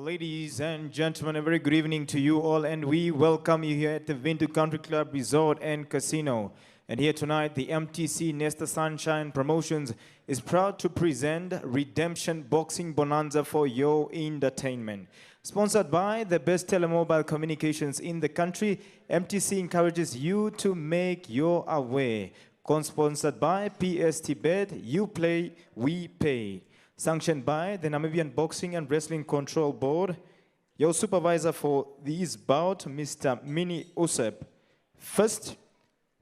Ladies and gentlemen, a very good evening to you all, and we welcome you here at the Windhoek Country Club Resort and Casino. And here tonight, the MTC Nestor Sunshine Promotions is proud to present Redemption Boxing Bonanza for your entertainment. Sponsored by the best telemobile communications in the country, MTC encourages you to make your away. Co-sponsored by PST Bet, you play, we pay. Sanctioned by the Namibian Boxing and Wrestling Control Board. Your supervisor for this bout, Mr. Mini Usep. First,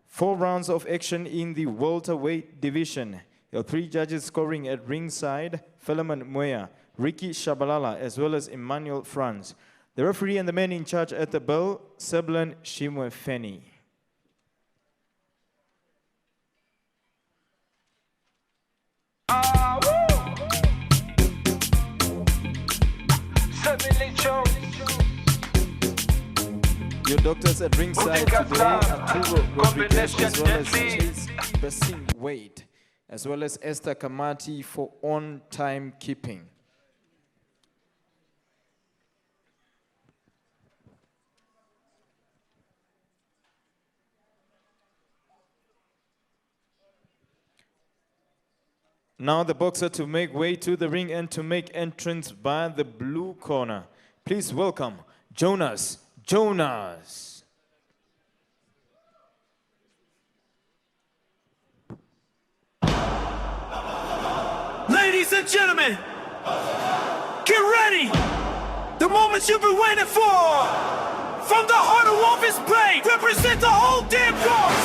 4 rounds of action in the welterweight division. Your 3 judges scoring at ringside, Clement Moya, Ricky Shabalala, as well as Emmanuel Franz. The referee and the man in charge at the bell, Seblan Shimwefeni. Your doctors at ringside today, Arturo Rodriguez, as well as Chase Bantamweight, as well as Esther Kamati for on-time keeping. Now the boxer to make way to the ring and to make entrance by the blue corner. Please welcome Jonas. Ladies and gentlemen, get ready! The moment you've been waiting for! From the heart of Wolf's Bay, represent the whole damn course!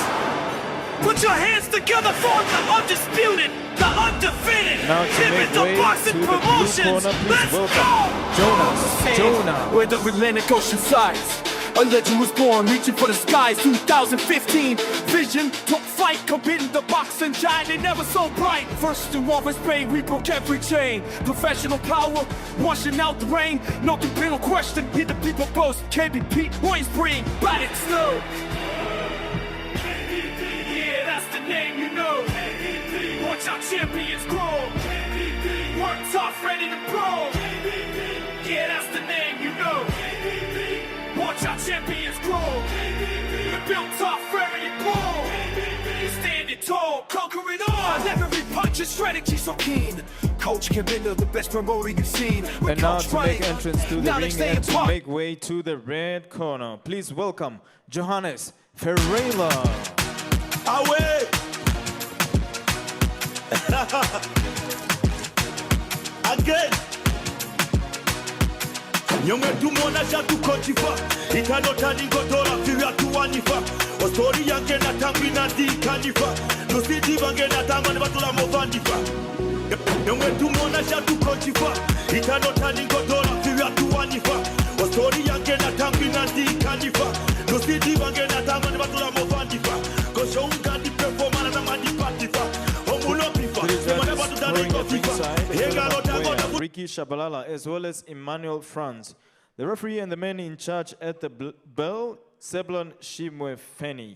Put your hands together for the undisputed, the undefeated, now to make way boxing to the promotions. Blue corner, please Let's welcome Jonas. Where the Atlantic Ocean sides. A legend was born, reaching for the skies. 2015, vision took flight, competing the boxing giant. They never so bright. First in Wolf's Bay, we broke every chain. Professional power, washing out the rain. No debate, no question. Hear the people boast. Can't be beat, always bring. Bat it slow. Yeah, that's the name you know. Watch our champions grow. Work tough, ready to pro. Yeah, that's the name you know. Watch our champions grow. We're built tough, ready to grow. Standing tall, conquering all. Every punch and strategy so keen. Coach Clement, the best promoter you've seen. And now to make entrance to the ring and to make way to the red corner, please welcome Johannes Ferreira. Away! Again! Nyomwe tumona chatu kochifa Ikanota ningotora fiwa tuwanifa Ostori yange na tangu inadi kanifa Nusidi bange na tangu nibatula movandifa Nyomwe tumona chatu kochifa Ikanota ningotora fiwa tuwanifa Ostori yange na tangu inadi kanifa Nusidi bange na tangu nibatula movandifa Kosho ungadi performana na madipatifa Ricky Shabalala as well as Emmanuel Franz. The referee and the man in charge at the bell, Seblan Shimwefeni.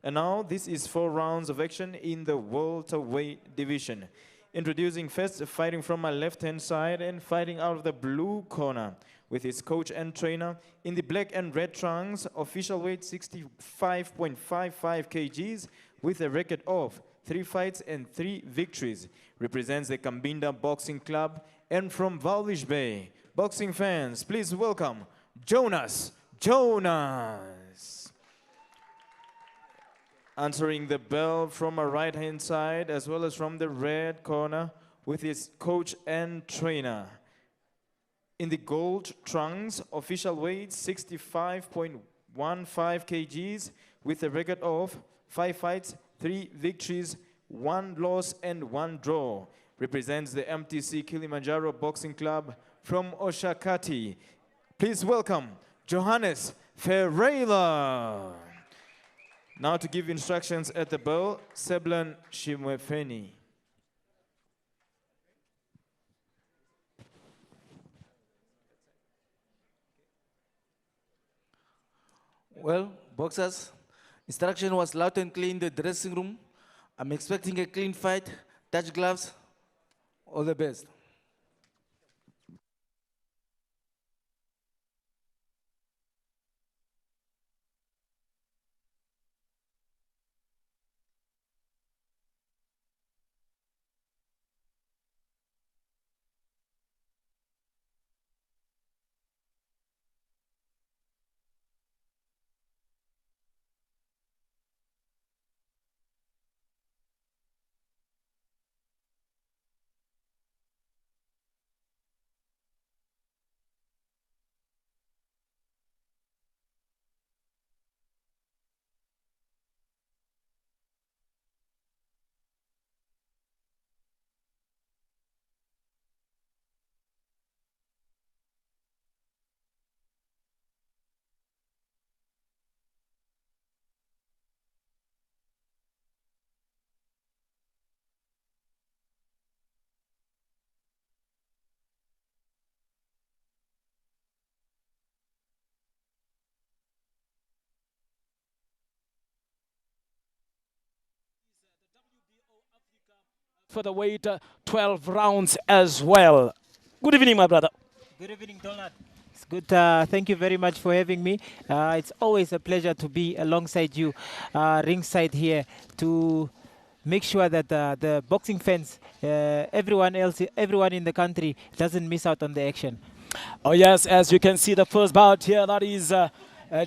And now this is 4 rounds of action in the welterweight division. Introducing first, fighting from my left-hand side and fighting out of the blue corner with his coach and trainer in the black and red trunks, official weight 65.55 kgs with a record of 3 fights and 3 victories. Represents the Kambinda Boxing Club and from Walvis Bay. Boxing fans, please welcome Jonas. Answering the bell from a right-hand side as well as from the red corner with his coach and trainer. In the gold trunks, official weight 65.15 kgs with a record of 5 fights, 3 victories, 1 loss and 1 draw. Represents the MTC Kilimanjaro Boxing Club from Oshakati. Please welcome Johannes Ferreira. Now to give instructions at the bell, Seblan Shimwefeni. Well, boxers, instruction was loud and clear in the dressing room. I'm expecting a clean fight, touch gloves, all the best. Featherweight 12 rounds as well. Good evening, my brother. Good evening, Donald. It's good. Thank you very much for having me. It's always a pleasure to be alongside you, ringside here, to make sure that the boxing fans, everyone in the country doesn't miss out on the action. Oh yes, as you can see, the first bout here, that is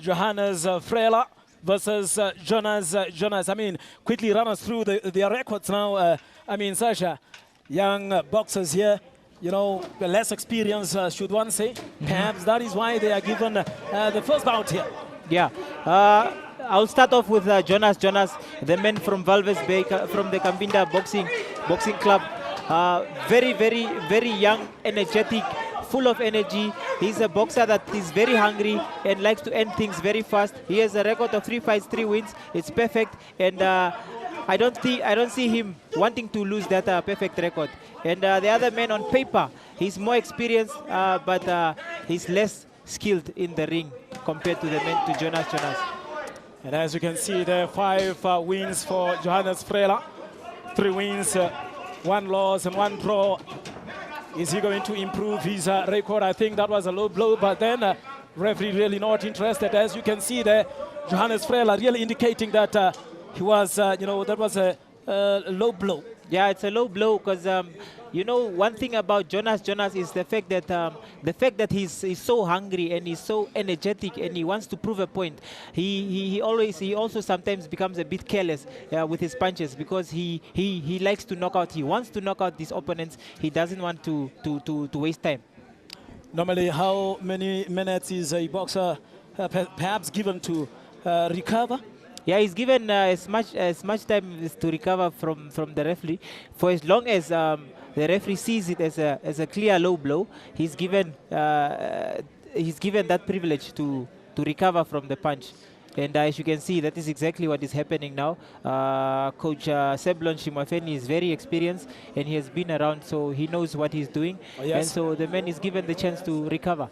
Johannes Freila versus Jonas. I mean, quickly run us through their records now. I mean, Sasha, young boxers here, you know, less experience, should one say. Perhaps that is why they are given the first bout here. Yeah. I'll start off with Jonas, the man from Valves Bay, from the Kambinda Boxing Club. Very, very, very young, energetic, full of energy. He's a boxer that is very hungry and likes to end things very fast. He has a record of 3 fights, 3 wins. It's perfect, and I don't see him wanting to lose that perfect record. And the other man on paper, he's more experienced, but he's less skilled in the ring compared to the man to Jonas. And as you can see, there are 5 wins for Johannes Freila. 3 wins, 1 loss and 1 draw. Is he going to improve his record? I think that was a low blow, but then referee really not interested. As you can see there, Johannes Freila really indicating that he was, you know, that was a low blow. Yeah, it's a low blow because, you know, one thing about Jonas is the fact that he's so hungry and he's so energetic and he wants to prove a point. He also sometimes becomes a bit careless with his punches because he likes to knock out. He wants to knock out his opponents. He doesn't want to waste time. Normally, how many minutes is a boxer perhaps given to recover? Yeah, he's given as much time as to recover from the referee. For as long as the referee sees it as a clear low blow, he's given that privilege to recover from the punch. And as you can see, that is exactly what is happening now. Coach Seblan Shimwefeni is very experienced and he has been around, so he knows what he's doing. Oh, yes. And so the man is given the chance to recover.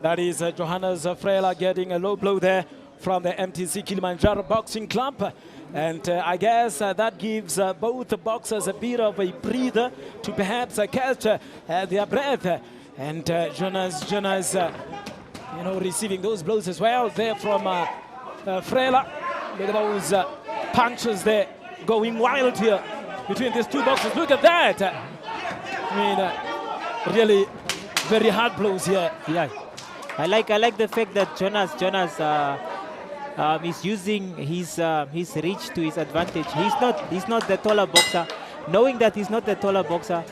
That is Johannes Freila getting a low blow there from the MTC Kilimanjaro Boxing Club. And I guess that gives both boxers a bit of a breather to perhaps catch their breath. And Jonas, you know, receiving those blows as well there from Freila. Look at those punches there going wild here between these 2 boxers. Look at that. I mean, really very hard blows here. Yeah. I like the fact that Jonas is using his reach to his advantage. He's not the taller boxer. Knowing that he's not the taller boxer,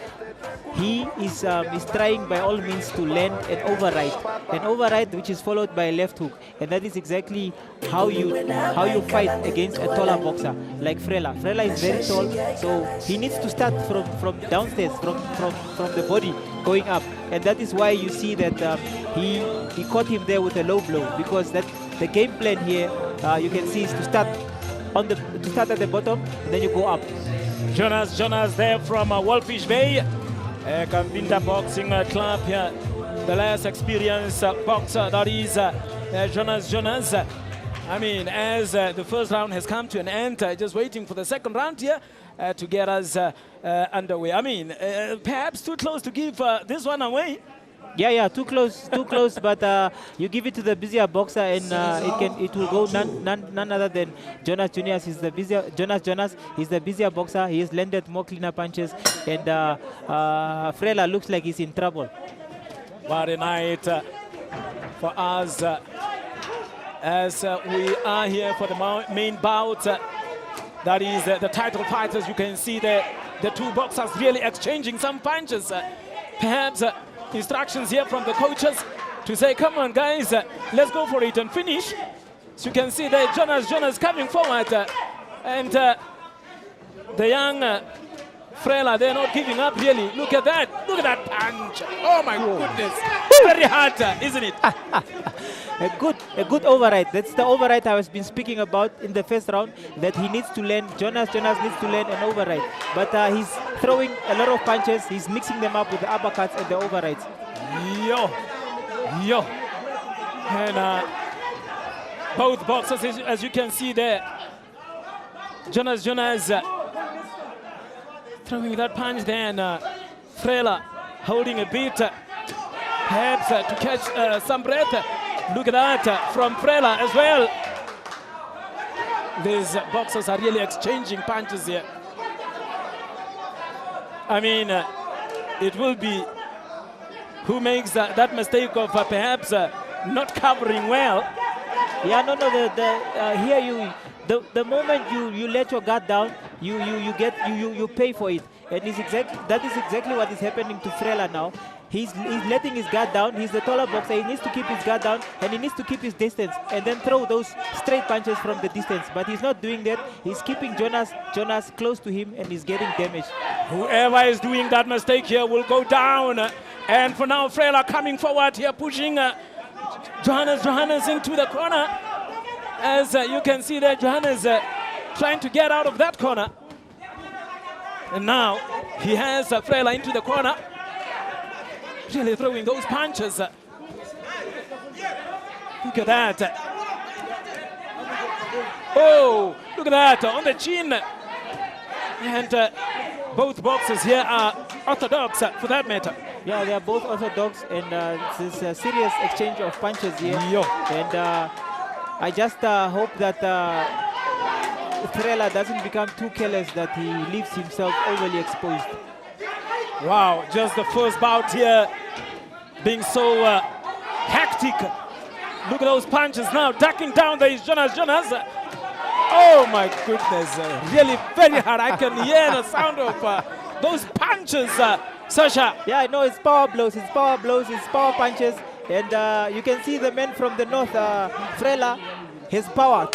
he is trying by all means to land an override which is followed by a left hook, and that is exactly how you fight against a taller boxer like Frela. Frela is very tall, so he needs to start from downstairs, from the body going up, and that is why you see that he caught him there with a low blow, because that the game plan here you can see is to start at the bottom and then you go up. Jonas there from Walfish Bay. Kambinda Boxing Club here. The last experienced boxer, that is Jonas. I mean, as the first round has come to an end, just waiting for the second round here to get us underway. I mean, perhaps too close to give this one away. Yeah, too close, but you give it to the busier boxer, and it will go none other than Jonas Juniors. He's the busier Jonas. He's the busier boxer. He has landed more cleaner punches, and Frela looks like he's in trouble. What a night for us as we are here for the main bout. That is the title fight. As you can see the two boxers really exchanging some punches. Perhaps instructions here from the coaches to say, come on guys, let's go for it and finish. So you can see that Jonas coming forward, and the young Frela, they're not giving up really. Look at that punch. Oh my goodness, very hard, isn't it? A good override. That's the override I was been speaking about in the first round, that he needs to land. Jonas needs to land an override, but he's throwing a lot of punches. He's mixing them up with the uppercuts and the overrides. Yo, and both boxers, as you can see there, Jonas throwing that punch there, and Frela holding a bit, perhaps to catch some breath. Look at that from Frela as well. These boxers are really exchanging punches here. I mean, it will be who makes that mistake of perhaps not covering well. Yeah, no. Here the moment you let your guard down, you pay for it, and that is exactly what is happening to Frela now. He's letting his guard down. He's the taller boxer. He needs to keep his guard down, and he needs to keep his distance and then throw those straight punches from the distance. But he's not doing that. He's keeping Jonas close to him, and he's getting damaged. Whoever is doing that mistake here will go down. And for now, Frela coming forward here, pushing Johannes into the corner. As you can see there, Johannes trying to get out of that corner. And now he has Frela into the corner, really throwing those punches. Look at that. Oh, look at that, on the chin. And both boxers here are orthodox for that matter. Yeah, they are both orthodox, and it's a serious exchange of punches here. Yo. And I just hope that Frela doesn't become too careless, that he leaves himself overly exposed. Wow, just the first bout here being so hectic. Look at those punches now, ducking down. There is Jonas. Oh my goodness, really very hard. I can hear the sound of those punches, Sasha. Yeah, I know, it's power blows, it's power punches. And you can see the man from the north, Frela, his power.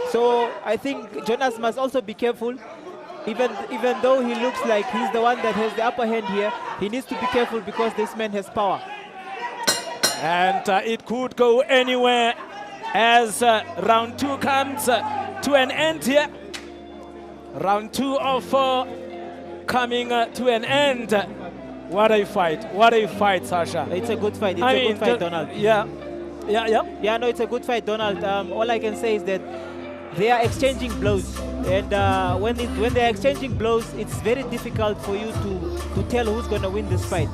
So I think Jonas must also be careful. Even though he looks like he's the one that has the upper hand here, he needs to be careful because this man has power. And it could go anywhere as round 2 comes to an end here. Round 2 of 4 coming to an end. What a fight, Sasha. It's a good fight, good fight, Donald. Yeah, no, it's a good fight, Donald. All I can say is that they are exchanging blows. And when they're exchanging blows, it's very difficult for you to tell who's going to win this fight.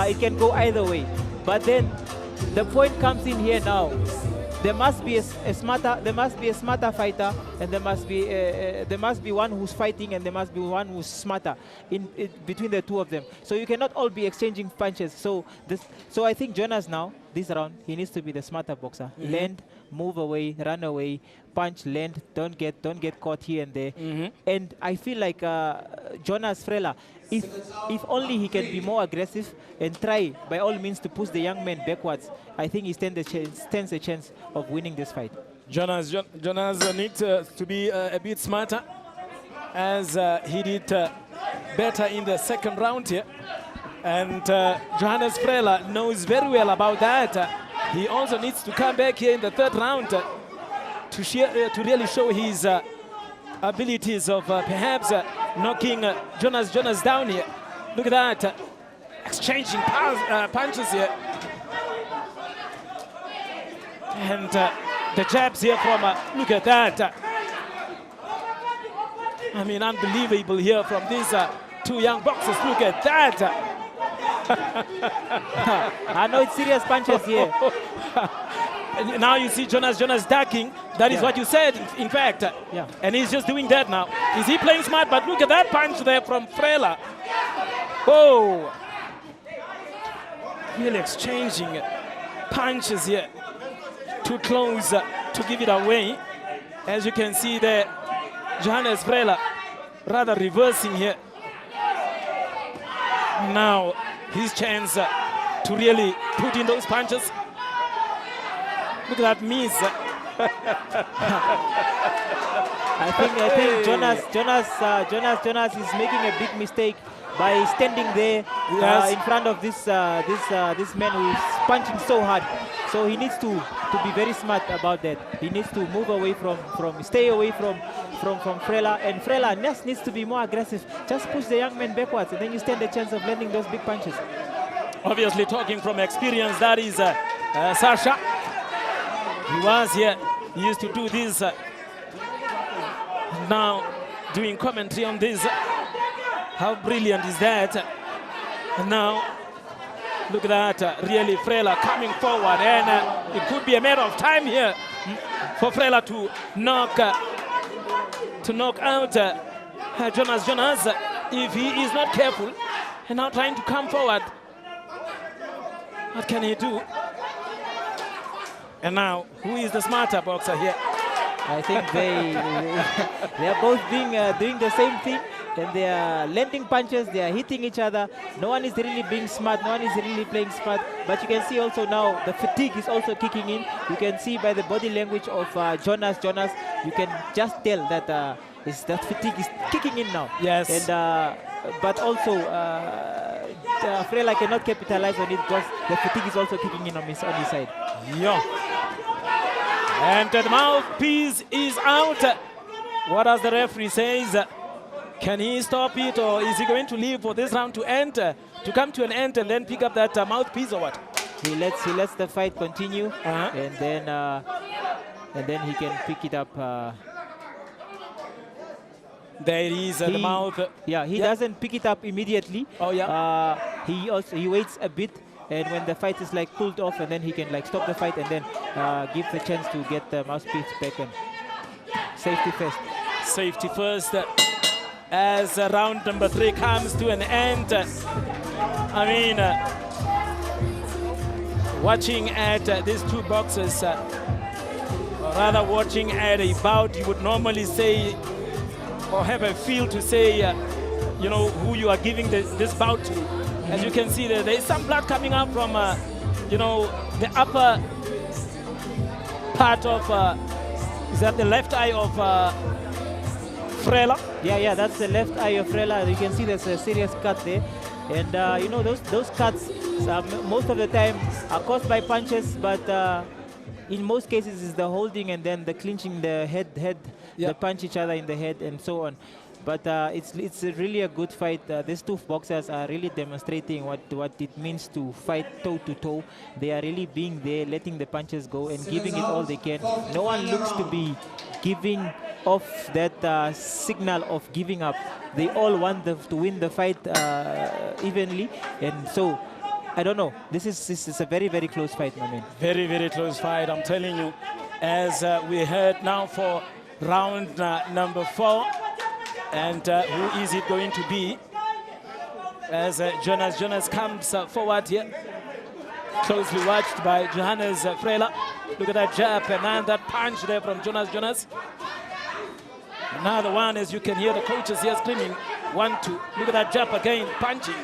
It can go either way. But then the point comes in here now. There must be a smarter fighter, and there must be one who's fighting, and there must be one who's smarter between the two of them. So you cannot all be exchanging punches. So I think Jonas now, this round, he needs to be the smarter boxer. Land, move away, run away, punch, land, don't get caught here and there. And I feel like Jonas Frela, if only he can be more aggressive and try by all means to push the young man backwards, I think he stands a chance of winning this fight. Jonas needs to be a bit smarter, as he did better in the second round here. And Johannes Frela knows very well about that. He also needs to come back here in the third round to really show his abilities of perhaps knocking Jonas down here. Look at that, exchanging punches here. And the jabs here from, look at that. I mean, unbelievable here from these two young boxers. Look at that. I know it's serious punches here. Now you see Jonas ducking. That is what you said, in fact. Yeah. And he's just doing that now. Is he playing smart? But look at that punch there from Frela. Oh. Really exchanging punches here. Too close to give it away. As you can see there, Johannes Frela rather reversing here. Now his chance to really put in those punches. Look at that miss. I think Jonas is making a big mistake by standing there in front of this man who is punching so hard. So he needs to be very smart about that. He needs to move away stay away from Frela, and Frela needs to be more aggressive. Just push the young man backwards, and then you stand a chance of landing those big punches. Obviously, talking from experience, that is Sasha. He was here. He used to do this. Now, doing commentary on this. How brilliant is that? And now, look at that. Really, Frela coming forward, and it could be a matter of time here for Frela to knock out Jonas if he is not careful and now trying to come forward. What can he do? And now, who is the smarter boxer here? I think they are both doing the same thing, and they are landing punches, they are hitting each other. No one is really being smart, no one is really playing smart. But you can see also now the fatigue is also kicking in. You can see by the body language of Jonas, you can just tell that that fatigue is kicking in now. Yes. And but also Frela cannot capitalize on it because the fatigue is also kicking in on his side. Yeah. And the mouthpiece is out. What does the referee say? Can he stop it, or is he going to leave for this round to end, to come to an end, and then pick up that mouthpiece, or what? He lets the fight continue, and then he can pick it up. There it is, the mouth. Yeah, he doesn't pick it up immediately. Oh yeah. He waits a bit. And when the fight is like pulled off, and then he can like stop the fight and then give the chance to get the mouthpiece back on. Safety first. Safety first. As round number 3 comes to an end. I mean, watching at these two boxers, or rather watching at a bout, you would normally say, or have a feel to say, you know, who you are giving this bout to. As you can see, there is some blood coming up from, you know, the upper part of, is that the left eye of Frela? Yeah, that's the left eye of Frela. You can see there's a serious cut there. And, you know, those cuts, most of the time, are caused by punches, but in most cases, it's the holding and then the clinching the head, they punch each other in the head and so on. But it's really a good fight. These two boxers are really demonstrating what it means to fight toe-to-toe. They are really being there, letting the punches go and giving it all they can. No one looks to be giving off that signal of giving up. They all want to win the fight evenly. And so, I don't know. This is a very, very close fight, my man. Very, very close fight, I'm telling you. As we heard now for round number 4. And who is it going to be? As Jonas comes forward here. Closely watched by Johannes Frela. Look at that jab and then that punch there from Jonas. Another one, as you can hear the coaches here screaming, 1-2. Look at that jab again, punching.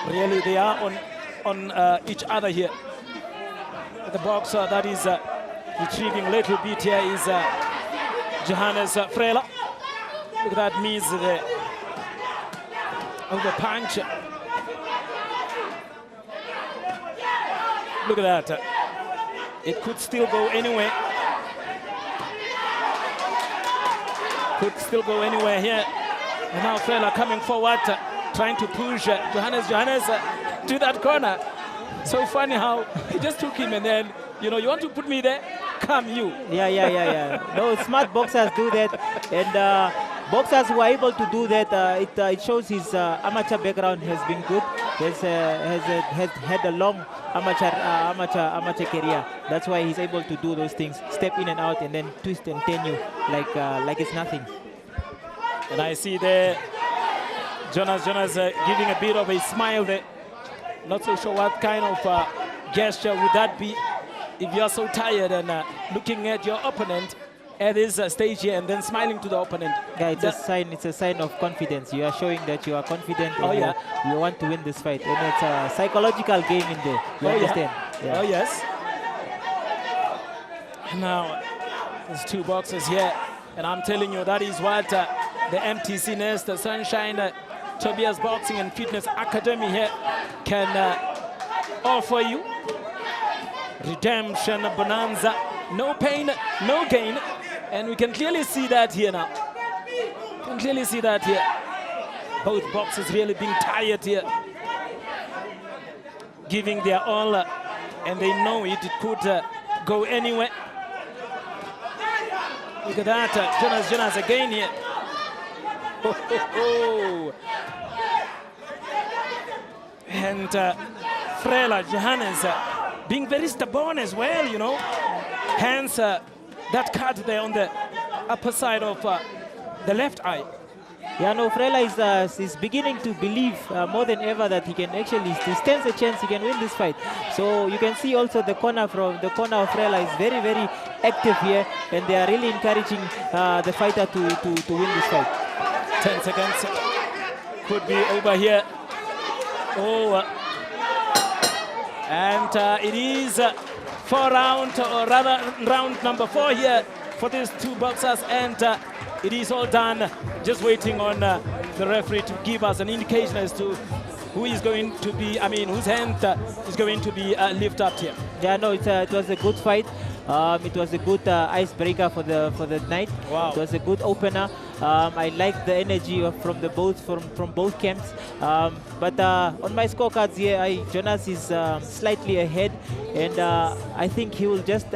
Really, they are on each other here. The boxer that is retrieving a little bit here is Johannes Frela. Look at that miss there of the punch. Look at that. It could still go anywhere. Could still go anywhere here. And now Frela coming forward, trying to push Johannes to that corner. So funny how he just took him and then, you want to put me there? Come you. Yeah. No, smart boxers do that. And boxers who are able to do that, it shows his amateur background has been good. Has had a long amateur career. That's why he's able to do those things, step in and out, and then twist and turn you like it's nothing. And I see there Jonas giving a bit of a smile there. Not so sure what kind of gesture would that be if you are so tired and looking at your opponent at this stage here and then smiling to the opponent. Yeah, it's a sign of confidence. You are showing that you are confident and you want to win this fight. And it's a psychological game in there. You understand? Yeah. Oh, yes. Now, there's two boxers here. And I'm telling you, that is what the MTC Nestor Sunshine Tobias Boxing and Fitness Academy here can offer you. Redemption, bonanza, no pain, no gain. And we can clearly see that here now. Can clearly see that here. Both boxers really being tired here. Giving their all, and they know it could go anywhere. Look at that, Jonas again here. And Frela, Johannes, being very stubborn as well, Hence, that cut there on the upper side of the left eye. Yeah, no, Frela is beginning to believe more than ever that he can actually, he stands a chance he can win this fight. So you can see also the corner of Frela is very, very active here, and they are really encouraging the fighter to win this fight. 10 seconds could be over here. And it is 4 round, or rather round number 4 here for these two boxers, and it is all done. Just waiting on the referee to give us an indication as to who is going to be, whose hand is going to be lifted up here. Yeah, no, it was a good fight. It was a good icebreaker for the night. Wow. It was a good opener. I like the energy from both camps. But on my scorecards here, Jonas is slightly ahead, and I think he will just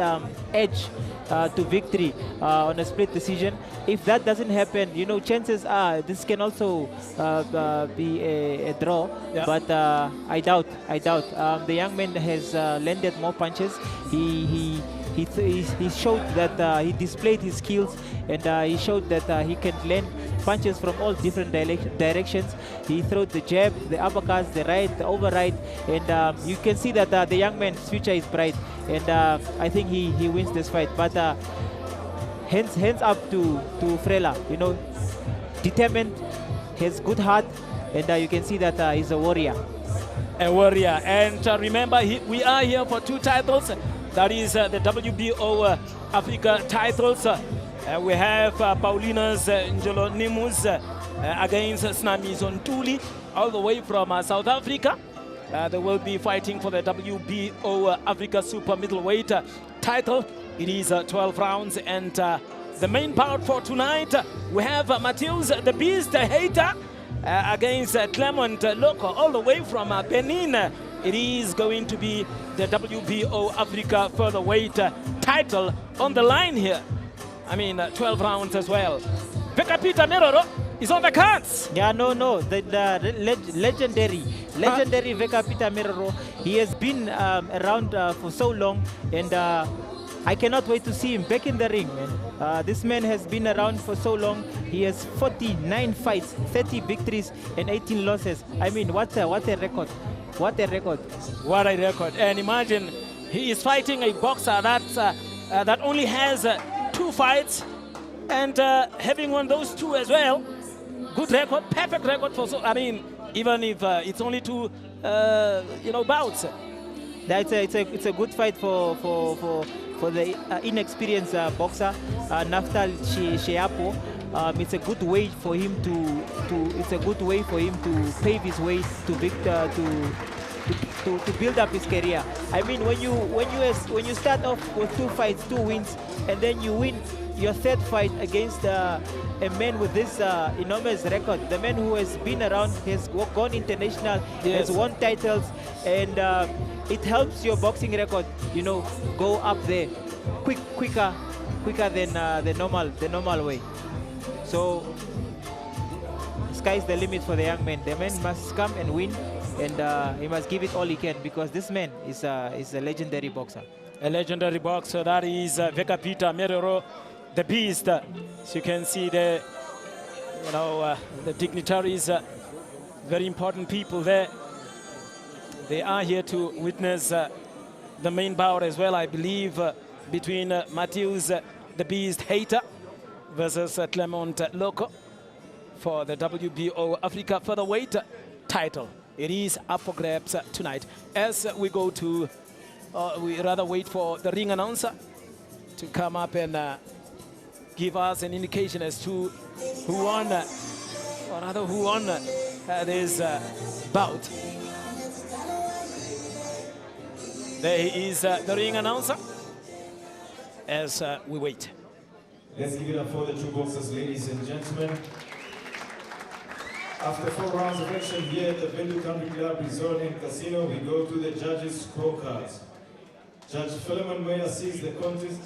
edge to victory on a split decision. If that doesn't happen, chances are this can also be a draw. Yeah. But I doubt. The young man has landed more punches. He showed that he displayed his skills, and he showed that he can land punches from all different directions. He threw the jab, the uppercuts, the right, the overright, and you can see that the young man's future is bright, and I think he wins this fight. But hands up to Frela, determined, has good heart, and you can see that he's a warrior. A warrior, and remember, we are here for 2 titles. That is the WBO Africa titles. We have Paulina's Njolo Nimus against Snami Zontuli, all the way from South Africa. They will be fighting for the WBO Africa Super Middleweight title. It is 12 rounds, and the main bout for tonight, we have Mateus the Beast Heita against Clement Loko, all the way from Benin. It is going to be the WBO Africa Featherweight title on the line here. 12 rounds as well. Vekapita Meroro is on the cards. Yeah, no, the legendary Vekapita Meroro. He has been around for so long, and I cannot wait to see him back in the ring, man. This man has been around for so long. He has 49 fights, 30 victories, and 18 losses. I mean, what a record. What a record. What a record. And imagine he is fighting a boxer that only has 2 fights, and having won those 2 as well. Good record, perfect record for, I mean, even if it's only 2, bouts. It's a good fight for the inexperienced boxer, Naftal Sheapo. It's a good way for him to pave his way to build up his career. I mean, when you start off with 2 fights, 2 wins, and then you win your 3rd fight against a man with this enormous record, the man who has been around, has gone international, yes, has won titles, and it helps your boxing record, go up there quicker than the normal way. So sky's the limit for the young man. The man must come and win, and he must give it all he can, because this man is a legendary boxer. A legendary boxer, that is Vekapita Merero, the beast. So you can see the dignitaries, very important people there. They are here to witness the main bout as well, I believe, between Mateus, the beast Heita, versus Clement Loko for the WBO Africa Featherweight Title. It is up for grabs tonight. As we go to, we rather wait for the ring announcer to come up and give us an indication as to who won, or rather who won this bout. There is the ring announcer as we wait. Let's give it up for the 2 boxers, ladies and gentlemen. After 4 rounds of action here at the Windhoek Country Club Resort and Casino, we go to the judges' scorecards. Judge Philemon sees the contest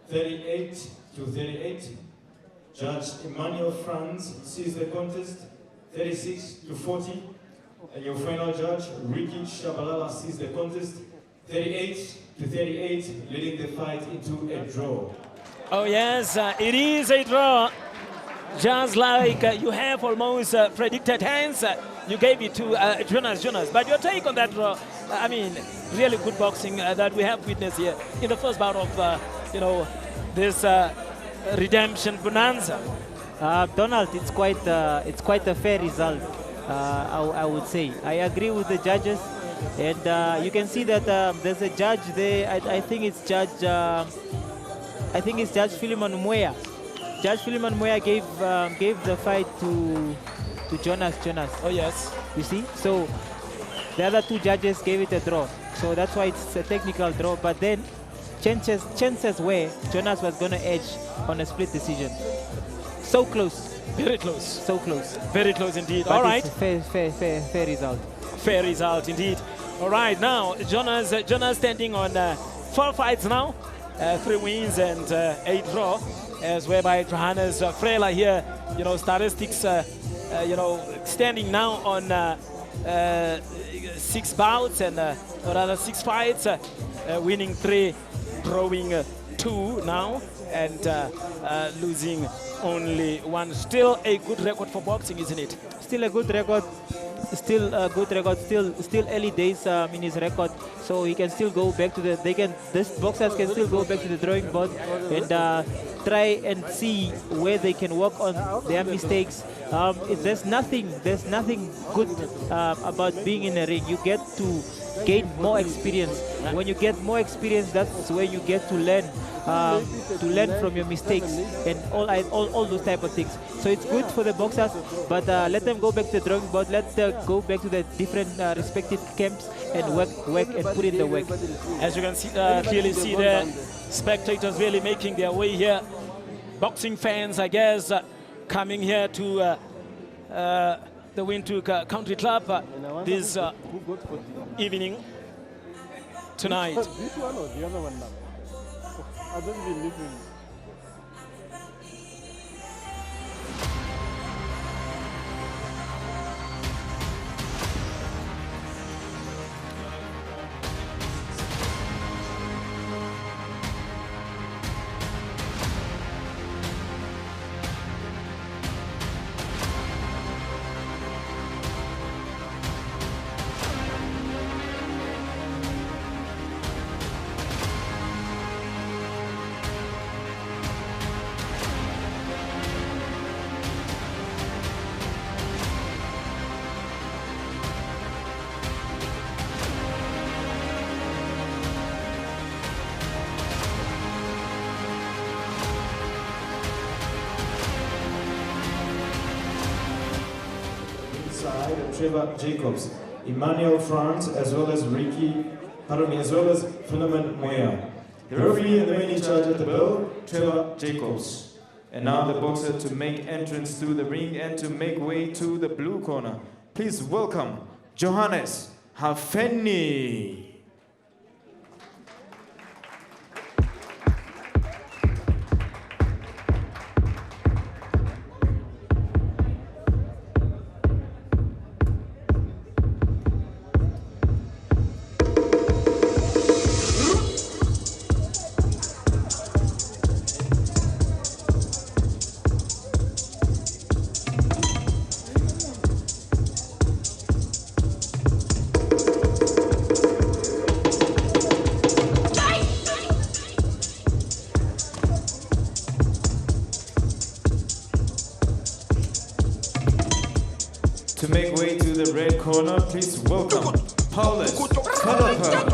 38-38. Judge Emmanuel Franz sees the contest 36-40. And your final judge, Ricky Shabalala, sees the contest 38-38, leading the fight into a draw. Oh yes, it is a draw. Just like you have almost predicted, hence you gave it to Jonas. But your take on that draw, I mean, really good boxing that we have witnessed here in the first bout of, this redemption bonanza. Donald, it's quite a fair result, I would say. I agree with the judges, and you can see that there's a judge there. I think it's Judge Philemon Mwea. Judge Philemon Mwea gave the fight to Jonas. Oh yes. You see, so the other 2 judges gave it a draw. So that's why it's a technical draw. But then chances were Jonas was going to edge on a split decision. So close. Very close. So close. Very close indeed. But all right. Fair result. Fair result indeed. All right, now Jonas standing on 4 fights now, 3 wins and 8 draw, as whereby Johannes Frela here, statistics, standing now on 6 bouts and or rather 6 fights, winning 3, drawing 2 now, and losing only 1. Still a good record for boxing, isn't it? Still a good record. Still a good record. Still early days in his record, so he can still go back to the. These boxers can still go back to the drawing board and try and see where they can work on their mistakes. There's nothing good about being in a ring. You get to gain more experience. When you get more experience, that's where you get to learn from your mistakes and all those type of things. So it's good for the boxers, but let them go back to the drawing board. Let them go back to the different respective camps and work and put in the work. As you can see, clearly see the spectators really making their way here. Boxing fans, I guess, coming here to the Windhoek Country Club this evening tonight. This one or the other one now? I don't believe in. side, Trevor Jacobs, Emmanuel France, as well as Clement Moya. The referee and the man in charge at the bell, Trevor Jacobs. And now the boxer to make entrance to the ring and to make way to the blue corner. Please welcome Johannes Hafeni. To make way to the red corner, please welcome Paulus Philippa.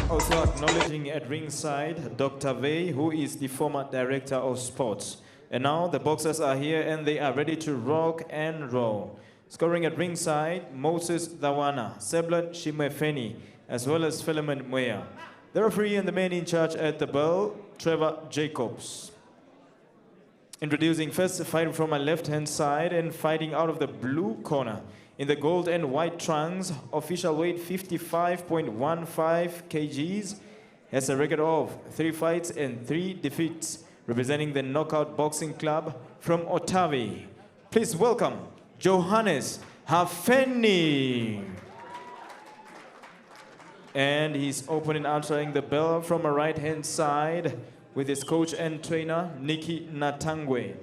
Also acknowledging at ringside Dr. Vey, who is the former director of sports. And now the boxers are here and they are ready to rock and roll. Scoring at ringside, Moses Dawana, Seblan Shimefeni, as well as Philemon Moya. The referee and the man in charge at the bell, Trevor Jacobs. Introducing first, fighting from my left-hand side and fighting out of the blue corner. In the gold and white trunks, official weight 55.15 kgs, has a record of 3 fights and 3 defeats, representing the Knockout Boxing Club from Otavi. Please welcome Johannes Hafeni. And his opponent answering the bell from a right-hand side with his coach and trainer, Nikki Natangwe.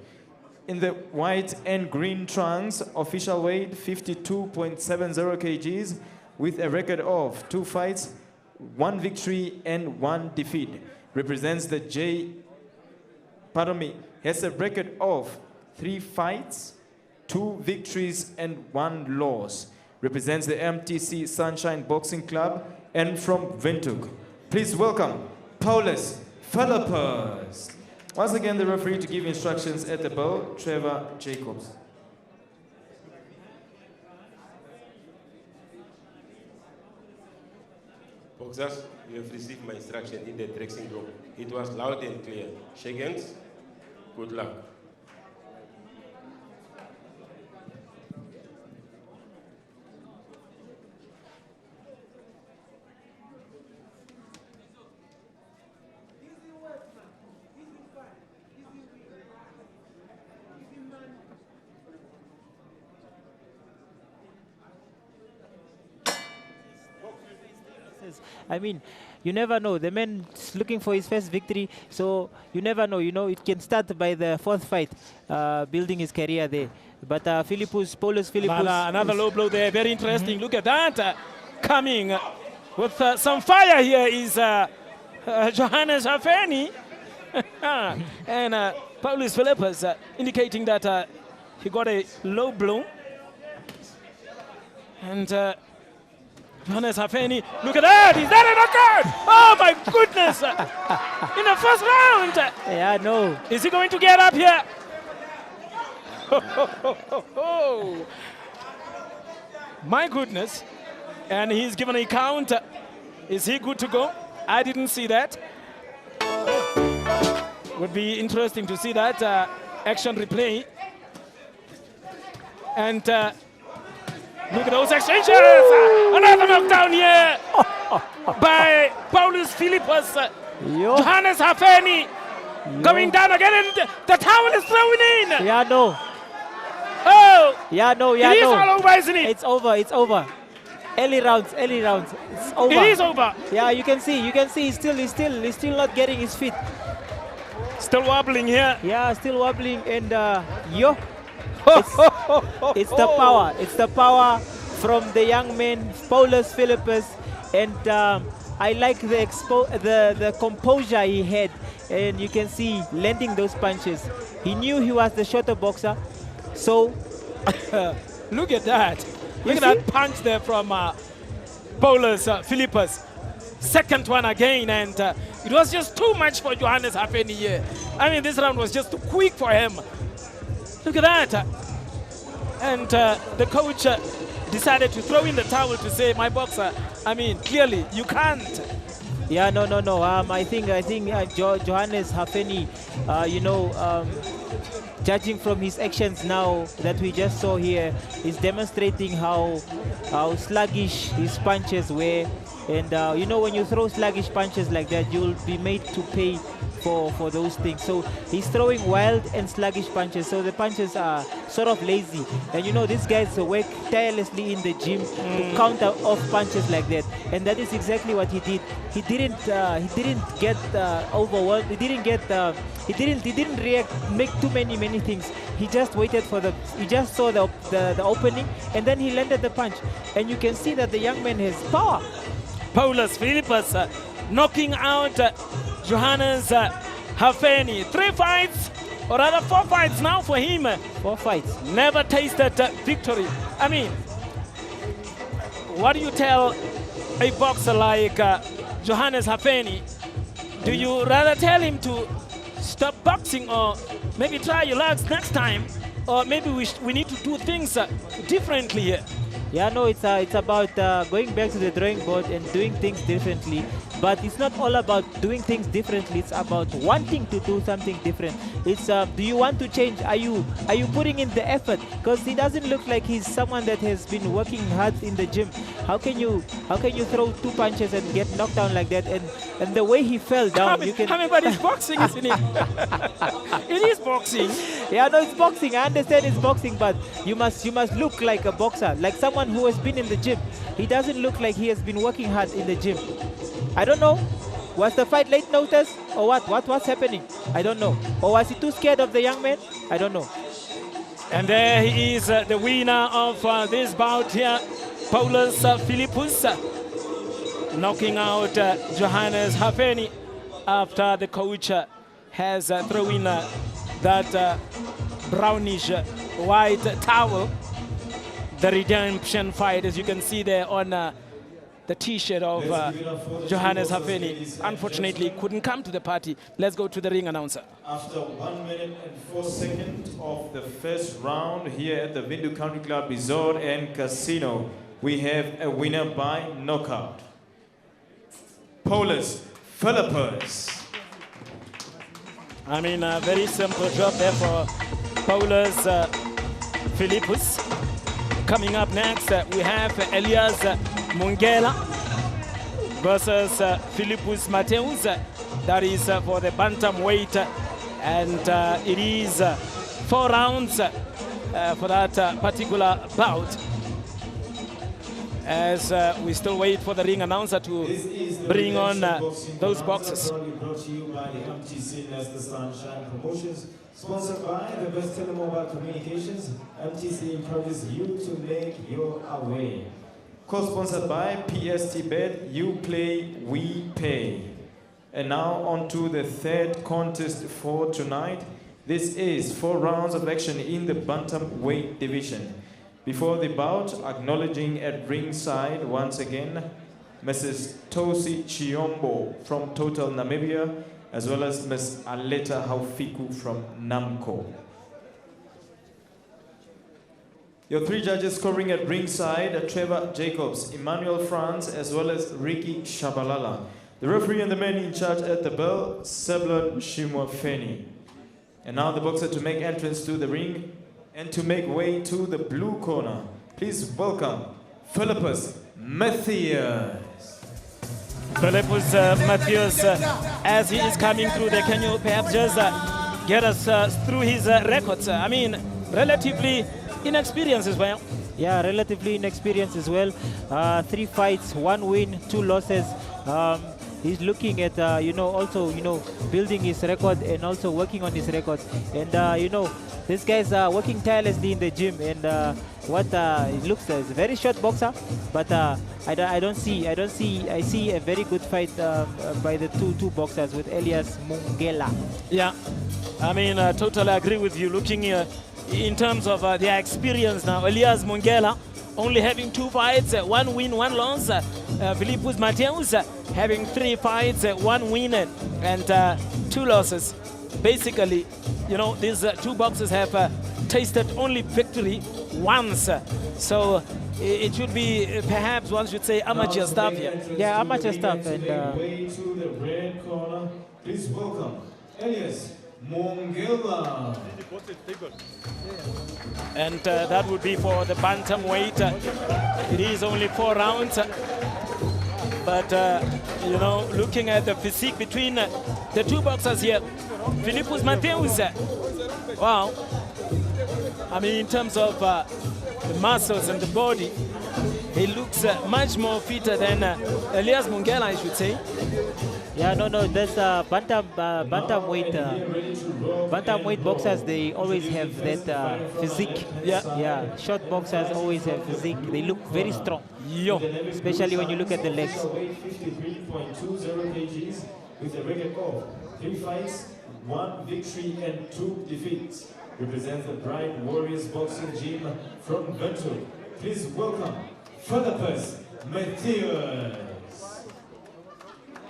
In the white and green trunks, official weight 52.70 kgs with a record of 2 fights, 1 victory and 1 defeat. Represents the has a record of 3 fights, 2 victories and 1 loss. Represents the MTC Sunshine Boxing Club and from Windhoek. Please welcome Paulus Philippa. Once again, the referee to give instructions at the bell, Trevor Jacobs. Boxers, you have received my instruction in the dressing room. It was loud and clear. Shake hands. Good luck. I mean, you never know. The man's looking for his first victory, so you never know. You know, it can start by the 4th fight, building his career there. But Paulus Philippus. Another low blow there. Very interesting. Look at that. Coming with some fire here is Johannes Hafeni. And Paulus Philippus indicating that he got a low blow. And Johannes Hafeni, look at that! Is that a knockout? Oh my goodness! In the first round! Yeah, no. Is he going to get up here? My goodness. And he's given a count. Is he good to go? I didn't see that. Would be interesting to see that action replay. And look at those exchanges! Another knockdown here by Paulus Philippus. Johannes Hafeni going down again, and the towel is thrown in. Yeah, no. Oh! Yeah, no, yeah, it no. It is all over, isn't it? It's over, it's over. Early rounds. It's over. It is over. Yeah, you can see, he's still not getting his feet. Still wobbling here. Yeah, still wobbling, and it's the power. It's the power from the young man, Paulus Philippus, and I like the composure he had, and you can see landing those punches. He knew he was the shorter boxer, so look at that. Look at that punch there from Paulus Philippus. Second one again, and it was just too much for Johannes Hafeni here. I mean, this round was just too quick for him. Look at that. And the coach decided to throw in the towel to say, my boxer, I mean, clearly, you can't. Yeah, no. I think Johannes Hafeni, judging from his actions now that we just saw here, is demonstrating how sluggish his punches were. And when you throw sluggish punches like that, you'll be made to pay for those things. So he's throwing wild and sluggish punches, so the punches are sort of lazy. And these guys work tirelessly in the gym to counter off punches like that, and that is exactly what he did. He didn't get overwhelmed. He didn't react, make too many things. He just waited he just saw the opening, and then he landed the punch, and you can see that the young man has power. Paulus Philippus knocking out Johannes Hafeni. 3 fights, or rather 4 fights now for him. 4 fights. Never tasted victory. I mean, what do you tell a boxer like Johannes Hafeni? Do you rather tell him to stop boxing, or maybe try your luck next time, or maybe we need to do things differently here? Yeah, no, it's about going back to the drawing board and doing things differently. But it's not all about doing things differently. It's about wanting to do something different. It's do you want to change? Are you putting in the effort? Because he doesn't look like he's someone that has been working hard in the gym. How can you throw 2 punches and get knocked down like that? And the way he fell down, you can. But it's boxing, isn't it? It is boxing. Yeah, no, it's boxing. I understand it's boxing, but you must look like a boxer, like someone who has been in the gym. He doesn't look like he has been working hard in the gym. I don't know. Was the fight late notice or what? What's happening? I don't know. Or was he too scared of the young man? I don't know. And there he is, the winner of this bout here, Paulus Philippus, knocking out Johannes Hafeni after the coach has thrown in that brownish white towel. The redemption fight, as you can see there on the T-shirt of Johannes Hafeni. Unfortunately, couldn't come to the party. Let's go to the ring announcer. After 1 minute and 4 seconds of the first round here at the Windhoek Country Club Resort and Casino, we have a winner by knockout. Paulus Philippus. I mean, a very simple job there for Paulus Philippus. Coming up next, we have Elias Mungela versus Philippus Mateus. That is for the Bantamweight, and it is 4 rounds for that particular bout. As we still wait for the ring announcer to bring on those boxes. Brought to you by the MTC Nestor Sunshine Promotions, sponsored by the best telemobile communications. MTC encourages you to make your away. Co-sponsored by PST Bet, you play, we pay. And now on to the third contest for tonight. This is 4 rounds of action in the Bantamweight division. Before the bout, acknowledging at ringside once again, Mrs. Tosi Chiombo from Total Namibia, as well as Ms. Aleta Haufiku from Namco. Your 3 judges scoring at ringside are Trevor Jacobs, Emmanuel Franz, as well as Ricky Shabalala. The referee and the man in charge at the bell, Seblon Shimwafeni. And now the boxer to make entrance to the ring and to make way to the blue corner. Please welcome Philippus Mateus. Philippus Mateus, as he is coming through there, can you perhaps just get us through his records? I mean, relatively inexperienced as well. Yeah, relatively inexperienced as well. 3 fights, 1 win, 2 losses. he's looking at, also, building his record and also working on his record. And, this guy's working tirelessly in the gym. And it looks as a very short boxer, but I see a very good fight by the two boxers with Elias Mungela. Yeah, I mean, totally agree with you. Looking in terms of their experience now, Elias Mungela only having 2 fights, 1 win, 1 loss. Philippus Mateus having 3 fights, 1 win and 2 losses. Basically, these 2 boxers have tasted only victory once. So it should be perhaps one should say amateur stuff here. Yeah, amateur stuff. And way to the red corner, please welcome Elias Mungela. And that would be for the bantamweight. It is only 4 rounds. But, looking at the physique between the 2 boxers here, Philippus Mateus, wow. I mean, in terms of the muscles and the body, he looks much more fitter than Elias Mungela, I should say. Yeah, no, that's bantamweight. Bantamweight boxers, they always have that physique. Yeah. Short boxers always have physique. They look very strong. Yo. Especially when you look at the legs. 53.20 kgs with a record of 3 fights, 1 victory and 2 defeats. Represents the Bright Warriors Boxing Gym from Windhoek. Please welcome Featherweight Mateus.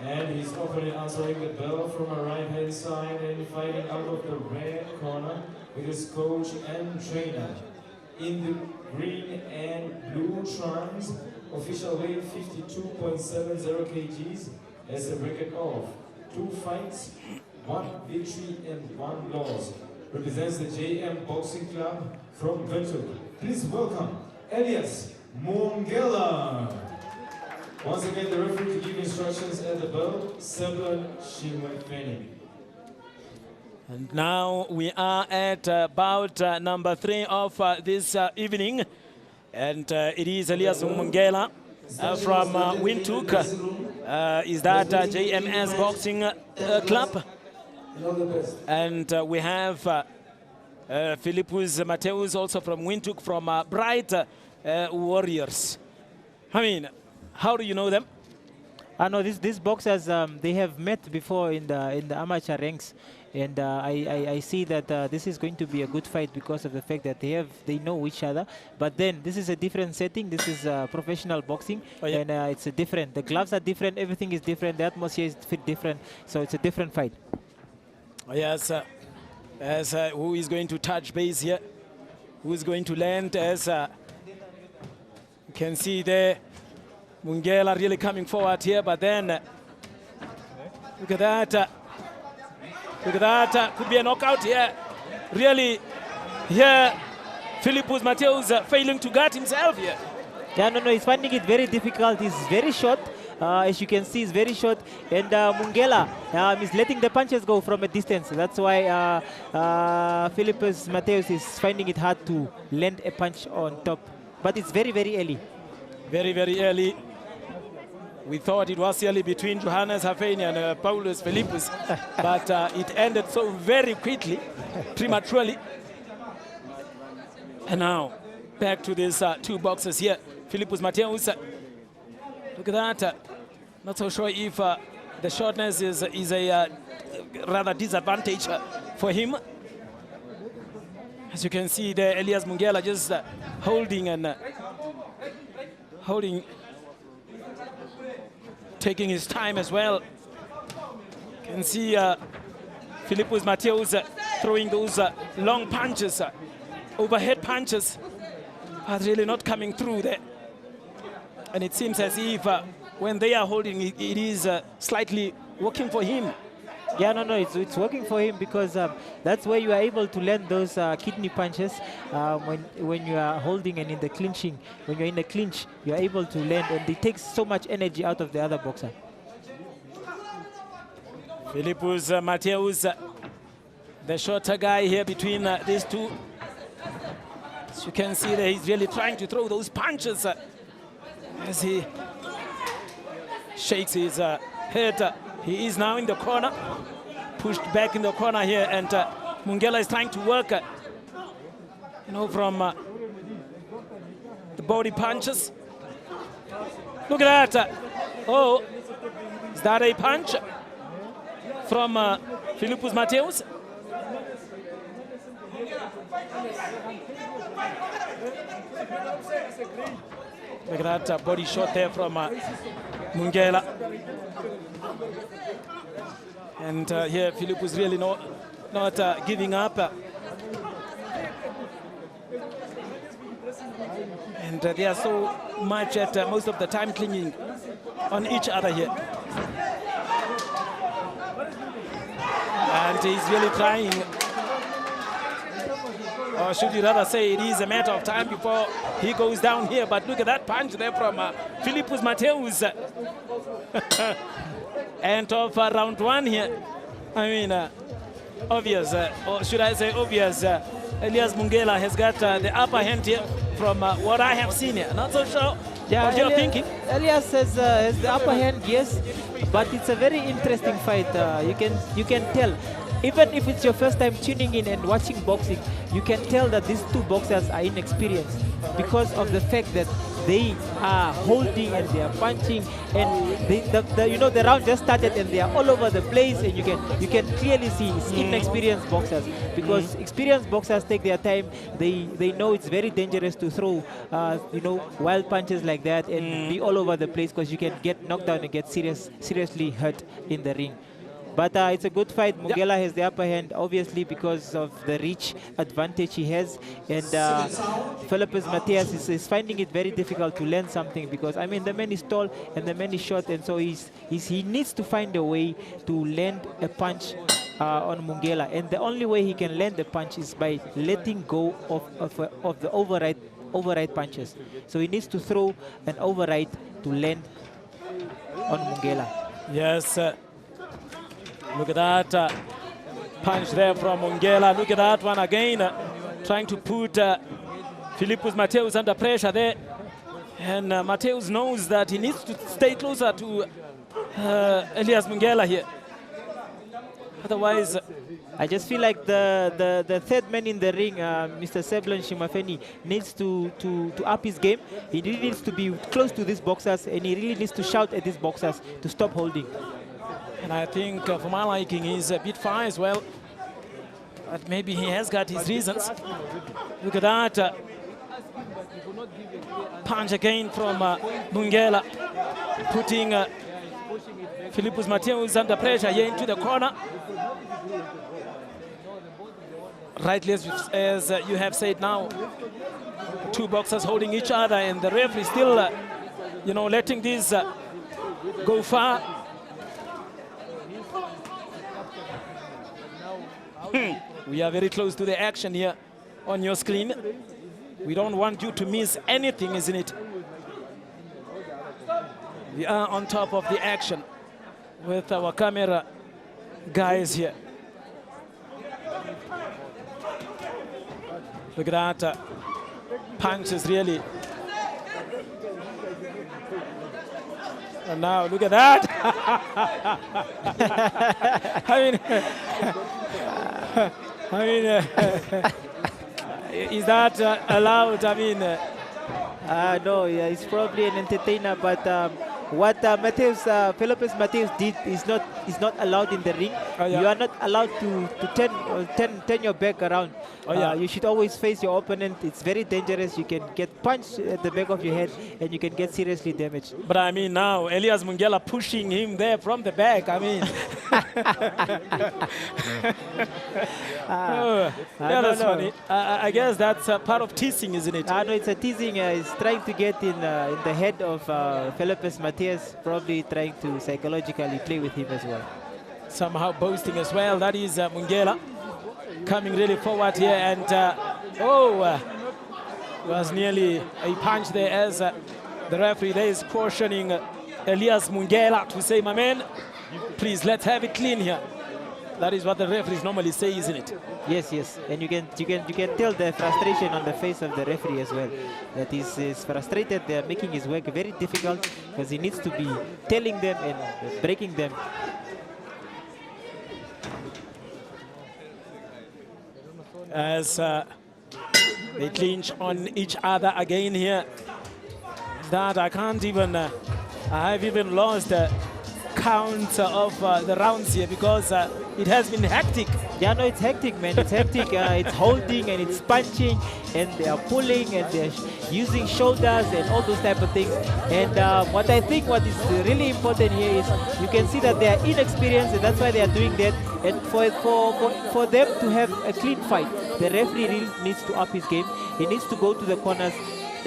And his opponent answering the bell from a right-hand side and fighting out of the red corner with his coach and trainer. In the green and blue trunks, official weight 52.70 kgs, has a record of 2 fights, 1 victory and 1 loss. Represents the JM Boxing Club from Windhoek. Please welcome Elias Mungela. Once again, the referee to give instructions at the bell, Clement Shimwefeni. And now we are at bout number 3 of this evening. And it is Elias Mungela from Windhoek. Is that JMS Boxing Club? And we have Philippus Mateus also from Windhoek, from Bright Warriors. I mean, how do you know them? I know these boxers, they have met before in the amateur ranks. And I see that this is going to be a good fight because of the fact that they know each other. But then this is a different setting. This is professional boxing, and it's a different. The gloves are different. Everything is different. The atmosphere is different. So it's a different fight. Yes, as who is going to touch base here? Who is going to land? As you can see there, Mungela really coming forward here. But then look at that. Look at that, could be a knockout here. Really, here, Philippus Mateus failing to guard himself here. Yeah, no, he's finding it very difficult. He's very short. As you can see, he's very short. And Mungela is letting the punches go from a distance. That's why Philippus Mateus is finding it hard to land a punch on top. But it's very, very early. Very, very early. We thought it was early between Johannes Hafeni and Paulus Philippus, but it ended so very quickly, prematurely. And now, back to these 2 boxers here. Philippus Mateus, look at that. Not so sure if the shortness is a rather disadvantage for him. As you can see there, Elias Mungela just holding, taking his time as well. You can see Philippus Mateus throwing those long punches, overhead punches, but really not coming through there. And it seems as if when they are holding it, it is slightly working for him. Yeah, no, it's working for him because that's where you are able to land those kidney punches when you are holding and in the clinching. When you're in the clinch, you are able to land, and it takes so much energy out of the other boxer. Philippus Mateus, the shorter guy here between these 2. As you can see that he's really trying to throw those punches as he shakes his Heita, he is now in the corner, pushed back in the corner here, and Mungela is trying to work, from the body punches. Look at that. Oh, is that a punch from Philippus Mateus? Look at that body shot there from Mungela. And here Philippus really not giving up. And they are so much at most of the time clinging on each other here. And he's really trying, or should you rather say it is a matter of time before he goes down here. But look at that punch there from Philippus Mateus. End of round one here. I mean, obvious, or should I say obvious, Elias Mungela has got the upper hand here from what I have seen here. Not so sure what you're thinking. Elias has the upper hand, yes, but it's a very interesting fight. You can tell. Even if it's your first time tuning in and watching boxing, you can tell that these two boxers are inexperienced because of the fact that they are holding and they are punching, and the round just started and they are all over the place, and you can clearly see it's inexperienced boxers, because experienced boxers take their time. They know it's very dangerous to throw wild punches like that and be all over the place, because you can get knocked down and get seriously hurt in the ring. But it's a good fight. Mungela has the upper hand, obviously, because of the reach advantage he has. And Philippus Mateus is finding it very difficult to land something, because, I mean, the man is tall and the man is short. And so he needs to find a way to land a punch on Mungela. And the only way he can land the punch is by letting go of the override punches. So he needs to throw an override to land on Mungela. Yes. Look at that punch there from Mungela. Look at that one again, trying to put Philippus Mateus under pressure there. And Mateus knows that he needs to stay closer to Elias Mungela here. Otherwise, I just feel like the third man in the ring, Mr. Seblon Shimafeni, needs to up his game. He really needs to be close to these boxers, and he really needs to shout at these boxers to stop holding. And I think, for my liking, he's a bit far as well. But maybe he has got his reasons. Look at that. Punch again from Mungela, putting Philippus Mateus under pressure here into the corner. Rightly, as you have said now, two boxers holding each other, and the referee still, letting this go far. We are very close to the action here on your screen. We don't want you to miss anything, isn't it? We are on top of the action with our camera guys here. Look at that. Punches really. And now look at that. I mean, is that allowed? I mean, no, yeah, it's probably an entertainer, but what Philippus Mateus did is not allowed in the ring. Oh, yeah. You are not allowed to turn your back around. Oh, yeah. You should always face your opponent. It's very dangerous. You can get punched at the back of your head, and you can get seriously damaged. But I mean, now Elias Mungela pushing him there from the back. I mean, that's funny. I guess that's part of teasing, isn't it? No, it's a teasing. He's trying to get in the head of Philippus Mateus, probably trying to psychologically play with him as well. Somehow boasting as well. That is Mungela coming really forward here, and was nearly a punch there, as the referee there is cautioning Elias Mungela to say, my man, please, let's have it clean here. That is what the referees normally say, isn't it? Yes, yes, and you can tell the frustration on the face of the referee as well. That is frustrated. They are making his work very difficult because he needs to be telling them and breaking them. As they clinch on each other again here. That I can't even. I've even lost count of the rounds here because it has been hectic. Yeah, no, it's hectic, man. It's hectic. It's holding and it's punching and they are pulling and they're using shoulders and all those type of things. And what I think what is really important here is you can see that they are inexperienced and that's why they are doing that. And for them to have a clean fight, the referee really needs to up his game. He needs to go to the corners.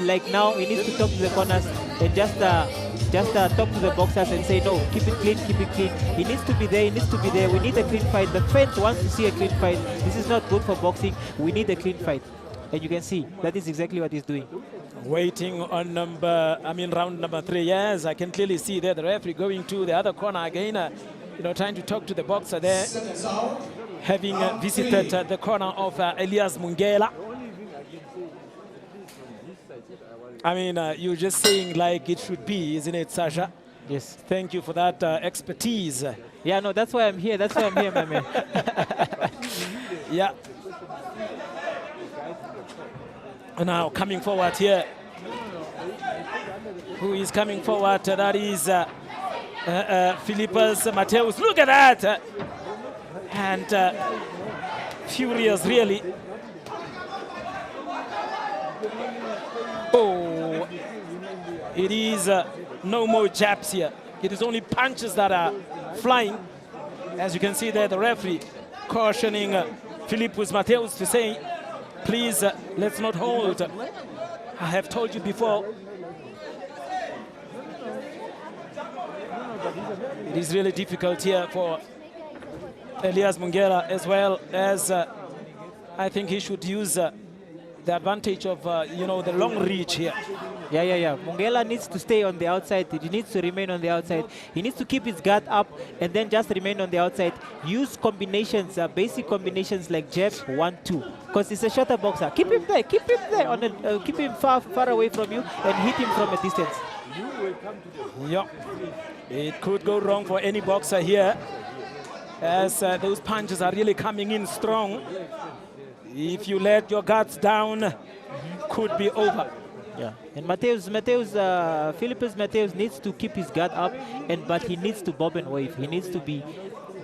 Like now, he needs to talk to the corners and just talk to the boxers and say, no, keep it clean, keep it clean. He needs to be there, he needs to be there. We need a clean fight. The fans wants to see a clean fight. This is not good for boxing. We need a clean fight. And you can see, that is exactly what he's doing. Waiting on round number 3. Yes, I can clearly see there the referee going to the other corner again, trying to talk to the boxer there, having visited the corner of Elias Mungela. I mean, you're just saying like it should be, isn't it, Sasha? Yes. Thank you for that expertise. Yeah, no, that's why I'm here. That's why I'm here, my man. Yeah. Now coming forward here. Who is coming forward? That is Philippus Mateus. Look at that! And furious, really. Oh, it is no more jabs here. It is only punches that are flying. As you can see there, the referee cautioning Philippus Mateus to say, please, let's not hold. I have told you before. It is really difficult here for Elias Mungela as well as I think he should use the advantage of, the long reach here. Yeah. Mungela needs to stay on the outside. He needs to remain on the outside. He needs to keep his guard up and then just remain on the outside. Use combinations, basic combinations like jab, 1-2. Because he's a shorter boxer. Keep him there. Keep him there. Keep him far away from you and hit him from a distance. Yeah. It could go wrong for any boxer here, as those punches are really coming in strong. If you let your guards down, could be over. Yeah, and Philippus Mateus needs to keep his guard up, but he needs to bob and wave. He needs to be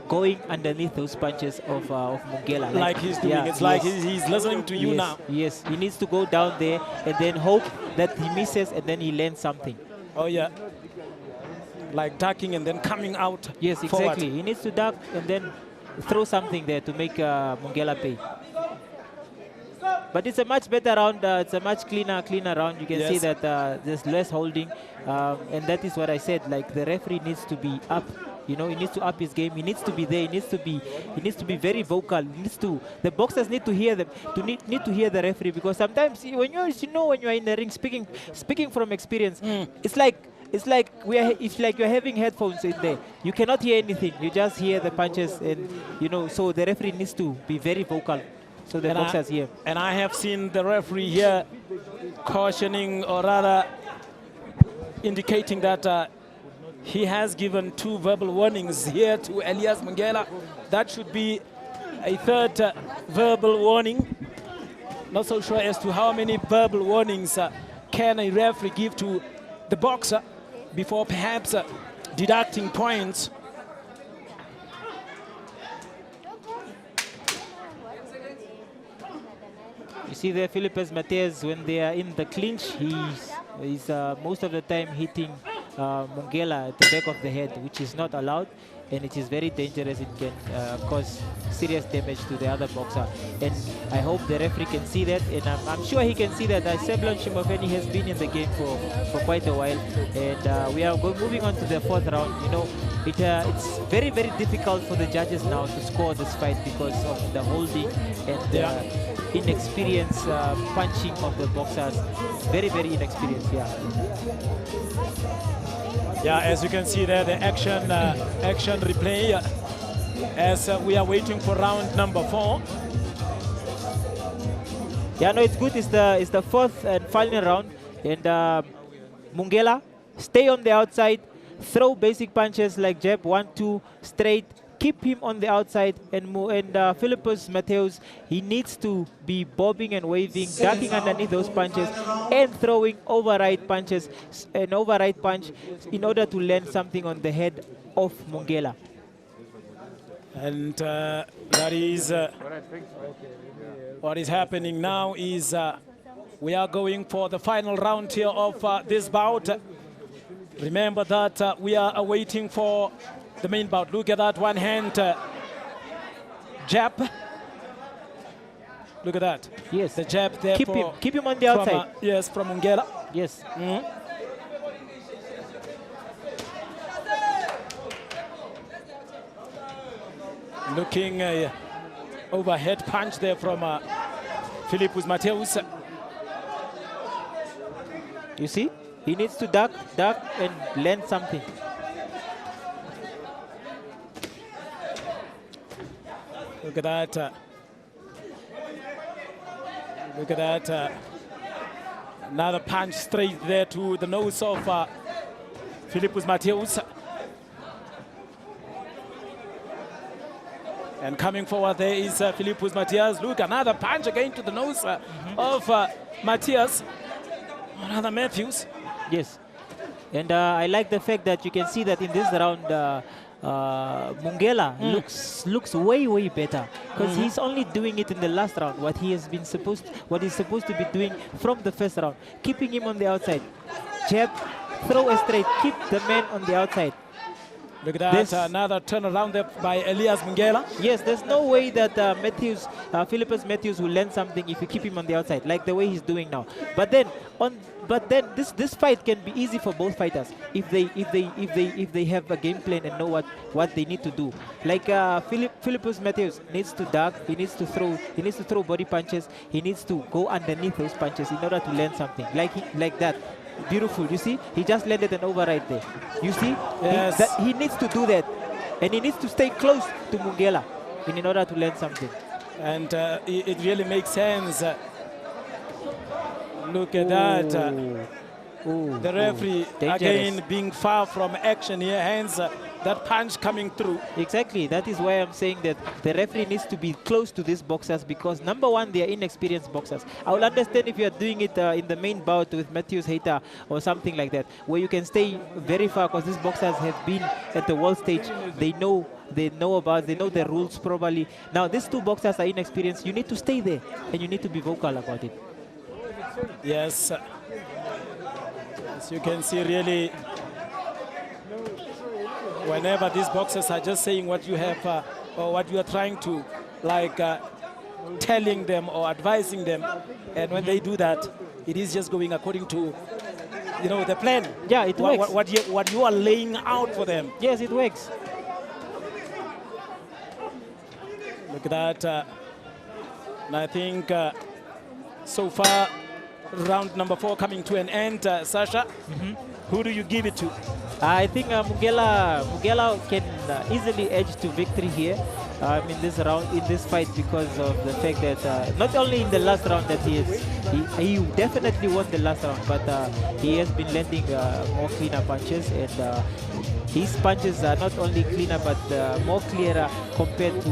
going underneath those punches of Mungela. Like he's doing. Yeah, it's like he's listening to you now. Yes, he needs to go down there and then hope that he misses and then he lands something. Oh, yeah. Like ducking and then coming out. Yes, exactly. Forward. He needs to duck and then throw something there to make Mungela pay. But it's a much better round. It's a much cleaner round. You can see that there's less holding, and that is what I said. Like the referee needs to be up. He needs to up his game. He needs to be there. He needs to be very vocal. The boxers need to hear them. Need to hear the referee, because sometimes when you are in the ring speaking from experience, it's like you're having headphones in there. You cannot hear anything. You just hear the punches, and so the referee needs to be very vocal. So the boxers here. And I have seen the referee here cautioning, or rather indicating that he has given 2 verbal warnings here to Elias Mungela. That should be a 3rd verbal warning. Not so sure as to how many verbal warnings can a referee give to the boxer before perhaps deducting points. You see there, Philippus Mateus, when they are in the clinch, he's most of the time hitting Mungela at the back of the head, which is not allowed, and it is very dangerous. It can cause serious damage to the other boxer. And I hope the referee can see that, and I'm sure he can see that. Semblon Shimofeni has been in the game for quite a while, and we are moving on to the 4th round. It's very, very difficult for the judges now to score this fight because of the holding and the inexperienced punching of the boxers. Very, very inexperienced, Yeah, as you can see there, the action replay. as we are waiting for round number 4. Yeah, no, it's good. It's the fourth and final round. And Mungela, stay on the outside, throw basic punches like jab, 1, 2, straight. Keep him on the outside, and Philippus Mateus, he needs to be bobbing and waving, ducking underneath those punches, and throwing override punches, an override punch, in order to land something on the head of Mungela. And that is what is happening now is we are going for the final round here of this bout. Remember that we are awaiting for the main bout. Look at that one hand jab. Look at that. Yes. The jab there. Keep him on the outside. Yes, from Mungela. Yes. Looking overhead punch there from Philippus Mateus. You see? He needs to duck, and land something. Look at that. Look at that. Another punch straight there to the nose of Philippus Mateus. And coming forward there is Philippus Mateus. Look, another punch again to the nose of Mateus. Another Matthews. Yes. And I like the fact that you can see that in this round, Mungela looks way better, because he's only doing it in the last round what he's supposed to be doing from the first round, keeping him on the outside, jab, throw a straight, keep the man on the outside. Look at that, another turnaround there by Elias Mungela. Yes, there's no way that Philippus Mateus will land something if you keep him on the outside, like the way he's doing now. But then this fight can be easy for both fighters if they have a game plan and know what they need to do. Like Philippus Mateus needs to duck, he needs to throw body punches, he needs to go underneath those punches in order to land something like that. Beautiful, you see? He just landed an override there. You see? Yes. He needs to do that. And he needs to stay close to Mungela in order to land something. And it really makes sense. Look at that. The referee again being far from action here, hence that punch coming through. Exactly. That is why I'm saying that the referee needs to be close to these boxers, because number one, they are inexperienced boxers. I will understand if you are doing it in the main bout with Mateus, Heita or something like that, where you can stay very far, because these boxers have been at the world stage. They know the rules probably. Now these two boxers are inexperienced. You need to stay there and you need to be vocal about it. Yes. As you can see, really, whenever these boxers are just saying what you have or what you are trying to, like telling them or advising them, and when they do that, it is just going according to, the plan. Yeah, it works. What you are laying out for them. Yes, it works. Look at that. And I think so far, round number 4 coming to an end. Sasha, who do you give it to? I think Mungela can easily edge to victory here in this round, in this fight, because of the fact that not only in the last round that he definitely won the last round, but he has been landing more cleaner punches, and his punches are not only cleaner but more clearer compared to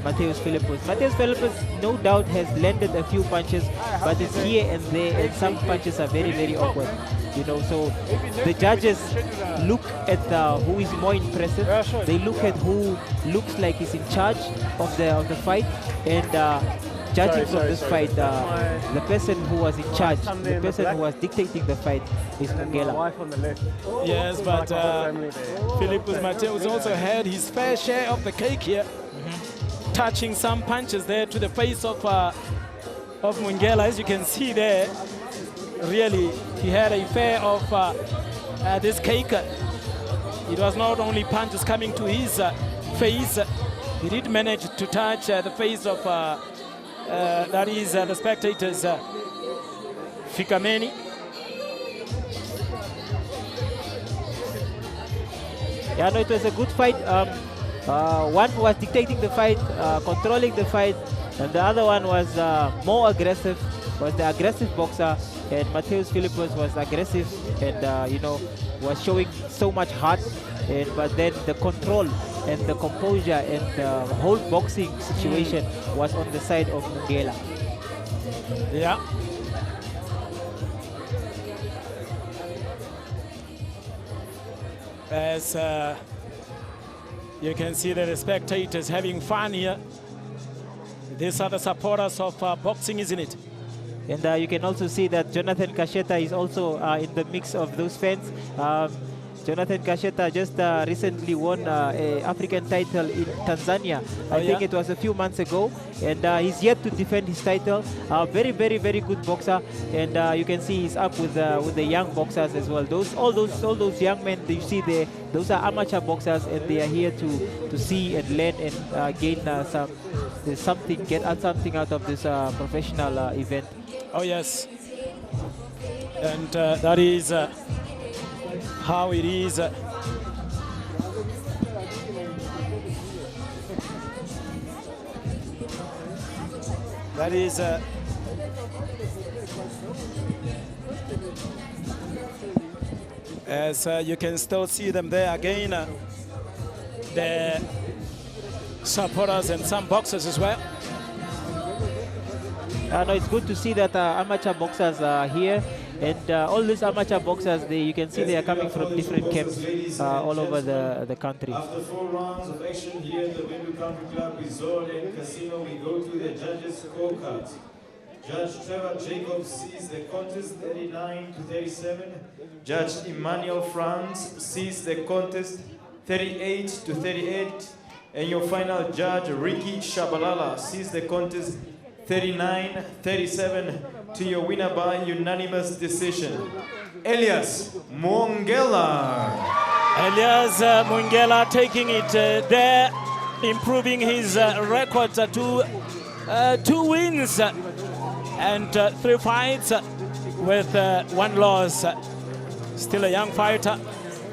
Mateus Philippus. Mateus Philippus, no doubt, has landed a few punches, but it's here and there, and some punches are very awkward. So the judges look at who is more impressive. They look at who looks like he's in charge of the fight, and judging from this fight, the person who was in charge, the person who was dictating the fight, is Mungela. Yes, but Philippus Mateus also had his fair share of the cake here, touching some punches there to the face of Mungela. As you can see there, really, he had a fair of this cake. It was not only punches coming to his face, he did manage to touch the face of that is the spectators, Fikameni. Yeah, no, it was a good fight. One was dictating the fight, controlling the fight, and the other one was more aggressive, was the aggressive boxer, and Mateus Philippus was aggressive and, you know, was showing so much heart, but then the control and the composure and the whole boxing situation was on the side of Mungela. Yeah. As you can see the spectators having fun here. These are the supporters of boxing, isn't it? And you can also see that Jonathan Kasheta is also in the mix of those fans. Jonathan Kasheta just recently won an African title in Tanzania. I think it was a few months ago, and he's yet to defend his title. Very, very, very good boxer, and you can see he's up with the young boxers as well. All those young men that you see there, those are amateur boxers, and they are here to see and learn and gain something, get something out of this professional event. Oh yes, and that is how it is. That is as you can still see them there again, the supporters and some boxers as well. No, it's good to see that amateur boxers are here, and all these amateur boxers, you can see they are coming from different camps all over the country. After 4 rounds of action here at the Windhoek Country Club Resort and Casino, we go to the judges' scorecards. Judge Trevor Jacobs sees the contest 39-37. Judge Emmanuel Franz sees the contest 38-38. And your final judge, Ricky Shabalala, sees the contest 39-37 to your winner by unanimous decision, Elias Mungela. Elias Mungela taking it there, improving his record to 2 wins and 3 fights with 1 loss. Still a young fighter,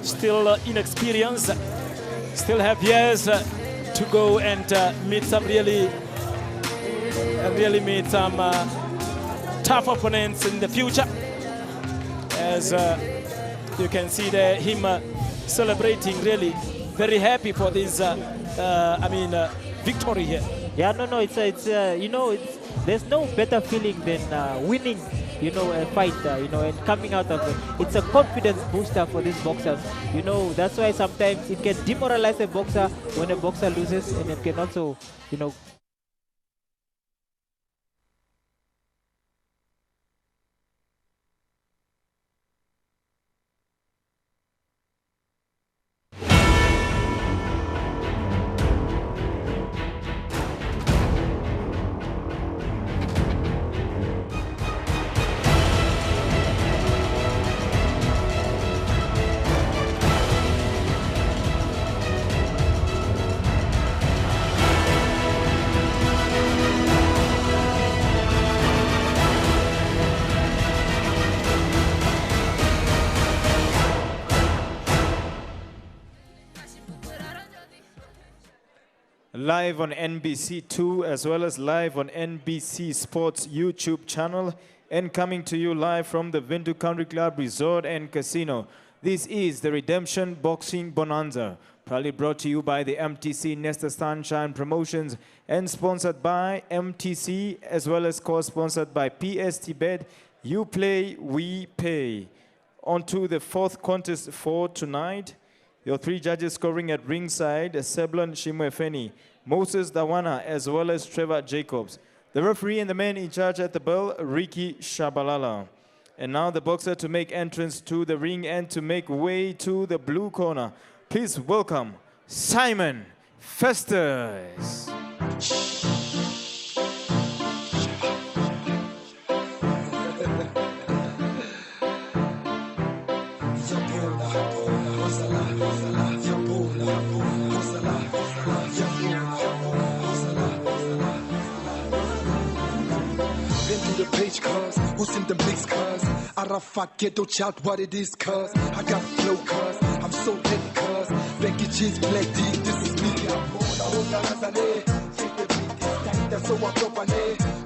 still inexperienced, still have years to go and meet some really meet some tough opponents in the future. As you can see there, him celebrating, really very happy for this victory here. Yeah, no, it's you know, there's no better feeling than winning, you know, a fight, you know, and coming out of it. It's a confidence booster for these boxers. You know, that's why sometimes it can demoralize a boxer when a boxer loses, and it can also, you know, live on NBC2 as well as live on NBC Sports YouTube channel, and coming to you live from the Windhoek Country Club Resort and Casino. This is the Redemption Boxing Bonanza, proudly brought to you by the MTC Nestor Sunshine Promotions and sponsored by MTC, as well as co-sponsored by PST Bet. You play, we pay. On to the 4th contest for tonight. Your 3 judges scoring at ringside, Seblon Shimwefeni, Moses Dawana, as well as Trevor Jacobs. The referee and the man in charge at the bell, Ricky Shabalala. And now the boxer to make entrance to the ring and to make way to the blue corner. Please welcome Simon Festus. Who's in the mixed cars? I Arafat, ghetto child, what it is, cuz I got flow, cuz I'm so heavy, cuz Becky jeans, black D, this is me. I'm born, I hold on as an A. Take the beat, this time, that's so I drop an A.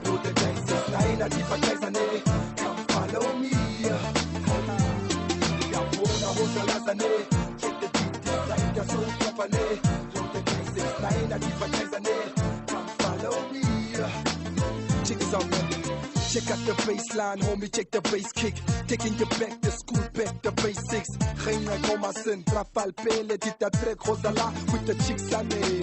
Roll the dice, nine, I differentize an A. Come follow me. I'm born, I hold on as an A. Take the beat, this time, that's so I drop an A. Roll the dice, nine, I differentize an A. Come follow me. Check this out, man. Check out the baseline, homie, check the bass kick. Taking you back to school, back the basics. Geen Gomasin, Rafal Pele, did that track Rosala with the chicks on me.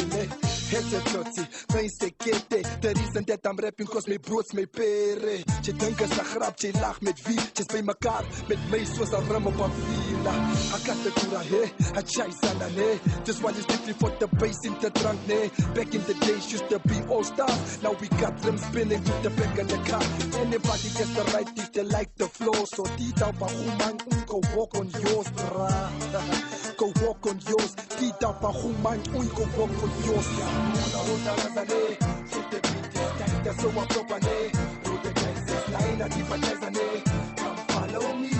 Heads a totty, brain sekete. The reason that I'm rapping cause my bro's my pere. Je dink is a grap, je lag met wie? Just bij mekaar, met mij zoals een rum op een vila. I got the cura here, I chase on nee. This one is different for the bass in the trunk, nee. Back in the days used to be all stars. Now we got them spinning with the back of the car. Anybody gets the right if they like the flow. So Tita Bahuman, go walk on yours, brah. Go walk on yours. Tita Bahuman, go walk on yours. Take the beat, that's so I'm up on it. Put the gangsters, line, I keep a gangster. Come follow me.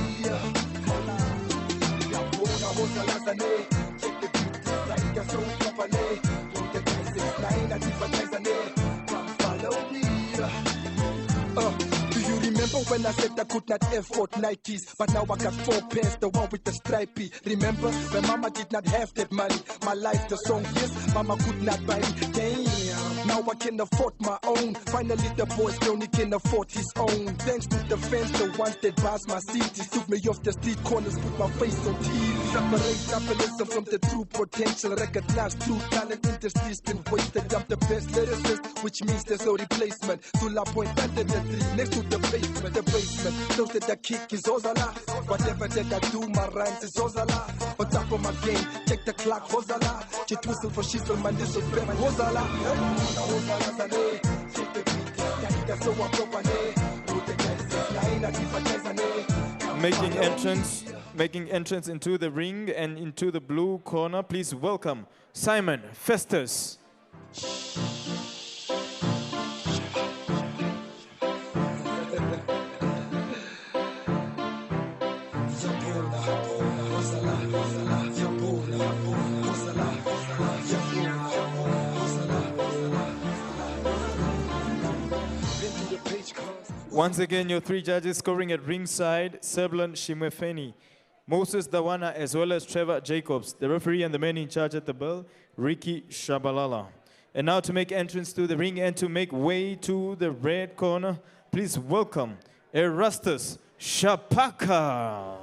Take the beat, that's so I'm up on it. Put the gangsters, line, I keep a gangster. Come follow me. Do you remember when I said I could not afford Nikes, but now I got 4 pairs, the one with the stripey? Remember when mama did not have that money? My life, the song, yes, mama could not buy me. Damn, now I can afford my own. Finally the boys only can afford his own. Thanks to the fans, the ones that buys my CDs, took me off the street corners, put my face on TV. Separate capitalism from the true potential. Recognize true talent, industry's been wasted. I'm the best lyricist, which means there's no replacement. To La Point under the tree, next to the basement, the basement. Knows that the kick is Ozala. Whatever that I do, my rhymes is Ozala. On top of my game, check the clock, Ozala. She twistle for shizzle, man, this is better, Ozala. Ozala, take the beat, that's so I'm proper, Making entrance into the ring and into the blue corner, please welcome Simon Festus. Once again, your 3 judges scoring at ringside, Seblan Shimwefeni, Moses Dawana, as well as Trevor Jacobs. The referee and the man in charge at the bell, Ricky Shabalala. And now to make entrance to the ring and to make way to the red corner, please welcome Erastus Shapaka.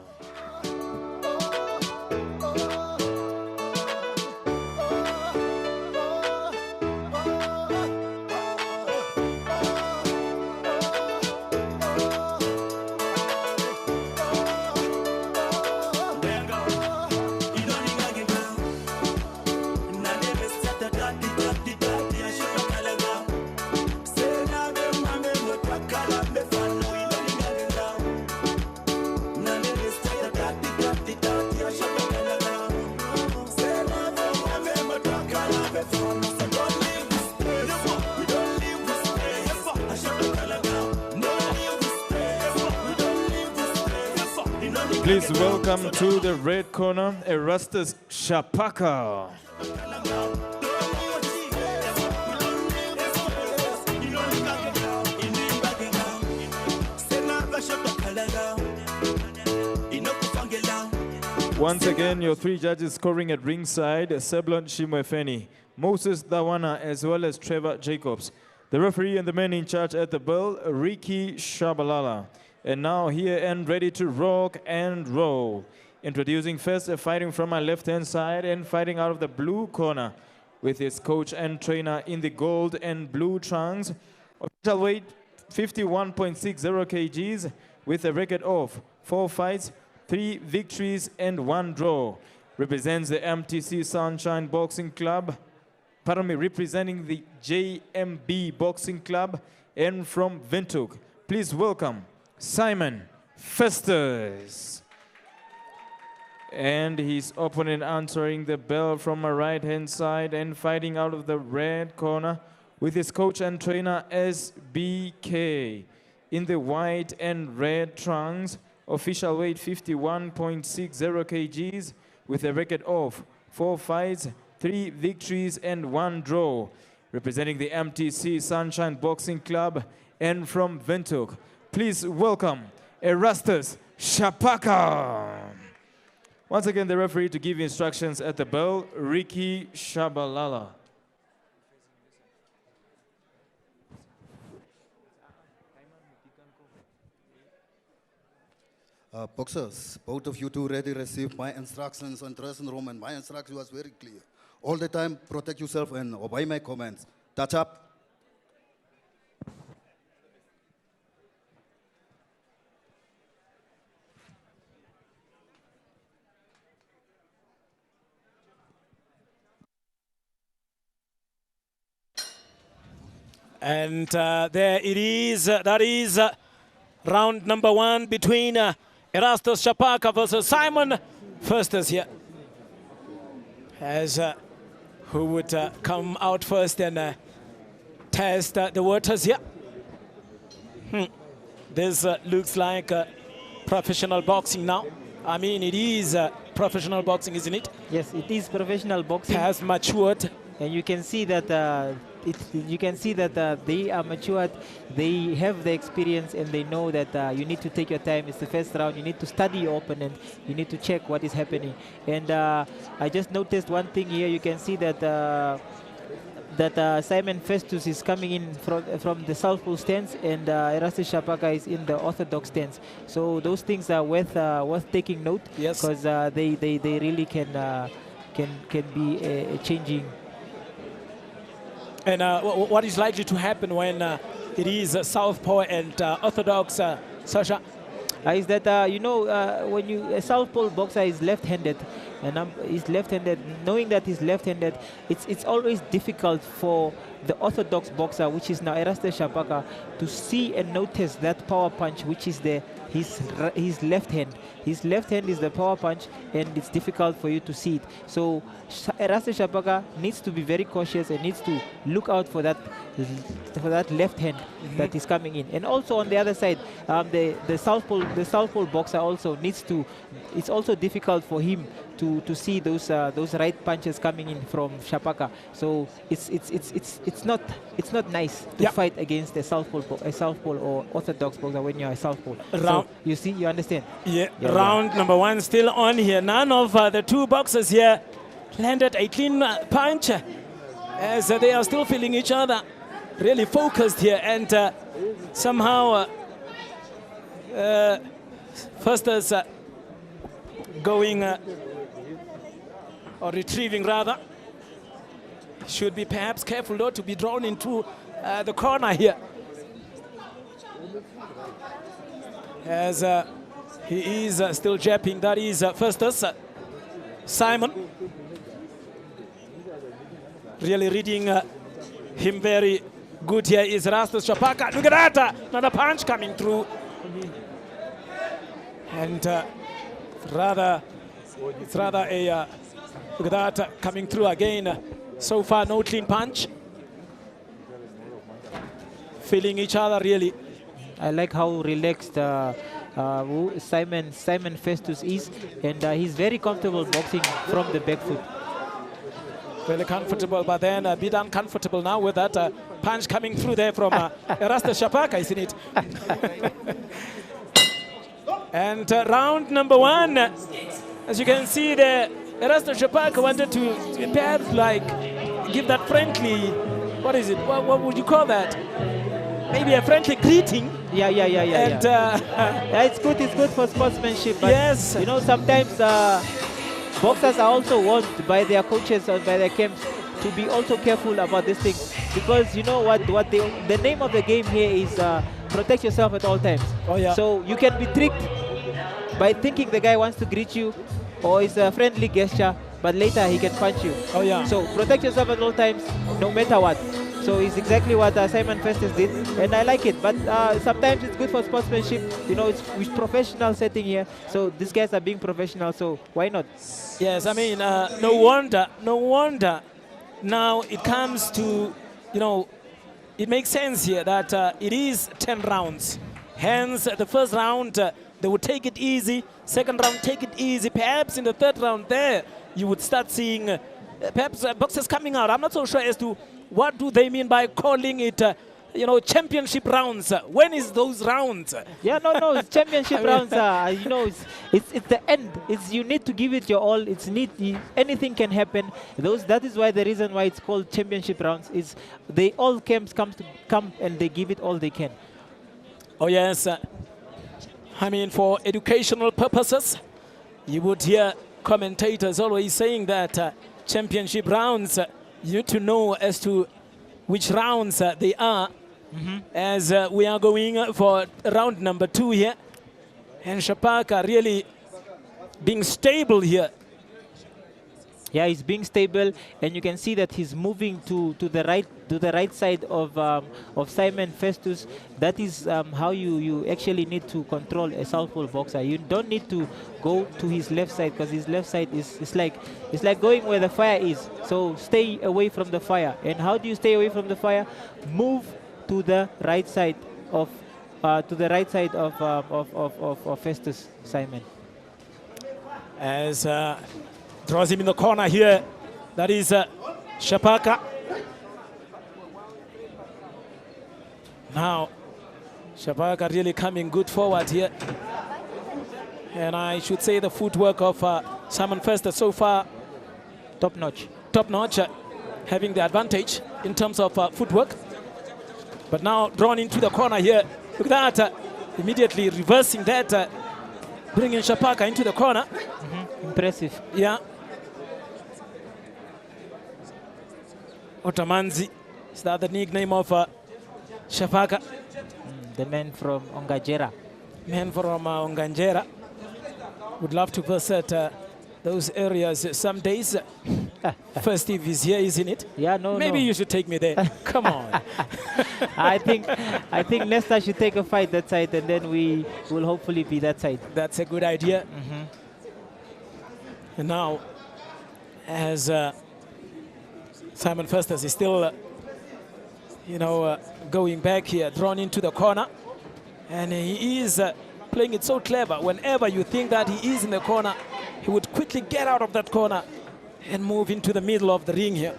Please welcome to the red corner, Erastus Shapaka. Once again, your 3 judges scoring at ringside, Seblan Shimwefeni, Moses Dawana, as well as Trevor Jacobs. The referee and the man in charge at the bell, Ricky Shabalala. And now here and ready to rock and roll. Introducing first, fighting from my left-hand side and fighting out of the blue corner with his coach and trainer in the gold and blue trunks. Official weight 51.60 kgs with a record of 4 fights, 3 victories and 1 draw. Represents the MTC Sunshine Boxing Club. Pardon me, representing the JMB Boxing Club and from Windhoek. Please welcome Simon Festus. And his opponent answering the bell from my right-hand side and fighting out of the red corner with his coach and trainer SBK. In the white and red trunks, official weight 51.60 kgs, with a record of 4 fights, 3 victories and 1 draw. Representing the MTC Sunshine Boxing Club and from Windhoek, please welcome Erastus Shapaka. Once again, the referee to give instructions at the bell, Ricky Shabalala. Boxers, both of you two already received my instructions on dressing room, and my instruction was very clear. All the time, protect yourself and obey my commands. Touch up. And there it is. That is round number 1 between Erastus Shapaka versus Simon Festus here. As who would come out first and test the waters here. This looks like professional boxing now. I mean, it is professional boxing, isn't it? Yes, it is professional boxing. It has matured. And you can see that they are matured, they have the experience, and they know that you need to take your time. It's the first round. You need to study your opponent. You need to check what is happening. And I just noticed one thing here. You can see that Simon Festus is coming in from the southpaw stance, and Erastus Shapaka is in the orthodox stance. So those things are worth taking note. Yes. Because they really can be changing. And what is likely to happen when it is southpaw and orthodox, Sasha? Is that when a southpaw boxer is left-handed, and he's left-handed, knowing that he's left-handed, it's always difficult for the orthodox boxer, which is now Erastus Shapaka, to see and notice that power punch, which is his left hand. His left hand is the power punch, and it's difficult for you to see it. So Erastus Shapaka needs to be very cautious and needs to look out for that left hand that is coming in. And also on the other side, the southpaw boxer also needs to. It's also difficult for him to see those right punches coming in from Shapaka. So it's not nice to fight against a southpaw or orthodox boxer when you're a southpaw. So you understand? Yeah. Round number 1 still on here. None of the two boxers here landed a clean punch, as they are still feeling each other. Really focused here, and somehow Festus going or retrieving rather. Should be perhaps careful though to be drawn into the corner here, as he is still jabbing. That is Festus. Simon really reading him very good here is Erastus Shapaka. Look at that, another punch coming through. And it's rather a look at that coming through again. So far, no clean punch. Feeling each other really. I like how relaxed Simon Festus is, and he's very comfortable boxing from the back foot. Really comfortable, but then a bit uncomfortable now with that punch coming through there from Erastus Shapaka, isn't it? And round number 1, as you can see there, Erastus Shapaka wanted to perhaps like give that friendly, what is it? What would you call that? Maybe a friendly greeting. Yeah. And it's good for sportsmanship. But yes. You know, sometimes boxers are also warned by their coaches or by their camps to be also careful about this thing, because you know what the name of the game here is protect yourself at all times. Oh yeah. So you can be tricked by thinking the guy wants to greet you or it's a friendly gesture, but later he can punch you. Oh yeah. So protect yourself at all times, no matter what. So it's exactly what Simon Festus did, and I like it. But sometimes it's good for sportsmanship. You know, it's professional setting here. So these guys are being professional, so why not? Yes, I mean, no wonder. Now it comes to, you know, it makes sense here that it is 10 rounds. Hence, the first round they would take it easy. Second round, take it easy. Perhaps in the third round there, you would start seeing perhaps boxers coming out. I'm not so sure as to what do they mean by calling it, you know, championship rounds. When is those rounds? Yeah, no, it's championship rounds. You know, it's the end. You need to give it your all. Anything can happen. That is why the reason why it's called championship rounds is all camps come and they give it all they can. Oh yes, I mean for educational purposes, you would hear commentators always saying that championship rounds, you need to know as to which rounds they are. As we are going for round number 2 here. And Shapaka really being stable here. Yeah, he's being stable, and you can see that he's moving to the right side of Simon Festus. That is how you actually need to control a southpaw boxer. You don't need to go to his left side, because his left side is like going where the fire is. So stay away from the fire. And how do you stay away from the fire? Move to the right side of Festus Simon. As draws him in the corner here, that is Shapaka. Now Shapaka really coming good forward here, and I should say the footwork of Simon Festus so far top notch, having the advantage in terms of footwork. But now drawn into the corner here. Look at that, immediately reversing that, bringing Shapaka into the corner. Impressive. Yeah. Otamanzi is that the nickname of Shapaka. The man from Onganjera. Man from Onganjera. Would love to visit those areas some days. Festive is here, isn't it? Yeah, no. Maybe you should take me there. Come on. I think Nestor should take a fight that side, and then we will hopefully be that side. That's a good idea. And now, as Simon Festus is still, going back here, drawn into the corner, and he is playing it so clever. Whenever you think that he is in the corner, he would quickly get out of that corner and move into the middle of the ring here.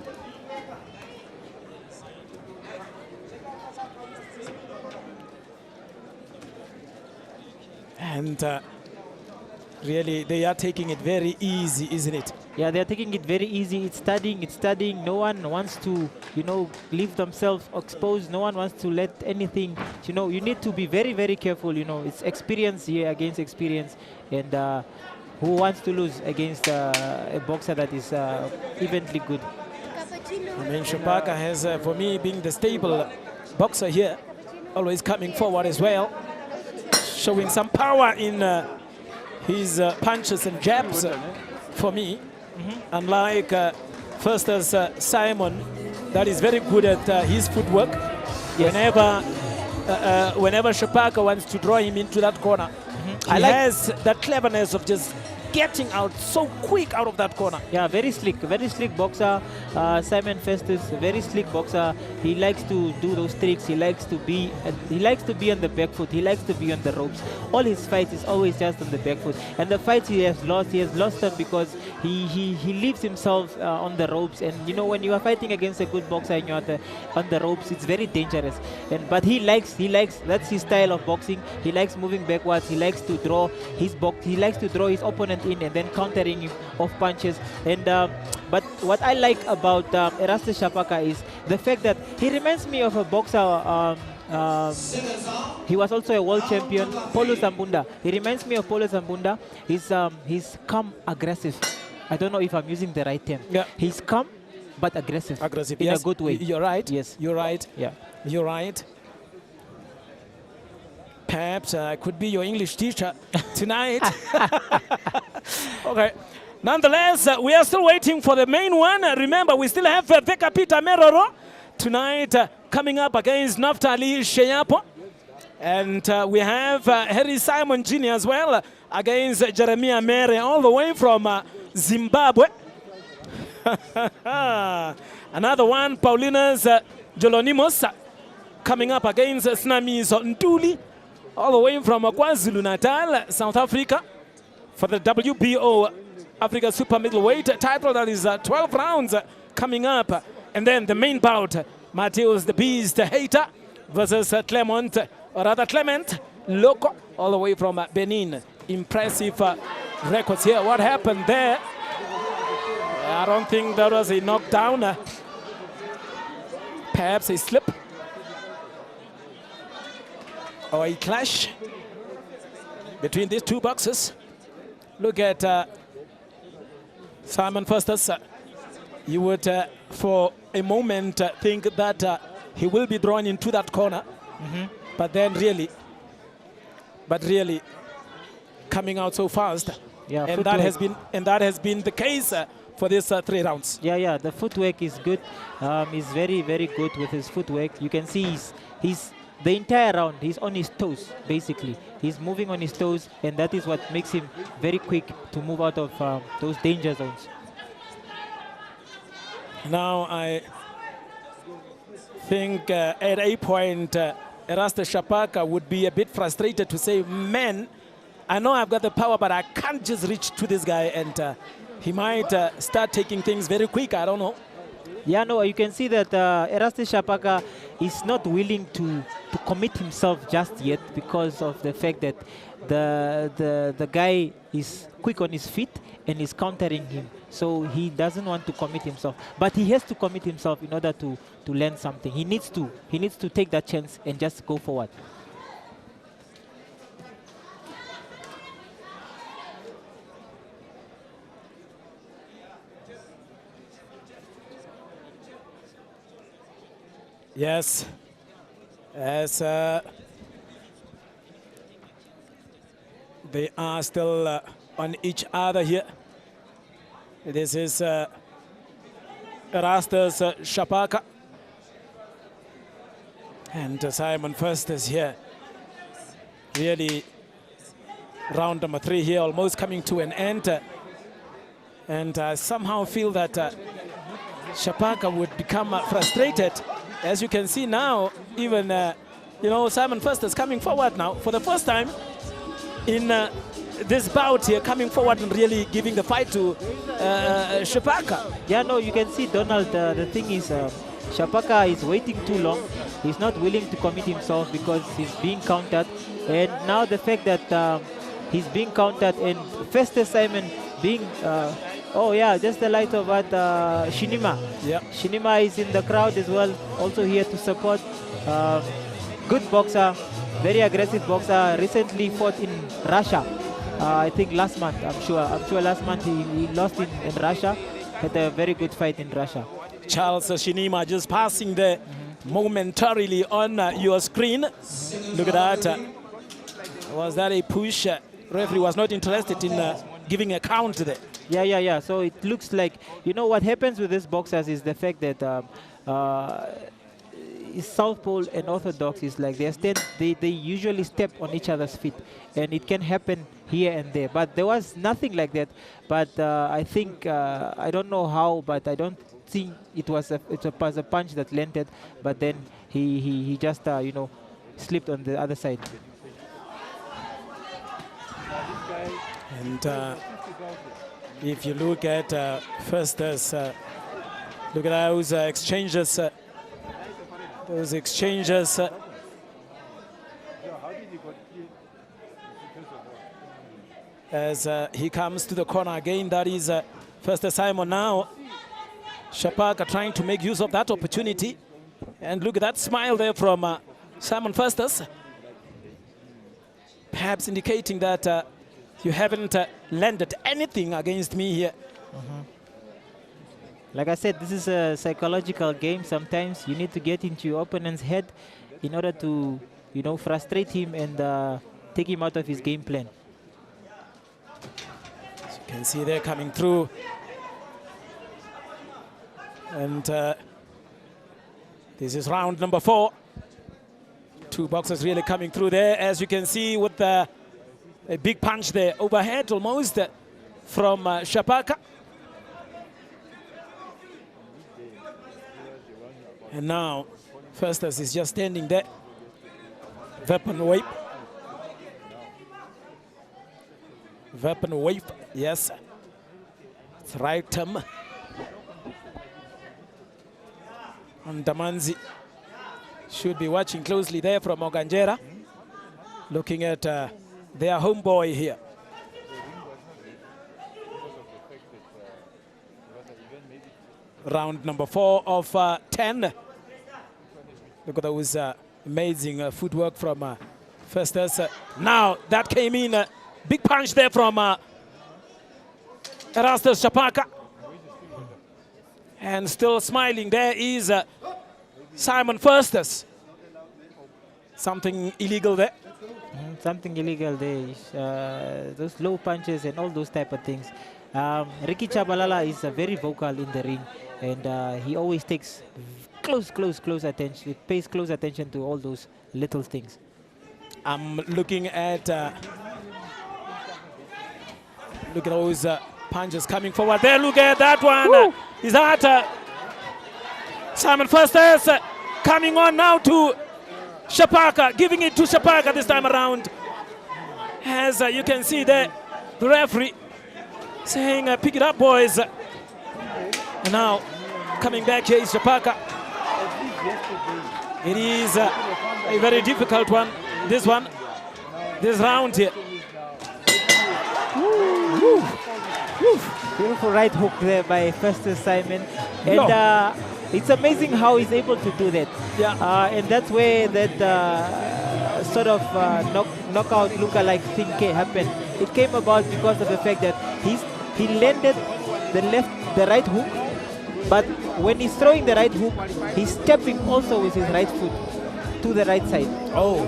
And really, they are taking it very easy, isn't it? Yeah, they're taking it very easy. It's studying. No one wants to, leave themselves exposed. No one wants to let anything, you need to be very, very careful. It's experience here against experience. And who wants to lose against a boxer that is evenly good? I mean, Shapaka has, for me, being the stable boxer here, always coming forward as well, showing some power in his punches and jabs for me. Unlike first as Simon, that is very good at his footwork. Yes. Whenever Shapaka wants to draw him into that corner, he has that cleverness of just getting out so quick out of that corner. Yeah, very slick boxer. Simon Festus, very slick boxer. He likes to do those tricks. He likes to be on the back foot. He likes to be on the ropes. All his fights is always just on the back foot. And the fights he has lost them because he leaves himself on the ropes. And when you are fighting against a good boxer and you're on the ropes, it's very dangerous. But he likes that's his style of boxing. He likes moving backwards. He likes to draw his opponent in and then countering him off punches. And but what I like about Erastus Shapaka is the fact that he reminds me of a boxer. He was also a world champion, Paulo Zambunda. He reminds me of Paulo Zambunda. He's calm, aggressive. I don't know if I'm using the right term. Yeah. He's calm but aggressive. In yes. a good way. You're right. Yes. You're right. Yeah. You're right. Perhaps I could be your English teacher tonight. Okay. Nonetheless, we are still waiting for the main one. Remember, we still have Veka Peter Meroro tonight coming up against Naftali Sheyapo. And we have Harry Simon Jr. as well against Jeremiah Mere, all the way from Zimbabwe. Another one, Paulinus Jolonimos, coming up against Snamizo Ntuli. all the way from KwaZulu-Natal, South Africa, for the WBO Africa Super Middleweight title. That is 12 rounds coming up. And then the main bout, Mateus the Beast Heita versus Clement, or rather Clement, Loko, all the way from Benin. Impressive records here. What happened there? I don't think that was a knockdown. Perhaps a slip or a clash between these two boxers. Look at Simon Foster's. You would, for a moment, think that he will be drawn into that corner. But then really, coming out so fast. Yeah, and that has been the case for these 3 rounds. Yeah, the footwork is good. He's very, very good with his footwork. You can see he's the entire round, he's on his toes, basically. He's moving on his toes, and that is what makes him very quick to move out of those danger zones. Now, I think at a point, Eraste Shapaka would be a bit frustrated to say, man, I know I've got the power, but I can't just reach to this guy, and he might start taking things very quick. I don't know. Yeah, no, you can see that Eraste Shapaka is not willing to commit himself just yet because of the fact that the guy is quick on his feet and is countering him. So he doesn't want to commit himself. But he has to commit himself in order to learn something. He needs to take that chance and just go forward. Yes, as they are still on each other here. This is Eraste's Shapaka. And Simon First is here. Really, round number 3 here, almost coming to an end. And I somehow feel that Shapaka would become frustrated. As you can see now, even, Simon First is coming forward now for the first time in this bout here, coming forward and really giving the fight to Shapaka. Yeah, no, you can see, Donald, the thing is, Shapaka is waiting too long. He's not willing to commit himself because he's being countered. And now the fact that he's being countered and Festus Simon being... oh yeah, just the light of what Shinima. Yeah. Shinima is in the crowd as well, also here to support. Good boxer, very aggressive boxer. Recently fought in Russia. I think last month. I'm sure last month he lost in Russia. Had a very good fight in Russia. Charles Shinima just passing there momentarily on your screen. Look at that. Was that a push? Referee was not interested in giving a count there. Yeah. So it looks like, what happens with these boxers is the fact that Southpaw and Orthodox is like they usually step on each other's feet, and it can happen here and there. But there was nothing like that. But I think I don't know how, but I don't think it was a punch that landed. But then he just slipped on the other side. And if you look at first, look at those exchanges. As he comes to the corner again, that is first Simon now. Shapaka trying to make use of that opportunity. And look at that smile there from Simon Firsters. Perhaps indicating that you haven't landed anything against me here. Like I said, this is a psychological game. Sometimes you need to get into your opponent's head in order to, frustrate him and take him out of his game plan. As you can see they're coming through. And this is round number 4. 2 boxers really coming through there, as you can see, with a big punch there overhead almost from Shapaka. And now Festus is just standing there. Weapon weight. Weapon wave, yes. It's right term. And Damanzi should be watching closely there from Oganjera, looking at their homeboy here. Round number 4 of 10. Look at those amazing footwork from Festus. Now that came in, big punch there from Erastus Shapaka. And still smiling there is Simon Festus. Something illegal there. Something illegal there is those low punches and all those type of things. Ricky Chabalala is very vocal in the ring, and he always takes close attention. He pays close attention to all those little things. I'm looking at look at those punches coming forward there. Look at that one. Is that Simon Festus coming on now to Shapaka, giving it to Shapaka this time around. As you can see there, the referee saying, pick it up, boys. And now, coming back here is Shapaka. It is a very difficult one, this round here. Beautiful right hook there by Festus Simon. And it's amazing how he's able to do that. Yeah. And that's where that sort of knockout look-alike thing happened. It came about because of the fact that he landed the right hook, but when he's throwing the right hook, he's stepping also with his right foot to the right side. Oh,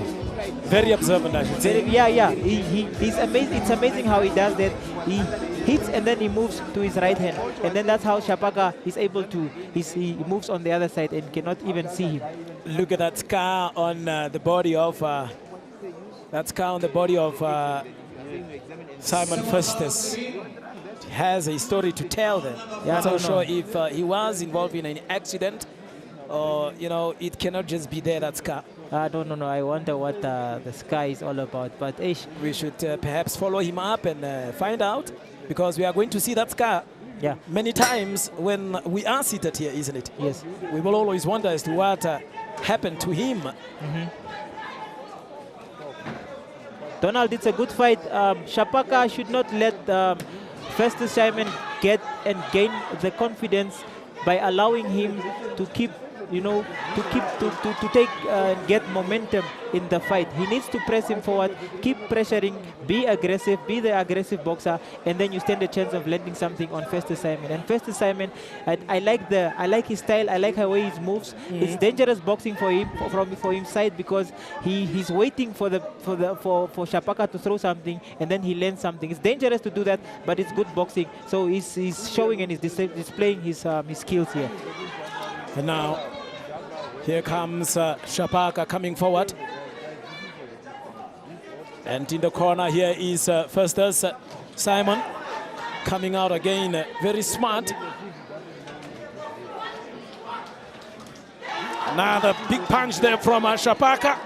very observant, I should say. Yeah. He's amazing. It's amazing how he does that. He hits and then he moves to his right hand, and then that's how Shapaka is able to. He moves on the other side and cannot even see him. Look at that scar on the body of Simon Festus. He has a story to tell there. Yeah, I'm not sure if he was involved in an accident, or it cannot just be there, that scar. I don't know. I wonder what the sky is all about. But we should perhaps follow him up and find out, because we are going to see that scar many times when we are seated here, isn't it? Yes. We will always wonder as to what happened to him. Donald, it's a good fight. Shapaka should not let Festus Simon get and gain the confidence by allowing him to keep, to take and get momentum in the fight. He needs to press him forward, keep pressuring, be aggressive, be the aggressive boxer, and then you stand a chance of landing something on Festus Simon. And Festus Simon, I like his style. I like how he moves. It's dangerous boxing for him for his side, because he's waiting for Shapaka to throw something, and then he lands something. It's dangerous to do that, but it's good boxing. So he's showing and he's displaying his skills here. And now, here comes Shapaka coming forward. And in the corner here is Festus Simon coming out again, very smart. Another big punch there from Shapaka.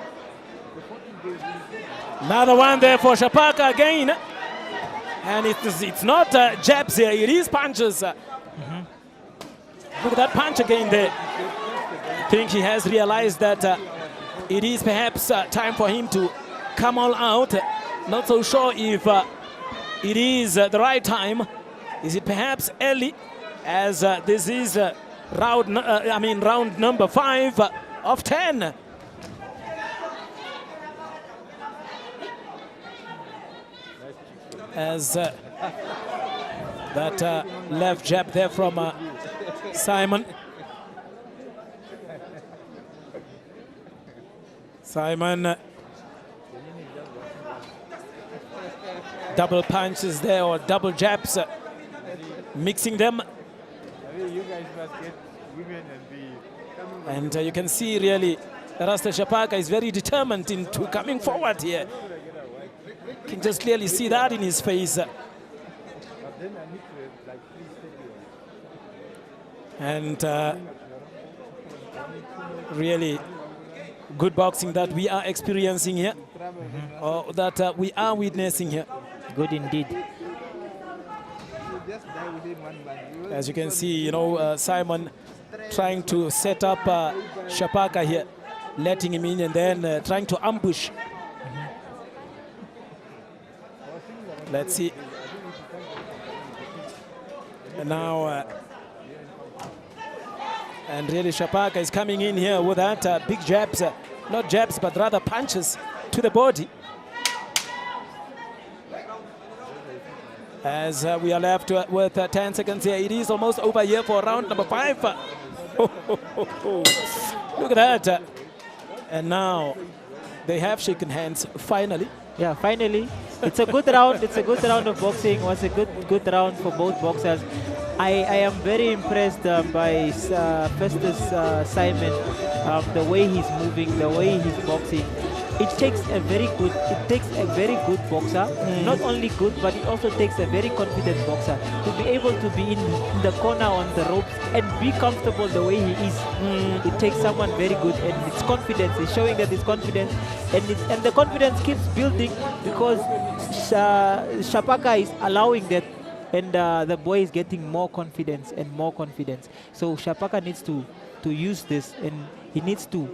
Another one there for Shapaka again. And it's not jabs here, it is punches. Look at that punch again there. I think he has realized that it is perhaps time for him to come all out. Not so sure if it is the right time. Is it perhaps early, as this is round number 5 of 10. As that left jab there from Simon. Simon, double punches there, or double jabs, mixing them. And you can see really Erastus Shapaka is very determined into coming forward here. You can just clearly see that in his face. And really good boxing that we are experiencing here, or that we are witnessing here. good indeed. As you can see, you know, Simon trying to set up Shapaka here, letting him in and then trying to ambush. Let's see. And now, and really Shapaka is coming in here with that big jabs, not jabs, but rather punches to the body. As we are left with 10 seconds here, it is almost over here for round number 5. Look at that. And now they have shaken hands finally. Yeah, finally. It's a good round. It's a good round of boxing. It was a good round for both boxers. I am very impressed by Festus Simon, the way he's moving, the way he's boxing. It takes a very good boxer, not only good, but it also takes a very confident boxer to be able to be in the corner on the ropes and be comfortable the way he is. It takes someone very good, and it's confidence. It's showing that it's confidence, and the confidence keeps building because Shapaka is allowing that, and the boy is getting more confidence and more confidence. So Shapaka needs to use this, and he needs to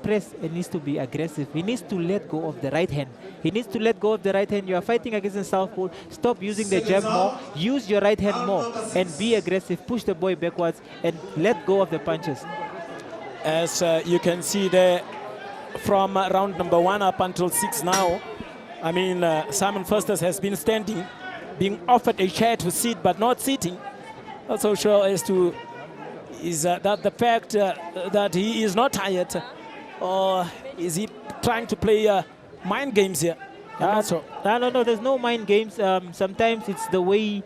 press and needs to be aggressive. He needs to let go of the right hand. He needs to let go of the right hand. You are fighting against the southpaw. Stop using the jab more. Use your right hand more and be aggressive. Push the boy backwards and let go of the punches. As you can see there, from round number 1 up until 6 now, I mean, Simon Festus has been standing, being offered a chair to sit, but not sitting. Not so sure as to is that the fact that he is not tired, or is he trying to play mind games here? I'm not sure. No, there's no mind games. Sometimes it's the way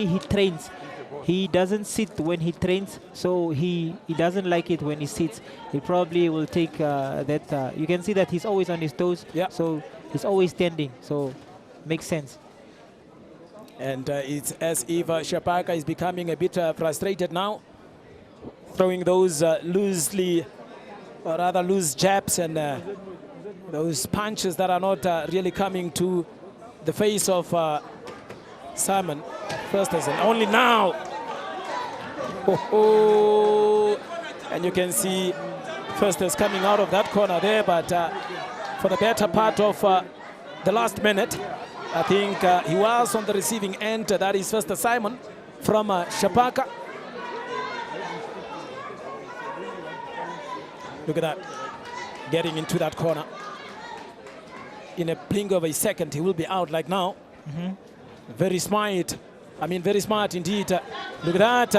he trains. He doesn't sit when he trains, so he doesn't like it when he sits. He probably will take that. You can see that he's always on his toes, so he's always standing, so makes sense. And it's as if Shapaka is becoming a bit frustrated now, throwing those loosely, or rather loose jabs and those punches that are not really coming to the face of Simon Festus. And only now, and you can see Festus coming out of that corner there, but for the better part of the last minute, I think he was on the receiving end. That is Festus Simon from Shapaka. Look at that, getting into that corner. In a blink of a second, he will be out like now. Very smart. I mean, very smart indeed. Look at that.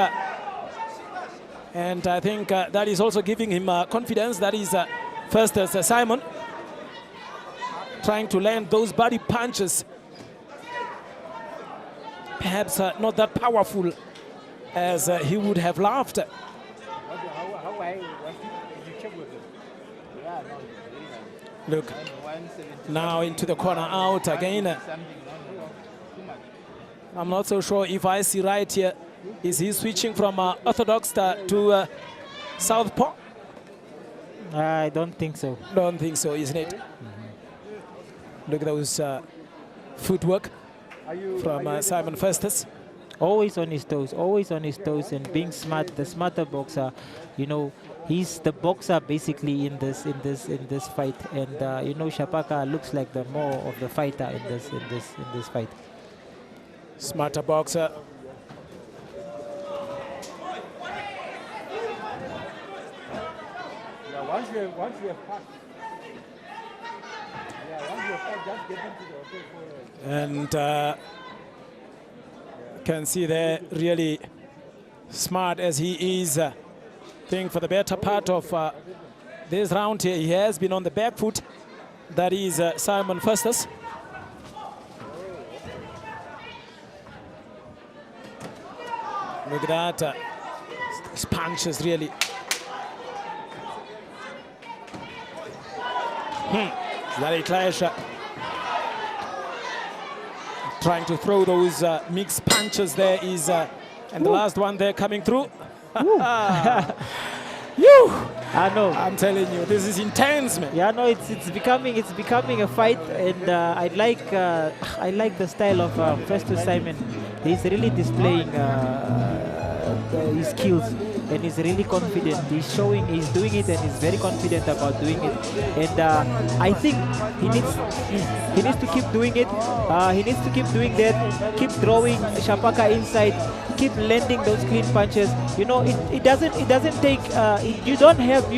And I think that is also giving him confidence. That is Festus Simon trying to land those body punches. Perhaps not that powerful as he would have loved. Look, now into the corner, out again. I'm not so sure if I see right here. Is he switching from orthodox to southpaw? I don't think so. Don't think so, isn't it? Look at those footwork from Simon Festus. Always on his toes, and being smart, the smarter boxer. You know, he's the boxer basically in this fight, and you know, Shapaka looks like the more of the fighter in this fight. Smarter boxer. Once you have passed. Once you have passed, just get into the hotel. And can see there, really smart as he is. I think for the better part of this round here, he has been on the back foot. That is Simon Festus. Look at that. His punches really. Very clash. Trying to throw those mixed punches there is, and the last one there coming through. I know. I'm telling you, this is intense, man. Yeah, no, it's becoming a fight, and I like the style of Festus Simon. He's really displaying his skills, and he's really confident. He's doing it, and he's very confident about doing it. And I think he needs to keep doing it. He needs to keep doing that. Keep drawing Shapaka inside. Keep landing those clean punches. You know, it doesn't take. You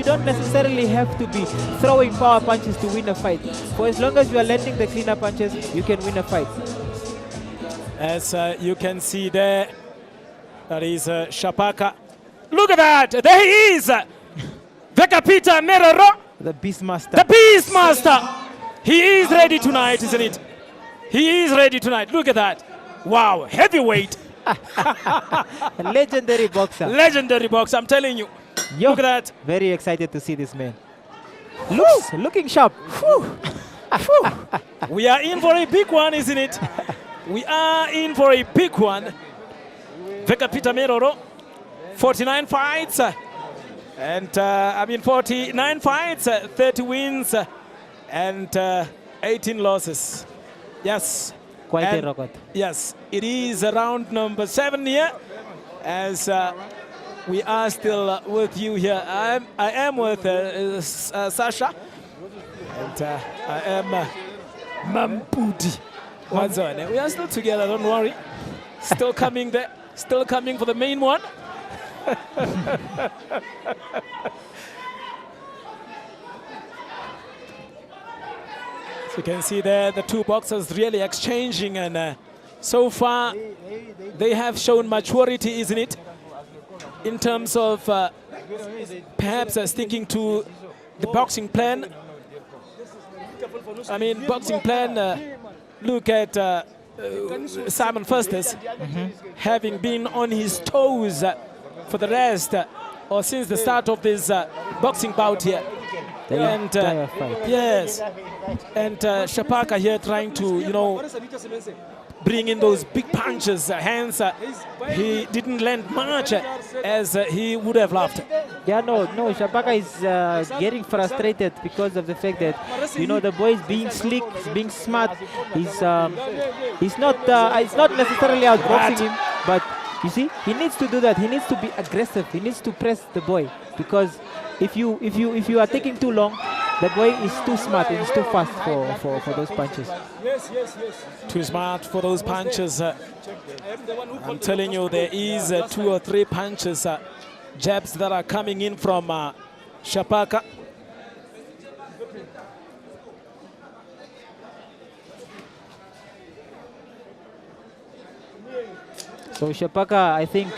don't necessarily have to be throwing power punches to win a fight. For as long as you are landing the cleaner punches, you can win a fight. As you can see there, that is Shapaka. Look at that! There he is! Vekapita Merero. The Beastmaster. The Beastmaster! He is ready tonight, isn't it? He is ready tonight. Look at that. Wow, heavyweight. Legendary boxer. Legendary boxer, I'm telling you. Yo, look at that. Very excited to see this man. Looking sharp. We are in for a big one, isn't it? We are in for a big one. Vekapita Merero, 49 fights. And 49 fights, 30 wins, and 18 losses. Yes. Quite a record. Yes, it is round number 7 here, as we are still with you here. I am with Sasha, and I am Mampudi. We are still together, don't worry. Still coming there, still coming for the main one. So you can see there the two boxers really exchanging, and so far they have shown maturity, isn't it? In terms of perhaps sticking to the boxing plan. I mean, boxing plan, look at Simon Festus, having been on his toes for the rest, or since the start of this boxing bout here. And yes, and Shapaka here trying to, you know, bring in those big punches. Hence, he didn't land much as he would have loved. Yeah, no, Shapaka is getting frustrated because of the fact that, you know, the boy is being slick, being smart. He's not it's not necessarily outboxing him, but you see, he needs to do that. He needs to be aggressive. He needs to press the boy, because if you are taking too long, the boy is too smart and is too fast for those punches. Too smart for those punches. I'm telling you, there is 2 or 3 punches, jabs that are coming in from Shapaka. So Shapaka, I think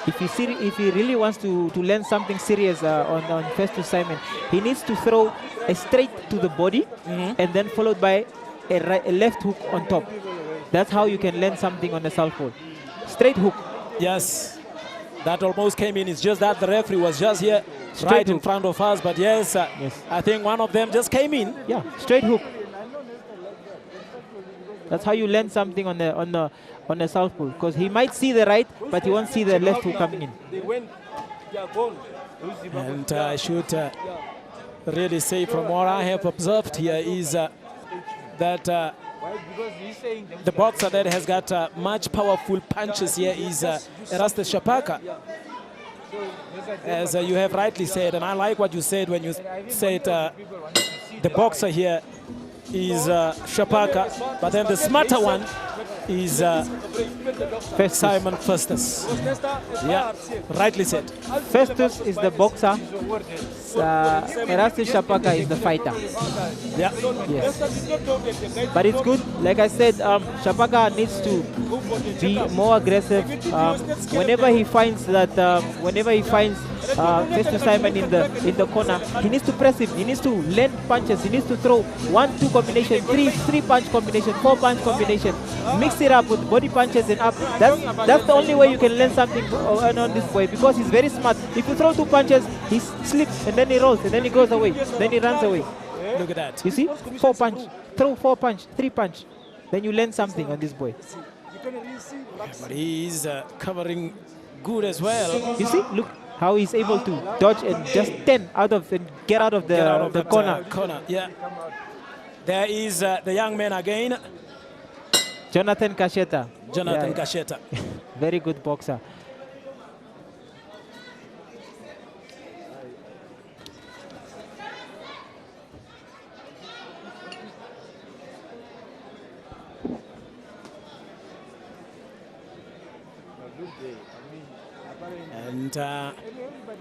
if he really wants to learn something serious on Festus Simon, he needs to throw a straight to the body, and then followed by a left hook on top. That's how you can learn something on the southpaw. Straight hook. Yes, that almost came in. It's just that the referee was just here, right in front of us. But yes, I think one of them just came in. Yeah, straight hook. That's how you learn something on the southpaw, because he might see the right, but he won't see the left hook coming in. And I should really say, from what I have observed here, is that the boxer that has got much powerful punches here is Erastus Shapaka. As you have rightly said, and I like what you said when you said the boxer here is Shapaka, but then the smarter one is Simon Festus. Yeah, rightly said. Festus is the boxer. Erastus Shapaka is the fighter. Yeah. Yes. But it's good. Like I said, Shapaka needs to be more aggressive. Whenever he finds that, Festus Simon in the corner, he needs to press him. He needs to land punches. He needs to throw 1-2 combination, 3 punch combination, 4 punch combination. Mix it up with body punches and up. That's the only way you can learn something on this boy, because he's very smart. If you throw 2 punches, he slips and then he rolls and then he goes away. Then he runs away. Look at that. You see? 4 punch. Throw 4 punch, 3 punch. Then you learn something on this boy. But he is covering good as well. You see? Look. how he's able to dodge and just 10 out of and get out of the corner. Yeah. There is the young man again. Jonathan Kasheta. Jonathan Kasheta. Very good boxer. And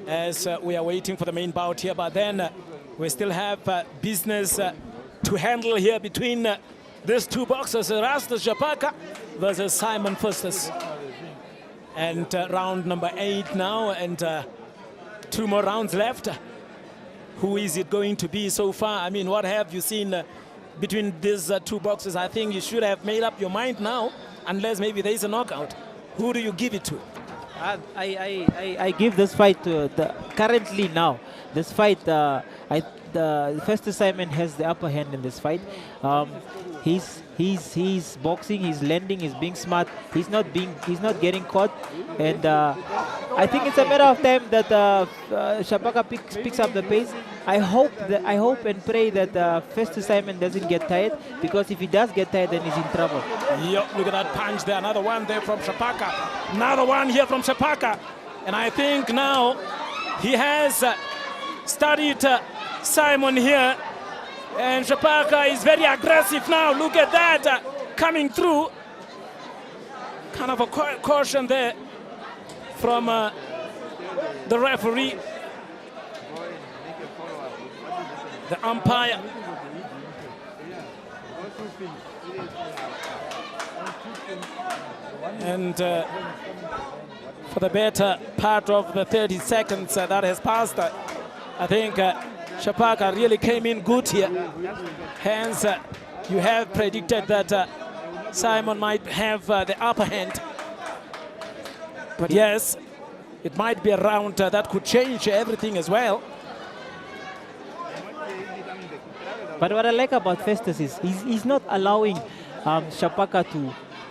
as we are waiting for the main bout here, but then we still have business to handle here between these two boxers, Erastus Shapaka versus Simon Fustus. And round number 8 now, and 2 more rounds left. Who is it going to be so far? I mean, what have you seen between these two boxers? I think you should have made up your mind now, unless maybe there is a knockout. Who do you give it to? I give this fight to currently now. This fight, the first Simon has the upper hand in this fight. He's boxing, he's landing, he's being smart. He's not getting caught, and I think it's a matter of time that Shapaka picks up the pace. I hope and pray that first Simon doesn't get tired, because if he does get tired, then he's in trouble. Yep, look at that punch there. Another one there from Shapaka. Another one here from Shapaka. And I think now he has studied Simon here. And Shapaka is very aggressive now. Look at that coming through. Kind of a caution there from the referee, the umpire. And for the better part of the 30 seconds that has passed, I think Shapaka really came in good here. Hence, you have predicted that Simon might have the upper hand. But yes, it might be a round that could change everything as well. But what I like about Festus is he's not allowing Shapaka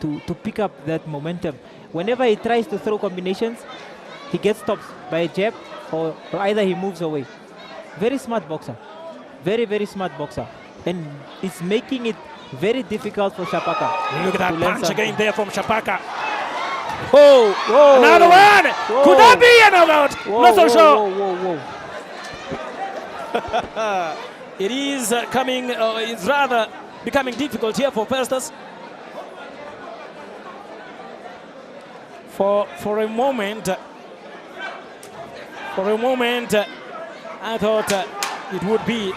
to pick up that momentum. Whenever he tries to throw combinations, he gets stopped by a jab, or either he moves away. Very smart boxer. Very, very smart boxer. And it's making it very difficult for Shapaka. Look at that punch again there from Shapaka. Oh, whoa. Another one! Whoa. Could that be a knockout? Not so sure. Whoa. It is it's rather becoming difficult here for Festus. For a moment, I thought it would be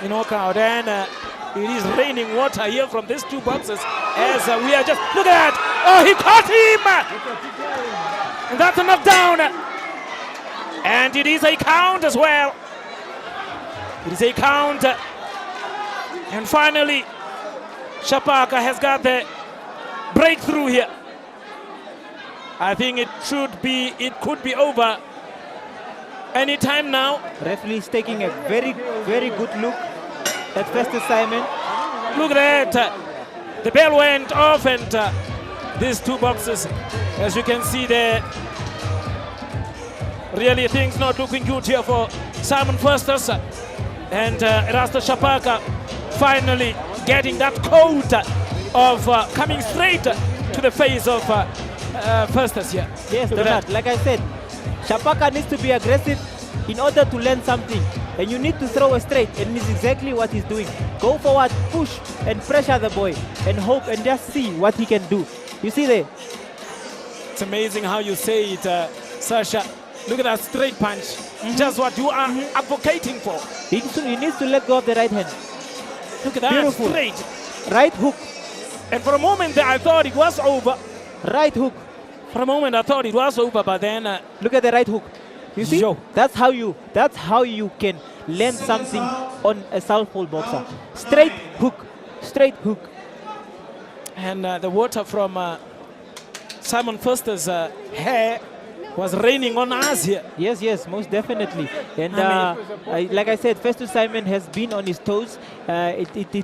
a knockout, and it is raining water here from these two boxers as we are just, look at that! Oh, he caught him! And that's a knockdown! And it is a count as well. It is a count. And finally, Shapaka has got the breakthrough here. I think it could be over anytime now. Referee is taking a very, very good look at Festus Simon. Look at that. The bell went off, and these two boxers, as you can see there, really things not looking good here for Simon Festus. And Erastus Shapaka finally getting that coat of coming straight to the face of Festus here. Yes, Donald, like I said, Shapaka needs to be aggressive in order to learn something. And you need to throw a straight, and this is exactly what he's doing. Go forward, push, and pressure the boy, and hope and just see what he can do. You see there? It's amazing how you say it, Sasha. Look at that straight punch. Just what you are advocating for. He needs to let go of the right hand. Look at that. Beautiful. Straight. Right hook. And for a moment there, I thought it was over. Right hook. For a moment I thought it was over, but then look at the right hook. You see? Yo. That's how you can learn something on a southpaw boxer. Straight hook. Straight hook. And the water from Simon Festus' hair was raining on us here. Yes, yes, most definitely. And like I said, Festus Simon has been on his toes. It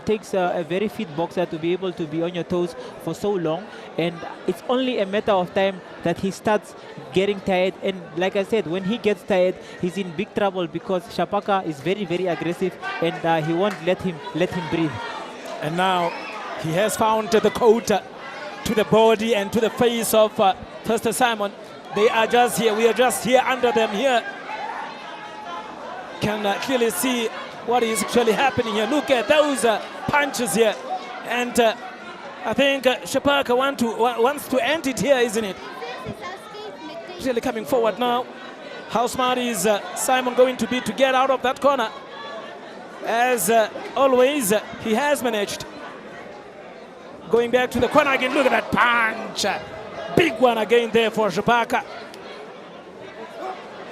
takes a very fit boxer to be able to be on your toes for so long. And it's only a matter of time that he starts getting tired. And like I said, when he gets tired, he's in big trouble because Shapaka is very, very aggressive, and he won't let him breathe. And now he has found the coat to the body and to the face of Festus Simon. They are just here. We are just here under them here. Can clearly see what is actually happening here. Look at those punches here. And I think Shapaka wants to end it here, isn't it? Really coming forward now. How smart is Simon going to be to get out of that corner? As always, he has managed. Going back to the corner again. Look at that punch. Big one again there for Shapaka.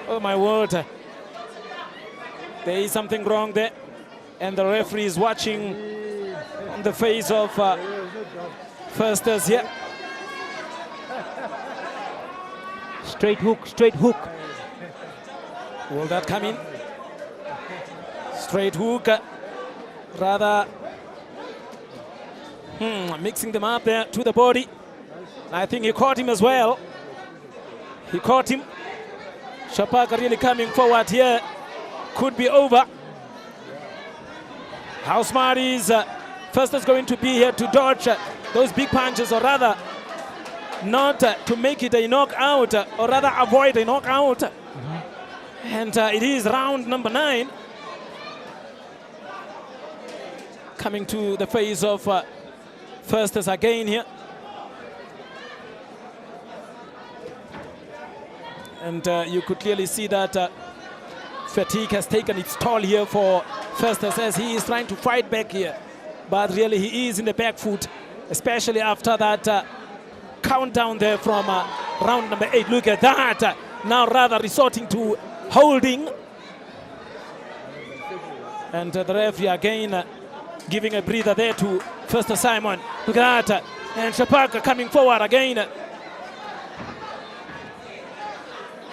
Oh my word. There is something wrong there. And the referee is watching on the face of Festus here. Straight hook, straight hook. Will that come in? Straight hook. Rather mixing them up there to the body. I think he caught him as well. He caught him. Shapaka really coming forward here. Could be over. How smart is Festus going to be here to dodge those big punches, or rather not to make it a knockout, or rather avoid a knockout. And it is round number 9. Coming to the face of Festus again here. And you could clearly see that fatigue has taken its toll here for Festus as he is trying to fight back here. But really he is in the back foot, especially after that countdown there from round number 8. Look at that. Now rather resorting to holding. And the referee again giving a breather there to Festus Simon. Look at that. And Shapaka coming forward again.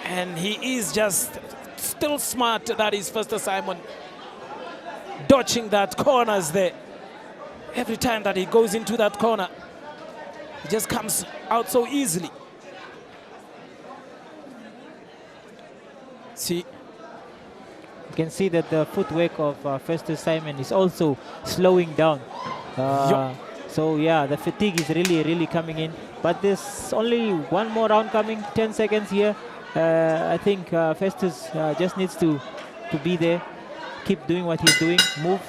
And he is just still smart. That is Festus Simon. Dodging that corners there. Every time that he goes into that corner, he just comes out so easily. See. You can see that the footwork of Festus Simon is also slowing down. So yeah, the fatigue is really coming in. But there's only one more round coming, 10 seconds here. I think Festus just needs to be there, keep doing what he's doing, move,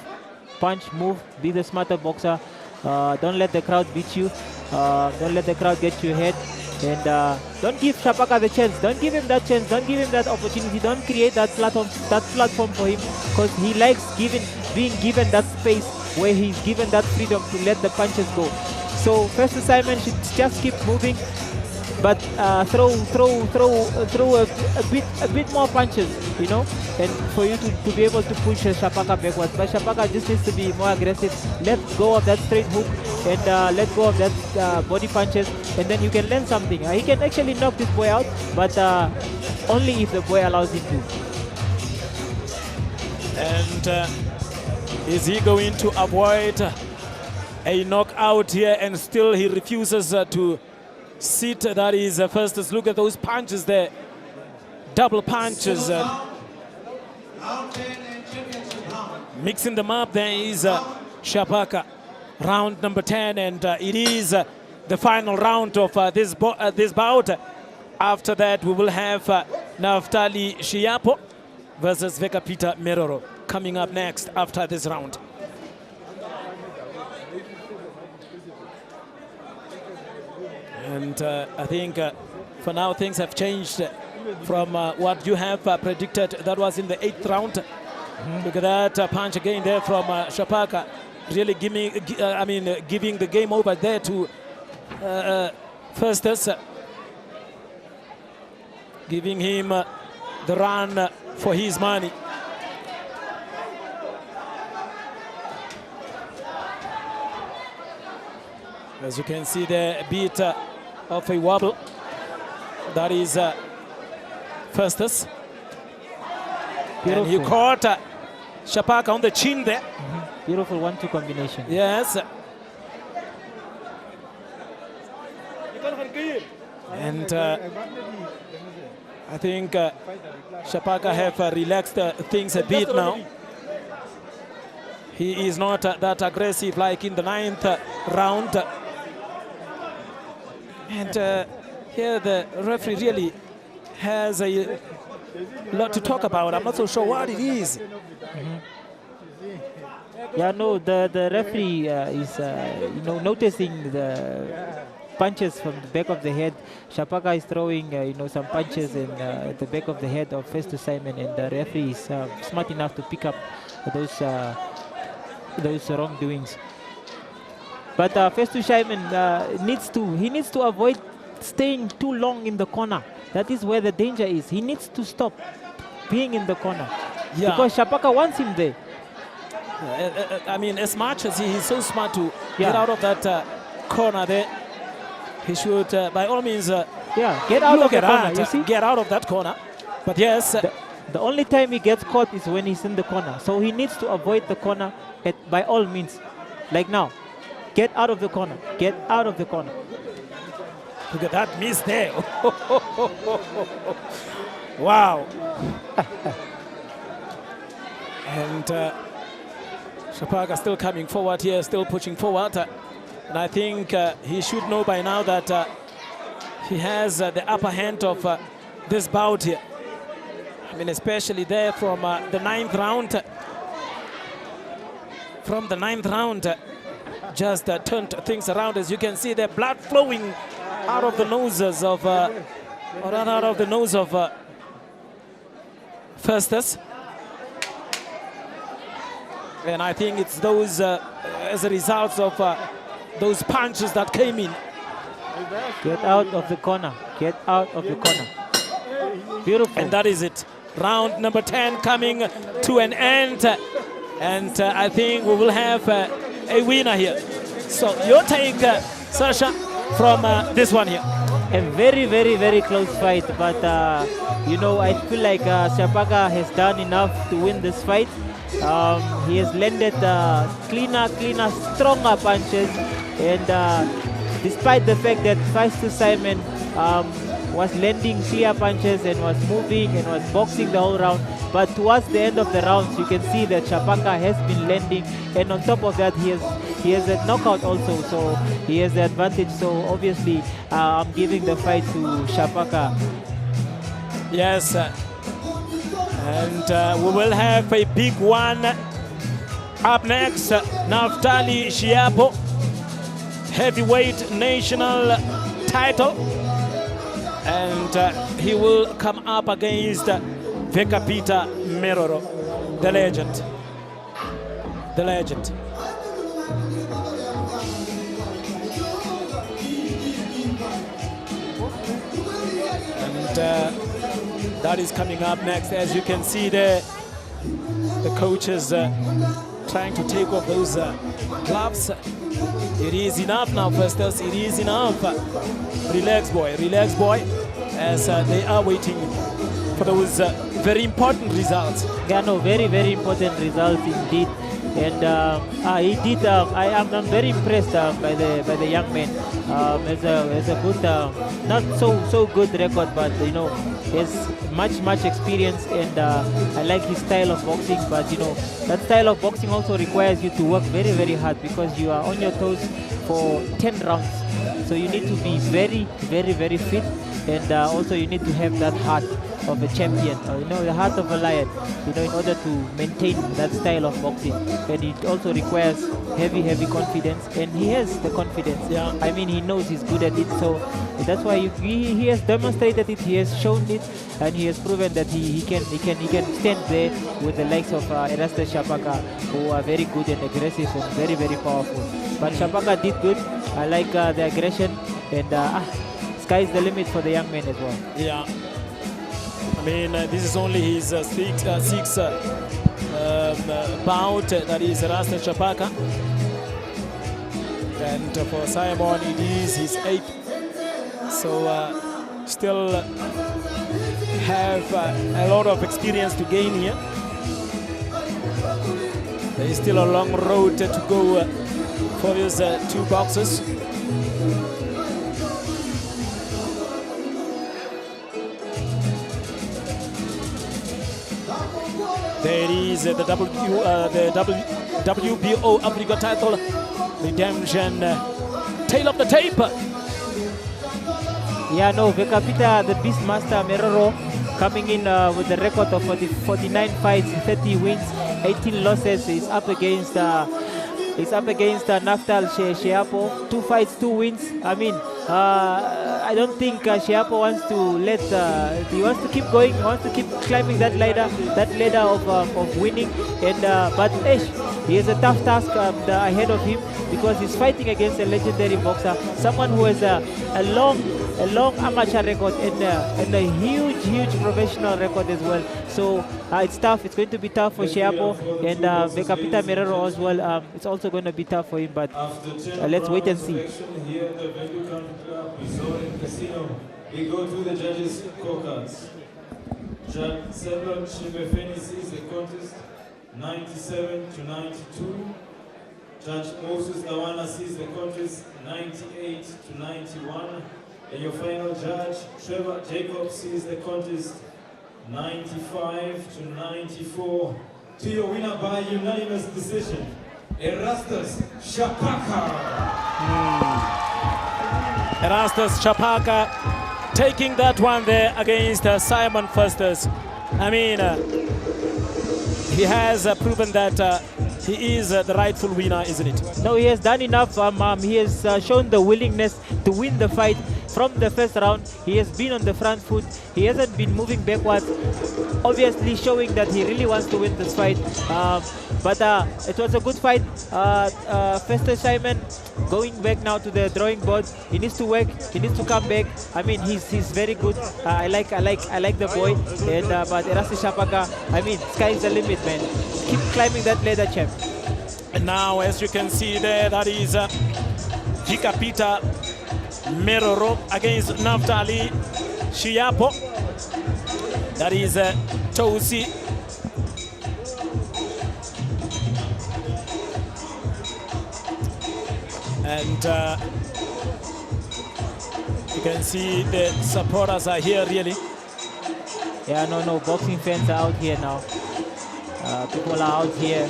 punch, move, be the smarter boxer. Don't let the crowd beat you. Don't let the crowd get to your head. And don't give Shapaka the chance. Don't give him that chance. Don't give him that opportunity. Don't create that platform for him, because he likes being given that space where he's given that freedom to let the punches go. So Festus Simon should just keep moving, but throw a bit more punches, you know, and for you to be able to push Shapaka backwards. But Shapaka just needs to be more aggressive. Let go of that straight hook and let go of that body punches, and then you can learn something. He can actually knock this boy out, but only if the boy allows him to. And is he going to avoid a knockout here, and still he refuses to sit? That is Festus. Look at those punches there. Double punches. Mixing them up there is Shapaka. Round number 10, and it is the final round of this bout. After that, we will have Naftali Shiapo versus Vekapita Meroro coming up next after this round. And I think for now things have changed from what you have predicted. That was in the 8th round. Look at that punch again there from Shapaka. Really giving the game over there to Festus. Giving him the run for his money. As you can see there, a bit of a wobble. That is Festus. And Beautiful. he caught Shapaka on the chin there. Beautiful 1-2 combination. Yes. And I think Shapaka have relaxed things a bit now. He is not that aggressive like in the 9th round. And here the referee really has a lot to talk about. I'm not so sure what it is. Yeah, no, the referee is noticing the punches from the back of the head. Shapaka is throwing some punches in the back of the head of Festus Simon, and the referee is smart enough to pick up those wrongdoings. But Festus Simon needs to avoid staying too long in the corner. That is where the danger is. He needs to stop being in the corner, because Shapaka wants him there. I mean, as much as he is so smart to get out of that corner there, he should, by all means, get out of the corner. You see? Get out of that corner. But yes, the only time he gets caught is when he's in the corner. So he needs to avoid the corner by all means. Like now, get out of the corner. Get out of the corner. Look at that miss there. Wow. And Shapaka still coming forward here, still pushing forward. And I think he should know by now that he has the upper hand of this bout here. I mean, especially there from the 9th round. From the 9th round, just turned things around. As you can see, the blood flowing out of the noses of, or rather out of the nose of Festus. And I think it's those as a result of those punches that came in. Get out of the corner. Get out of the corner. Beautiful. And that is it. Round number 10 coming to an end. And I think we will have a winner here. So your take, Sasha, from this one here. A very, very, very close fight. But, I feel like Shapaka has done enough to win this fight. He has landed cleaner, stronger punches. And despite the fact that Festus Simon was landing clear punches and was moving and was boxing the whole round, but towards the end of the rounds, you can see that Shapaka has been landing, and on top of that, he has a knockout also, so he has the advantage. So obviously, I'm giving the fight to Shapaka. Yes, and we will have a big one up next. Naftali Shiapo, heavyweight national title, and he will come up against Vekapita Meroro, the legend. The legend. And that is coming up next. As you can see there, the coaches trying to take off those gloves. It is enough now, Festus. It is enough. Relax, boy, as they are waiting for those very important results. Yeah, no, very, very important results indeed. And he did. I'm very impressed by the young man. Has a good, not so good record, but has much experience, and I like his style of boxing. But that style of boxing also requires you to work very, very hard, because you are on your toes for 10 rounds. So you need to be very, very, very fit, and also you need to have that heart of a champion, the heart of a lion, in order to maintain that style of boxing. And it also requires heavy confidence, and he has the confidence. Yeah. I mean, he knows he's good at it, so that's why he has demonstrated it, he has shown it, and he has proven that he can stand there with the likes of Erastus Shapaka, who are very good and aggressive and very, very powerful. But Shapaka did good. I like the aggression, and sky's the limit for the young man as well. Yeah. I mean, this is only his sixth bout, that is Rasta Shapaka. And for Simon, it is his 8th. So still have a lot of experience to gain here. There is still a long road to go for these two boxers. There is the WBO Africa Title redemption tail of the tape. Yeah, no, Vekapita, the Beastmaster Meroro, coming in with a record of 49 fights, 30 wins, 18 losses. Is up against Naftal Sheapo, 2 fights, 2 wins. I mean, I don't think Sheapo wants to let. He wants to keep going. He wants to keep climbing that ladder of winning. And but he has a tough task ahead of him, because he's fighting against a legendary boxer, someone who has a long amateur record and a huge professional record as well. So it's tough. It's going to be tough for Sheapo, and Vekapita Merero as well. It's also going to be tough for him, but let's wait and see. Here at the Windhoek Country Club Resort and Casino, we go through the judges' scorecards. Judge Clement sees the contest 97 to 92. Judge Moses Dawana sees the contest 98 to 91. And your final judge, Trevor Jacobs, sees the contest 95 to 94. To your winner by unanimous decision, Erastus Shapaka. Erastus Shapaka taking that one there against Simon Fusters. I mean, he has proven that he is the rightful winner, isn't it? No, he has done enough. He has shown the willingness to win the fight from the first round. He has been on the front foot. He hasn't been moving backwards, obviously showing that he really wants to win this fight. But it was a good fight. Fester Simon going back now to the drawing board. He needs to work. He needs to come back. I mean, he's very good. I like the boy. And but Erastus Shapaka, I mean, sky is the limit, man. Keep climbing that ladder, champ. And now, as you can see there, that is Vekapita Meroro against Naftali Shiapo. That is Tosi. And you can see the supporters are here, really. Yeah, no, boxing fans are out here now. People are out here.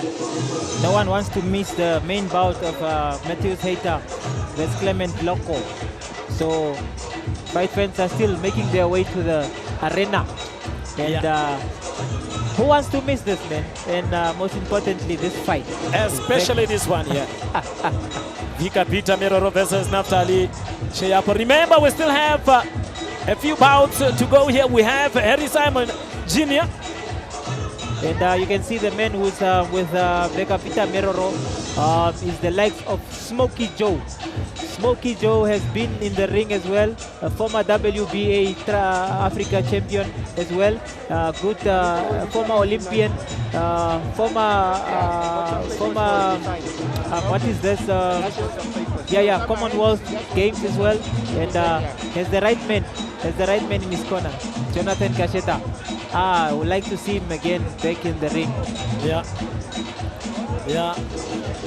No one wants to miss the main bout of Mateus Heita versus Clement Loko. So fight fans are still making their way to the arena. And who wants to miss this, man? And most importantly, this fight. Especially this one here. Vekapita Meroro versus Naftali Sheapo. Remember, we still have a few bouts to go here. We have Harry Simon Jr. And you can see the man who's with Vekapita Meroro is the likes of Smokey Joe. Smokey Joe has been in the ring as well, a former WBA Africa champion as well, good former Olympian, former what is this? Commonwealth Games as well, and has the right man in his corner, Jonathan Kasheta. I would like to see him again back in the ring. Yeah,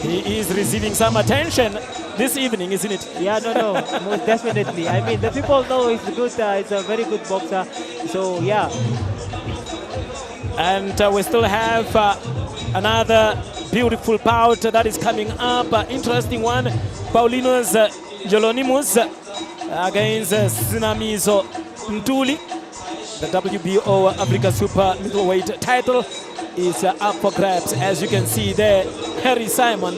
he is receiving some attention this evening, isn't it? Yeah, no, most definitely. I mean, the people know he's good. He's a very good boxer. So yeah. And we still have another beautiful bout that is coming up. Interesting one. Paulinus Jolonimus against Sinamizo Ntuli. The WBO Africa Super Middleweight title is up for grabs. As you can see there, Harry Simon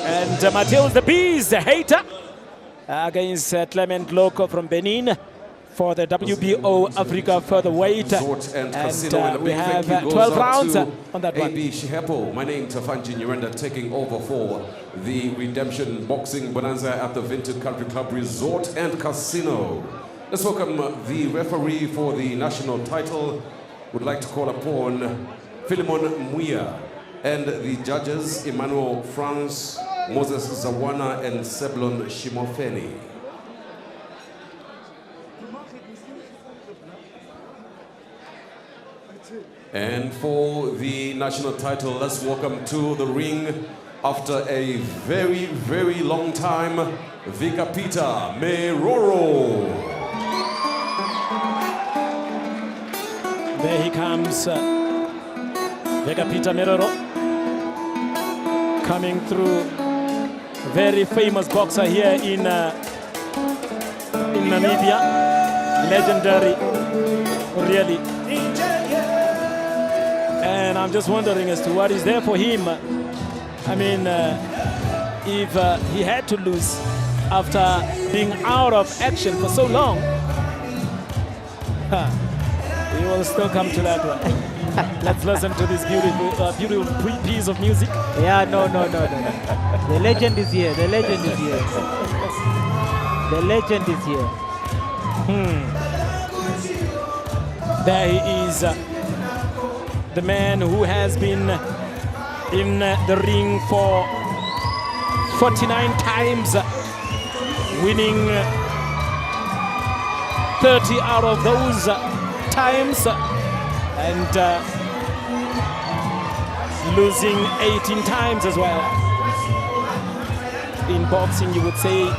and Mateus the Beast Heita against Clement Loko from Benin for the WBO Africa Featherweight. And we have 12 rounds on that one. AB Shihepo, my name is Tafanji Nyurenda, taking over for the Redemption Boxing Bonanza at the Windhoek Country Club Resort and Casino. Let's welcome the referee for the national title. Would like to call upon Philemon Muia and the judges Emmanuel France, Moses Zawana and Seblon Shimofeni. And for the national title, let's welcome to the ring, after a very, very long time, Vikapita Meroro. There he comes, Vikapita Meroro, coming through. Very famous boxer here in Namibia, legendary, really. And I'm just wondering as to what is there for him. I mean, if he had to lose after being out of action for so long, he will still come to that one. Let's listen to this beautiful piece of music. Yeah, no. The legend is here. The legend is here. The legend is here. There he is. The man who has been in the ring for 49 times, winning 30 out of those times, and losing 18 times as well. In boxing, you would say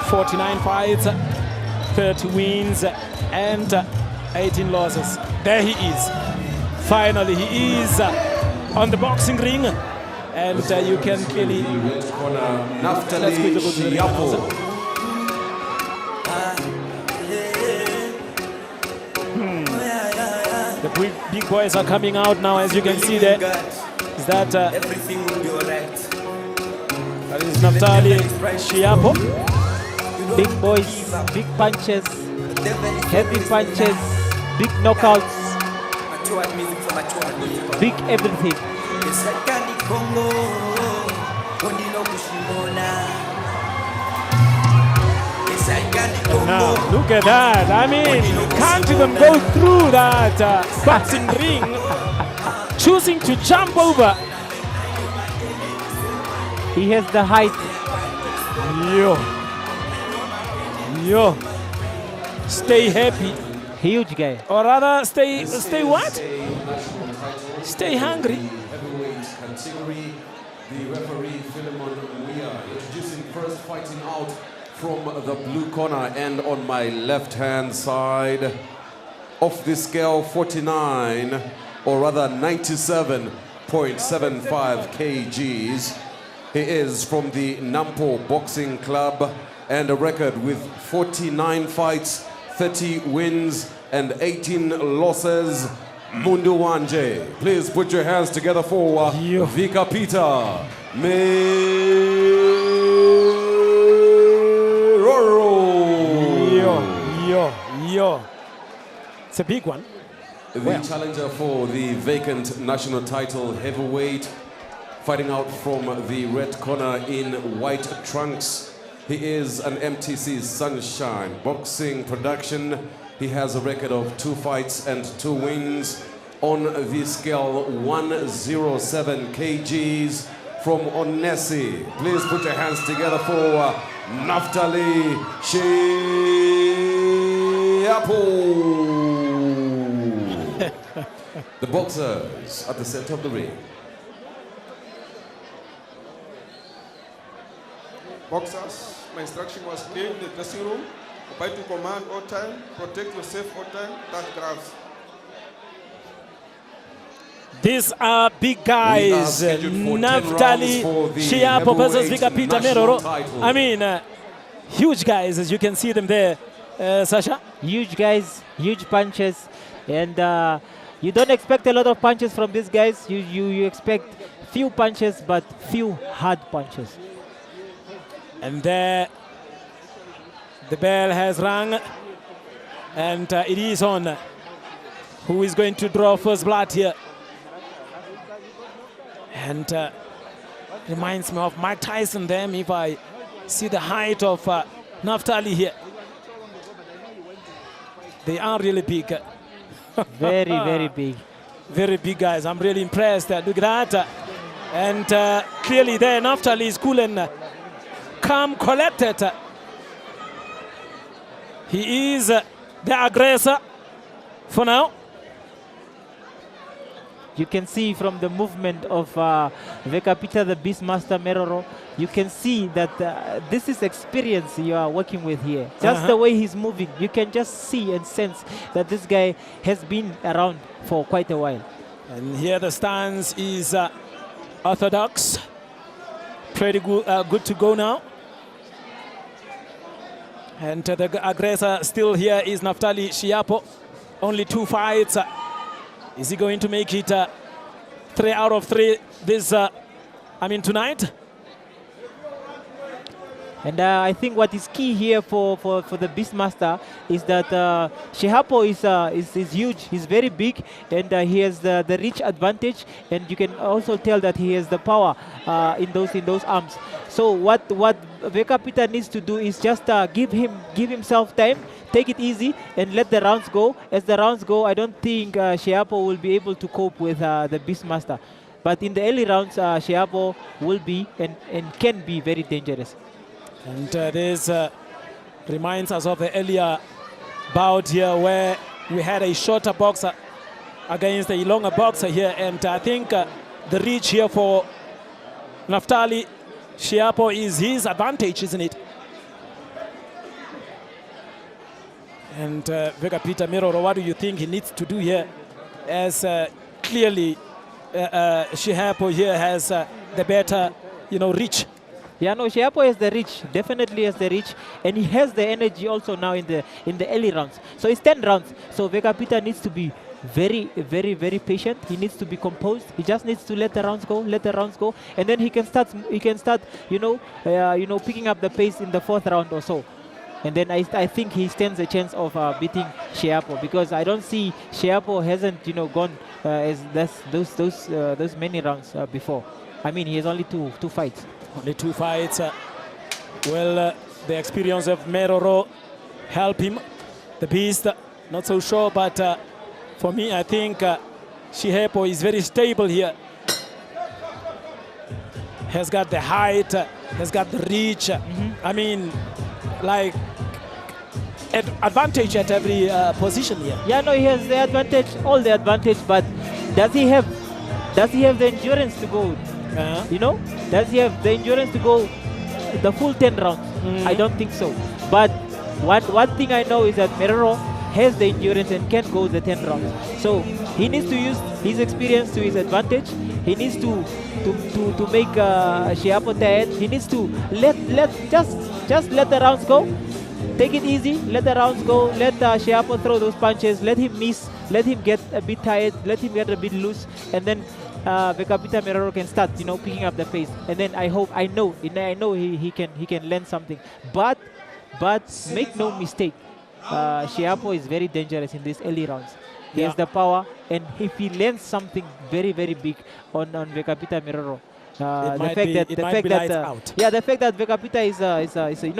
49 fights, 30 wins, and 18 losses. There he is. Finally, he is on the boxing ring, and you can clearly. Naftali Shiapo. The big boys are coming out now, as you can see there. Is that everything will be alright. That is Naftali Shiapo. Big boys, big punches, heavy punches, big knockouts, big everything. Now, look at that. I mean, can't even go through that boxing ring, choosing to jump over. He has the height. Yo. Stay happy. Huge guy. Or rather, stay what? Stay hungry. Heavyweight category, the referee Philemon Mia introducing first, fighting out from the blue corner, and on my left-hand side of the scale, 49, or rather 97.75 kgs. He is from the Nampo Boxing Club, and a record with 49 fights, 30 wins, and 18 losses. Mundu Wanje. Please put your hands together for Vikapita Meroro. Yo. It's a big one. The challenger for the vacant national title heavyweight, fighting out from the red corner in white trunks. He is an MTC Sunshine Boxing production. He has a record of 2 fights and 2 wins. On the scale, 107 kgs from Onesi. Please put your hands together for Naftali Shiapo. The boxers at the center of the ring. Boxers, my instruction was clear in the dressing room. Obey to command all time, protect yourself all time, touch gloves. These are big guys. Naftali Shiapo versus Vikapita Meroro. I mean, huge guys, as you can see them there, Sasha. Huge guys, huge punches, and you don't expect a lot of punches from these guys. You expect few punches, but few hard punches. And there, the bell has rung, and it is on. Who is going to draw first blood here? And reminds me of Mike Tyson them if I see the height of Naftali here. They are really big. Very, very big. Very big guys. I'm really impressed. Look at that. And clearly there, Naftali is cool and calm, collected. He is the aggressor for now. You can see from the movement of Vekapita, the Beastmaster Meroro, you can see that this is experience you are working with here. Just the way he's moving, you can just see and sense that this guy has been around for quite a while. And here the stance is orthodox. Pretty good, good to go now. And the aggressor still here is Naftali Shiapo. Only 2 fights. Is he going to make it 3 out of 3 this, tonight? And I think what is key here for the Beastmaster is that Shihapo is huge. He's very big, and he has the reach advantage. And you can also tell that he has the power in those arms. So what Vekapita needs to do is just give himself time, take it easy, and let the rounds go. As the rounds go, I don't think Shihapo will be able to cope with the Beastmaster. But in the early rounds, Shihapo will be and can be very dangerous. And this reminds us of the earlier bout here where we had a shorter boxer against a longer boxer here. And I think the reach here for Naftali Shiapo is his advantage, isn't it? And Vekapita Meroro, what do you think he needs to do here? As clearly Shiapo here has the better, reach. Yeah, no, Shiapo has the reach, definitely has the reach, and he has the energy also now in the early rounds. So it's 10 rounds. So Vekapita needs to be very, very, very patient. He needs to be composed. He just needs to let the rounds go, and then he can start, picking up the pace in the 4th round or so. And then I think he stands a chance of beating Shiapo, because I don't see Shiapo hasn't, gone as those many rounds before. I mean, he has only two fights. Only 2 fights. The experience of Meroro help him. The Beast, not so sure, but for me, I think Shihapo is very stable here. Has got the height, has got the reach. I mean, like, advantage at every position here. Yeah, no, he has the advantage, all the advantage, but does he have the endurance to go? Does he have the endurance to go the full 10 rounds? I don't think so. But one thing I know is that Meroro has the endurance and can go the 10 rounds. So he needs to use his experience to his advantage. He needs to make Shiapo tired. He needs to just let the rounds go. Take it easy, let the rounds go, let Shiapo throw those punches, let him miss, let him get a bit tired, let him get a bit loose, and then Vekapita Meroro can start, picking up the pace. And then I know he can learn something. But make no mistake, Shiapo is very dangerous in these early rounds. He has the power, and if he learns something very, very big on Vekapita Meroro, the fact that Vekapita is it's an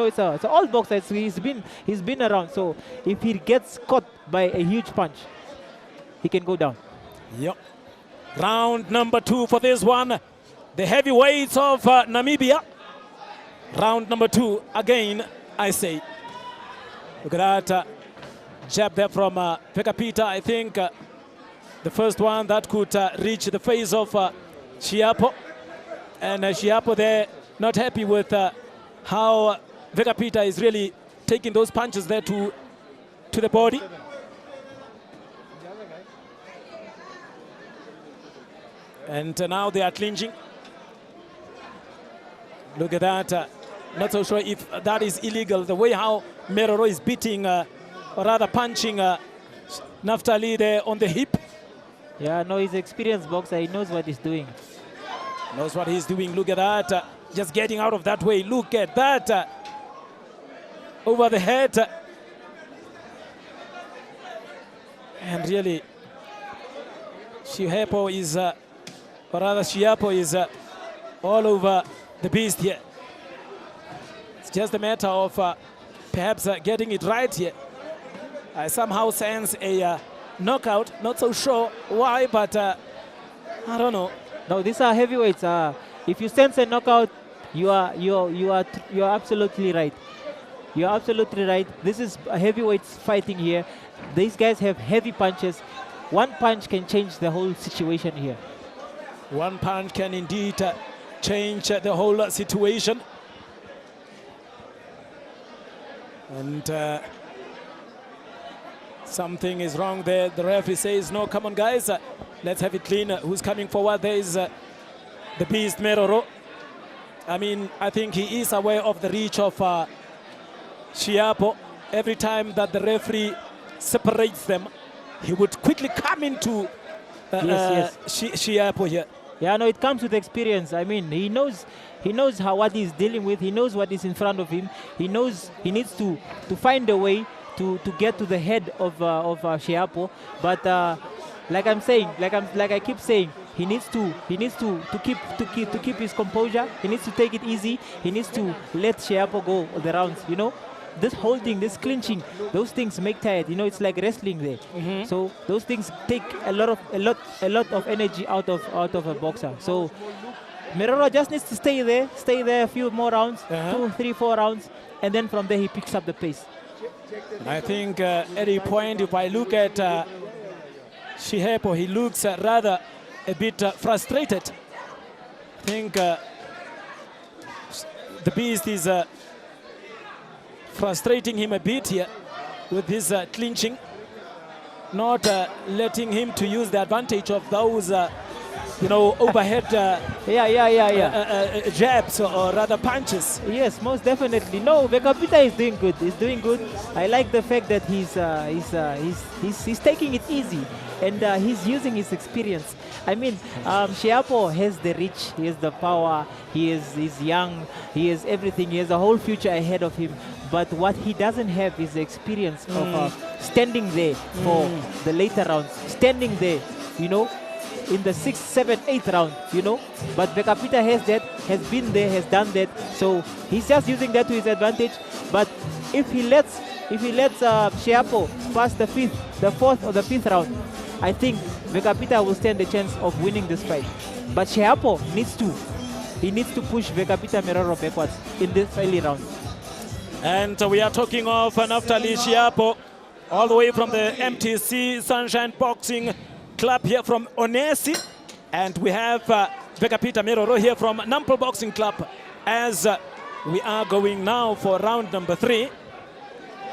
old boxer. He's been around. So if he gets caught by a huge punch, he can go down. Yep. Round number 2 for this one. The heavyweights of Namibia. Round number 2 again, I say. Look at that jab there from Vekapita. I think the first one that could reach the face of Shiapo. And Shiapo there not happy with how Vekapita is really taking those punches there to the body. And now they are clinching. Look at that. Not so sure if that is illegal. The way how Meroro is beating, or rather punching Naftali there on the hip. Yeah, no, he's an experienced boxer. He knows what he's doing. Knows what he's doing. Look at that. Just getting out of that way. Look at that. Over the head. And really, Shiapo is, or rather Shiapo is all over the Beast here. It's just a matter of perhaps getting it right here. I somehow sense a knockout. Not so sure why, but I don't know. No, these are heavyweights. If you sense a knockout, you are absolutely right. You're absolutely right. This is a heavyweights fighting here. These guys have heavy punches. One punch can change the whole situation here. One punch can indeed change the whole situation. And something is wrong there. The referee says, no, come on, guys. Let's have it clean. Who's coming forward? There is the beast, Meroro. I mean, I think he is aware of the reach of Shiapo. Every time that the referee separates them, he would quickly come into Shiapo here. Yeah, no, it comes with experience. I mean, he knows what he's dealing with. He knows what is in front of him. He knows he needs to find a way to get to the head of Shiapo. But like I keep saying, he needs to keep his composure. He needs to take it easy. He needs to let Shiapo go the rounds. You know, this holding, this clinching, those things make tired. You know, it's like wrestling there. So those things take a lot of energy out of a boxer. So Meroro just needs to stay there a few more rounds, 2, 3, 4 rounds, and then from there he picks up the pace. I think at any point, if I look at Shiapo, he looks rather a bit frustrated. I think the beast is frustrating him a bit here with this clinching, not letting him to use the advantage of those overhead jabs or rather punches. Yes, most definitely. No, Bekapita is doing good. He's doing good. I like the fact that he's taking it easy and he's using his experience. I mean, Shiapo has the reach, he has the power, he's young, he has everything, he has a whole future ahead of him. But what he doesn't have is the experience of standing there for the later rounds, standing there, you know, in the 6th, 7th, 8th round, you know. But Bekapita has that, has been there, has done that. So he's just using that to his advantage. But if he lets Shiapo pass the 5th, the 4th or the 5th round, I think Bekapita will stand a chance of winning this fight. But Shiapo needs to push Bekapita Meroro backwards in this early round. And we are talking of Naftali Shiapo, all the way from the MTC Sunshine Boxing Club here from Onesi. And we have Bekapita Meroro here from Nampel Boxing Club, as we are going now for round number 3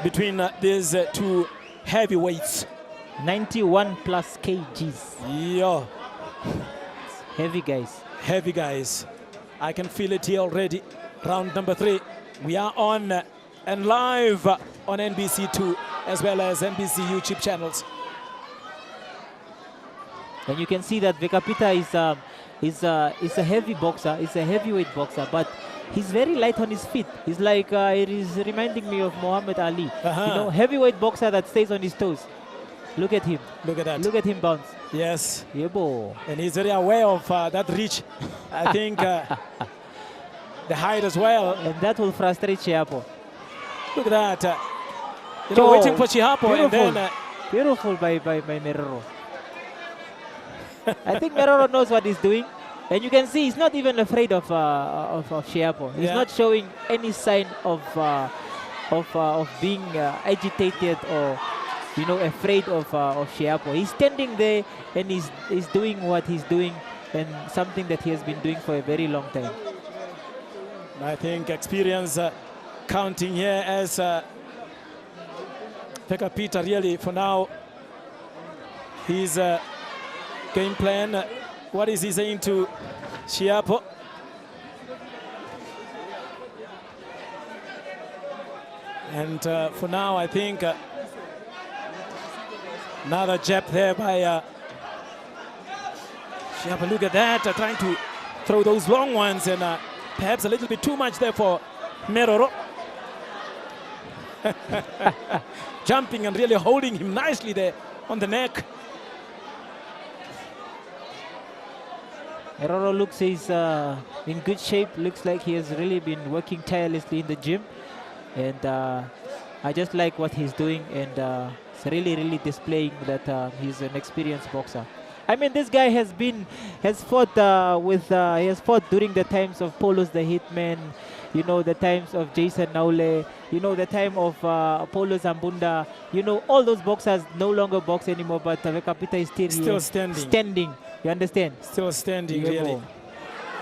between these two heavyweights. 91 plus kgs. Yeah. Heavy guys. Heavy guys. I can feel it here already. Round number 3. We are on and live on NBC2 as well as NBC YouTube channels. And you can see that Bekapita is a heavy boxer. He's a heavyweight boxer, but he's very light on his feet. He's like it is reminding me of Muhammad Ali. You know, heavyweight boxer that stays on his toes. Look at him. Look at that. Look at him bounce. Yes. Yeah, boy. And he's very aware of that reach. I think the height as well. And that will frustrate Shiapo. Look at that. Waiting for Shiapo. Beautiful. And then, beautiful by Meroro. I think Meroro knows what he's doing. And you can see he's not even afraid of Shiapo. He's not showing any sign of being agitated or, you know, afraid of Shiapo. He's standing there and he's doing what he's doing, and something that he has been doing for a very long time. I think experience counting here as Bekapita really for now. His game plan, what is he saying to Shiapo? And for now, I think another jab there by Shiapo. Look at that, trying to throw those long ones, and perhaps a little bit too much there for Meroro. Jumping and really holding him nicely there on the neck. Meroro looks he's in good shape. Looks like he has really been working tirelessly in the gym. And I just like what he's doing, and it's really displaying that he's an experienced boxer. I mean, this guy has fought during the times of Polos the Hitman. you know, the times of Jason Naule, you know, the time of Paulo Zambunda, you know, all those boxers no longer box anymore, but Vekapita is still here, standing. Standing, you understand? Still standing, Yeah, really. boy.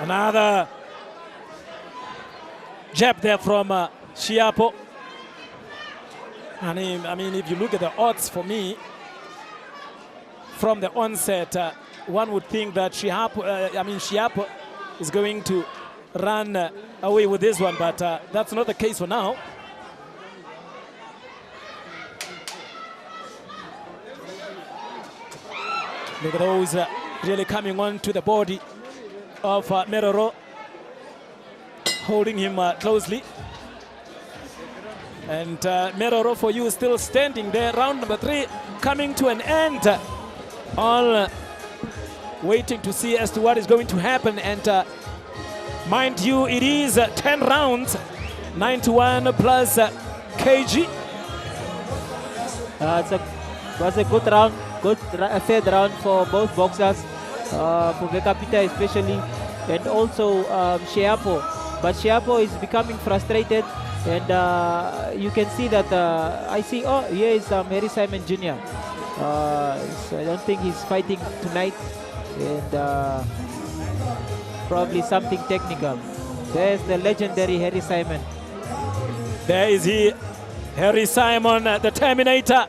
Another jab there from Shiapo. And I mean, if you look at the odds for me, from the onset, one would think that Shiapo is going to run away with this one, but that's not the case for now. Look at those really coming on to the body of Meroro, holding him closely. And Meroro for you still standing there, round number 3 coming to an end. All waiting to see as to what is going to happen. And mind you, it is 10 rounds, 91 plus kg. It was a good round, third round for both boxers, for Vekapita especially, and also Shiapo. But Shiapo is becoming frustrated, and you can see that I see, oh, here is Harry Simon Jr. So I don't think he's fighting tonight, and probably something technical. There's the legendary Harry Simon. There is he, Harry Simon, the Terminator.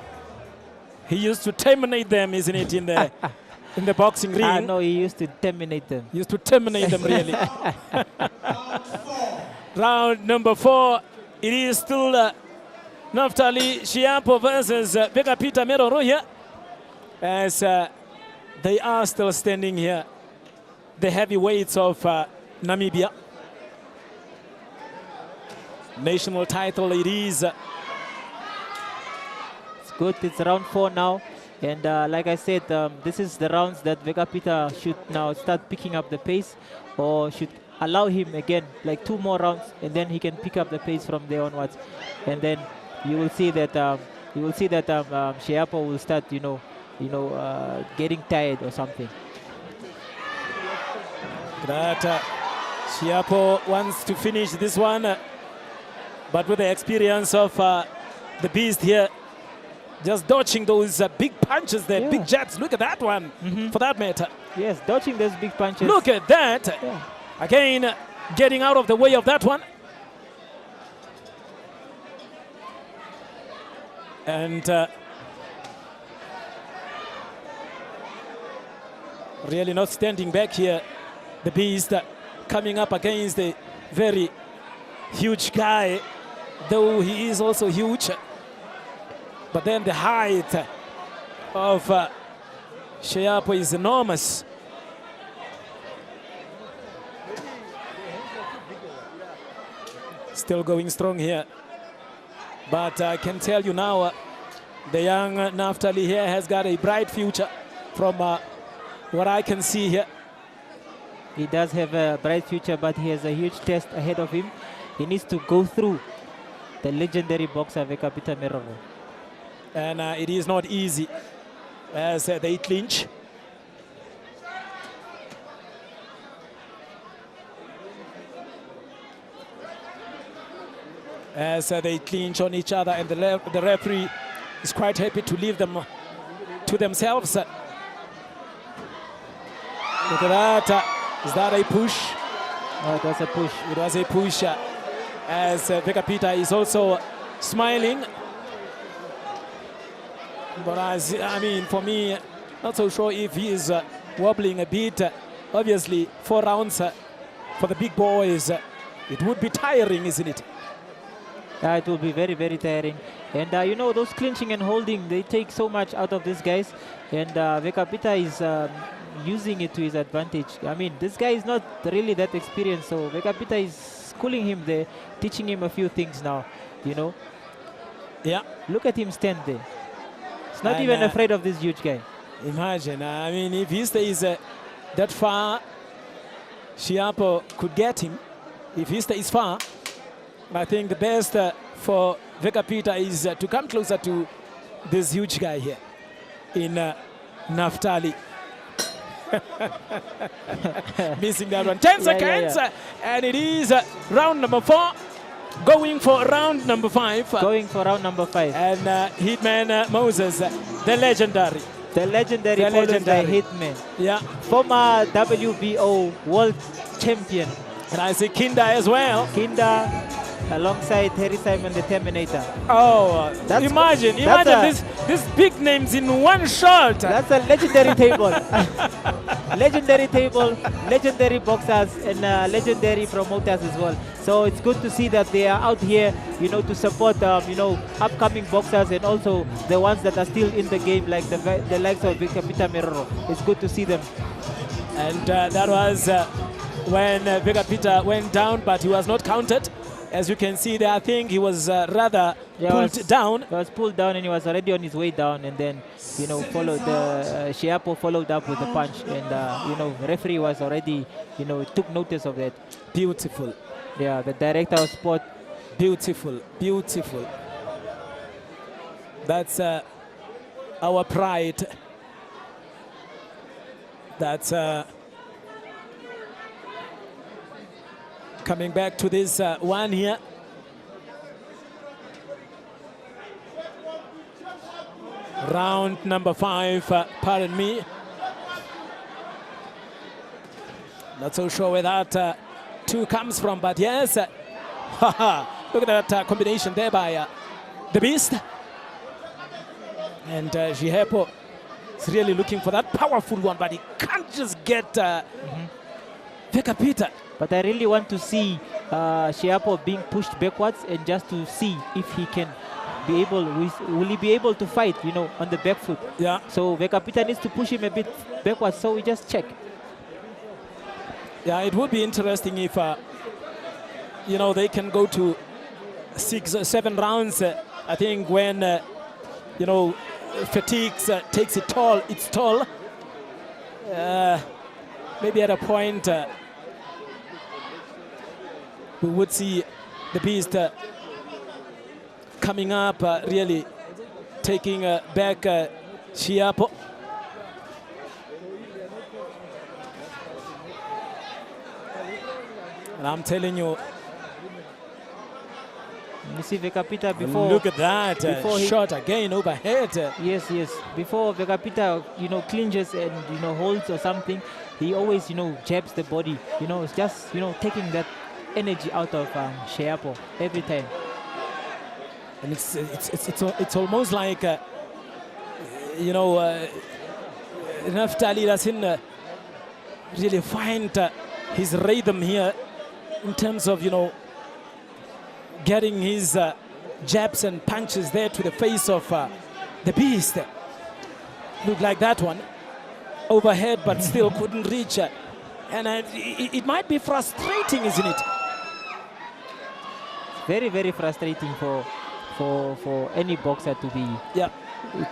He used to terminate them, isn't it, in the boxing ring? No, he used to terminate them. He used to terminate them, really. Round number 4, it is still Naftali Shiapo versus Vekapita Meroro here, as they are still standing here, the heavyweights of Namibia. National title it is. It's good, it's round 4 now. And like I said, this is the rounds that Vekapita should now start picking up the pace, or should allow him again, like 2 more rounds, and then he can pick up the pace from there onwards. And then you will see that Shiapo will start, getting tired or something. That Shiapo wants to finish this one, but with the experience of the beast here, just dodging those big punches there, big jabs. Look at that one, for that matter. Yes, dodging those big punches. Look at that. Yeah. Again, getting out of the way of that one. And really not standing back here. The beast coming up against the very huge guy, though he is also huge. But then the height of Shiapo is enormous. Still going strong here. But I can tell you now, the young Naftali here has got a bright future from what I can see here. He does have a bright future, but he has a huge test ahead of him. He needs to go through the legendary boxer Vekapita Meroro. And it is not easy as they clinch. As they clinch on each other, and the referee is quite happy to leave them to themselves. Look at that. Is that a push? No, it was a push. It was a push. As Vekapita is also smiling. But I mean, for me, not so sure if he is wobbling a bit. Obviously, 4 rounds for the big boys, it would be tiring, isn't it? It will be very, very tiring. And those clinching and holding, they take so much out of these guys. And Vekapita is using it to his advantage. I mean, this guy is not really that experienced, so Vekapita is schooling him there, teaching him a few things now, Yeah. Look at him stand there. He's not even afraid of this huge guy. Imagine, I mean, if he stays that far, Shiapo could get him. If he stays far, I think the best for Vekapita is to come closer to this huge guy here in Naftali. Missing that one. 10 seconds. And it is round number 4. Going for round number 5. Going for round number 5. And Hitman Moses, the legendary. The legendary Hitman. Yeah. Former WBO World Champion. And I see Kinda as well. Kinda alongside Harry Simon the Terminator. Oh, imagine these big names in one shot. That's a legendary table. Legendary table, legendary boxers, and legendary promoters as well. So it's good to see that they are out here, you know, to support, you know, upcoming boxers and also the ones that are still in the game, like the likes of Victor Miroro. It's good to see them. And that was when Vega Peter went down, but he was not counted. As you can see there, I think he was rather pulled down. He was pulled down and he was already on his way down, and then, you know, Shiapo followed up with a punch, and, you know, referee was already, you know, took notice of that. Beautiful. Yeah, the director of sport. Beautiful, beautiful. That's our pride. That's coming back to this one here. Round number 5, pardon me. Not so sure where that 2 comes from, but yes. Look at that combination there by the Beast. And Shiapo is really looking for that powerful one, but he can't just get Vega Peter. But I really want to see Shiapo being pushed backwards, and just to see if he can be able, will he be able to fight, you know, on the back foot. Yeah. So Vega Peter needs to push him a bit backwards, so we just check. Yeah, it would be interesting if, you know, they can go to 6 or 7 rounds. I think when, you know, fatigue takes its toll. Maybe at a point, we would see the Beast coming up, really taking back Shiapo. And I'm telling you, you see Vega Peter before. Look at that shot again overhead. Yes, yes. Before Vega Peter, you know, clinches and, you know, holds or something, he always, you know, jabs the body. You know, it's just, you know, taking that energy out of Shiapo every time. And it's almost like, you know, Naftali doesn't really find his rhythm here in terms of, you know, getting his jabs and punches there to the face of the Beast. Looked like that one overhead, but still couldn't reach. And it might be frustrating, isn't it? Very, very frustrating for any boxer to be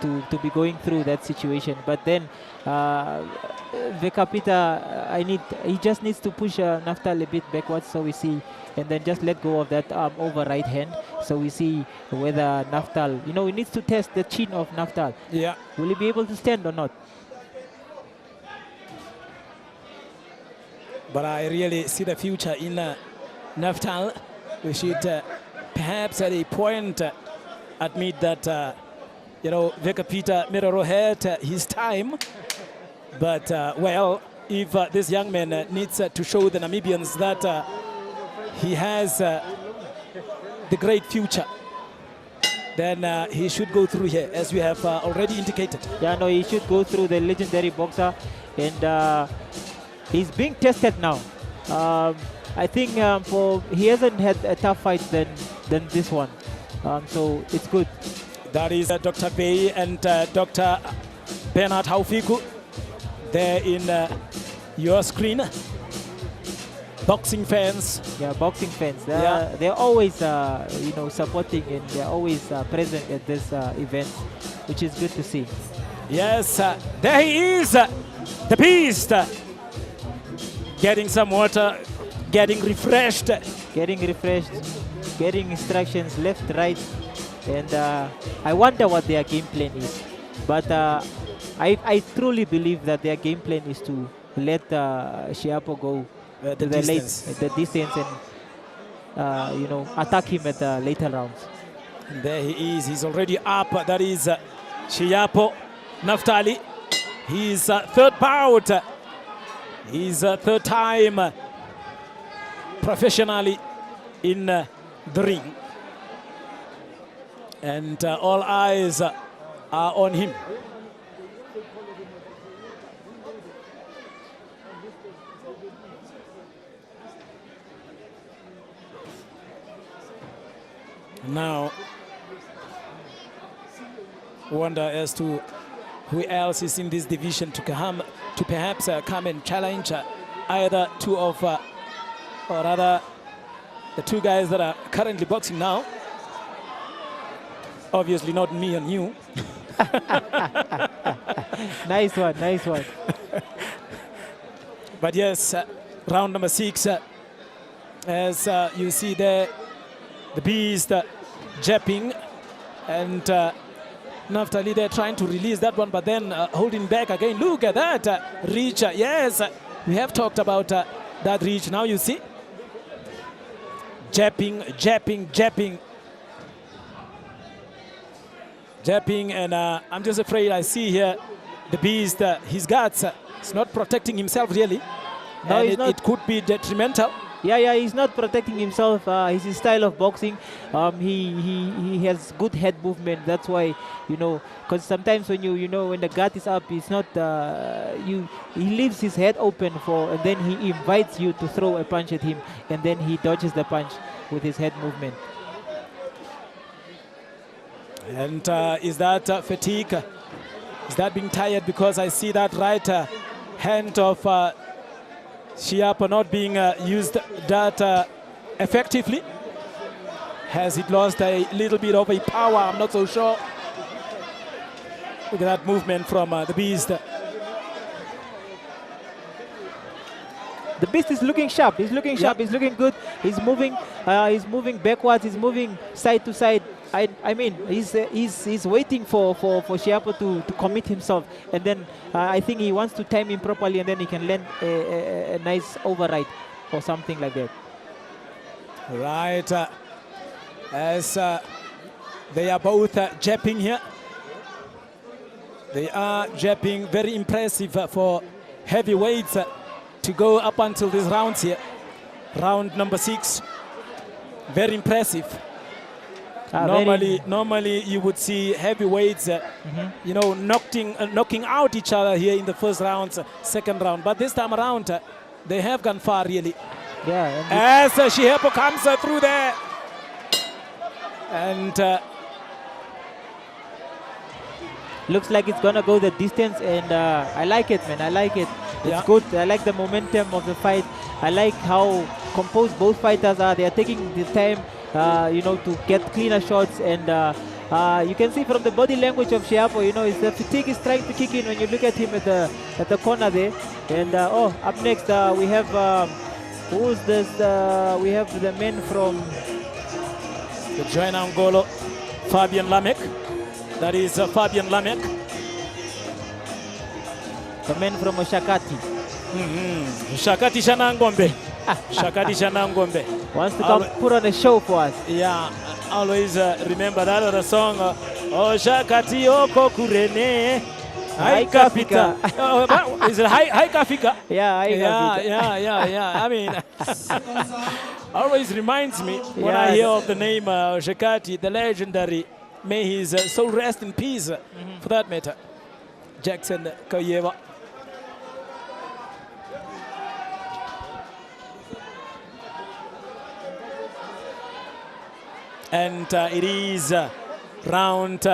to be going through that situation. But then Vega Peter, he just needs to push Naftal a bit backwards, so we see, and then just let go of that arm over right hand, so we see whether Naftal, you know, he needs to test the chin of Naftal. Yeah. Will he be able to stand or not? But I really see the future in Naftal. We should perhaps at a point admit that, you know, Vega Peter Miroro had his time. But, well, if this young man needs to show the Namibians that he has the great future, then he should go through here, as we have already indicated. Yeah, no, he should go through the legendary boxer, and he's being tested now. I think he hasn't had a tough fight than this one, so it's good. That is Dr. Bay and Dr. Bernard Haufiku there in your screen. Boxing fans. Yeah, boxing fans. They're always, you know, supporting, and they're always present at this event, which is good to see. Yes, there he is, the Beast. Getting some water, getting refreshed. Getting instructions left, right, and I wonder what their game plan is. But I truly believe that their game plan is to let Shiapo go the to distance. the distance and you know, attack him at the later rounds. And there he is. He's already up. That is Shiapo Naftali. His third bout. His third time professionally in the ring. And all eyes are on him. Now, wonder as to who else is in this division to come, to perhaps come and challenge either two of, or rather, the two guys that are currently boxing now. Obviously not me and you. Nice one, nice one. But yes, round number 6, as you see there, the Beast japping, and Naftali there trying to release that one, but then holding back again. Look at that reach. Yes, we have talked about that reach. Now you see, japping, japping, japping. Japping, and I'm just afraid I see here the Beast, his guts, he's not protecting himself really. No, and it could be detrimental. Yeah, he's not protecting himself. It's his style of boxing. He has good head movement. That's why, you know, because sometimes when you know when the gut is up, it's not he leaves his head open for, and then he invites you to throw a punch at him, and then he dodges the punch with his head movement. And is that fatigue? Is that being tired? Because I see that right hand of Shiapo not being used that effectively. Has it lost a little bit of a power? I'm not so sure. Look at that movement from the Beast. The Beast is looking sharp. He's looking sharp. He's looking good. He's moving backwards. He's moving side to side. I mean, he's waiting for Shiapo to commit himself, and then I think he wants to time him properly, and then he can land a nice override or something like that. Right, as they are both japping here. They are japping, very impressive for heavyweights to go up until these rounds here. Round number 6, very impressive. Normally you would see heavyweights, you know, knocking out each other here in the first round, second round. But this time around, they have gone far, really. Yeah. As Shiapo comes through there, and looks like it's gonna go the distance, and I like it, man. I like it. It's good. I like the momentum of the fight. I like how composed both fighters are. They are taking the time, you know, to get cleaner shots, and you can see from the body language of Shiapo, you know, the fatigue is trying to kick in when you look at him at the corner there. And oh, up next we have who's this? We have the men from the Joina Angolo, Fabian Lamek. That is Fabian Lamek. The men from Shakati. Shakati Shanangombe. Shakati Shanangombe. Wants to come put on a show for us. Yeah, always remember that other song. Oh, Shakati Oko Kurene. Haika Fika. Is it Haika Fika? Yeah, yeah. I mean, always reminds me when I hear of the name Shakati, the legendary. May his soul rest in peace, for that matter. Jackson Kayeva. And it is round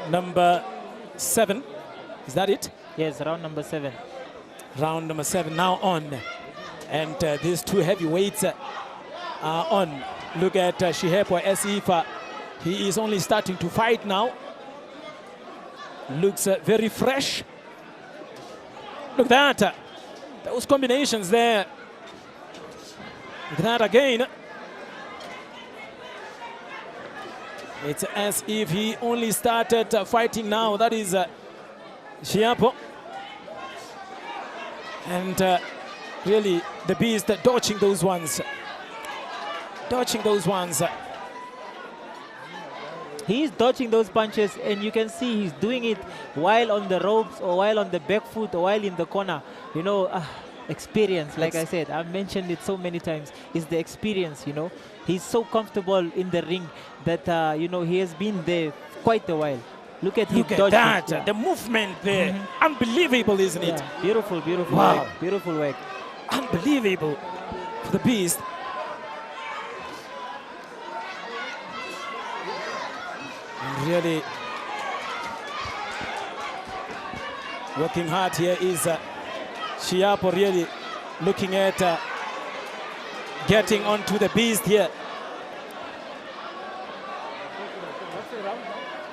number 7. Is that it? Yes, round number 7. Round number 7 now on. And these two heavyweights are on. Look at Shiapo as if he is only starting to fight now. Looks very fresh. Look at that. Those combinations there. Look at that again. It's as if he only started fighting now. That is Shiapo. And really, the beast dodging those ones. Dodging those ones. He's dodging those punches, and you can see he's doing it while on the ropes or while on the back foot or while in the corner. You know, experience, like I said, I've mentioned it so many times, is the experience, you know. He's so comfortable in the ring that, you know, he has been there quite a while. Look at him Look at dodging. that, Yeah. the movement there. Unbelievable, isn't it? Yeah. Beautiful, beautiful Wow. work. Beautiful work. Unbelievable for the beast. And really working hard here is Shiapo, really looking at getting onto the beast here.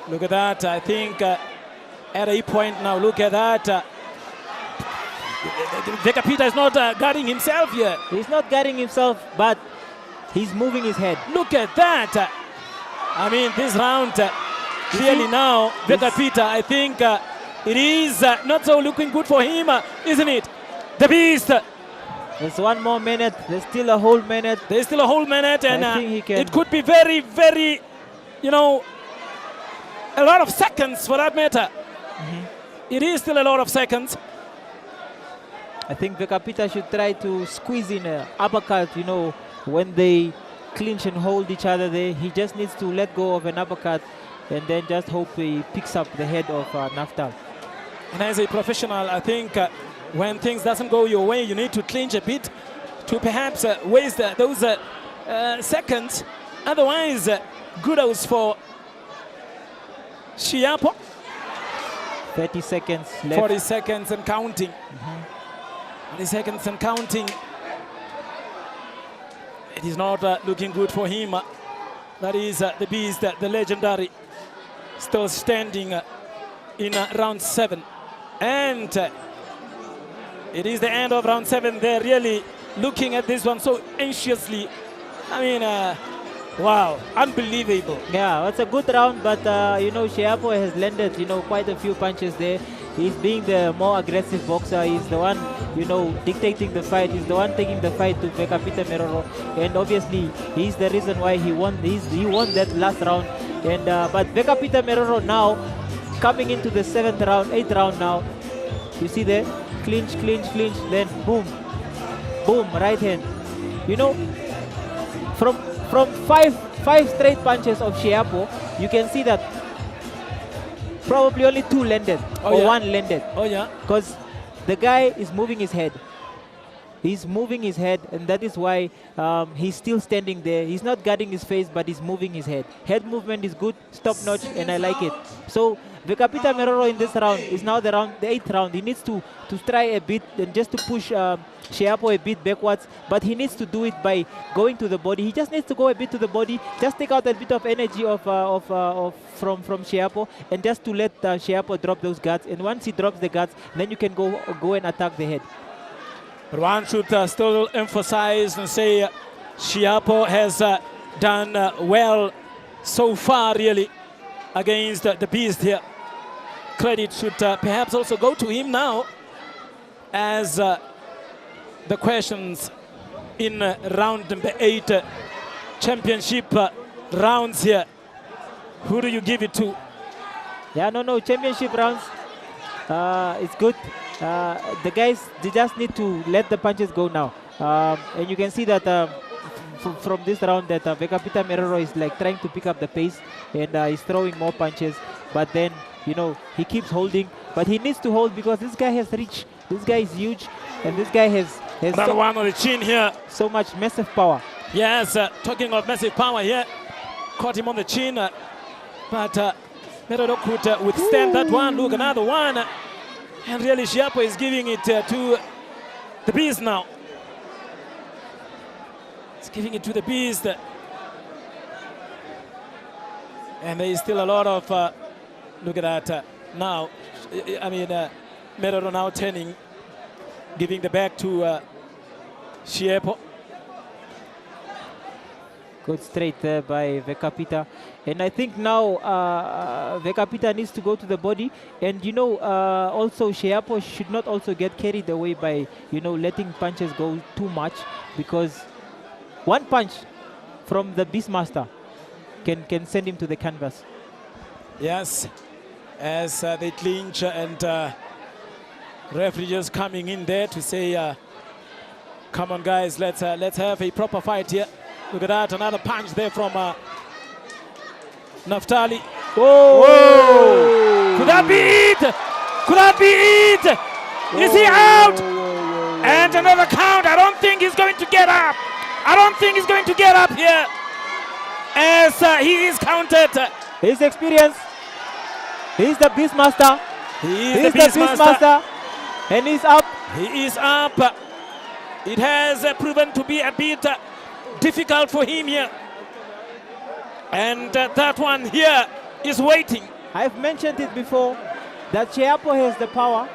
Look at that, I think at a point now, look at that. Vekapita is not guarding himself here. He's not guarding himself, but he's moving his head. Look at that. I mean, this round, clearly now, Vekapita, I think it is not so looking good for him, isn't it? The beast. There's one more minute. There's still a whole minute. There's still a whole minute, and I think he can. it could be very, very, you know, a lot of seconds for that matter. It is still a lot of seconds. I think Vekapita should try to squeeze in an uppercut, you know, when they clinch and hold each other there. He just needs to let go of an uppercut and then just hope he picks up the head of Naftal. And as a professional, I think when things doesn't go your way, you need to clinch a bit to perhaps waste those seconds. Otherwise, kudos for Shiapo. 30 seconds left. 40 seconds and counting. 40 seconds and counting. It is not looking good for him. That is the beast, the legendary, still standing in round 7. And it is the end of round 7. They're really looking at this one so anxiously. I mean, wow, unbelievable. Yeah, it's a good round, but you know, Shiapo has landed, you know, quite a few punches there. He's being the more aggressive boxer. He's the one, you know, dictating the fight. He's the one taking the fight to Vekapita Meroro, and obviously he's the reason why he won. He won that last round. And but Vekapita Meroro now coming into the 7th round, 8th round now. You see there, clinch, clinch, clinch, then boom, boom, right hand. You know, from five straight punches of Shiapo, you can see that probably only 2 landed or 1 landed. Oh yeah. Because the guy is moving his head. He's moving his head, and that is why he's still standing there. He's not guarding his face, but he's moving his head. Head movement is good, top notch, and I like it. So Vekapita Meroro in this round is now the 8th round. He needs to try a bit and just to push Shiapo a bit backwards, but he needs to do it by going to the body. He just needs to go a bit to the body, just take out a bit of energy from Shiapo, and just to let Shiapo drop those guards. And once he drops the guards, then you can go and attack the head. But one should still emphasize and say Shiapo has done well so far, really, against the beast here. Credit should perhaps also go to him now, as the questions in round number 8 championship rounds here. Who do you give it to? Yeah, no, championship rounds, it's good. The guys, they just need to let the punches go now. And you can see that from this round that Vekapita Meroro is like trying to pick up the pace, and he's throwing more punches. But then, you know, he keeps holding. But he needs to hold because this guy has reach. This guy is huge, and this guy has another one on the chin here. So much massive power. Yes, talking of massive power here. Caught him on the chin. But Meroro could withstand that one. Look, another one. And really, Shiapo is giving it to the beast now. It's giving it to the beast. And there is still a lot of, look at that now. I mean, Meroro now turning, giving the back to Shiapo. Good straight there by Vekapita. And I think now Vekapita needs to go to the body. And, you know, also Sheapo should not also get carried away by, you know, letting punches go too much, because one punch from the Beastmaster can send him to the canvas. Yes, as they clinch and referee just coming in there to say, come on guys, let's have a proper fight here. Look at that, another punch there from Naftali. Whoa! Whoa! Could that be it? Could that be it? Is he out? And another count. I don't think he's going to get up. I don't think he's going to get up here, as he is counted. His experience. He's the Beastmaster. He is the Beastmaster. And he's up. He is up. It has proven to be a bit difficult for him here. And that one here is waiting. I've mentioned it before that Sheapo has the power.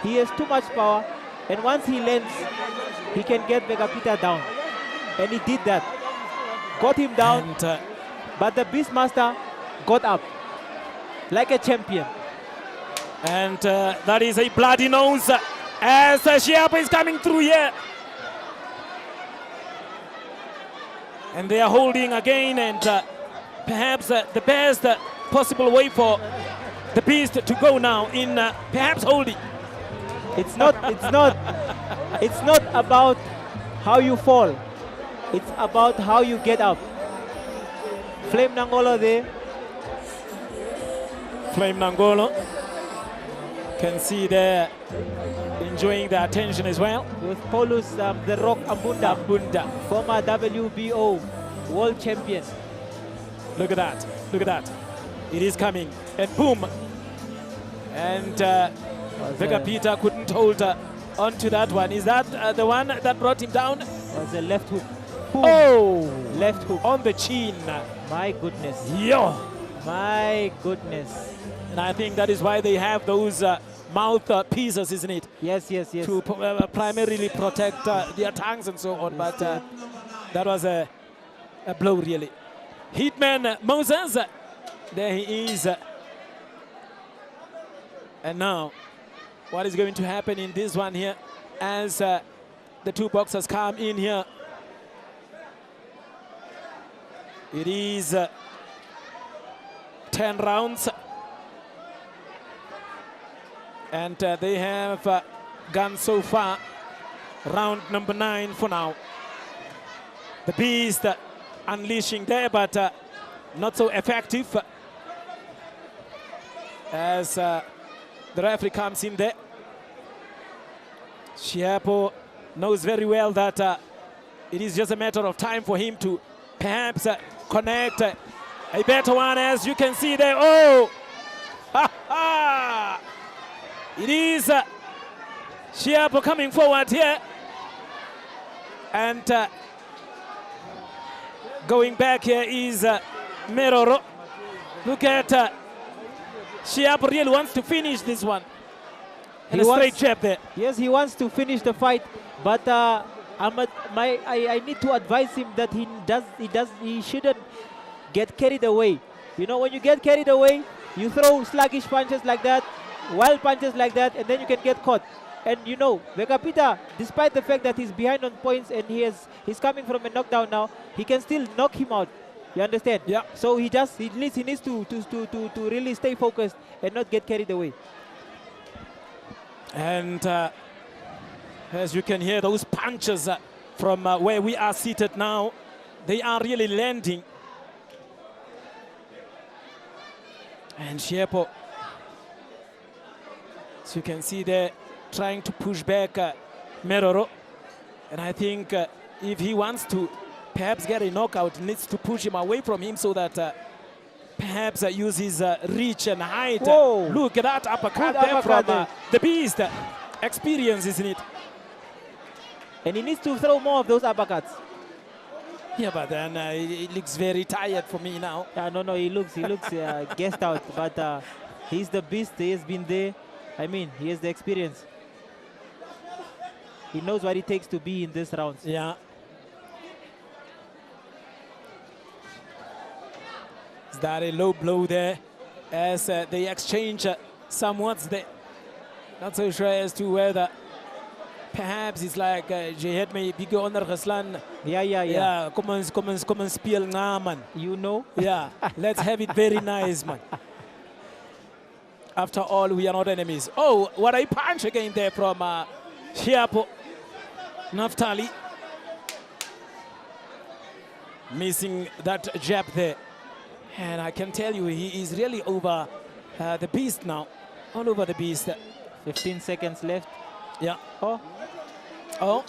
He has too much power. And once he lands, he can get Vekapita down. And he did that. Got him down. And, but the Beastmaster got up like a champion. And that is a bloody nose as Sheapo is coming through here. And they are holding again, and perhaps the best possible way for the Beast to go now in perhaps holding. It's not about how you fall. It's about how you get up. Flame Nangolo there. Flame Nangolo can see there enjoying the attention as well. With Paulus the Rock Ambunda, former WBO world champion. Look at that, look at that. It is coming, and boom. And Vekapita couldn't hold on to that one. Is that the one that brought him down? Was a left hook. Boom. Oh, left hook on the chin. My goodness. Yo. My goodness. And I think that is why they have those mouth pieces, isn't it? Yes, yes, yes. To primarily protect their tongues and so on. But that was a blow, really. Hitman Moses, there he is. And now, what is going to happen in this one here as the two boxers come in here? It is 10 rounds. And they have gone so far. Round number 9 for now. The Beast unleashing there, but not so effective. As the referee comes in there. Sheapo knows very well that it is just a matter of time for him to perhaps connect a better one, as you can see there. Oh! Ha ha! It is Sheapo coming forward here. And going back here is Meroro. Look at Sheapo really wants to finish this one. And a straight jab there. Yes, he wants to finish the fight, but I need to advise him that he shouldn't get carried away. You know, when you get carried away, you throw sluggish punches like that, wild punches like that, and then you can get caught. And you know, Vekapita, despite the fact that he's behind on points and he's coming from a knockdown now, he can still knock him out. You understand? Yeah. So he needs to really stay focused and not get carried away. And as you can hear, those punches from where we are seated now, they are really landing. And Sheapo, as you can see there, trying to push back Meroro. And I think if he wants to perhaps get a knockout, he needs to push him away from him so that perhaps use his reach and height. Whoa. Look at that uppercut Good there uppercut from there. the Beast. Experience, isn't it? And he needs to throw more of those uppercuts. Yeah, but then it looks very tired for me now. No, he looks gassed out, but he's the Beast. He has been there. I mean, he has the experience. He knows what it takes to be in these rounds. Yeah. that a low blow there as they exchange somewhat there. Not so sure as to whether perhaps it's like Jihad may be on Ruslan. Yeah. Come on, spiel now, man. You know? Yeah, let's have it very nice, man. After all, we are not enemies. Oh, what a punch again there from Shiapo. Naftali. Missing that jab there. And I can tell you, he is really over the beast now. All over the beast. 15 seconds left. Yeah. Oh.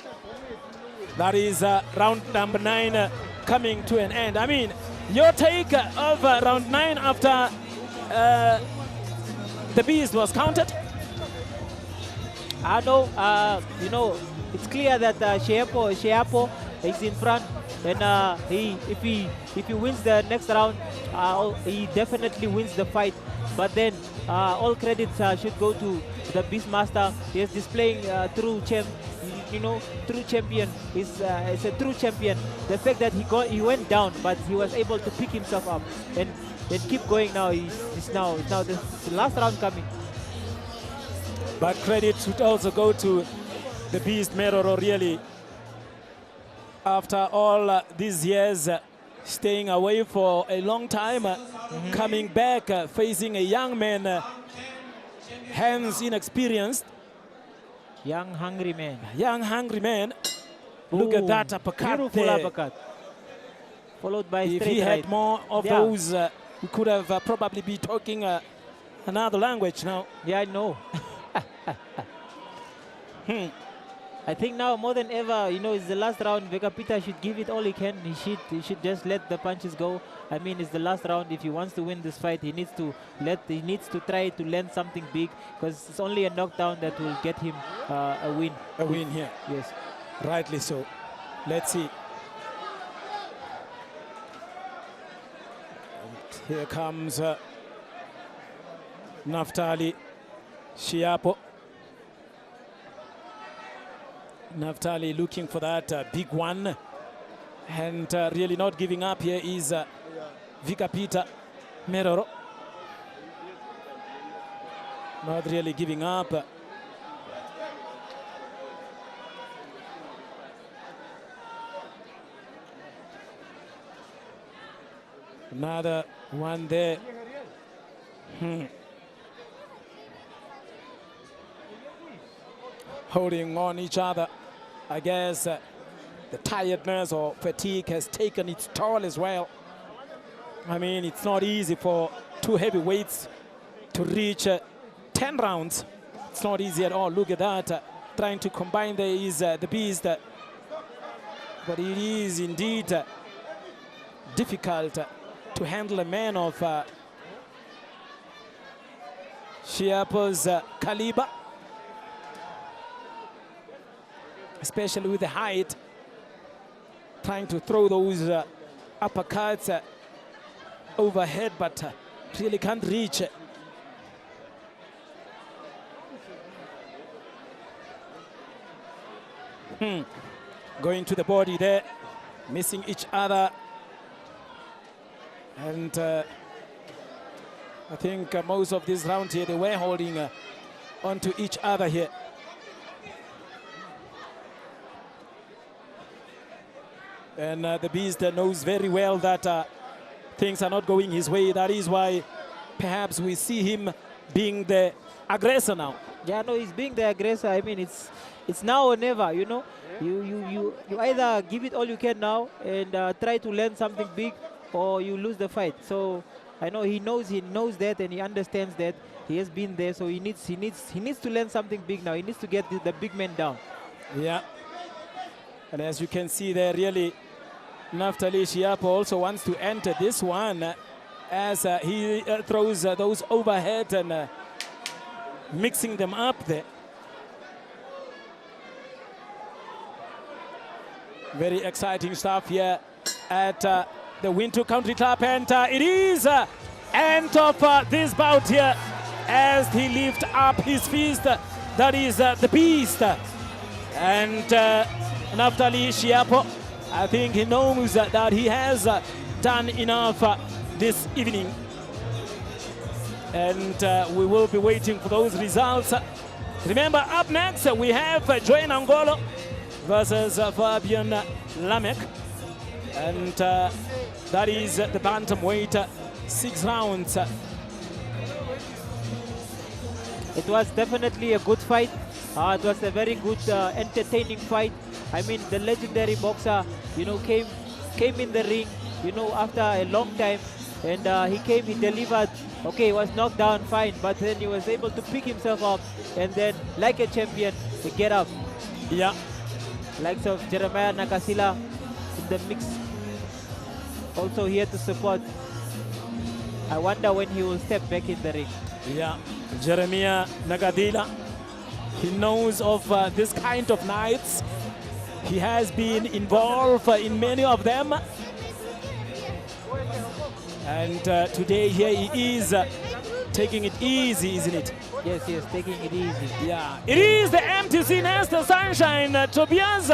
That is round number 9 coming to an end. I mean, your take of round 9 after the beast was counted? I know, you know, it's clear that Shiapo is in front, and if he wins the next round, he definitely wins the fight. But then all credits should go to the Beastmaster. He is displaying true true champion. Is a true champion. The fact that he went down, but he was able to pick himself up and keep going. Now it's now the last round coming. But credit should also go to the Beast Meroro, really. After all these years, staying away for a long time, coming back, facing a young man, hands inexperienced. Young, hungry man. Young, hungry man. Look at that uppercut. Beautiful uppercut. Followed by if straight he right. had more of those, we could have probably be talking another language now. Yeah, I know. I think now more than ever, you know, it's the last round. Vegapita should give it all he can. He should just let the punches go. I mean, it's the last round. If he wants to win this fight, he needs to try to land something big, because it's only a knockdown that will get him a win. A win here. Yes. Rightly so. Let's see. And here comes Naftali Shiapo. Naftali looking for that big one, and really not giving up here is Vikapita Meroro. Not really giving up. Another one there. Holding on each other. I guess the tiredness or fatigue has taken its toll as well. I mean, it's not easy for two heavyweights to reach 10 rounds. It's not easy at all. Look at that. Trying to combine there is the beast. But it is indeed difficult to handle a man of Shiapo's caliber, especially with the height, trying to throw those uppercuts overhead, but really can't reach. Going to the body there, missing each other. And I think most of this round here, they were holding onto each other here. And the Beast knows very well that things are not going his way. That is why perhaps we see him being the aggressor now. Yeah, no, he's being the aggressor. I mean, it's now or never, you know. You either give it all you can now and try to learn something big, or you lose the fight. So I know he knows that, and he understands that. He has been there, so he needs to learn something big now. He needs to get the big man down. Yeah. And as you can see there, really, Naftali Shiapo also wants to enter this one as he throws those overhead and mixing them up there. Very exciting stuff here at the Windhoek Country Club, and it is end of this bout here as he lifts up his fist. That is the Beast. And Naftali Shiapo, I think he knows that he has done enough this evening. And we will be waiting for those results. Remember, up next we have Joy Angolo versus Fabian Lamek. And that is the Bantamweight 6 rounds. It was definitely a good fight. It was a very good, entertaining fight. I mean, the legendary boxer, you know, came in the ring, you know, after a long time, and he came, he delivered. Okay, he was knocked down, fine, but then he was able to pick himself up, and then, like a champion, he get up. Yeah. Likes of Jeremiah Nakasila in the mix, also here to support. I wonder when he will step back in the ring. Yeah, Jeremiah Nagadila, he knows of this kind of nights. He has been involved in many of them. And today here he is taking it easy, isn't it? Yes, yes, taking it easy. Yeah, it is the MTC Nestor Sunshine Tobias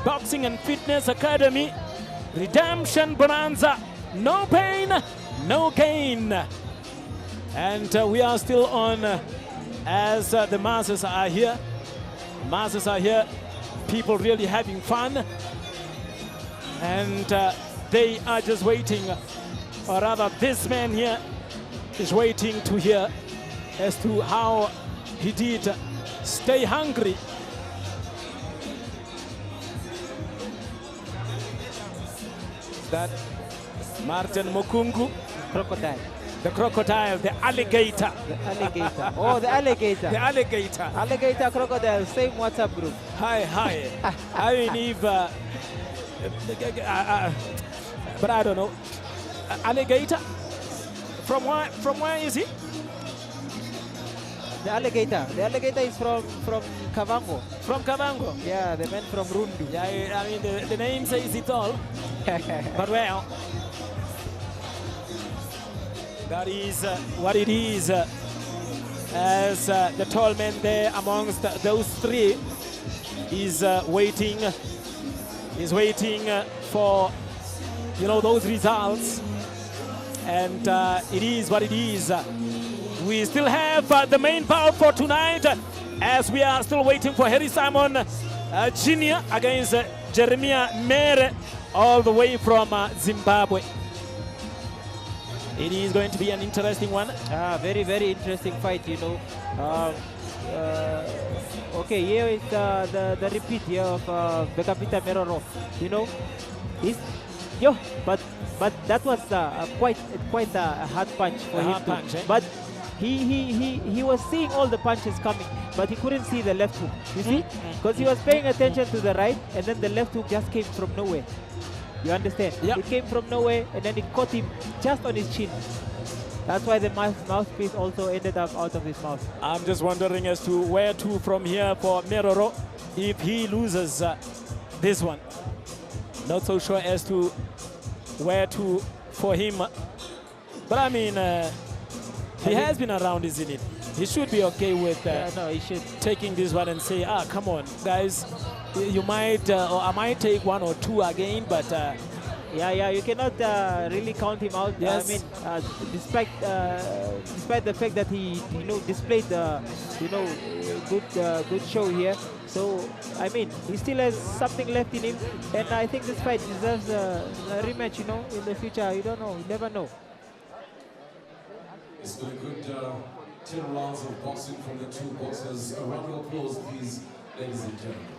Boxing and Fitness Academy Redemption Bonanza. No pain, no gain. And we are still on as the masses are here. Masses are here, people really having fun. And they are just waiting, or rather this man here is waiting to hear as to how he did stay hungry. That Martin Mukungu. Crocodile. The crocodile, the alligator. The alligator. Oh, the alligator. The alligator. Alligator, crocodile, same WhatsApp group. Hi, hi. I mean, if, but I don't know. Alligator? From where is he? The alligator. The alligator is from Kavango. From Kavango? Yeah, the man from Rundu. Yeah, I mean, the name says it all. But well, that is what it is. As the tall man there amongst those three is waiting for, you know, those results. And it is what it is. We still have the main bout for tonight, as we are still waiting for Harry Simon Jr. against Jeremiah Mere, all the way from Zimbabwe. It is going to be an interesting one. Very, very interesting fight, you know. Okay, here is the repeat here of Bekapita Meroro. You know, but that was quite a hard punch for him. Punch, eh? But he was seeing all the punches coming, but he couldn't see the left hook. You see, because he was paying attention to the right, and then the left hook just came from nowhere. You understand? Yep. It came from nowhere, and then it caught him just on his chin. That's why the mouthpiece also ended up out of his mouth. I'm just wondering as to where to from here for Meroro if he loses this one. Not so sure as to where to for him. But I mean, he has been around, isn't it? He should be okay with no, he should. Taking this one and say, come on, guys, you might, or I might take one or two again, but... yeah, you cannot really count him out. Yes. I mean, despite the fact that he, you know, displayed good show here. So I mean, he still has something left in him, and I think this fight deserves a rematch. You know, in the future, you don't know, you never know. It's been a good 10 rounds of boxing from the two boxers. A round of applause, please, ladies and gentlemen.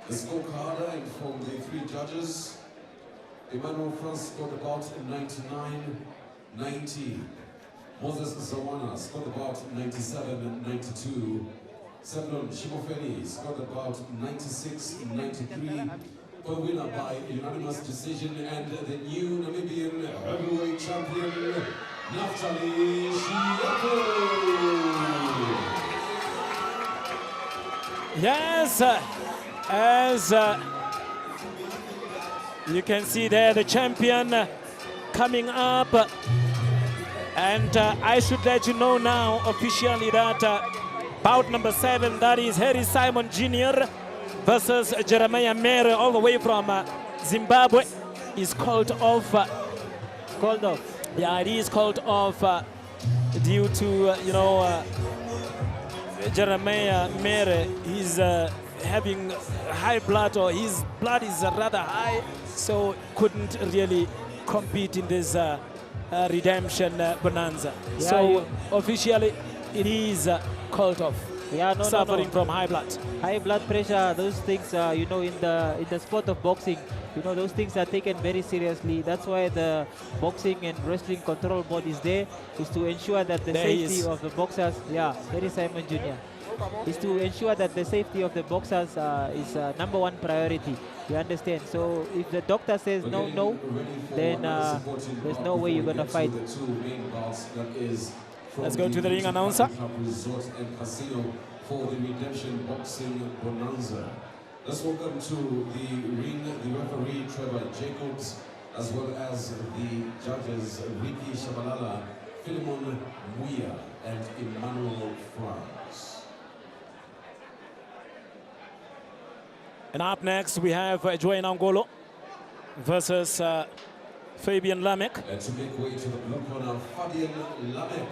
The scorecard from the three judges. Emmanuel France scored about 99-90. Moses Zawana scored about 97-92. Semlon Shimofeni scored about 96-93. A winner by unanimous decision, and the new Namibian heavyweight champion, Naftali Shapaka. Yes, as you can see there, the champion coming up. And I should let you know now officially that bout number 7, that is Harry Simon Jr. versus Jeremiah Mere, all the way from Zimbabwe. is called off. Called off. Yeah, it is called off due to, Jeremiah Mere. He's having high blood, or his blood is rather high, so couldn't really compete in this redemption bonanza. Yeah, so officially, it is called off. Yeah, Suffering from high blood. High blood pressure, those things, in the sport of boxing, those things are taken very seriously. That's why the Boxing and Wrestling Control Board is there, is to ensure that the safety of the boxers, there is Simon Jr., is to ensure that the safety of the boxers is #1 priority. You understand? So if the doctor says no, then there's no way you're going to fight. Let's go to the ring announcer. For the Redemption Boxing Bonanza. Let's welcome to the ring the referee Trevor Jacobs, as well as the judges Ricky Shabalala, Philemon Muya, and Emmanuel France. And up next we have Joy Nangolo versus Fabian Lamek. And to make way to the blue corner, Fabian Lamek.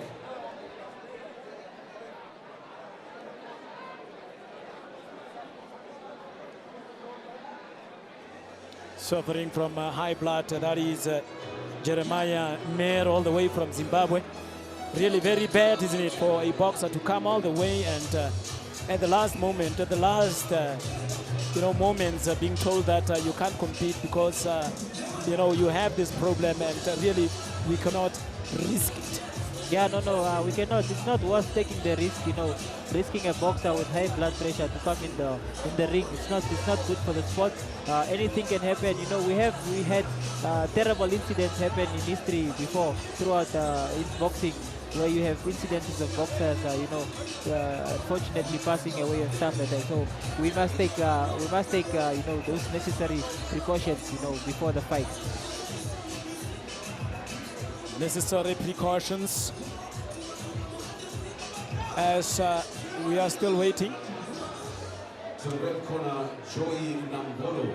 Suffering from high blood, that is Jeremiah Mere, all the way from Zimbabwe. Really very bad, isn't it, for a boxer to come all the way and at the last moment, at the last moments, being told that you can't compete because you have this problem, and really we cannot risk it. Yeah, we cannot. It's not worth taking the risk, risking a boxer with high blood pressure to come in the ring. It's not good for the sport. Anything can happen. We had terrible incidents happen in history before throughout in boxing, where you have incidences of boxers, unfortunately passing away and stuff like that. So we must take those necessary precautions, before the fight. Necessary precautions as we are still waiting. To the red corner, Joy Nangolo.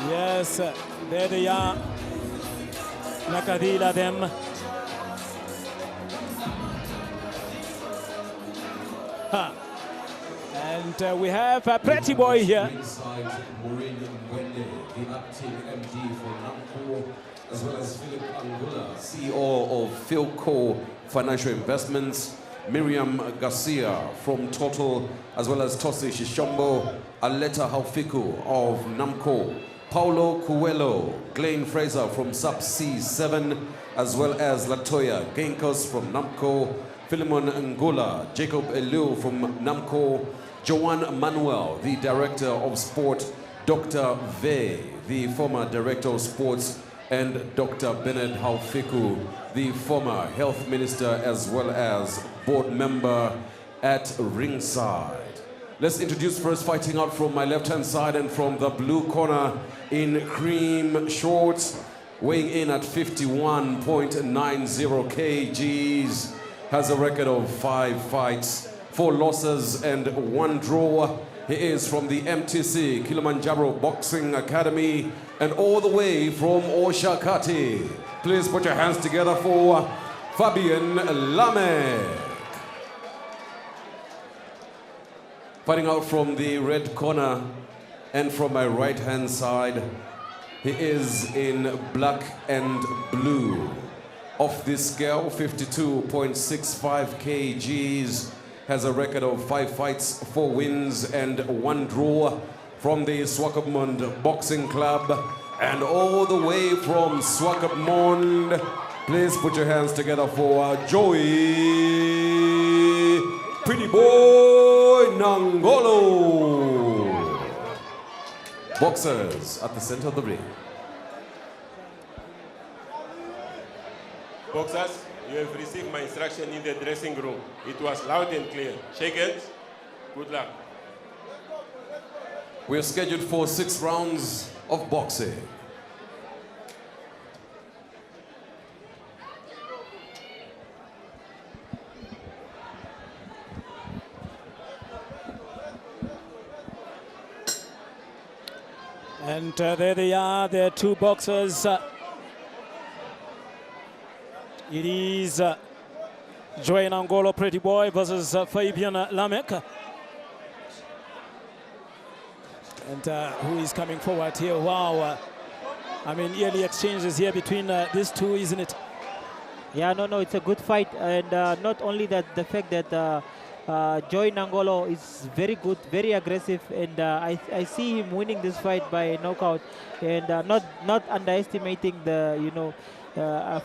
Yes, there they are. Nakadila them. And we have a pretty boy here. As well as Philip Angola, CEO of Philco Financial Investments, Miriam Garcia from Total, as well as Tosi Shishombo, Aleta Haufiku of Namco, Paulo Coelho, Glenn Fraser from Subsea 7, as well as Latoya Genkos from Namco, Philemon Angola, Jacob Elu from Namco, Joan Manuel, the Director of Sport, Dr. Ve, the former Director of Sports, and Dr. Bernard Haufiku, the former Health Minister, as well as board member at ringside. Let's introduce first, fighting out from my left-hand side and from the blue corner in cream shorts, weighing in at 51.90 kgs, has a record of 5 fights, 4 losses and 1 draw. He is from the MTC Kilimanjaro Boxing Academy and all the way from Oshakati. Please put your hands together for Fabian Lamek. Fighting out from the red corner and from my right-hand side, he is in black and blue. Off this scale, 52.65 kgs, has a record of 5 fights, 4 wins and 1 draw from the Swakopmund Boxing Club. And all the way from Swakopmund, please put your hands together for Joy Pretty Boy Nangolo. Boxers at the center of the ring. Boxers, you have received my instruction in the dressing room. It was loud and clear. Shake hands. Good luck. We're scheduled for 6 rounds of boxing. And there they are, there are two boxers. It is Joy Nangolo, Pretty Boy, versus Fabian Lamek. And who is coming forward here? Wow. I mean, early exchanges here between these two, isn't it? Yeah, no, it's a good fight. And not only that, the fact that Joy Nangolo is very good, very aggressive, and I see him winning this fight by knockout, and not underestimating the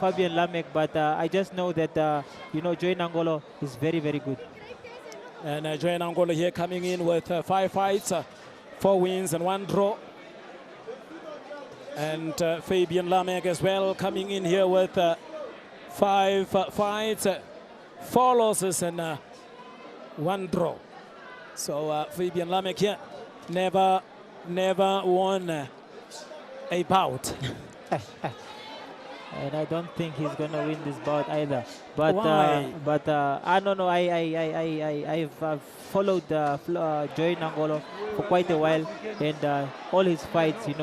Fabian Lamek, but I just know that Joy Nangolo is very good. And Joy Nangolo here coming in with 5 fights, 4 wins and 1 draw. And Fabian Lamek as well coming in here with 5 fights, 4 losses and 1 draw. So Fabian Lamek here never won a bout. And I don't think he's gonna win this bout either. But why? I don't know. I've followed Joy Nangolo for quite a while, and all his fights, he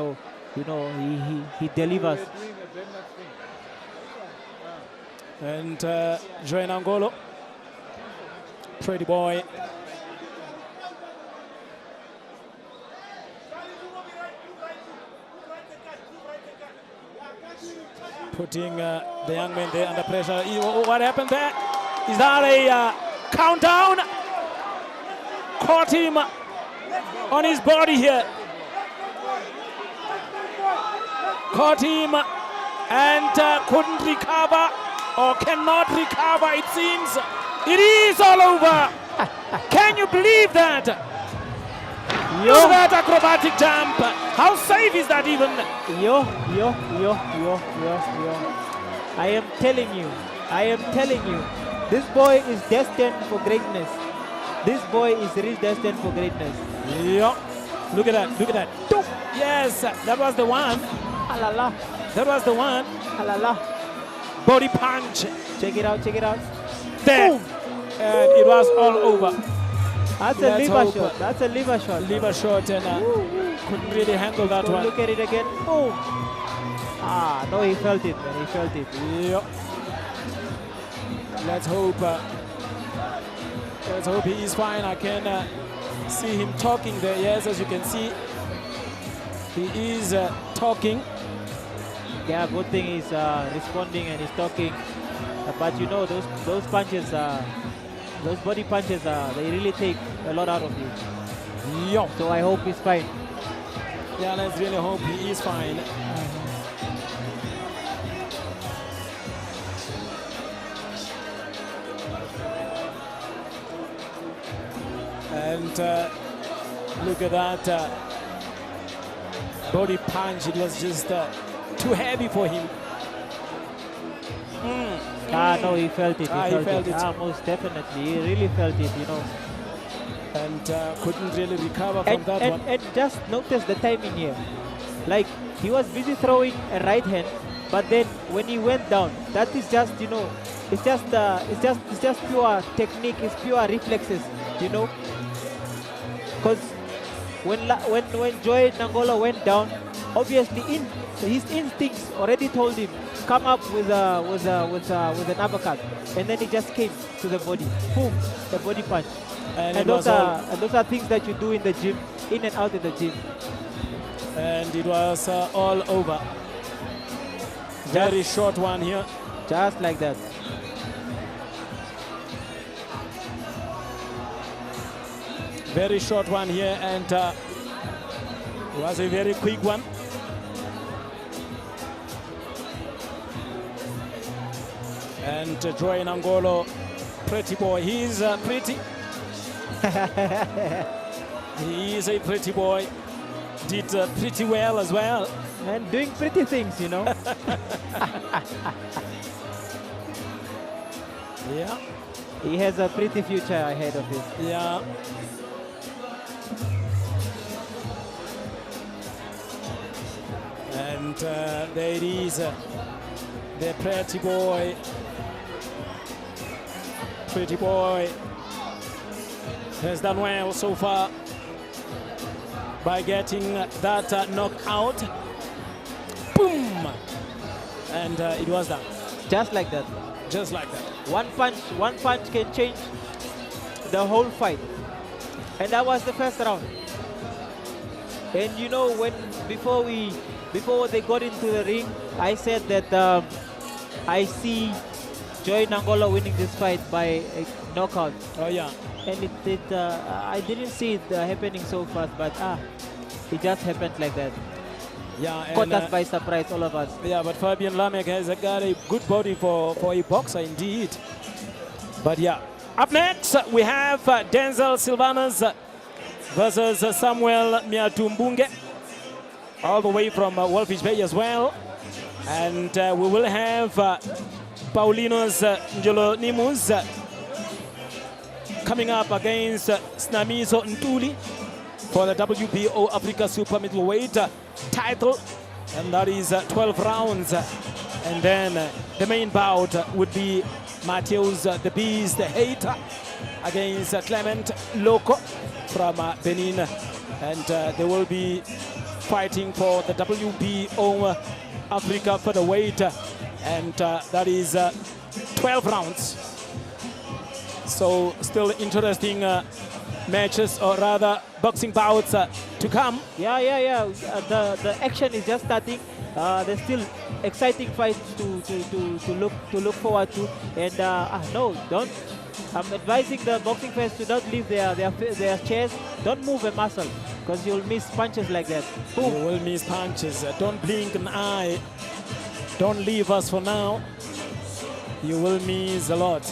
delivers. And Joy Nangolo, Pretty Boy. Putting the young man there under pressure. What happened there? Is that a countdown? Caught him on his body here. Caught him and couldn't recover, or cannot recover, it seems. It is all over. Can you believe that? Look at that acrobatic jump. How safe is that even? Yo. I am telling you, this boy is destined for greatness. This boy is really destined for greatness. Yeah. Look at that. Yes, that was the one. Alala. That was the one. Alala. Body punch. Check it out. There. Boom. And it was all over. That's a liver shot. That's a liver shot. Liver shot, and couldn't really handle that one. Look at it again. Boom. No, he felt it, man. He felt it. Yep. Let's hope he is fine. I can see him talking there. Yes, as you can see, he is talking. Yeah, good thing he's responding and he's talking. But those punches, those body punches, they really take a lot out of you. Yo. So I hope he's fine. Yeah, let's really hope he is fine. And look at that body punch. It was just too heavy for him. No, he felt it. He felt it. Most definitely. He really felt it, And couldn't really recover from that one. And just notice the timing here. Like, he was busy throwing a right hand, but then when he went down, that is just, it's just pure technique. It's pure reflexes, Because when Joy Nangolo went down, obviously his instincts already told him come up with an uppercut, and then he just came to the body, boom, the body punch. And those are things that you do in the gym, in and out of the gym. And it was all over. Very short one here. Just like that. Very short one here, and it was a very quick one. And Joy Nangolo, Pretty Boy, he's pretty. He is a pretty boy. Did pretty well as well. And doing pretty things, Yeah. He has a pretty future ahead of him. Yeah. there it is, the pretty boy. Pretty boy has done well so far by getting that knockout. Boom! And it was done. Just like that. Just like that. One punch can change the whole fight. And that was the first round. And you know, before they got into the ring, I said that I see Joy Nangola winning this fight by a knockout. Oh yeah. And I didn't see it happening so fast, but it just happened like that. Yeah, caught us by surprise, all of us. Yeah, but Fabian Lamek has got a good body for a boxer indeed. But yeah, up next we have Denzel Silvanus versus Samuel Miatumbunge, all the way from Wolfish Bay as well. And we will have Paulinos Njolonimus coming up against Snamiso Ntuli for the WBO Africa Super Middleweight title, and that is 12 rounds. And then the main bout would be Mateus the Beast Heita against Clement Loko from Benin, and they will be fighting for the WBO Africa Featherweight, and that is 12 rounds. So still interesting matches, or rather boxing bouts to come. Yeah. The action is just starting. There's still exciting fights to look forward to. And no, don't. I'm advising the boxing fans to not leave their chairs. Don't move a muscle, because you'll miss punches like that. Boom. You will miss punches. Don't blink an eye. Don't leave us for now. You will miss a lot.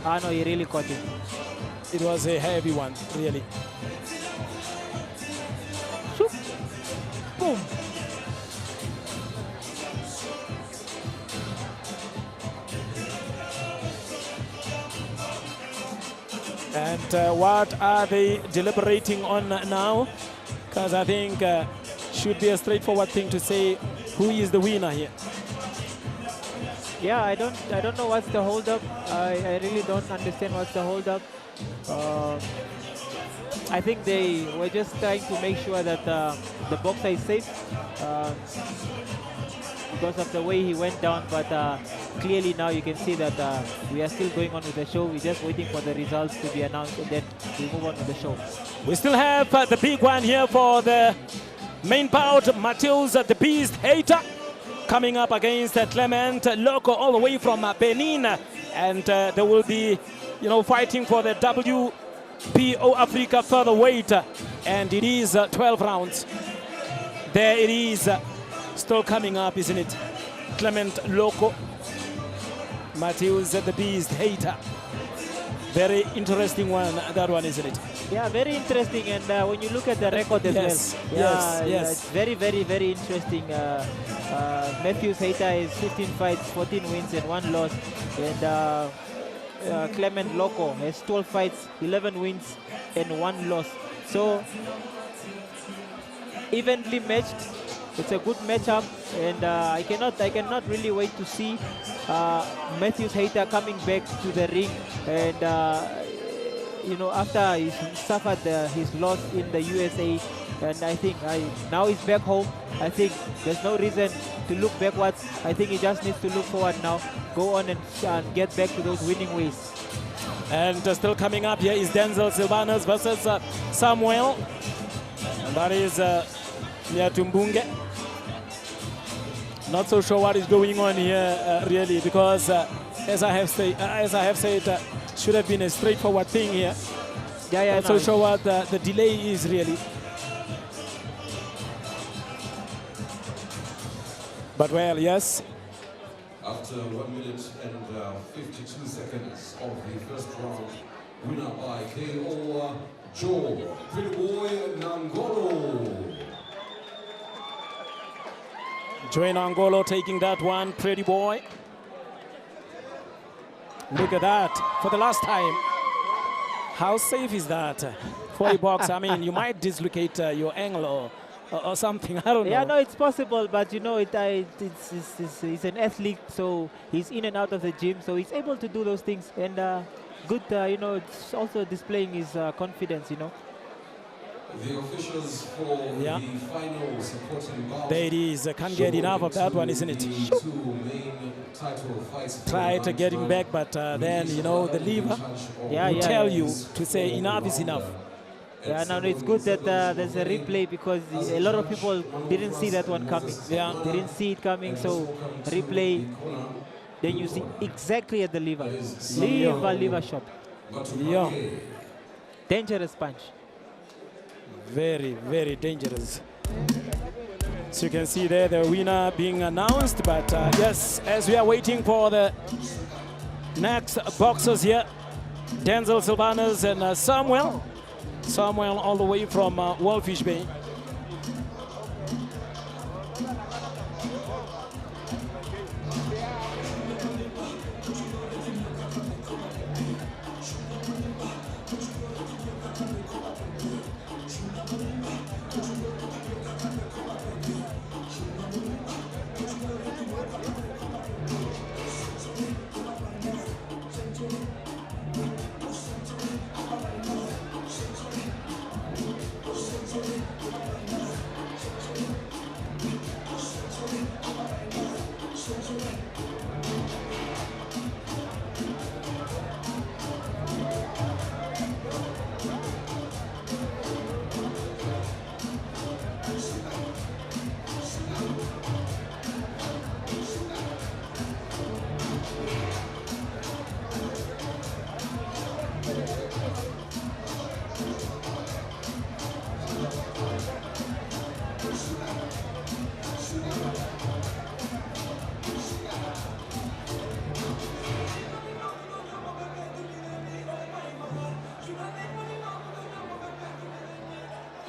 No, he really caught it. It was a heavy one, really. Shoop. Boom. And what are they deliberating on now? Because I think should be a straightforward thing to say who is the winner here. Yeah, I don't know what's the hold-up. I really don't understand what's the hold-up. I think they were just trying to make sure that the boxer is safe because of the way he went down. But clearly now you can see that we are still going on with the show. We're just waiting for the results to be announced, and then we move on with the show. We still have the big one here for the main bout. Mateus the Beast Heita coming up against Clement Loko, all the way from Benin, and they will be, fighting for the WBO Africa Featherweight, and it is 12 rounds. There it is, still coming up, isn't it? Clement Loko, Mateus the Beast Heita. Very interesting one, that one, isn't it? Yeah, very interesting. And when you look at the record as well, yes. It's very, very, very interesting. Mateus Heita is 15 fights, 14 wins and 1 loss. And Clement Loko has 12 fights, 11 wins and 1 loss. So evenly matched. It's a good matchup, and I cannot really wait to see Mateus Heita coming back to the ring, and after he suffered his loss in the USA, and I think now he's back home. I think there's no reason to look backwards. I think he just needs to look forward now, go on and get back to those winning ways. And still coming up here is Denzel Silvanus versus Samuel, and that is Miatumbunge. Not so sure what is going on here, really, because as I have said, should have been a straightforward thing here. Not so sure what the delay is, really. But well, yes. After 1 minute and 52 seconds of the first round, winner by KO, Joe Pretty Boy Nangolo. Joy Nangolo taking that one, Pretty Boy. Look at that, for the last time. How safe is that for a boxer? I mean, you might dislocate your ankle or something. I don't know. Yeah, no, it's possible, but you know, he's an athlete, so he's in and out of the gym, so he's able to do those things. And good, you know, it's also displaying his confidence, you know. The officials for the final supporting bout. There it is. Can't get enough of that one, isn't it? Try to get him back, but then, you know, the liver will tell you to say enough is enough. Yeah, no, it's good that there's a replay because a lot of people didn't see that one coming. Yeah. They didn't see it coming, so replay, then you see exactly at the liver. Liver shot. Yeah. Dangerous punch. Very, very dangerous. So you can see there the winner being announced, but yes, as we are waiting for the next boxers here, Denzel Sylvanus and Samuel all the way from Walfish Bay.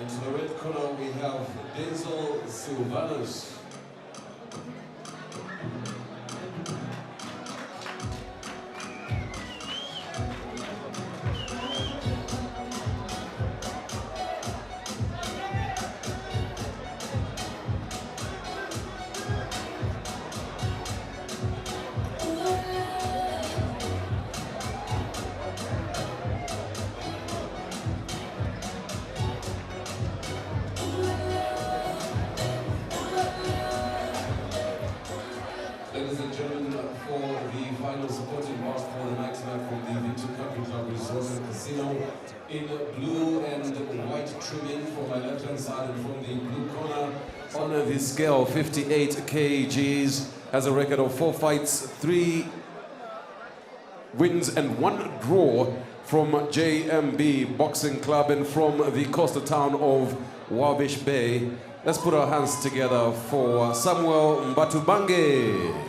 Into the red corner we have Denzel Sylvanus. Ladies and gentlemen, for the final supporting bout for the next match from the Windhoek Country Club Resort and Casino, in blue and white trimming from my left-hand side and from the blue corner, on the scale 58 kgs, has a record of 4 fights, 3 wins and 1 draw from JMB Boxing Club and from the coastal town of Walfish Bay. Let's put our hands together for Samuel Mbatubange.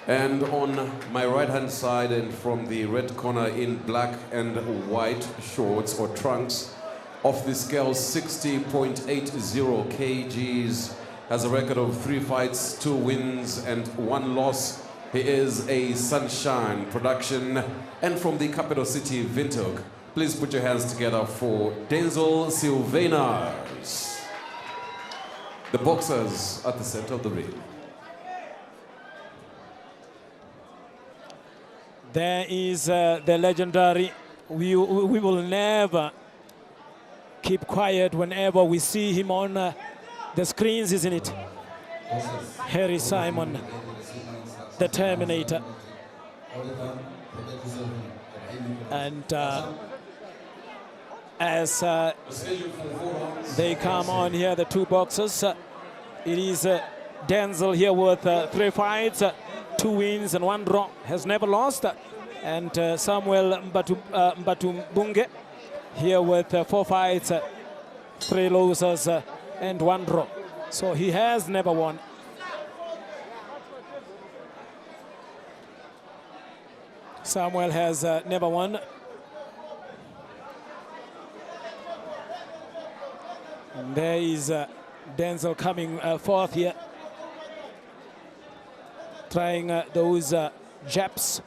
And on my right-hand side and from the red corner in black and white shorts or trunks, off the scale 60.80 kgs, has a record of 3 fights, 2 wins and 1 loss. He is a Sunshine production and from the capital city, Windhoek. Please put your hands together for Denzel Sylvanus. The boxers at the center of the ring. There is the legendary, we will never keep quiet whenever we see him on the screens, isn't it? Harry Simon, the Terminator. And as they come on here, the 2 boxers, it is Denzel here with 3 fights, 2 wins and 1 draw, has never lost, and Samuel Mbatubange here with 4 fights, 3 losses and 1 draw. So he has never won. Samuel has never won. And there is Denzel coming forth here, trying those jabs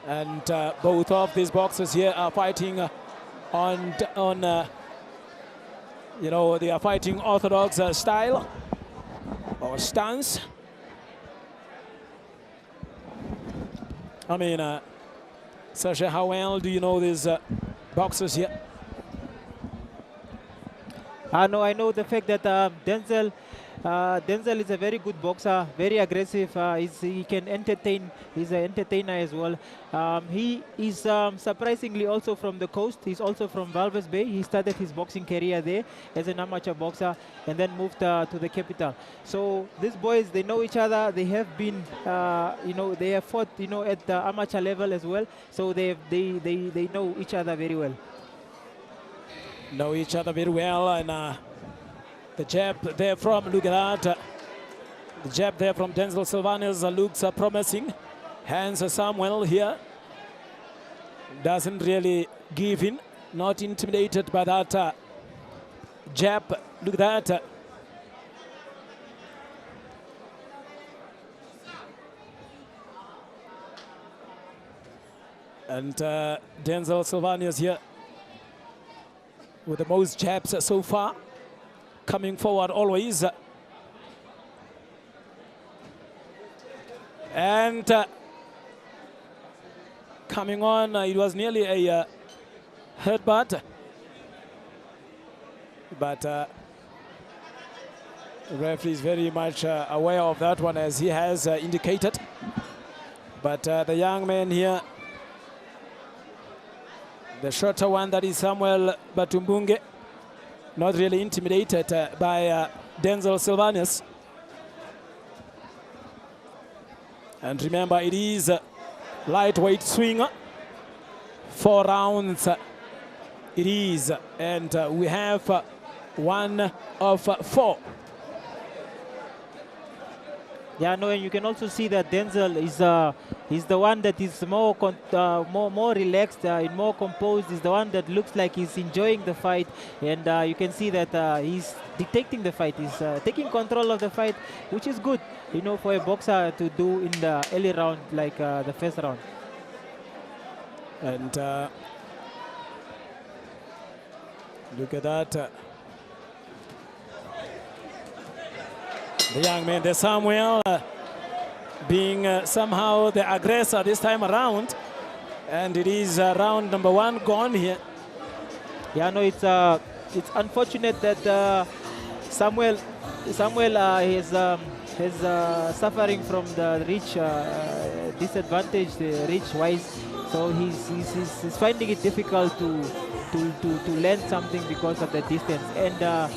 And both of these boxers here are fighting you know, they are fighting orthodox style or stance. I mean, Sasha, how well do you know these boxers here? No, I know the fact that Denzel is a very good boxer, very aggressive. He can entertain. He's an entertainer as well. He is surprisingly also from the coast. He's also from Walvis Bay. He started his boxing career there as an amateur boxer and then moved to the capital. So these boys, they know each other. They have been, you know, they have fought, you know, at the amateur level as well. So they know each other very well. Know each other very well, and the jab there from, look at that, the jab there from Denzel Sylvanus looks promising. Hans Samuel here doesn't really give in, not intimidated by that jab. Look at that. And Denzel Sylvanus here with the most jabs so far, coming forward always. And coming on, it was nearly a headbutt. But the referee is very much aware of that one, as he has indicated. But the young man here, the shorter one, that is Samuel Batumbunge, not really intimidated by Denzel Sylvanus. And remember, it is lightweight swinger. 4 rounds it is, and we have 1 of 4. Yeah, no, and you can also see that Denzel is the one that is more relaxed, more composed. Is the one that looks like he's enjoying the fight, and you can see that he's dictating the fight. He's taking control of the fight, which is good, you know, for a boxer to do in the early round, like the first round. And look at that. The young man, the Samuel, being somehow the aggressor this time around. And it is round number 1 gone here. Yeah, no, it's unfortunate that Samuel is suffering from the reach disadvantage, reach-wise. So he's finding it difficult to land something because of the distance. And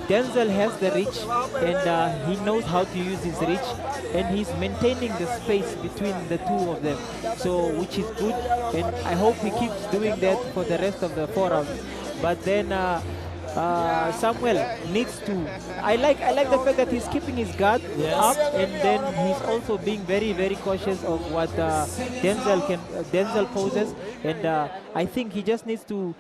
Denzel has the reach, and he knows how to use his reach, and he's maintaining the space between the two of them, so which is good, and I hope he keeps doing that for the rest of the 4 rounds. But then Samuel needs to. I like the fact that he's keeping his guard up, and then he's also being very, very cautious of what Denzel poses, and I think he just needs to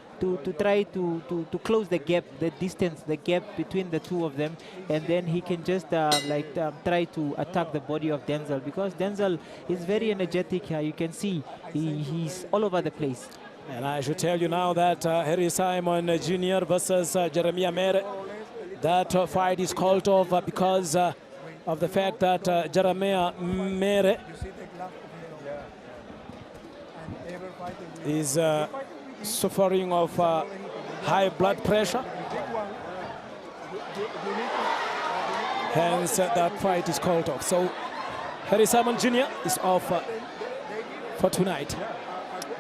try to close the gap, the distance, the gap between the two of them, and then he can just try to attack the body of Denzel, because Denzel is very energetic. You can see he's all over the place. And I should tell you now that Harry Simon Jr. versus Jeremiah Mere, that fight is called off because of the fact that Jeremiah Mere is suffering of high blood pressure. Hence, that fight is called off. So, Harry Simon Jr. is off for tonight.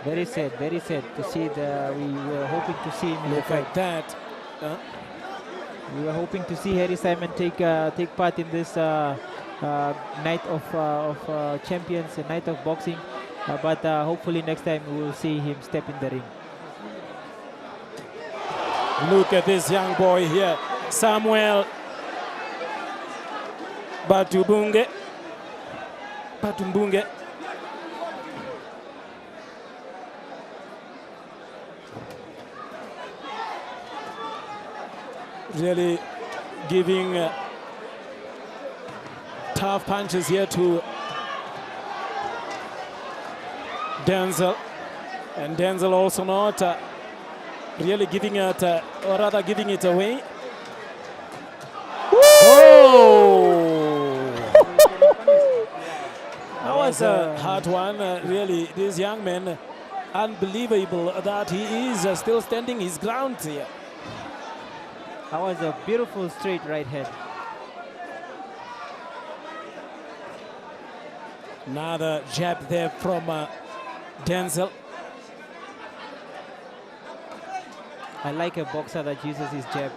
Very sad to see that. We were hoping to see him in the fight. Like that. We were hoping to see Harry Simon take part in this night of champions, a night of boxing. But hopefully next time we will see him step in the ring. Look at this young boy here, Samuel Batumbunge. Really giving tough punches here to Denzel. And Denzel also not really giving it, or rather giving it away. Oh! That was a hard one. Really, this young man, unbelievable that he is still standing his ground here. That was a beautiful straight right hand. Another jab there from Denzel. I like a boxer that uses his jab.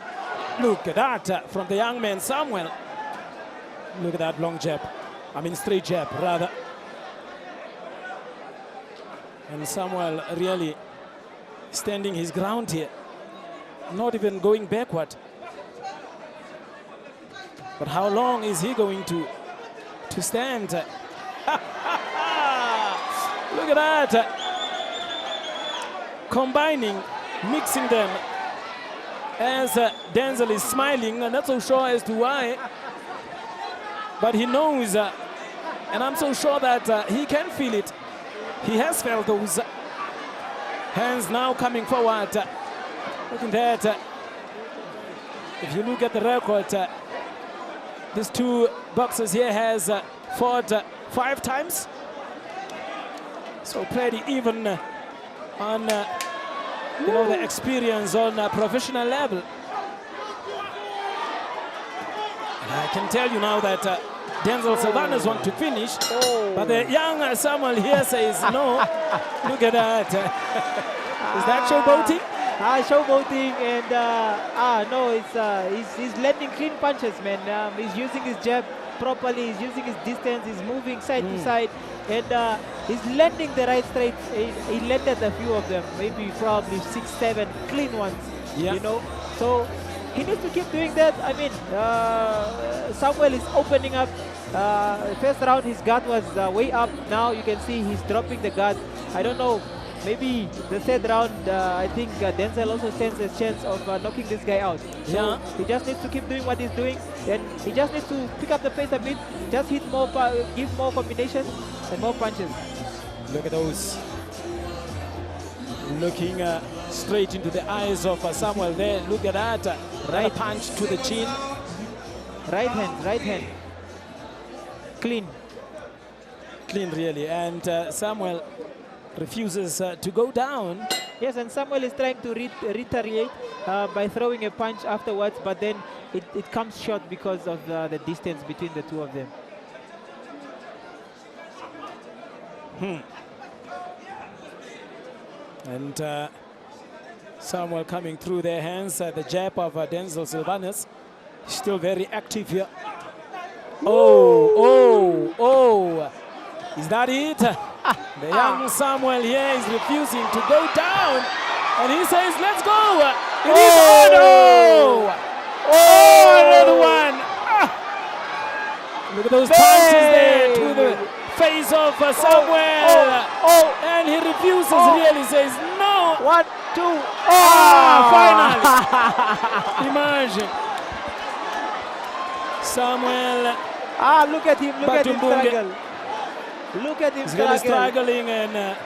Look at that from the young man Samuel. Look at that long jab. I mean straight jab rather. And Samuel really standing his ground here. Not even going backward. But how long is he going to stand? Look at that. Combining, mixing them. As Denzel is smiling, and not so sure as to why. But he knows, and I'm so sure that he can feel it. He has felt those hands now coming forward. Look at that. If you look at the record, these two boxers here has fought 5 times. So pretty even on you know, the experience on a professional level. And I can tell you now that Denzel Sylvanus want to finish, but the young Samuel here says no. Look at that. Is that showboating? Showboating, and no, it's he's landing clean punches, man. He's using his jab properly, he's using his distance, he's moving side to side, and he's landing the right straight. He landed a few of them, maybe probably 6, 7 clean ones, you know. So he needs to keep doing that. I mean, Samuel is opening up. First round his guard was way up. Now you can see he's dropping the guard. I don't know. Maybe the third round, I think Denzel also stands a chance of knocking this guy out. So he just needs to keep doing what he's doing, and he just needs to pick up the pace a bit, just hit more, give more combinations and more punches. Look at those. Looking straight into the eyes of Samuel there. Look at that. Right punch to the chin. Right hand. Clean. Clean, really. And Samuel refuses to go down. Yes, and Samuel is trying to retaliate by throwing a punch afterwards, but then it comes short because of the distance between the two of them. And Samuel coming through their hands. The jab of Denzel Sylvanus still very active here. Oh. Is that it? The young Samuel here is refusing to go down. And he says, let's go. It is on. Another one. Look at those punches there to the face of Samuel. And he refuses, really says, no. 1, 2. Finally. Imagine. Samuel. Look at him struggle. Look at him He's really struggling, and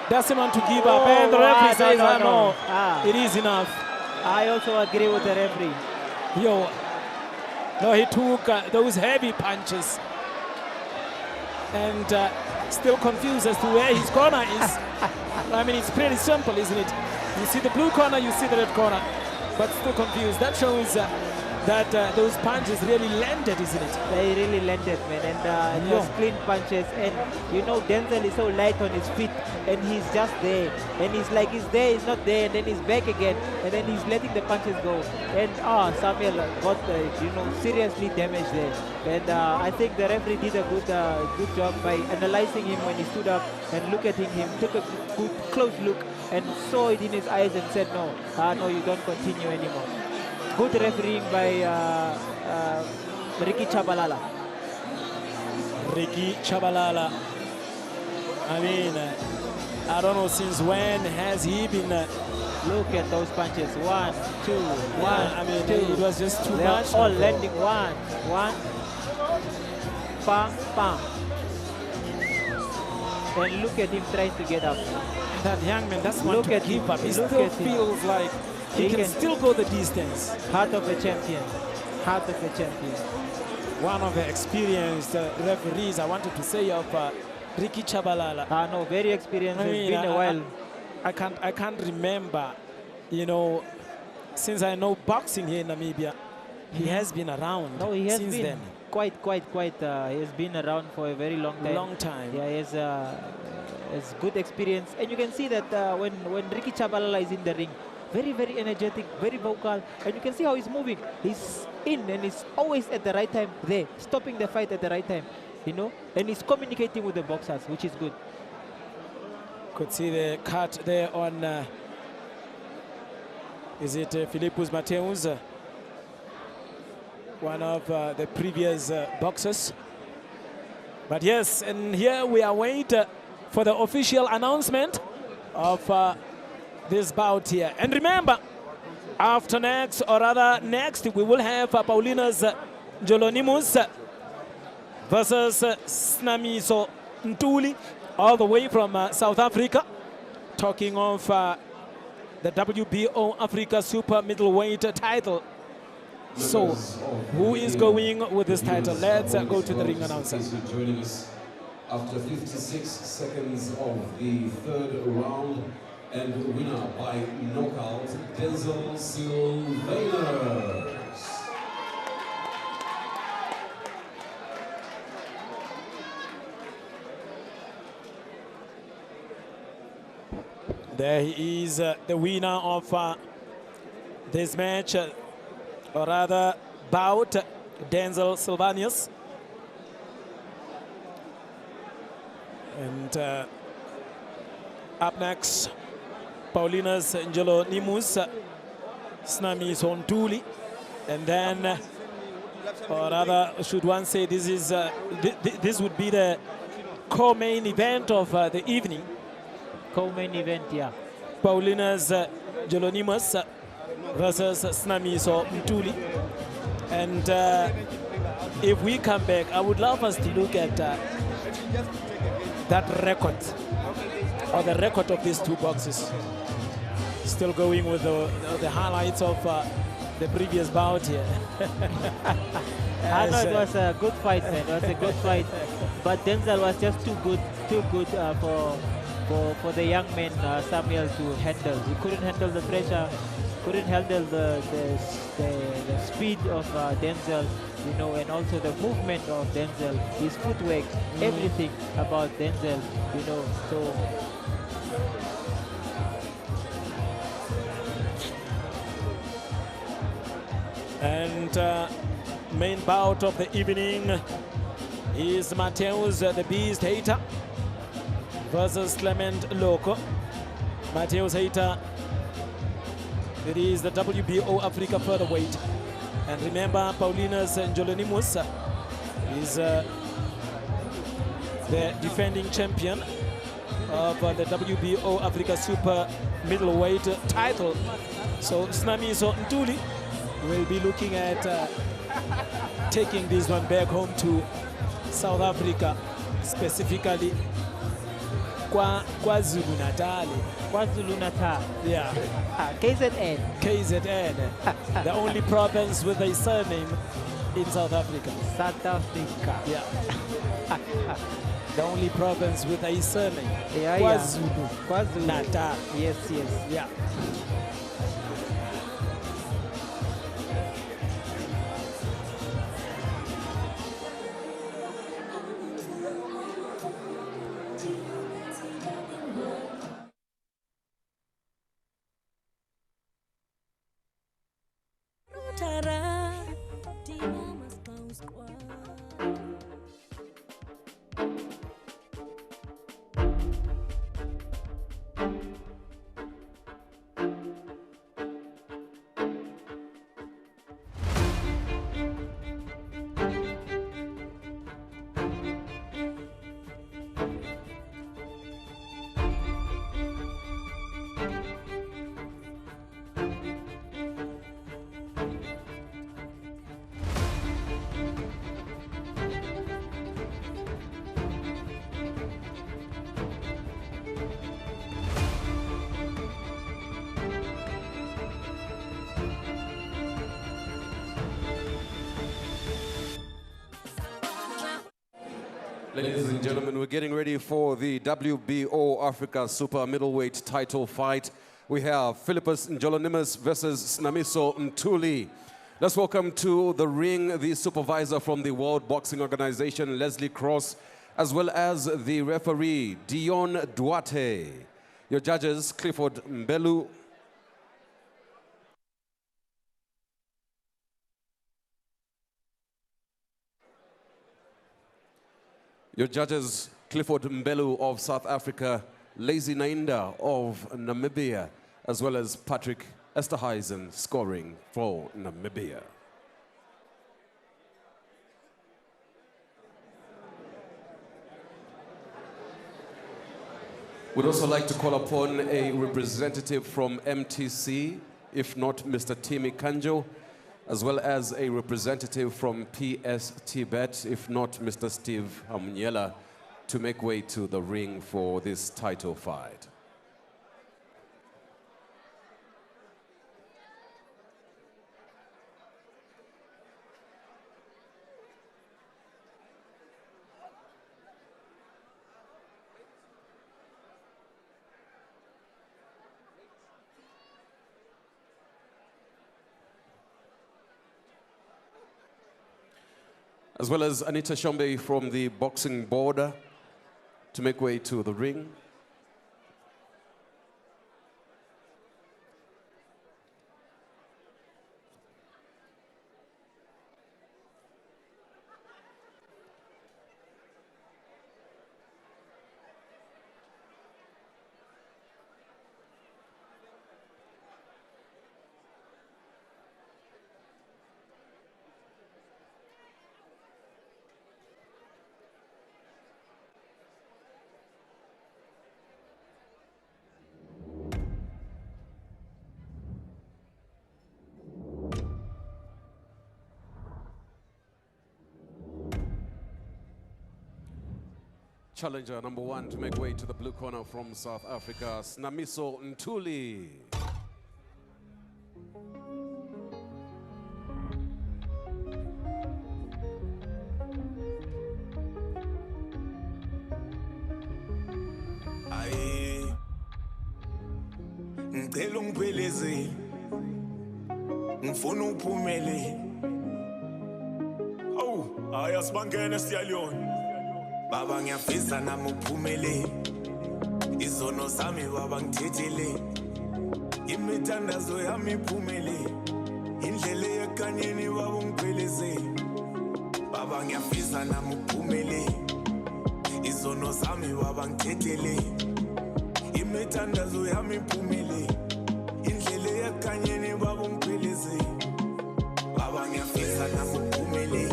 doesn't want to give up. And the referee says, no, it is enough. I also agree with the referee. No, he took those heavy punches and still confused as to where his corner is. I mean, it's pretty simple, isn't it? You see the blue corner, you see the red corner, but still confused. That shows that those punches really landed, isn't it? They really landed, man, and it was clean punches. And you know, Denzel is so light on his feet, and he's just there, and he's like he's there, he's not there, and then he's back again, and then he's letting the punches go. And Samuel got seriously damaged there. And I think the referee did a good job by analyzing him when he stood up and looked at him, took a good close look and saw it in his eyes and said, no, you don't continue anymore. Good refereeing by Ricky Chabalala. Ricky Chabalala. I mean, I don't know since when has he been... Look at those punches. 1, 2, 1, I mean, 2. It was just too They're much. all landing. 1, 1. Bam, bam. And look at him trying to get up. That young man doesn't want Look to at keep him. up. He Look still at him. feels like he can still go the distance. Heart of a champion. Heart of a champion. One of the experienced referees, I wanted to say, of Ricky Chabalala. No, very experienced. It's been a while. I can't remember, you know, since I know boxing here in Namibia, he has been around. No, he has since been then. quite. He has been around for a very long time. Long time. Yeah, he has good experience, and you can see that when Ricky Chabalala is in the ring, very, very energetic, very vocal, and you can see how he's moving. He's in, and he's always at the right time there, stopping the fight at the right time, you know, and he's communicating with the boxers, which is good. Could see the cut there on, is it Philippus Mateus, one of the previous boxers. But yes, and here we await for the official announcement of this bout here. And remember, after next, or rather next, we will have Paulina's Jolonimus versus Snamiso Ntuli, all the way from South Africa, talking of the WBO Africa Super Middleweight title. So, who is going with this title? Let's go to the ring announcer. Joining us after 56 seconds of the third round, and winner by knockout, Denzel Sylvanus. There he is, the winner of this match, or rather bout, Denzel Sylvanus. And up next, Paulinus Njolonimus, Snamiso Ntuli, and then, or rather, should one say, this is this would be the co-main event of the evening. Co-main event, yeah. Paulinus Njolonimus versus Snamiso Ntuli. And if we come back, I would love us to look at that record, or the record of these two boxes. Still going with the highlights of the previous bout here. I know it was a good fight, man. It was a good fight. But Denzel was just too good for the young man, Samuel, to handle. He couldn't handle the pressure, couldn't handle the speed of Denzel, you know, and also the movement of Denzel, his footwork, everything about Denzel, you know. So and main bout of the evening is Mateus the Beast Heita versus Clement Loko. Mateus Heita, it is the WBO Africa Featherweight. And remember, Paulinus Njolonimus is the defending champion of the WBO Africa Super Middleweight title. So Snamiso Ntuli will be looking at taking this one back home to South Africa, specifically KwaZulu Natal. KwaZulu Natal. Yeah. KZN. KZN. The only province with a surname in South Africa. South Africa. Yeah. The only province with a surname. Yeah, KwaZulu. KwaZulu Natal. Yes, yes. Yeah. Ladies and gentlemen, we're getting ready for the WBO Africa Super Middleweight Title fight. We have Philippus Njolonimus versus Snamiso Mtuli. Let's welcome to the ring the supervisor from the World Boxing Organization, Leslie Cross, as well as the referee, Dion Duarte. Your judges, Clifford Mbelu. Your judges, Clifford Mbelu of South Africa, Lazy Nainda of Namibia, as well as Patrick Esterhuizen scoring for Namibia. We'd also like to call upon a representative from MTC, if not Mr. Timi Kanjo, as well as a representative from PS Tibet, if not Mr. Steve Hamunyela, to make way to the ring for this title fight. As well as Anita Shombe from the boxing border to make way to the ring. Challenger number 1 to make way to the blue corner from South Africa, Snamiso Mtuli. Aye, ngicela ungipheleze, ngifuna uphumele. Awu, ayasibangene siyaliyona. Baba ngiyafisa nami uphumele, izono zami baba ngithethele, imithandazo yami iphumele, indlela yekanyeni baba ungipheleze. Baba ngiyafisa nami uphumele, izono zami baba ngithethele, imithandazo yami iphumele, indlela yekanyeni baba ungipheleze. Baba ngiyafisa nami uphumele,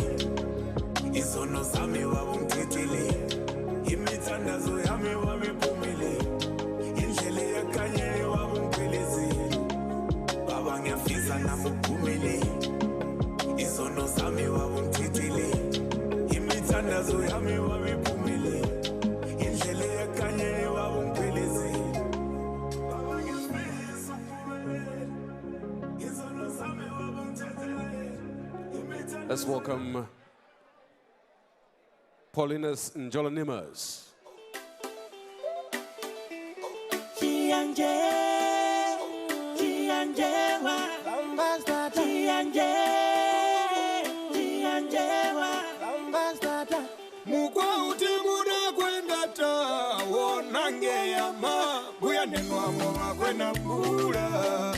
izono zami baba ngithethele, imithandazo yami baba iphumele, indlela yekanyeni baba ungipheleze. Baba ngiyafisa nami uphumele, izono zami baba ngithethele, imithandazo yami baba iphumele, indlela yekanyeni baba ungipheleze. Baba ngiyafisa uphumele, izono zami baba ngithethele. Let's welcome Paulinus Njolonimus. Mukwa utimuna kwenda tawo nange yama buya nenwa mwa kwenda mbula.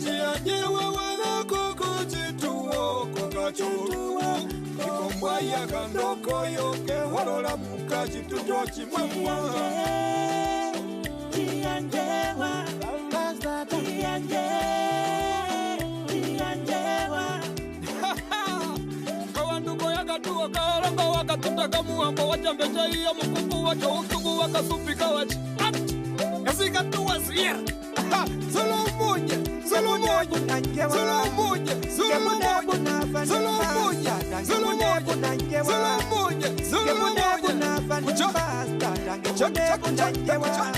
Chianjewa wana koko chituwo koka chutuwo. Ikombwa ya kandoko yoke walola muka chituto chimamwa. Chianjewa, chianjewa. Kawanduko yakatuwa kalanga wakatuta kamuambo wachambesha iya mukuku wacha utugu wakasupika wachi. Yasikatuwa siya. Solo moja, solo moja, solo moja, solo moja, solo moja, solo moja, solo moja, solo moja.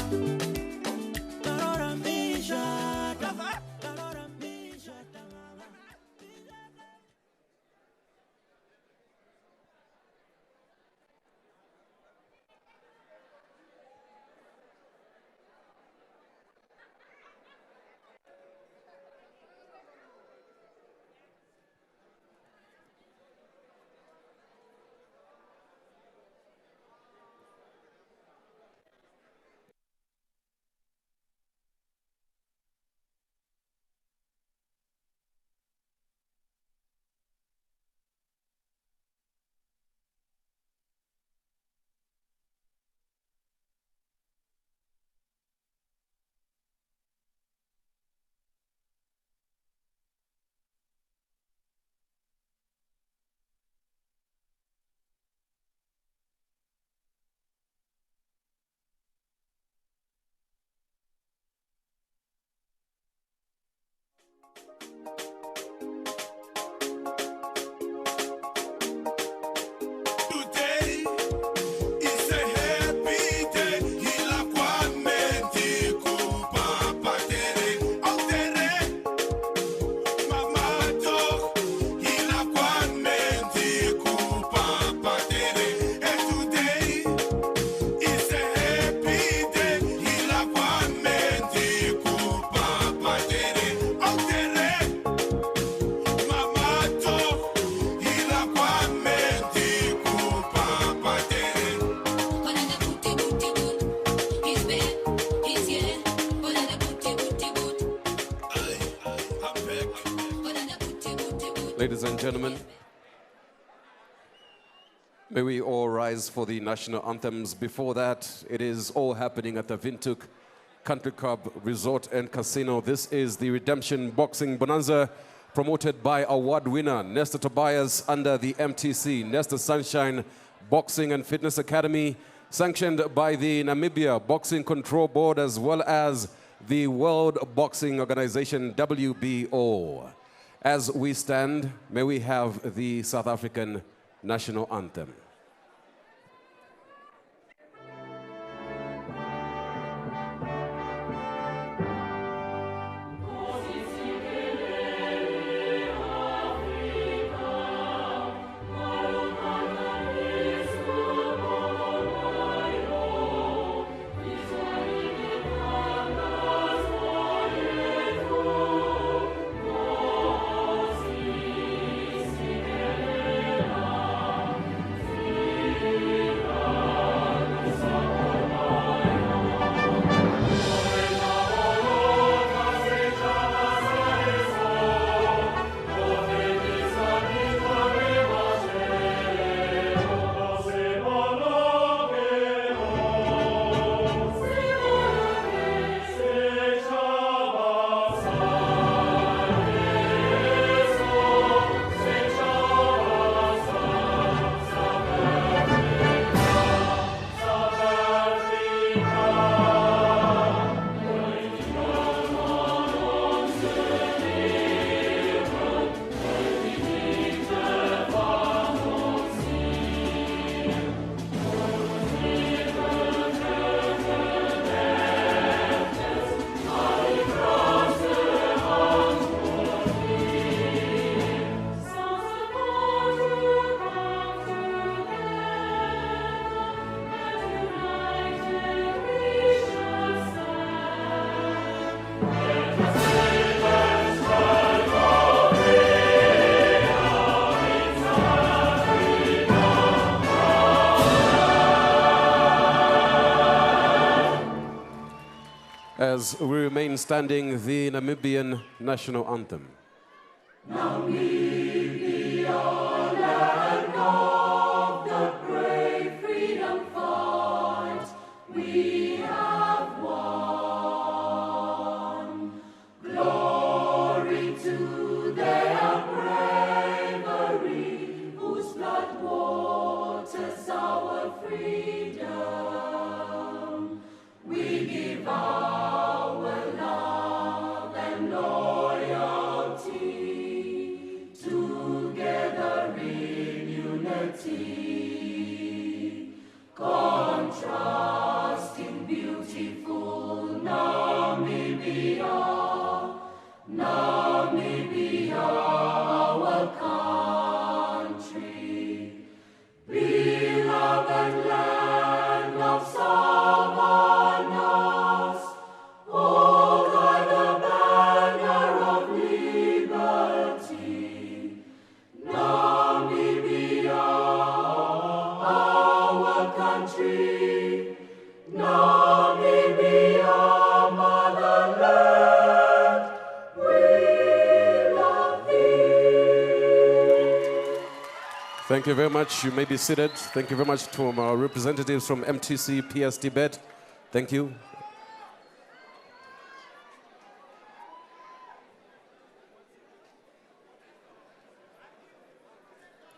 Ladies and gentlemen, may we all rise for the national anthems. Before that, it is all happening at the Windhoek Country Club Resort and Casino. This is the Redemption Boxing Bonanza, promoted by award winner Nestor Tobias under the MTC, Nestor Sunshine Boxing and Fitness Academy, sanctioned by the Namibia Boxing Control Board as well as the World Boxing Organization, WBO. As we stand, may we have the South African national anthem. As we remain standing, the Namibian national anthem. Namibia, land of the brave freedom fight, we have won. Glory to their bravery, whose blood waters our freedom. We give our love and loyalty, together in unity, contrasting beautiful Namibia, Namibia, our country, beloved land of savannas, hold high the banner of liberty. Namibia, our country, Namibia, motherland, we love thee. Thank you very much. You may be seated. Thank you very much to our representatives from MTC PS Tibet. Thank you.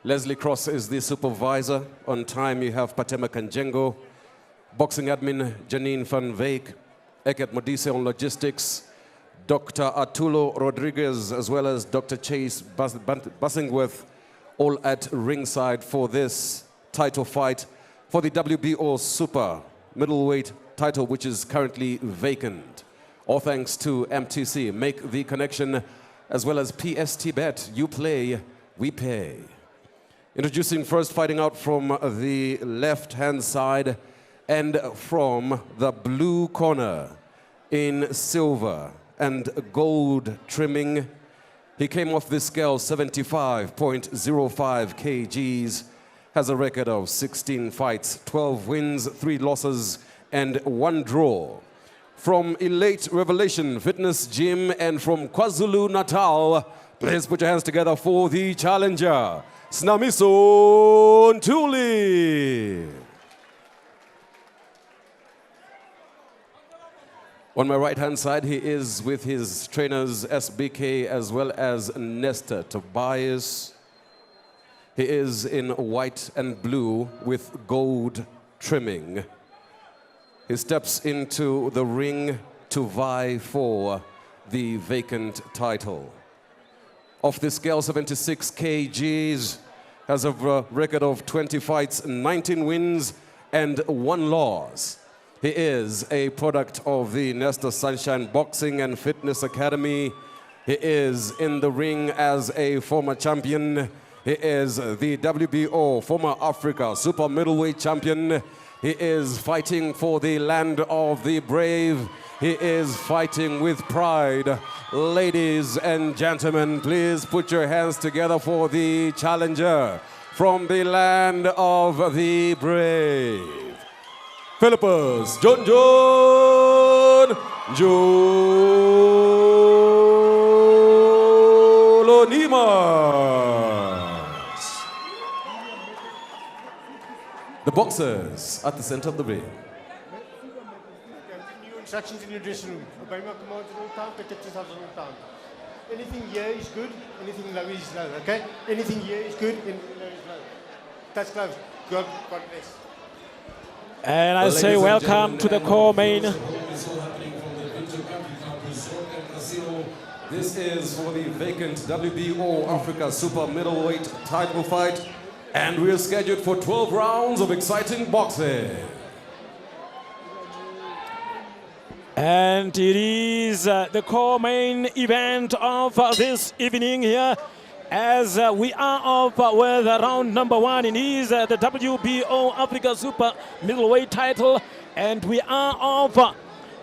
Leslie Cross is the supervisor. On time, you have Patema Kanjengo, boxing admin Janine van Veek, Eket Modise on logistics, Dr. Arturo Rodriguez, as well as Dr. Chase Bussingworth, all at ringside for this title fight for the WBO Super Middleweight title, which is currently vacant. All thanks to MTC. Make the connection, as well as PS Tibet. You play, we pay. Introducing first, fighting out from the left-hand side and from the blue corner in silver and gold trimming. He came off the scale 75.05 kgs, has a record of 16 fights, 12 wins, 3 losses, and 1 draw. From Elite Revelation Fitness Gym and from KwaZulu-Natal, Please put your hands together for the challenger, Snamiso Ntuli. On my right-hand side, he is with his trainers SBK as well as Nestor, Tobias. He is in white and blue with gold trimming. He steps into the ring to vie for the vacant title. Off the scale, 76 kgs, has a record of 20 fights, 19 wins, and 1 loss. He is a product of the Nestor Sunshine Boxing and Fitness Academy. He is in the ring as a former champion. He is the WBO former Africa super middleweight champion. He is fighting for the land of the brave. He is fighting with pride. Ladies and gentlemen, please put your hands together for the challenger from the land of the brave. Philippus John Jolonimas. The boxers at the center of the ring. Instructions in your dressing room. Anything here is good, anything low is low, okay? Anything here is good, anything low is low. Touch gloves. God bless. And I say welcome to the core main. This is for the vacant WBO Africa super middleweight title fight. And we're scheduled for 12 rounds of exciting boxing. And it is the core main event of this evening here, as we are up with round number 1. It is the WBO Africa Super Middleweight title, and we are up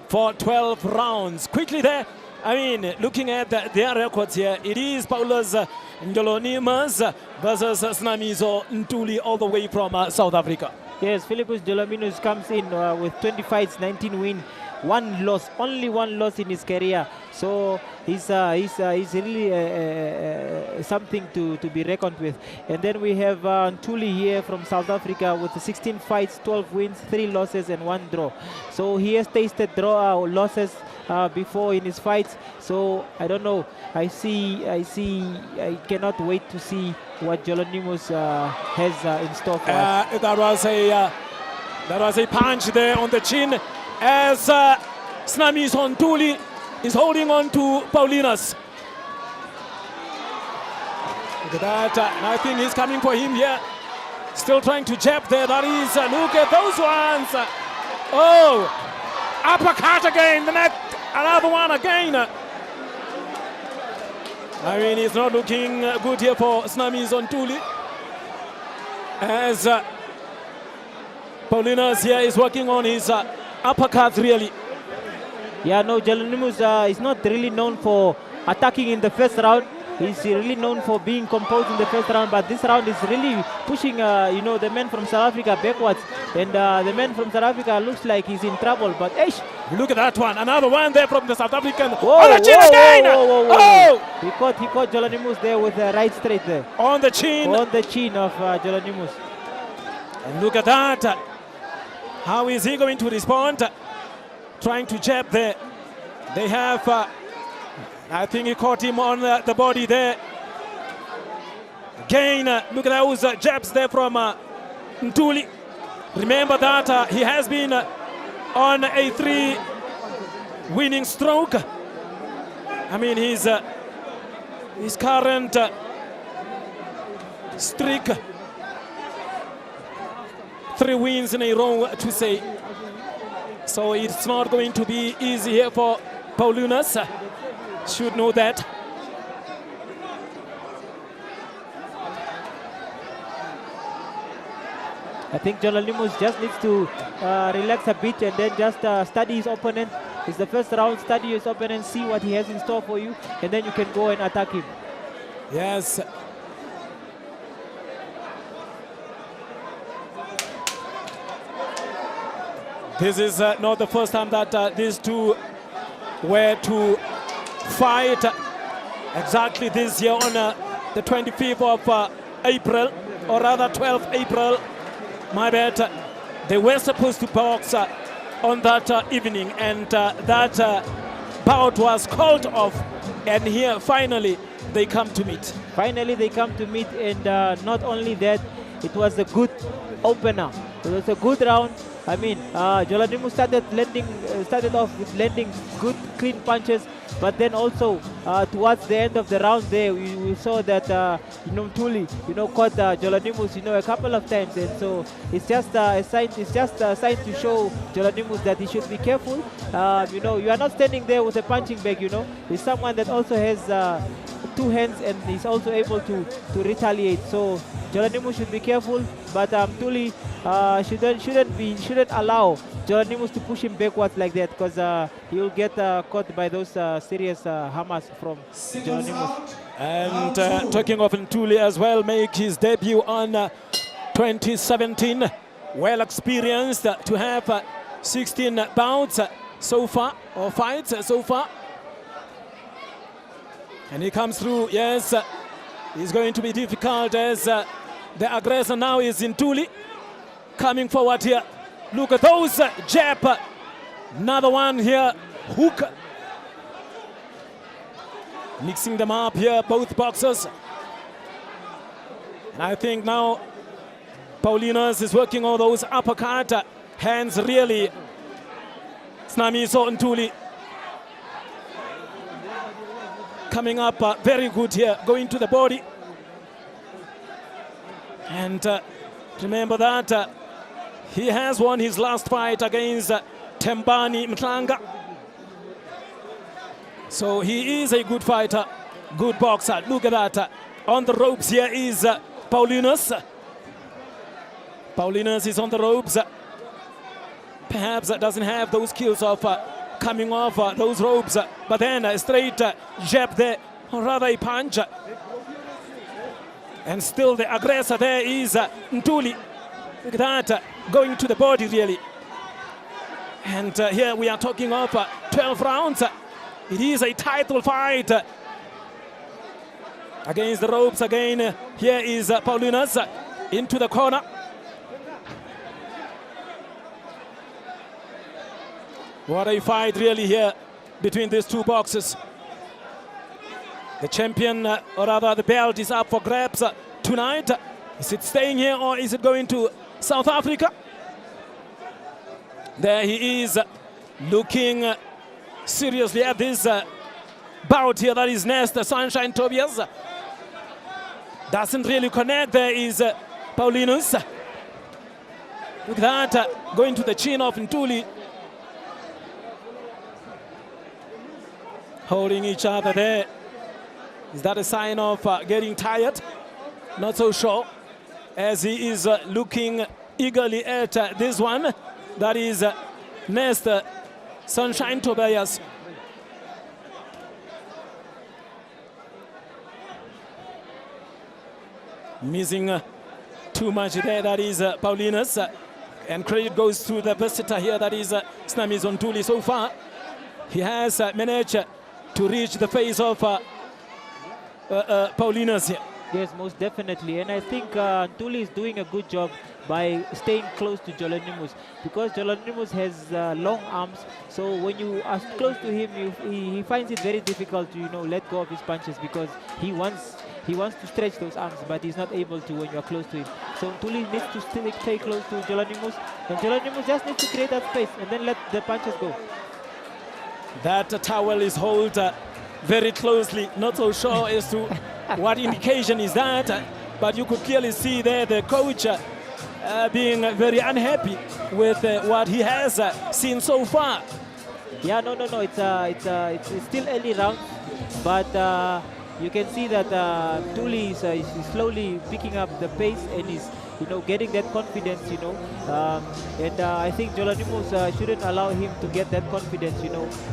for 12 rounds. Quickly there, I mean, looking at their records here, it is Paulus Njolonimas versus Snamiso Ntuli, all the way from South Africa. Yes, Philippus Njolonimas comes in with 20 fights, 19 wins. 1 loss, only 1 loss in his career. So he's really something to be reckoned with. And then we have Ntuli here from South Africa with 16 fights, 12 wins, 3 losses and 1 draw. So he has tasted losses before in his fights. So I don't know. I cannot wait to see what Njolonimas has in store for us. That was a punch there on the chin, as Snamiso Ntuli is holding on to Paulinus. Look at that. I think he's coming for him here. Still trying to jab there. That is, look at those ones. Oh, uppercut again. The net, another one again. I mean, it's not looking good here for Snamiso Ntuli, as Paulinus here is working on his uppercuts, really. Yeah, no, Njolonimas is not really known for attacking in the first round. He's really known for being composed in the first round, but this round is really pushing, the man from South Africa backwards. And the man from South Africa looks like he's in trouble, but look at that one. Another one there from the South African. Whoa, on the chin again! Whoa. He caught Njolonimas there with the right straight there. On the chin. On the chin of Njolonimas. And look at that. How is he going to respond? Trying to jab there. They have, I think he caught him on the body there. Again, look at those jabs there from Ntuli. Remember that he has been on a 3 winning stroke. I mean, his current streak, 3 wins in a row to say. So it's not going to be easy here for Paulinus. Should know that. I think Njolonimas just needs to relax a bit and then just study his opponent. It's the first round, study his opponent, see what he has in store for you, and then you can go and attack him. Yes. This is not the first time that these two were to fight. exactly this year on the 25th of April, or rather 12th April, my bad. They were supposed to box on that evening, and that bout was called off, and here finally they come to meet. Finally they come to meet, and not only that, it was a good opener. It was a good round. I mean, Jolanimus started off with landing good, clean punches, but then also towards the end of the round there, we saw that Tuli, caught Jolanimus, a couple of times, and so it's just a sign. It's just a sign to show Jolanimus that he should be careful. You are not standing there with a punching bag. He's someone that also has two hands, and he's also able to retaliate. So Jolanimus should be careful, but Tuli shouldn't allow Jolanimus to push him backwards like that, because he will get caught by those serious hammers from Jolanimus. And talking of Ntuli as well, make his debut on 2017. Well experienced to have 16 bouts so far, or fights so far. And he comes through, yes. It's going to be difficult as the aggressor now is Ntuli. Coming forward here. Look at those jab. Another one here, hook. Mixing them up here, both boxers. And I think now Paulinus is working on those uppercut. Hands really. Snamiso Ntuli coming up very good here, going to the body. And remember that he has won his last fight against Tembani Mtlanga. So he is a good fighter, good boxer. Look at that. On the ropes here is Paulinus. Paulinus is on the ropes. Perhaps doesn't have those skills of coming off those ropes, but then a straight jab there, or rather a punch. And still the aggressor there is Ntuli. Look at that, going to the body really. And here we are talking of 12 rounds. It is a title fight. Against the ropes again. Here is Paulinus into the corner. What a fight really here between these two boxers. The champion, or rather the belt, is up for grabs tonight. Is it staying here or is it going to South Africa? There he is, looking seriously at this bout here. That is Nestor, Sunshine Tobias. Doesn't really connect. There is Paulinus. Look at that, going to the chin of Ntuli. Holding each other there. Is that a sign of getting tired? Not so sure, as he is looking eagerly at this one. That is Nestor, Sunshine Tobias. Missing too much there, that is Paulinus. And credit goes to the visitor here, that is Snamiso Ntuli. So far, he has managed to reach the face of Paulinus here. Yes, most definitely. And I think Ntuli is doing a good job by staying close to Jolanimus, because Jolanimus has long arms. So when you are close to him, he finds it very difficult to let go of his punches, because he wants to stretch those arms, but he's not able to when you are close to him. So Ntuli needs to stay close to Jolanimus, and Jolanimus just needs to create that space and then let the punches go. That towel is held very closely. Not so sure as to what indication is that, but you could clearly see there the coach being very unhappy with what he has seen so far. Yeah, no. It's still early rounds, but you can see that Ntuli is slowly picking up the pace and is getting that confidence, and I think Jolanimus shouldn't allow him to get that confidence,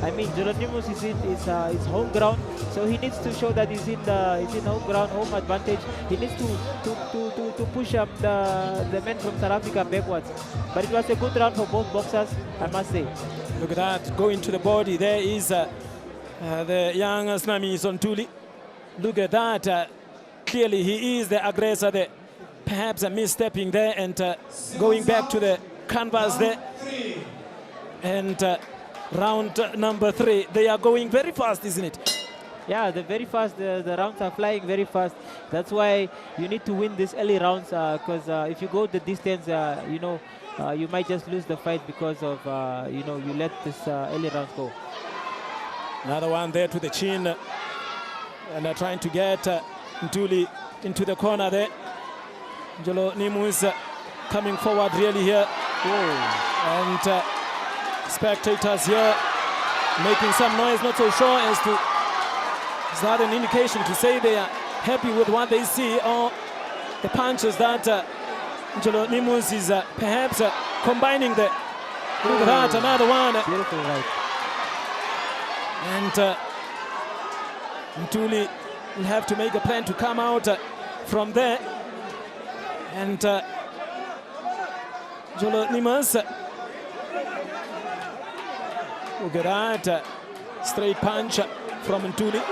I mean, Jolanimus is home ground, so he needs to show that he's in home ground, home advantage. He needs to push up the men from South Africa backwards. But it was a good round for both boxers, I must say. Look at that, going to the body. There is the young Snamiso Ntuli. Look at that. Clearly, he is the aggressor there. Perhaps a misstepping there and going back to the canvas there. And round number 3. They are going very fast, isn't it? Yeah, they're very fast. The rounds are flying very fast. That's why you need to win these early rounds, because if you go the distance, you might just lose the fight because of, you let this early rounds go. Another one there to the chin. And they're trying to get Ntuli into the corner there. Njolo Nimus coming forward really here. Whoa. And spectators here making some noise, not so sure as to, is that an indication to say they are happy with what they see, or the punches that Njolo Nimus is perhaps combining the, look at that, another one. Beautiful right. And Ntuli will have to make a plan to come out from there. And Njolo Nimus, look at that, straight punch from Ntuli.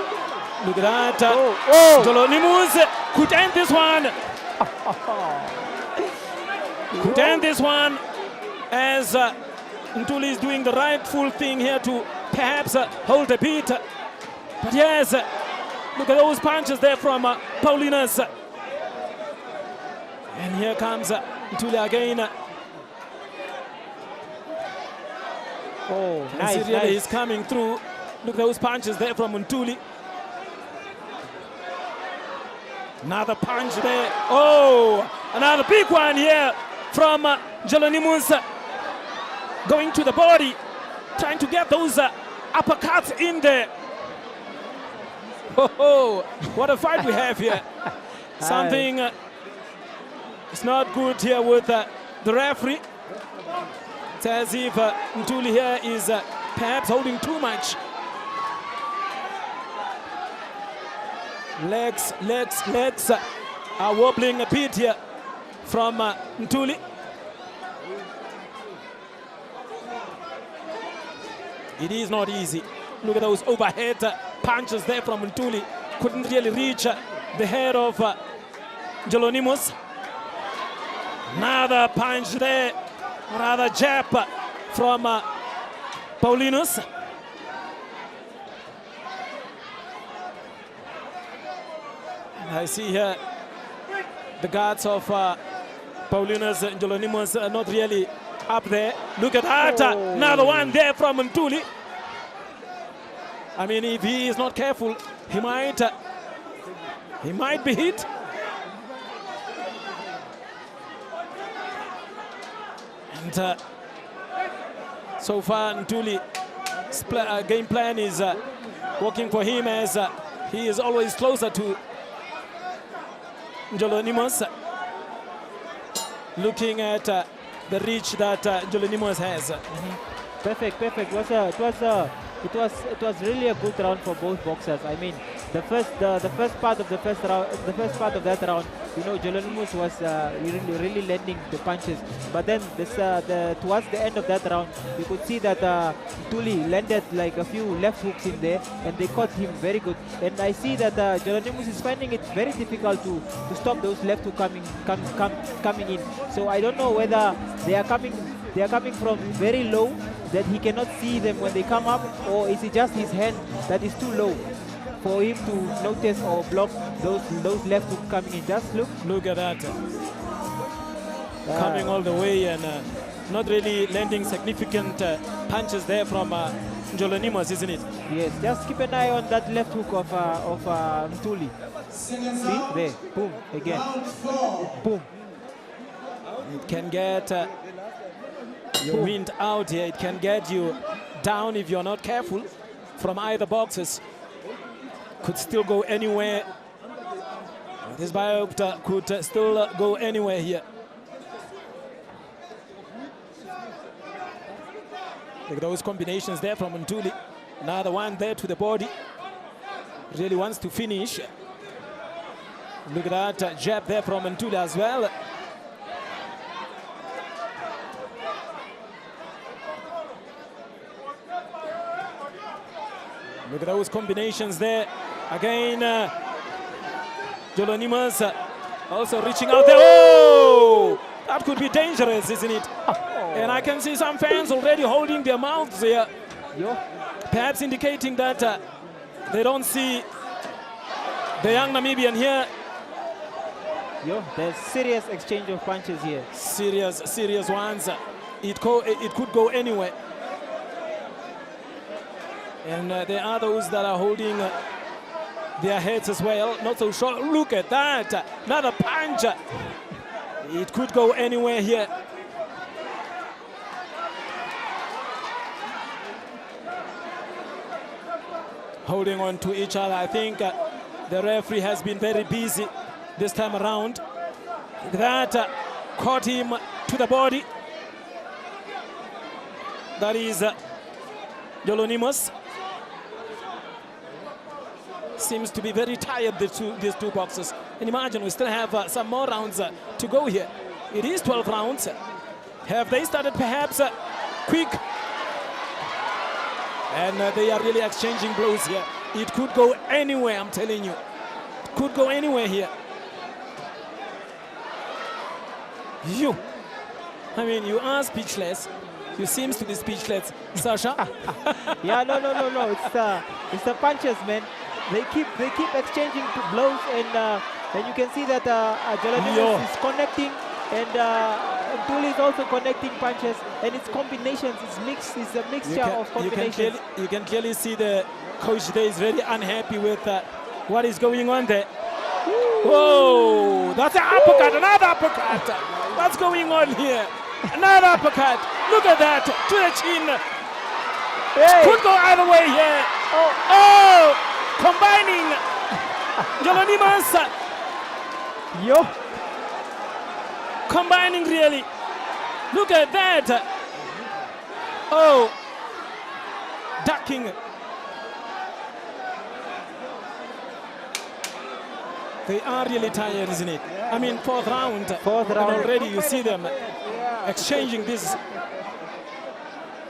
Look at that, Njolo Nimus could end this one. Could end this one, as Ntuli is doing the rightful thing here to perhaps hold the beat. But yes, look at those punches there from Paulinus. And here comes Ntuli again. Oh, nice, really he's coming through. Look at those punches there from Ntuli. Another punch there. Oh, another big one here from Njolo Nimus. Going to the body, trying to get those uppercuts in there. Oh, what a fight we have here. Something is not good here with the referee. It's as if Ntuli here is perhaps holding too much. Legs are wobbling a bit here from Ntuli. It is not easy. Look at those overhead punches there from Ntuli. Couldn't really reach the head of Njolo Nimus. Another punch there, another jab from Paulinus. And I see here the guards of Paulinus and Njolo Nimus are not really up there. Look at that, another one there from Ntuli. I mean, if he is not careful, he might be hit. And so far, Ntuli's game plan is working for him, as he is always closer to Njolo Nimus, looking at the reach that Njolo Nimus has. Perfect. It was really a good round for both boxers. I mean, the first part of that round, Njolo Nimus was really landing the punches. But then towards the end of that round, you could see that Ntuli landed like a few left hooks in there, and they caught him very good. And I see that Njolo Nimus is finding it very difficult to stop those left hooks coming in. So I don't know whether they are coming from very low, that he cannot see them when they come up, or is it just his hand that is too low for him to notice or block those left hooks coming in. Just look at that, coming all the way and not really landing significant punches there from Njolo Nimus, isn't it? Yes, just keep an eye on that left hook of Ntuli. See there, boom, again, boom. It can get your wind out here. It can get you down if you're not careful from either boxes. Could still go anywhere. This Bout could still go anywhere here. Look at those combinations there from Ntuli. Another one there to the body. Really wants to finish. Look at that jab there from Ntuli as well. Look at those combinations there. Again, Jolonimus also reaching out there. Oh! That could be dangerous, isn't it? And I can see some fans already holding their mouths here. Perhaps indicating that they don't see the young Namibian here. There's serious exchange of punches here. Serious ones. It could go anywhere. And there are those that are holding their heads as well. Not so sure. Look at that. Another punch. It could go anywhere here. Holding on to each other. I think the referee has been very busy this time around. That caught him to the body. That is Jolonimus. Seems to be very tired, these two boxers. And imagine we still have some more rounds to go here. It is 12 rounds. Have they started perhaps quick? And they are really exchanging blows here. It could go anywhere, I'm telling you. It could go anywhere here. I mean, you are speechless. You seem to be speechless, Sasha. Yeah, no. It's the punches, man. They keep exchanging blows, and you can see that Jolonimus is connecting, and Ntuli is also connecting punches, and it's combinations. It's a mixture of combinations. You can clearly see the coach there is very unhappy with what is going on there. Whoa! That's an uppercut, another uppercut. What's going on here? Another uppercut. Look at that, to the chin. Hey. Could go either way here. Oh! Combining Jolonimus. Combining really. Look at that. Oh. Ducking. They are really tired, isn't it? I mean, fourth round. And already you see them exchanging these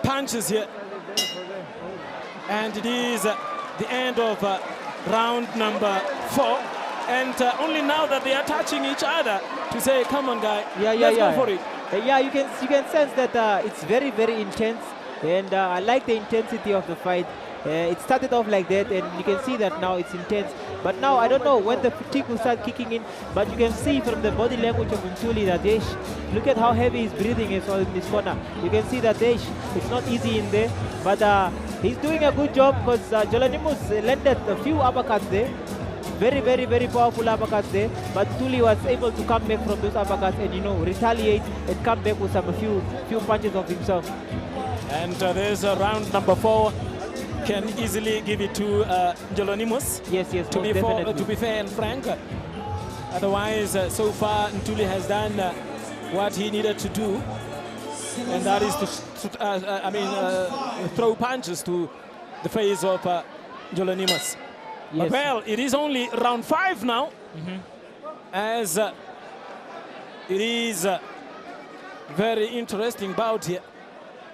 punches here. And it is the end of round number 4. And only now that they are touching each other to say, come on, guy, let's go for it. Yeah, you can sense that it's very, very intense. And I like the intensity of the fight. It started off like that, and you can see that now it's intense. But now, I don't know when the fatigue will start kicking in, but you can see from the body language of Ntuli that look at how heavy his breathing is in this corner. You can see that it's not easy in there, but he's doing a good job because Jolonimus landed a few uppercuts there. Very, very, very powerful uppercuts there, but Ntuli was able to come back from those uppercuts and, retaliate and come back with a few punches of himself. And there's round number 4. Can easily give it to Jolonimus. Yes, to be fair and frank. Otherwise, so far, Ntuli has done what he needed to do, and that is to throw punches to the face of Jolonimus. But well, it is only round 5 now, as it is very interesting bout here.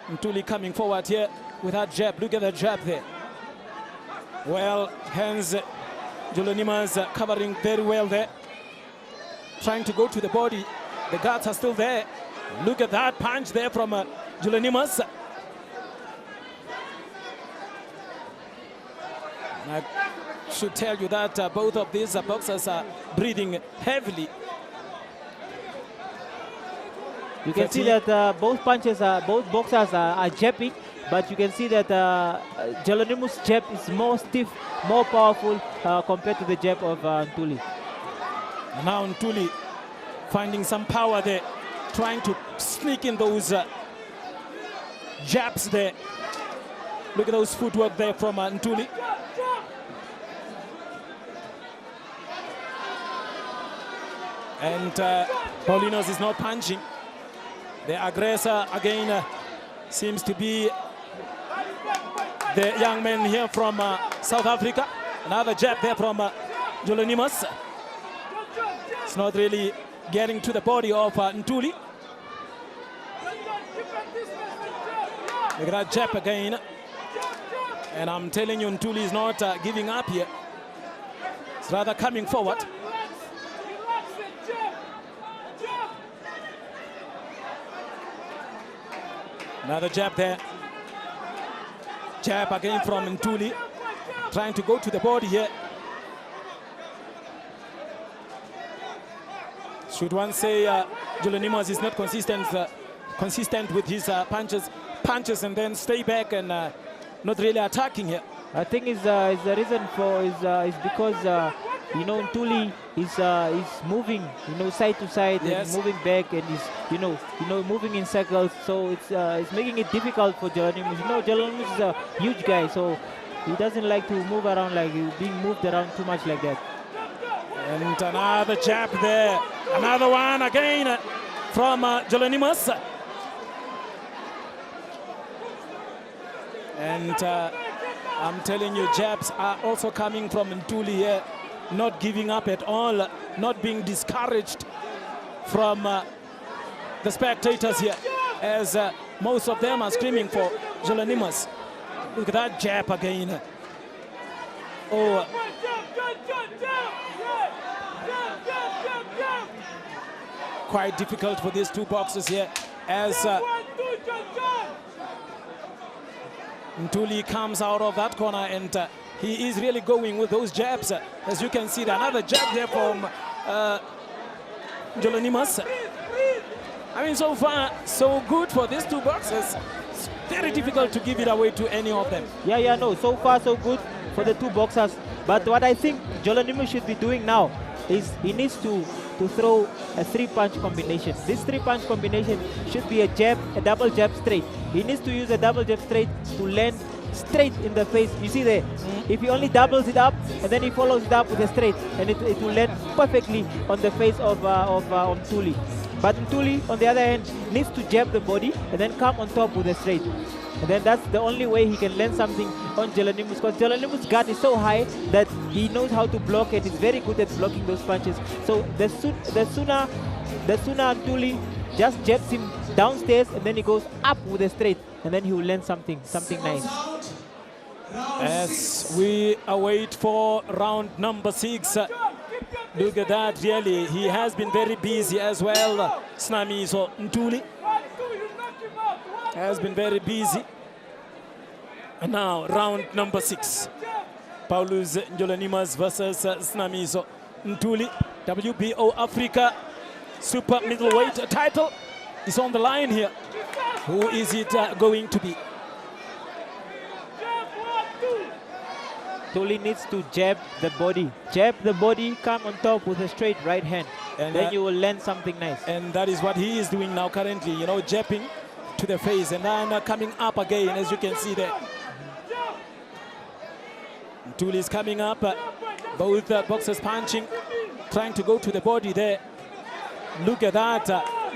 Ntuli coming forward here with that jab. Look at that jab there. Well, hands Jolonimus covering very well there. Trying to go to the body. The guards are still there. Look at that punch there from Jolonimus. I should tell you that both of these boxers are breathing heavily. You can see that both boxers are jabbing, but you can see that Jolonimus' jab is more stiff, more powerful compared to the jab of Ntuli. Now Ntuli finding some power there, trying to sneak in those jabs there. Look at those footwork there from Ntuli. And Paulinus is not punching. The aggressor again seems to be the young man here from South Africa. Another jab there from Jolonimus. It's not really getting to the body of Ntuli. Look at that jab again. And I'm telling you, Ntuli is not giving up here. It's rather coming forward. Another jab there. Jab again from Ntuli. Trying to go to the body here. Should one say Jolanimas is not consistent with his punches and then stay back and not really attacking here. I think is the reason for is because you know, Ntuli is moving, you know, side to side, and moving back, and is you know moving in circles. So it's making it difficult for Jolanimus. You know, Jolanimus is a huge guy, so he doesn't like to move around like being moved around too much like that. And another jab there, another one again from Jolanimus. And I'm telling you, jabs are also coming from Ntuli here, not giving up at all, not being discouraged from the spectators here, as most of them are screaming for Jolanimus. Look at that jab again. Oh. Quite difficult for these two boxers here, as Ntuli comes out of that corner, and he is really going with those jabs. As you can see, another jab there from Jolanimus. I mean, so far, so good for these two boxers. It's very difficult to give it away to any of them. Yeah, no, so far so good for the two boxers. But what I think Jolanimus should be doing now is he needs to throw a three-punch combination. This three-punch combination should be a jab, a double jab straight. He needs to use a double jab straight to land straight in the face. You see there, if he only doubles it up and then he follows it up with a straight, and it will land perfectly on the face of Ntuli. But Ntuli, on the other hand, needs to jab the body and then come on top with a straight. And then that's the only way he can land something on Jolanimus, because Jolanimus' guard is so high that he knows how to block, and he's very good at blocking those punches. So the sooner Ntuli just jabs him downstairs and then he goes up with a straight, and then he will land something nice. As we await for round number 6. Look at that, really. He has been very busy as well. Snamiso Ntuli has been very busy. And now, round number 6. Paulus Jolanimus versus Snamiso Ntuli. WBO Africa Super Middleweight title is on the line here. Who is it going to be? Ntuli needs to jab the body. Jab the body, come on top with a straight right hand. And then you will land something nice. And that is what he is doing now currently, you know, jabbing to the face and then coming up again, as you can see there. Ntuli is coming up, both boxers punching, trying to go to the body there. Look at that,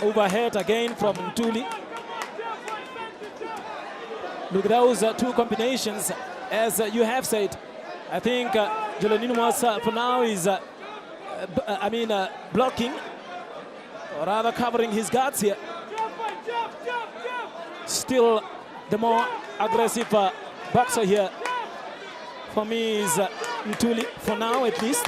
overhead again from Ntuli. Look at those two combinations, as you have said. I think Jolanimus for now is, blocking, or rather covering his guards here. Still the more aggressive boxer here for me is Ntuli, for now at least.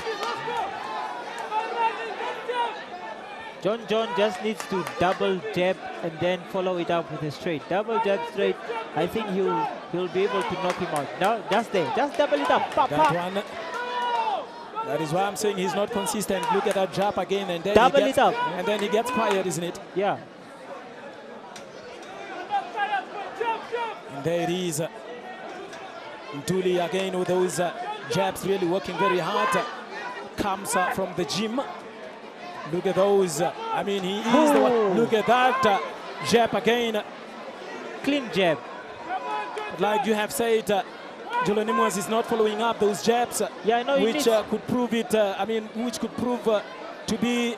John just needs to double jab and then follow it up with a straight. Double jab straight. I think he'll be able to knock him out. Now, just there. Just double it up. That is why I'm saying he's not consistent. Look at that jab again, and then double it up. And then he gets quiet, isn't it? Yeah. And there it is. Ntuli again with those jabs, really working very hard. Comes from the gym. Look at those. He is the one. Look at that jab again. Clean jab. Like you have said, Jolanimus is not following up those jabs, which could prove it. Which could prove to be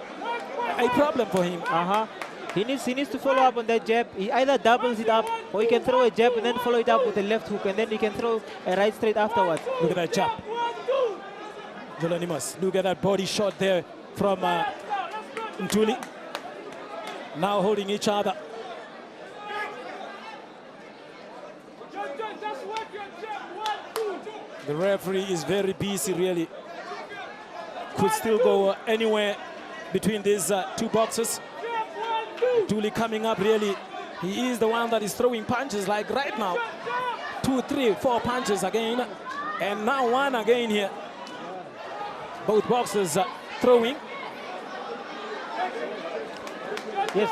a problem for him. He needs to follow up on that jab. He either doubles it up, or he can throw a jab and then follow it up with a left hook, and then he can throw a right straight afterwards. Look at that jab. Jolanimus. Look at that body shot there from Ntuli. Now holding each other. The referee is very busy, really. Could still go anywhere between these two boxers. Ntuli coming up, really He is the one that is throwing punches like right now. 2, 3, 4 punches again. And now one again here. Both boxers throwing. Yes,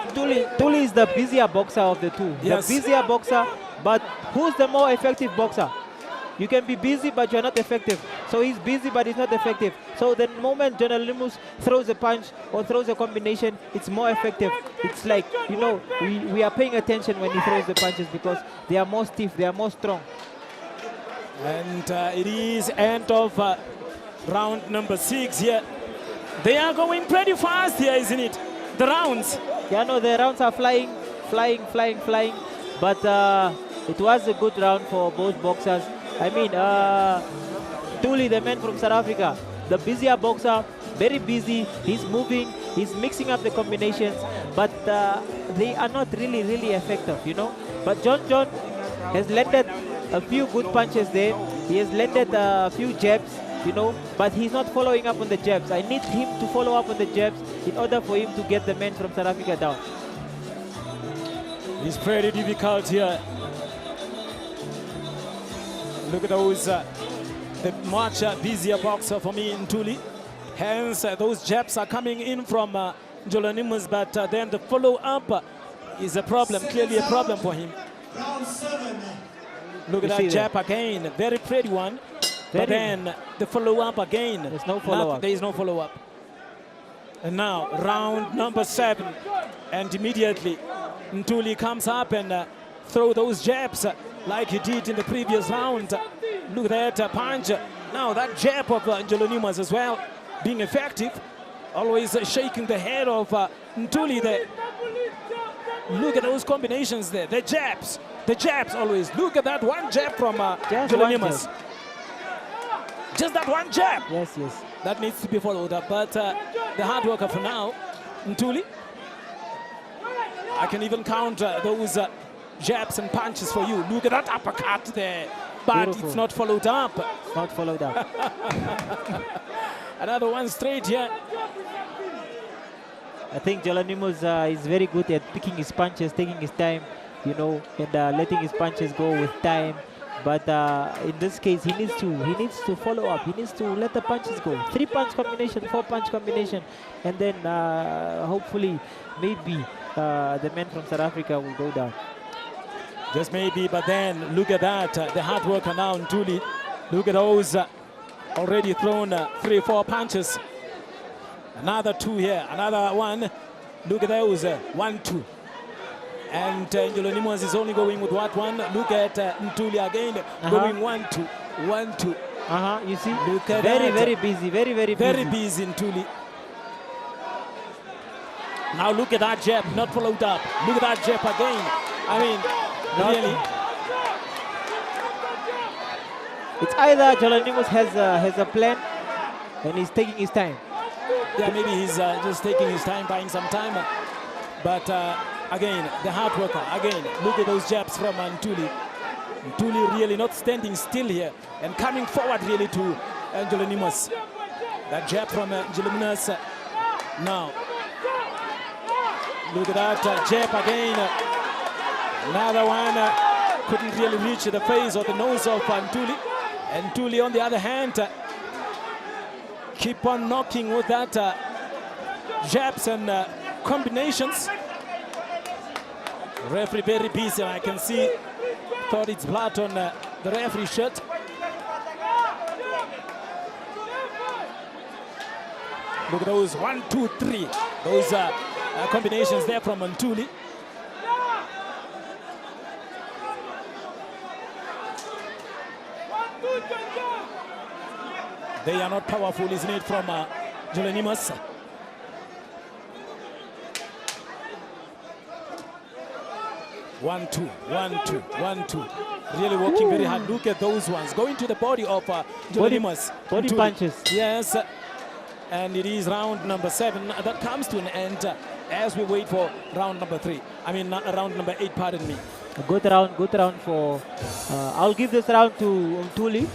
Tuli is the busier boxer of the two. Yes. The busier boxer, but who's the more effective boxer? You can be busy, but you're not effective. So he's busy, but he's not effective. So the moment Jonalimus throws a punch or throws a combination, it's more effective. It's like, you know, we are paying attention when he throws the punches because they are more stiff, they are more strong. And it is end of round number 6 here. They are going pretty fast here, isn't it? The rounds. Yeah, no, the rounds are flying. But it was a good round for both boxers. I mean, Tuli, the man from South Africa, the busier boxer, very busy. He's moving, he's mixing up the combinations, but they are not really effective, you know. But John has landed a few good punches there. He has landed a few jabs, you know, but he's not following up on the jabs. I need him to follow up on the jabs in order for him to get the man from South Africa down. It's pretty difficult here. Look at those, the much busier boxer for me in Tuli. Hence, those jabs are coming in from Jolanimus, but then the follow-up is a problem, clearly a problem for him. Look at that jab again, very pretty one. But then the follow-up again. There's no follow-up. There is no follow-up. And now, round number 7. And immediately, Ntuli comes up and throw those jabs like he did in the previous round. Look at that punch. Now that jab of Jolanimus as well, being effective. Always shaking the head of Ntuli there. Look at those combinations there. The jabs always. Look at that one jab from Jolanimus. Just that one jab. Yes. That needs to be followed up. But the hard worker for now, Ntuli. I can even count those jabs and punches for you. Look at that uppercut there. But Beautiful. It's not followed up. It's not followed up. Another one straight here. I think Jolanimus is very good at picking his punches, taking his time, you know, and letting his punches go with time. But in this case, he needs to follow up. He needs to let the punches go. 3-punch combination, 4-punch combination, and then hopefully, maybe the man from South Africa will go down. Just maybe, but then look at that, the hard worker now in Tuli. Look at those already thrown 3-4 punches. Another 2 here, another one. Look at those, 1-2. And Jolanimus is only going with what one? Look at Ntuli again, going 1-2, 1-2. You see? Look at very busy, very busy. Very busy in Ntuli. Now look at that jab, not followed up. Look at that jab again. I mean, really. It's either Jolanimus has a plan and he's taking his time. Yeah, maybe he's just taking his time, buying some time. But again, the hard worker, again, look at those jabs from Ntuli. Ntuli really not standing still here and coming forward really to Jolanimus. That jab from Jolanimus now. Look at that jab again. Another one couldn't really reach the face or the nose of Ntuli. And Ntuli, on the other hand, keep on knocking with that jabs and combinations. Referee very busy, and I can see, thought it's blood on the referee shirt. Look at those 1, 2, 3. Those combinations there from Ntuli. They are not powerful, isn't it, from Jolanimus? One, two, 1, 2, 1, 2. Really working very hard. Look at those ones. Going to the body of Jolanimus. Body punches. Yes. And it is round number 7 that comes to an end as we wait for round number 3. I mean, round number 8, pardon me. A good round for... I'll give this round to Ntuli.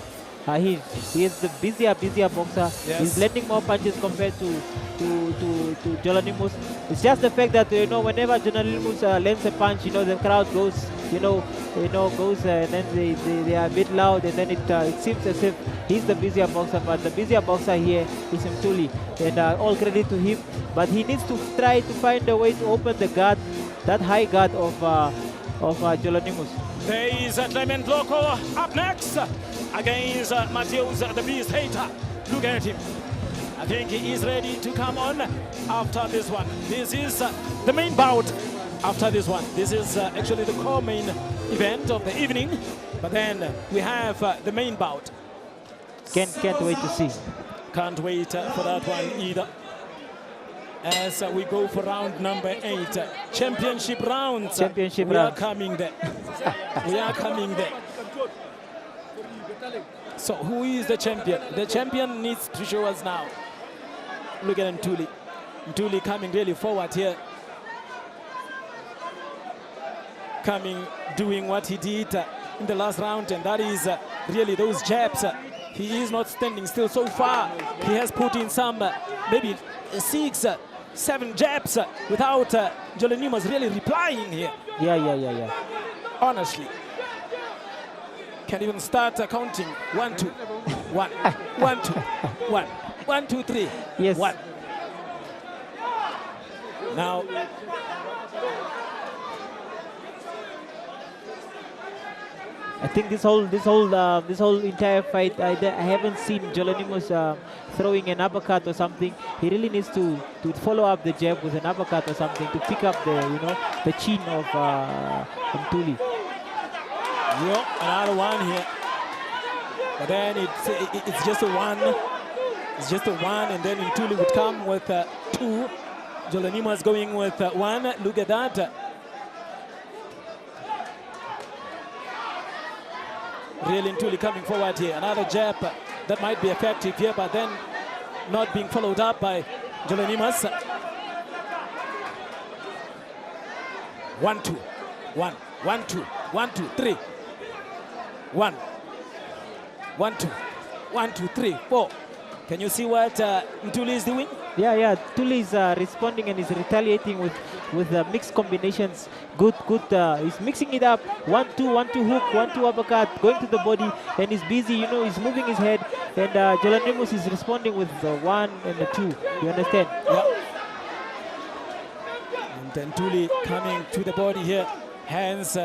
He is the busier boxer. Yes. He's landing more punches compared to Jolanimus. It's just the fact that whenever Jolanimus lands a punch, the crowd goes, goes and then they are a bit loud, and then it seems as if he's the busier boxer. But the busier boxer here is Mtuli, and all credit to him. But he needs to try to find a way to open the guard, that high guard of Jolanimus. There is Clement Loko up next against Mateus the Beast Heita. Look at him. I think he is ready to come on after this one. This is the main bout after this one. This is actually the core main event of the evening. But then we have the main bout. Can't wait to see. Can't wait for that one either. As we go for round number 8, championship rounds. Championship we rounds. are coming there. We are coming there. So who is the champion? The champion needs to show us now. Look at Mtuli. Mtuli coming really forward here. Coming, doing what he did in the last round, and that is really those jabs. He is not standing still so far. He has put in some maybe 6, 7 jabs without Jolanimus really replying here. Yeah. Honestly. Can even start counting. 1, 2, 1, 1, 2, 1, 1, 2, 3. Yes. 1. Now, I think this whole entire fight, I haven't seen Jolanimus throwing an uppercut or something. He really needs to follow up the jab with an uppercut or something to pick up the chin of Mtuli. yeah, another one here. But then it's just a 1. It's just a 1, and then Mtuli would come with 2. Jolanimus going with 1. Look at that. Really Mtuli coming forward here. Another jab that might be effective here, but then not being followed up by Jolanimus. 1, 2, 1, 1, 2, 1, 2, 3. 1, 1, 2, 1, 2, 3, 4. Can you see what Mtuli is doing? Yeah. Mtuli is responding and is retaliating with mixed combinations. Good. He's mixing it up. 1, 2, 1, 2 hook, 1, 2 uppercut, going to the body, and he's busy. He's moving his head, and Jolanimus is responding with the 1 and the 2. You understand? Yeah. And then Mtuli coming to the body here. Hands.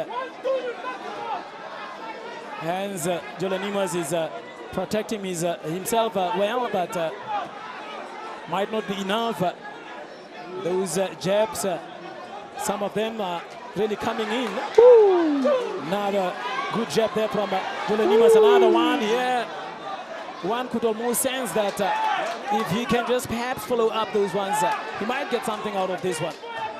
Jolanimus is protecting himself well, but might not be enough. Those jabs, some of them are really coming in. Another good jab there from Jolanimus. Another one here. One could almost sense that if he can just perhaps follow up those ones, he might get something out of this one.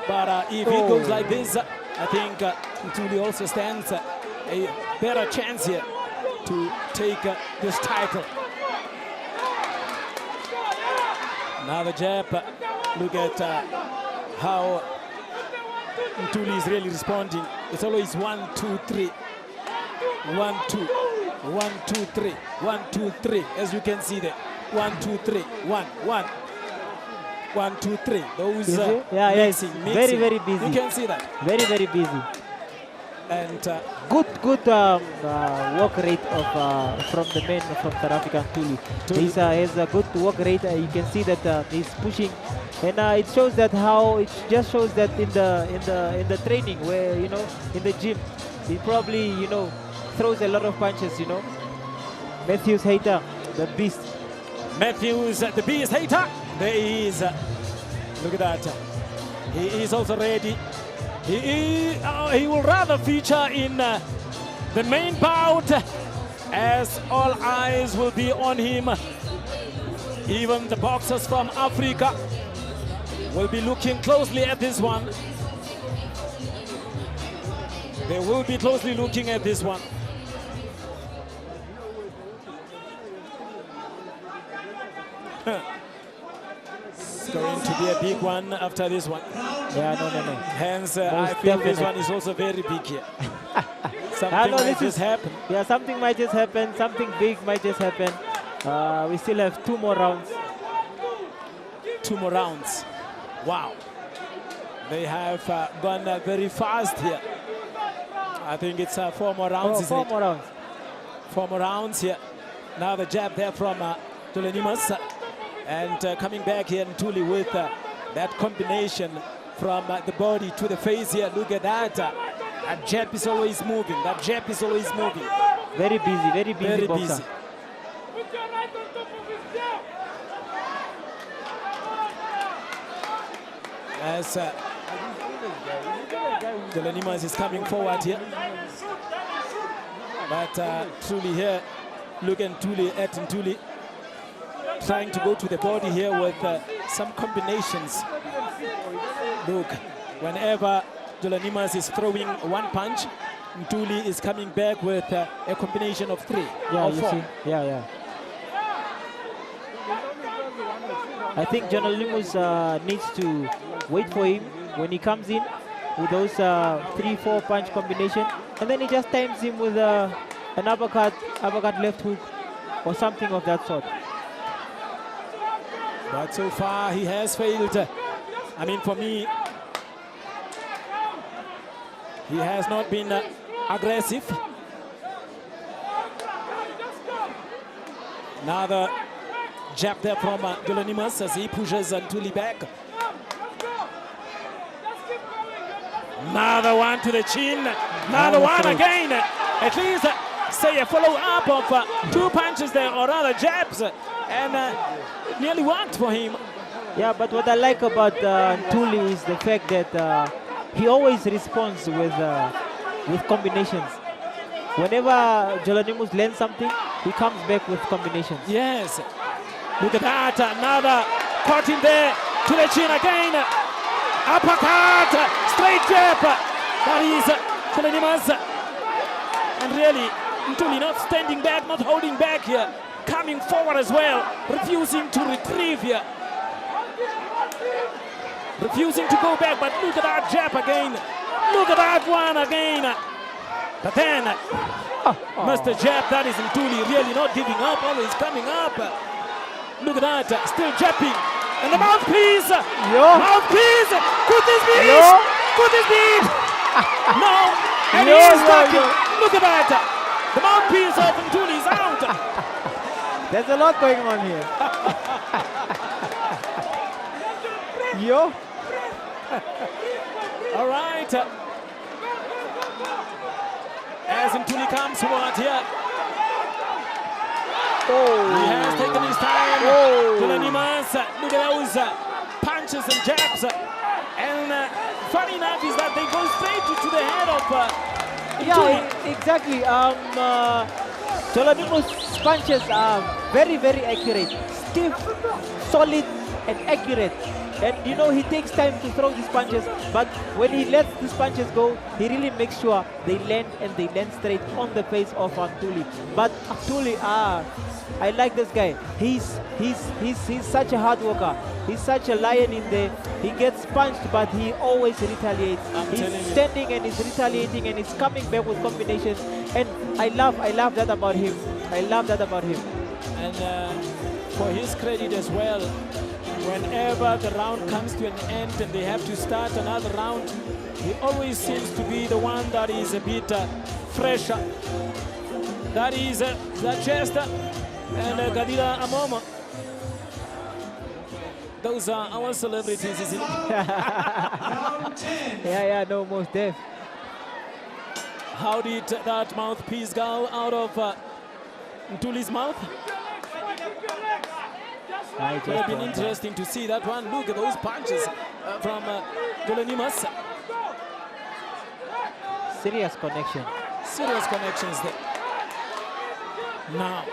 But if he goes like this, I think Mtuli also stands a better chance here to take this title. Another jab. Look at how Mtuli is really responding. It's always 1, 2, 3. 1, 2, 1, 2, 3. 1, 2, 3. As you can see there. 1, 2, 3. 1, 1. 1, 2, 3. Those mixing. Very busy. You can see that. Very busy. And good walk rate from the man from South Africa, Mtuli. He has a good walk rate. You can see that he's pushing, and it shows that it just shows that in the training where in the gym he probably throws a lot of punches. Mateus Heita, the beast. Mateus the Beast Heita. There he is. Look at that. He is also ready. He will rather feature in the main bout, as all eyes will be on him. Even the boxers from Africa will be looking closely at this one. They will be closely looking at this one. It's going to be a big one after this one. Yeah, no. Hence, I feel this one is also very big here. Something might just happen. Yeah, something might just happen. Something big might just happen. We still have 2 more rounds. 2 more rounds. Wow. They have gone very fast here. I think it's 4 more rounds, isn't it? 4 more rounds. 4 more rounds here. Now the jab there from Tulenimas. And coming back here, Ntuli with that combination from the body to the face here. Look at that. That jab is always moving. That jab is always moving. Very busy, very busy Very boxer. busy. As Tulenimas is coming forward here. But truly here, look at Ntuli trying to go to the body here with some combinations. Look, whenever Tulenimas is throwing one punch, Ntuli is coming back with a combination of 3 Yeah, or you 4. see. Yeah. I think Jonalimus needs to wait for him when he comes in with those 3-4 punch combination, and then he just times him with an uppercut left hook or something of that sort. But so far he has failed. I mean, for me, he has not been aggressive. Another jab there from Tulenimas as he pushes Ntuli back. Another one to the chin. Another one again. At least say a follow-up of 2 punches there, or rather jabs. And it nearly worked for him. Yeah, but what I like about Ntuli is the fact that he always responds with combinations. Whenever Jonalimus lands something, he comes back with combinations. Yes. Look at that. Another caught in there to the chin again. Uppercut. Straight jab. That is Tulenimas. And really, Ntuli not standing back, not holding back here. Coming forward as well. Refusing to retrieve here. Refusing to go back, but look at that jab again. Look at that one again. But then, Mr. Jab, that is Ntuli, really not giving up, always coming up. Look at that, still jabbing. And the mouthpiece! Mouthpiece! Could this be it? Could this be it? No, and he is talking. Look at that. The mouthpiece of Ntuli is out. There's a lot going on here. Yo. All right. As Ntuli comes forward here. He has taken his time. Tulenimas, look at those punches and jabs. And funny enough is that they go straight to the head of Yeah, exactly. Jonalimus' punches are very, very accurate. Stiff, solid, and accurate. And you know, he takes time to throw these punches, but when he lets these punches go, he really makes sure they land, and they land straight on the face of Ntuli. But Ntuli, I like this guy. He's such a hard worker. He's such a lion in there. He gets punched, but he always retaliates. He's standing and he's retaliating, and he's coming back with combinations. And I love that about him. I love that about him. And for his credit as well, whenever the round comes to an end and they have to start another round, he always seems to be the one that is a bit fresher. That is Chester and Gadira Amomo. Those are our celebrities, isn't it? Yeah, no, most def. How did that mouthpiece go out of Ntuli's mouth? It would have been interesting to see that one. Look at those punches from Tulenimas. Serious connection. Serious connections there. Now,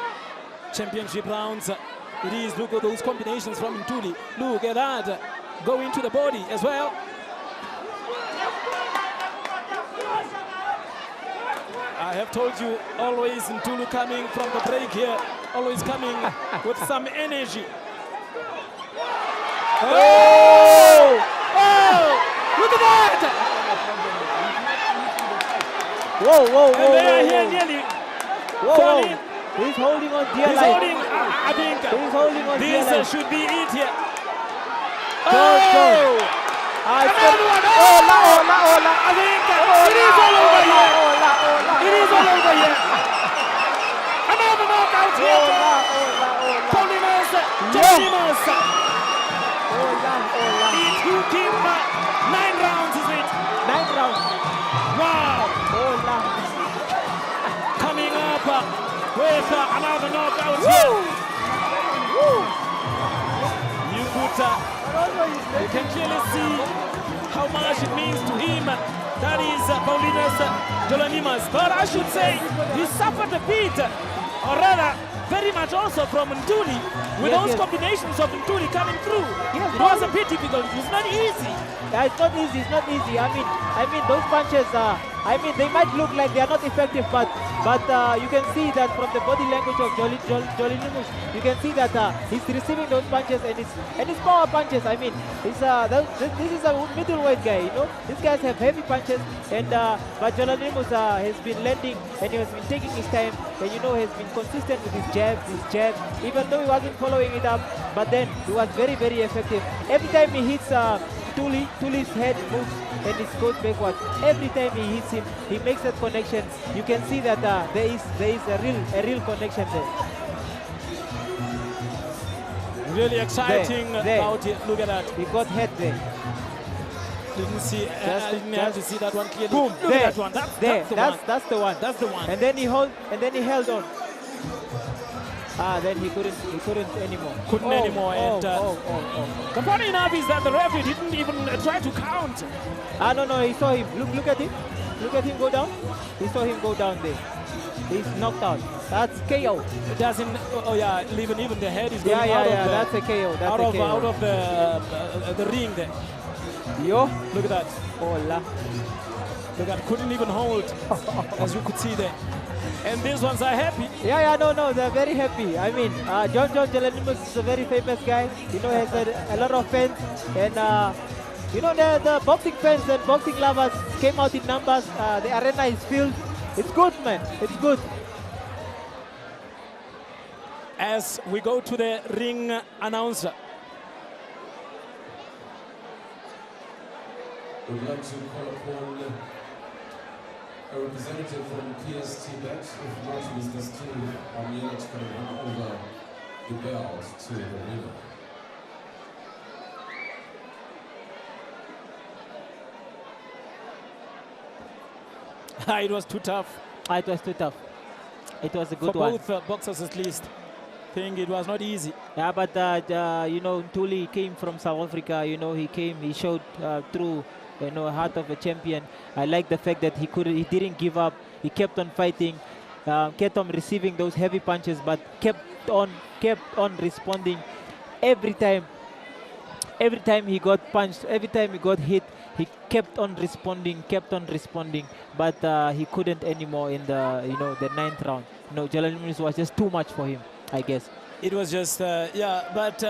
championship rounds. It is, look at those combinations from Ntuli. Look at that. Go into the body as well. I have told you, always Ntuli coming from the break here, always coming with some energy. Oh! Oh! Look at that! Whoa! whoa, And they are whoa, here whoa. nearly Whoa, falling. whoa. He's holding on dear He's life. holding, I think He's holding on dear this life. should be it here. Don't. Another one. Hola, hola, hola. I think it is all over here. Hola, hola. It is all over here. Another knockout here. Hola, hola, hola. Paulinus Yeah. Josimas. Hola, hola. It took him 9 rounds, is it? 9 rounds. Wow. Hola. Coming up with another knockout Woo. here. Woo. You could, you can clearly see how much it means to him. That is Paulinus Jolanimas. But I should say he suffered a bit, or rather, very much also from Ntuli, with Yes, those yes. combinations of Ntuli coming through. Yes, it was a bit difficult. It's not easy. Yeah, it's not easy. It's not easy. I mean, those punches. They might look like they are not effective, but you can see that from the body language of Jolinimus, you can see that he's receiving those punches and it's power punches. I mean, this is a middleweight guy. You know, these guys have heavy punches, and but Jolinimus has been landing and he has been taking his time, and you know, has been consistent with his jabs, even though he wasn't following it up. But then he was very, very effective. Every time he hits Tuli's head moves and it goes backwards. Every time he hits him, he makes that connection. You can see that there is a real connection there. Really exciting There. about it. Look at that. He got head there. Didn't see. I didn't have to see that one clearly. Boom! Look There. at that one. That's the one. That's the one. That's the one. And then he held on. Then he couldn't anymore. Couldn't anymore. And the funny enough is that the referee didn't even try to count. No, he saw him. Look at him. Look at him go down. He saw him go down there. He's knocked out. That's KO. It doesn't. Oh yeah, even the head is going Yeah, out yeah, of the, that's a KO. That's out a of KO. out of the ring there. Yo, look at that. Hola. Look at, couldn't even hold, as you could see there. And these ones are happy. Yeah, no, they're very happy. I mean, John Jelenimus is a very famous guy. You know, has a lot of fans. And, you know, the boxing fans and boxing lovers came out in numbers. The arena is filled. It's good, man. It's good. As we go to the ring announcer. We'd like to call upon a representative from PST Bet, if not Mr. Steve Amiel, to come and hand over the belt to the winner. It was too tough. It was too tough. It was a good For one. both boxers at least. I think it was not easy. Yeah, but you know, Ntuli came from South Africa. You know, he showed through, you know, heart of a champion. I like the fact that he didn't give up. He kept on fighting, kept on receiving those heavy punches, but kept on responding. Every time he got punched, every time he got hit, he kept on responding. But he couldn't anymore in the, you know, the 9th round. You know, Jelenimus was just too much for him, I guess. It was just, yeah, but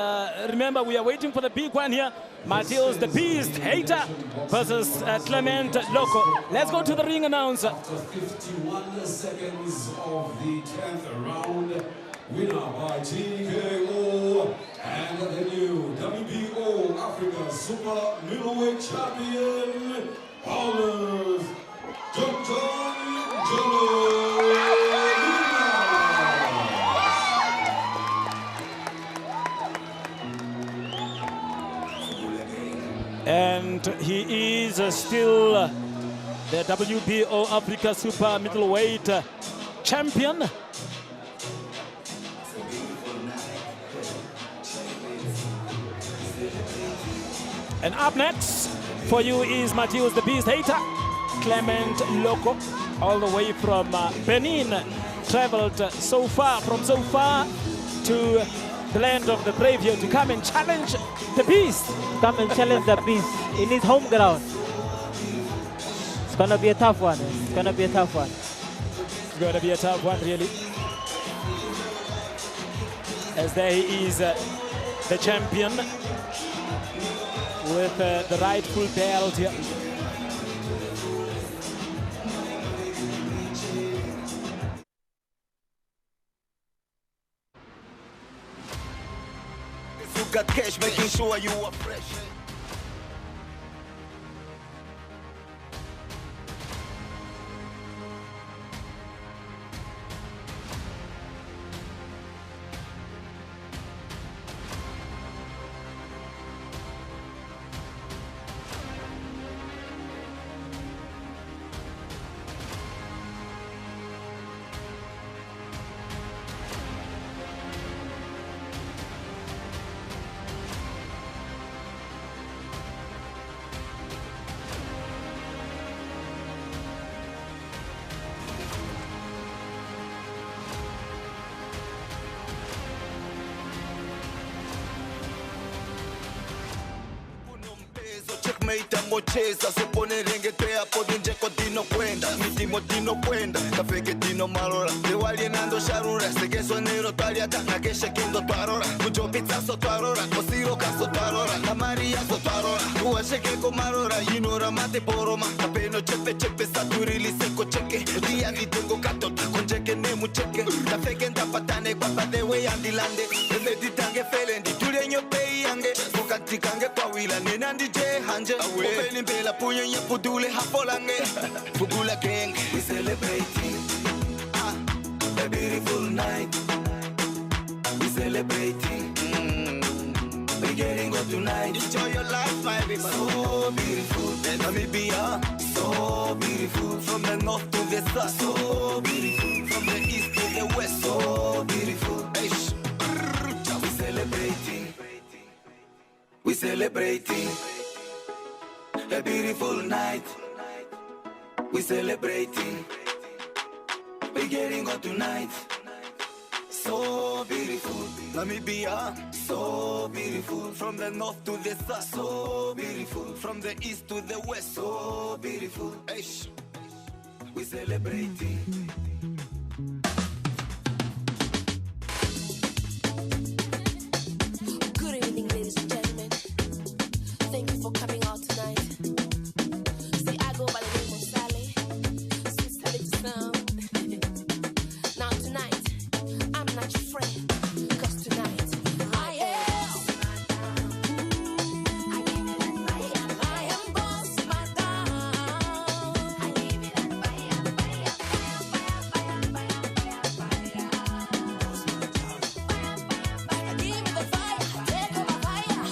remember, we are waiting for the big one here. Mateus the Beast, Heita versus Clement, Loko. Let's go to the ring announcer. After 51 seconds of the 10th round, winner by TKO and the new WBO Africa Super Middleweight Champion, Paulinus And he is still the WBO Africa Super Middleweight Champion. And up next for you is Mateus the Beast Heita, Clement Loko, all the way from Benin, traveled so far to the land of the brave here to come and challenge the Beast. Come and challenge the Beast in his home ground. It's gonna be a tough one. It's gonna be a tough one. It's gonna be a tough one, really. As there he is, the champion, with the rightful belt here. got cash, making sure you are fresh. Checkmate mocheza sopone rengetea podi njeko dino kwenda mitimo dino kwenda kafeke dino malora lewali nando sharura segeso nero taliata na kesha kindo twarora kujo pizza so twarora kosiro kaso twarora na maria so twarora uasheke ko marora inora mate poroma kapeno chepe chepe saturili seko cheke dia vitengo kato konjeke ne mucheke kafeke ndapatane kwa padewe andilande emeditange felendi tulenyo pei yange kange kwa wila nena ndije hanje openi mbela punyo nye pudule hapolange fugula gang we celebrating a beautiful night we celebrating we getting up tonight enjoy your life my baby so beautiful Namibia so beautiful from the north to the south so beautiful from the east to the west so beautiful we celebrating. We celebrating a beautiful night. We celebrating. We getting on tonight. So beautiful. Namibia, so beautiful. From the north to the south, so beautiful. From the east to the west, so beautiful. We celebrating. Good evening, ladies and gentlemen. Thank you for coming out tonight. See, I go by the name of Sally. Sweet Sally to sound. Now tonight, I'm not your friend. Cause tonight, I am. I am boss, madam. I leave it at fire. Give me the fire, take over fire.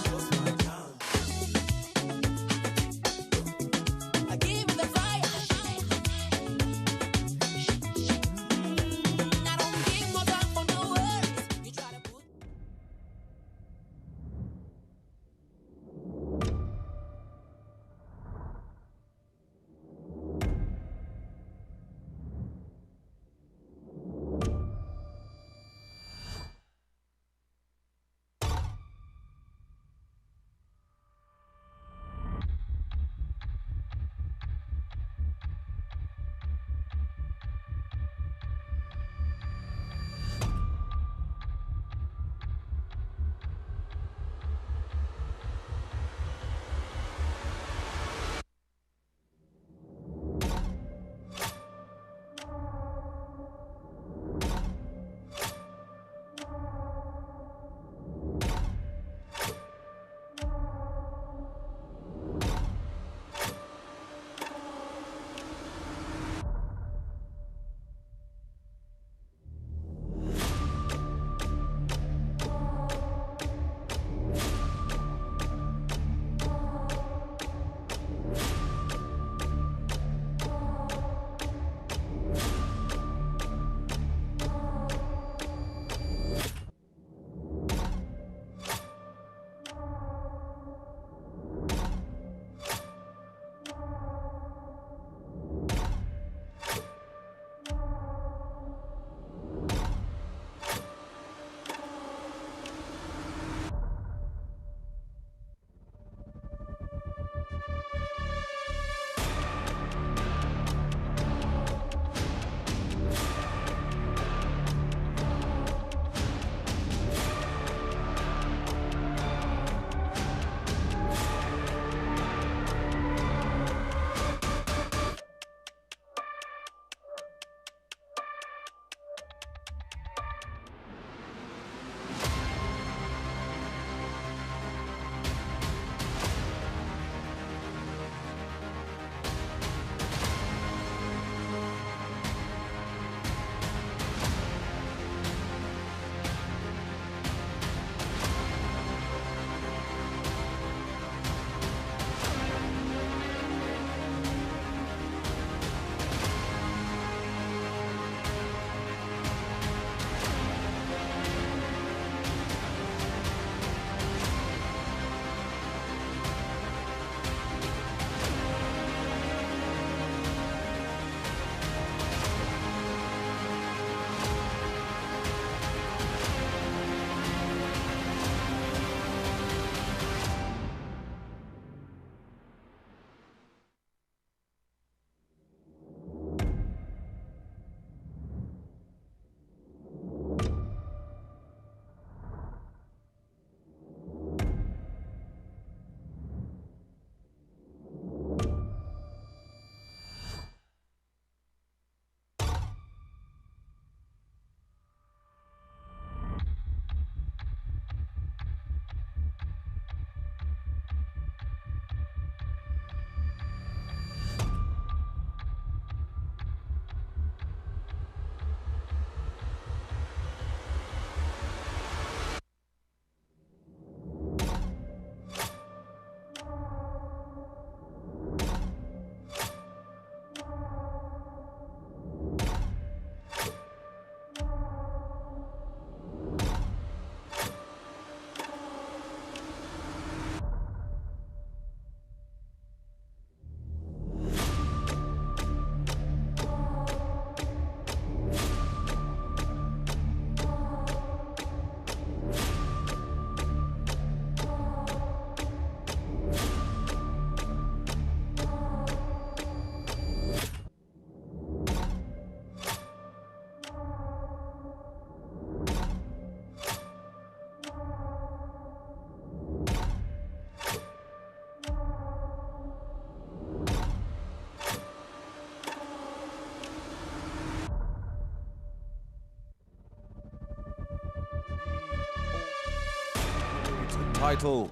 title.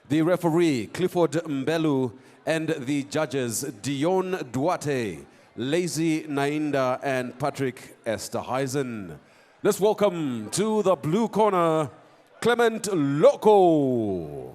The referee, Clifford Mbelu, and the judges, Dion Duarte, Lazy Nainda, and Patrick Esterhuizen. Let's welcome to the blue corner, Clement Loko.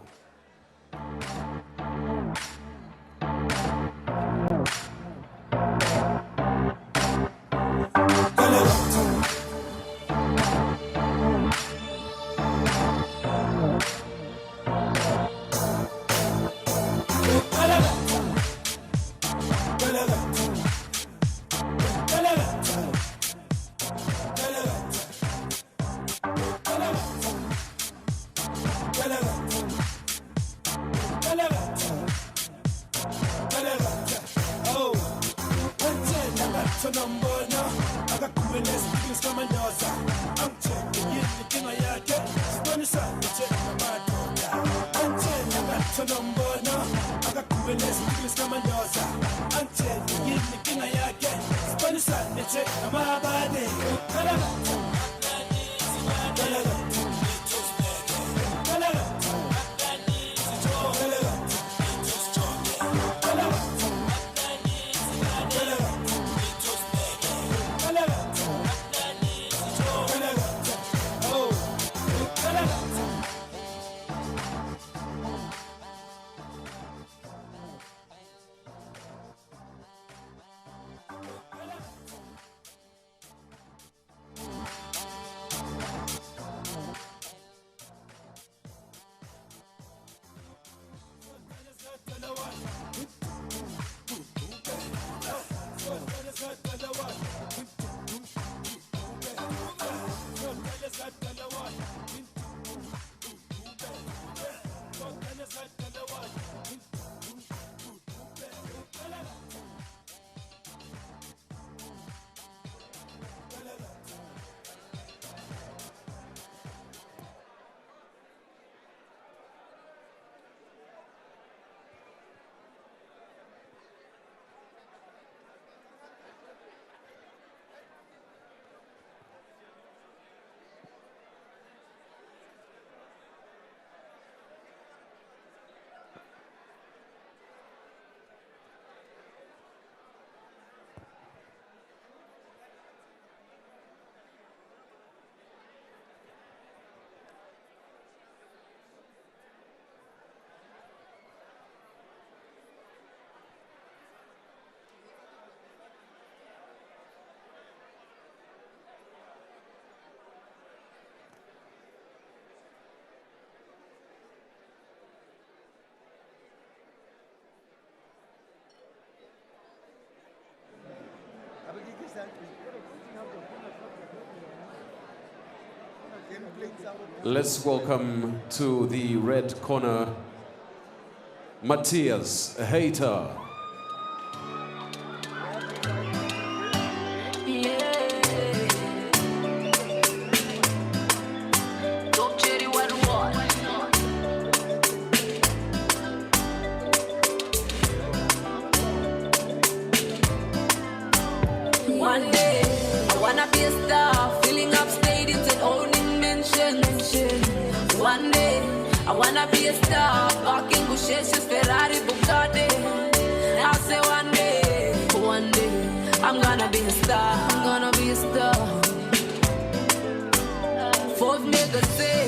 Let's welcome to the red corner, Mateus, Heita. One day, I wanna be a star, filling up stadiums and owning mansions. One day, I wanna be a star, parking Bushes, Ferrari, Bugatti. I'll say one day, I'm gonna be a star, I'm gonna be a star. Fourth nigga say,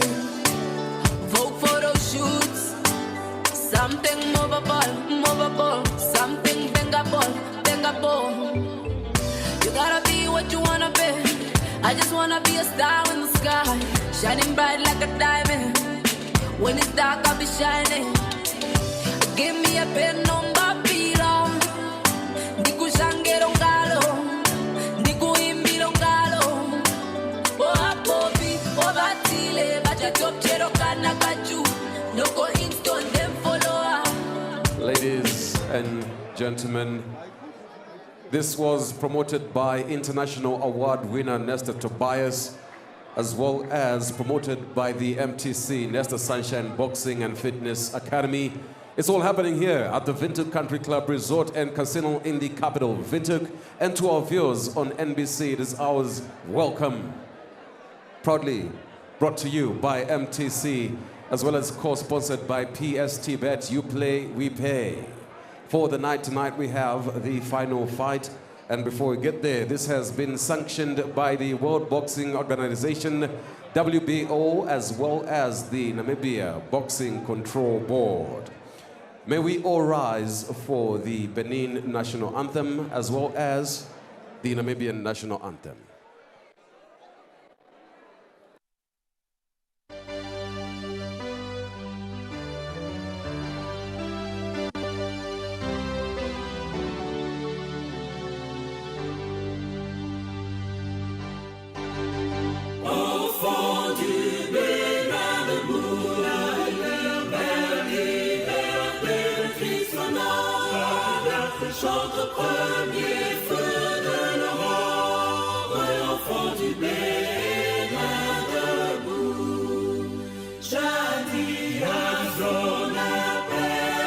Vogue photo shoots, something movable, something bangable. You gotta be what you wanna be. I just wanna be a star in the sky, shining bright like a diamond. When it's dark, I'll be shining. Give me a pen number, Pira. Diku shangero ngalo, diku imbiro ngalo. Oh, Bobby, oh, Batile, Bacha top chero kana kachu. No go instant them follow. Ladies and gentlemen, this was promoted by international award winner Nestor Tobias, as well as promoted by the MTC, Nestor Sunshine Boxing and Fitness Academy. It's all happening here at the Windhoek Country Club Resort and Casino in the capital, Windhoek. And to our viewers on NBC, it is ours welcome. Proudly brought to you by MTC as well as co-sponsored by PST Bet. You play, we pay. For the night tonight, we have the final fight. And before we get there, this has been sanctioned by the World Boxing Organization, WBO, as well as the Namibia Boxing Control Board. May we all rise for the Benin national anthem, as well as the Namibian national anthem. Chante premier feu de l'aurore, enfant du Bénin debout. Jadis à son appel,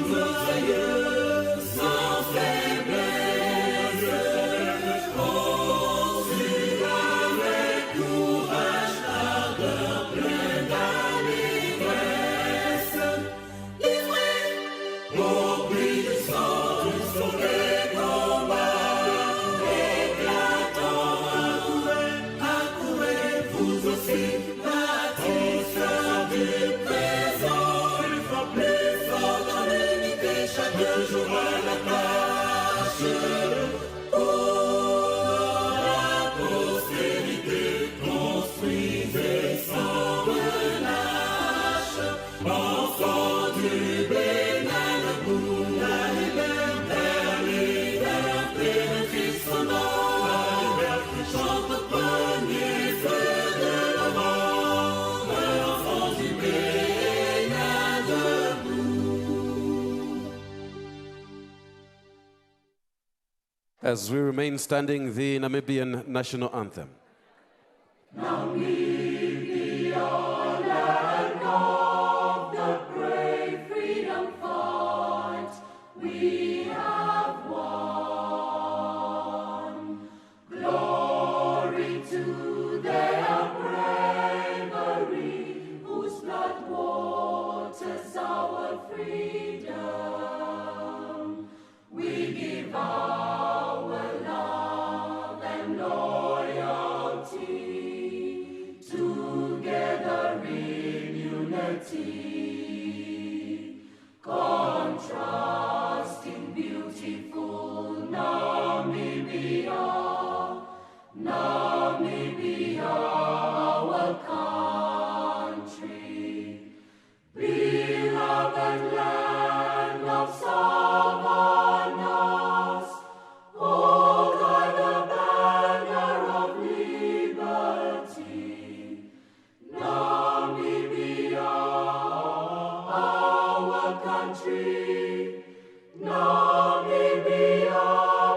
nos aïeux sans faiblesse, ont su avec courage, ardeur, plein d'allégresse, livrés au prix du sang. As we remain standing, the Namibian national anthem. Namibia, land of the brave freedom fight, we have won. Glory to their bravery, whose blood waters our freedom. We give our love and loyalty, together in unity, contrasting beautiful Namibia, Namibia, our country, beloved land of savannas. Oh, God, the banner of liberty, Namibia, our country, Namibia,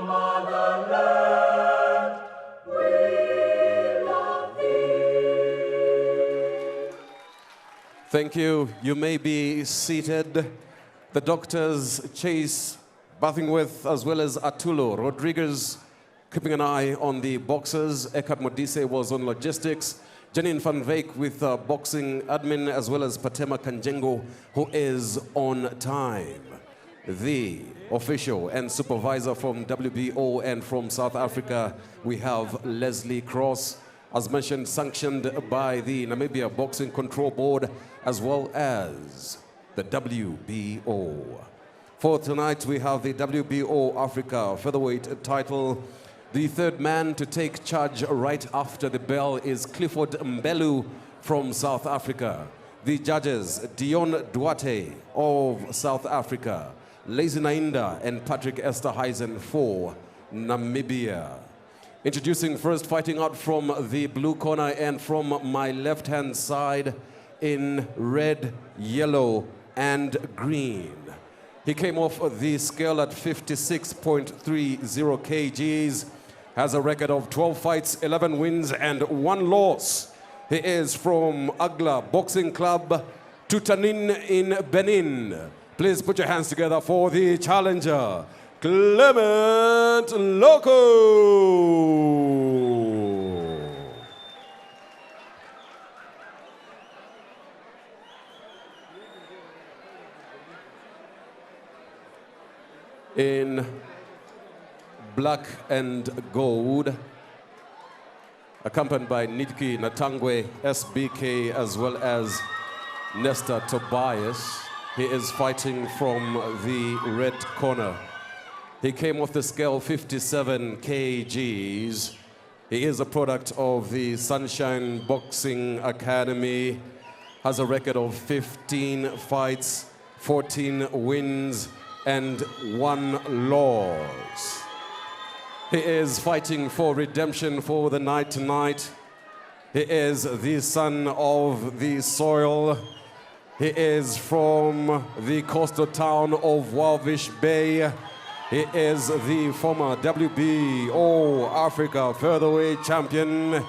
motherland, we love thee. Thank you. You may be seated. The doctors, Chase Bathingworth, as well as Atulo Rodriguez, keeping an eye on the boxers. Eckhart Modise was on logistics. Janine van Veek with boxing admin, as well as Patema Kanjengo, who is on time. The official and supervisor from WBO and from South Africa, we have Leslie Cross, as mentioned, sanctioned by the Namibia Boxing Control Board, as well as the WBO. For tonight, we have the WBO Africa Featherweight Title. The third man to take charge right after the bell is Clifford Mbelu from South Africa. The judges, Dion Duarte of South Africa, Lazy Nainda and Patrick Esterhuizen for Namibia. Introducing first, fighting out from the blue corner and from my left-hand side in red, yellow, and green. He came off the scale at 56.30 kgs, has a record of 12 fights, 11 wins, and 1 loss. He is from Agla Boxing Club, Tutanin in Benin. Please put your hands together for the challenger, Clement Loko. In black and gold, accompanied by Nitki Natangwe, SBK, as well as Nestor Tobias. He is fighting from the red corner. He came off the scale 57 kgs. He is a product of the Sunshine Boxing Academy, has a record of 15 fights, 14 wins, and 1 loss. He is fighting for redemption for the night tonight. He is the son of the soil. He is from the coastal town of Walvis Bay. He is the former WBO Africa Featherweight Champion.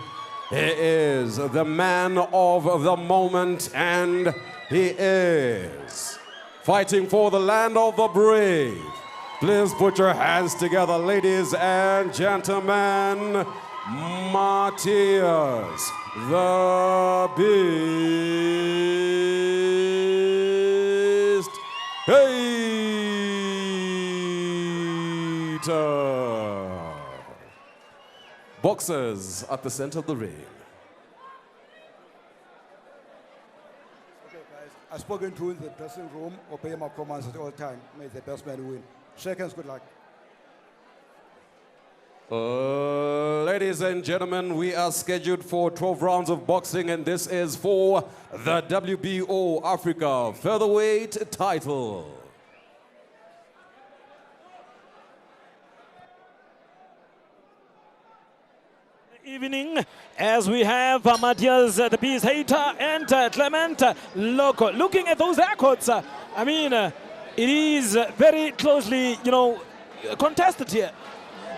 He is the man of the moment, and he is fighting for the land of the brave. Please put your hands together, ladies and gentlemen. Mateus, the Beast, Heita. Boxers at the center of the ring. Okay, guys, I've spoken to in the dressing room, obey my commands at all time. May the best man win. Shake hands, good luck. Ladies and gentlemen, we are scheduled for 12 rounds of boxing, and this is for the WBO Africa Featherweight Title. Evening, as we have Mateus, the Beast, Heita, and Clement, Loko. Looking at those records, I mean, it is very closely, contested here.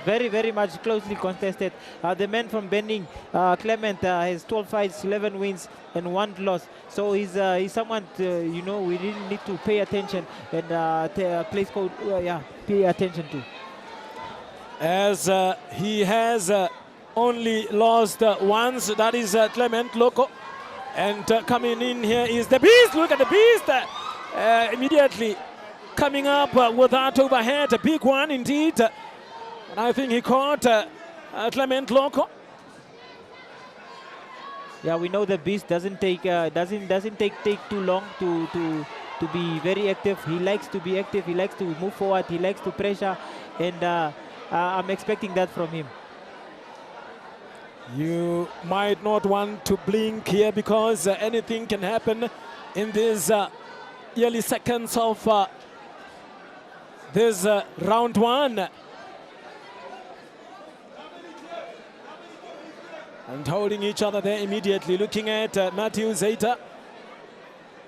Very, very much closely contested. The man from Benin, Clement, has 12 fights, 11 wins, and 1 loss. So he's someone, we really need to pay attention and pay attention to. As he has only lost once, that is Clement, Loko. And coming in here is the Beast. Look at the Beast. Immediately coming up with that overhead, a big one indeed. And I think he caught Clement, Loko. Yeah, we know the Beast doesn't take too long to be very active. He likes to be active. He likes to move forward. He likes to pressure, and I'm expecting that from him. You might not want to blink here because anything can happen in these early seconds of this round 1. And holding each other there immediately, looking at Mateus, Heita.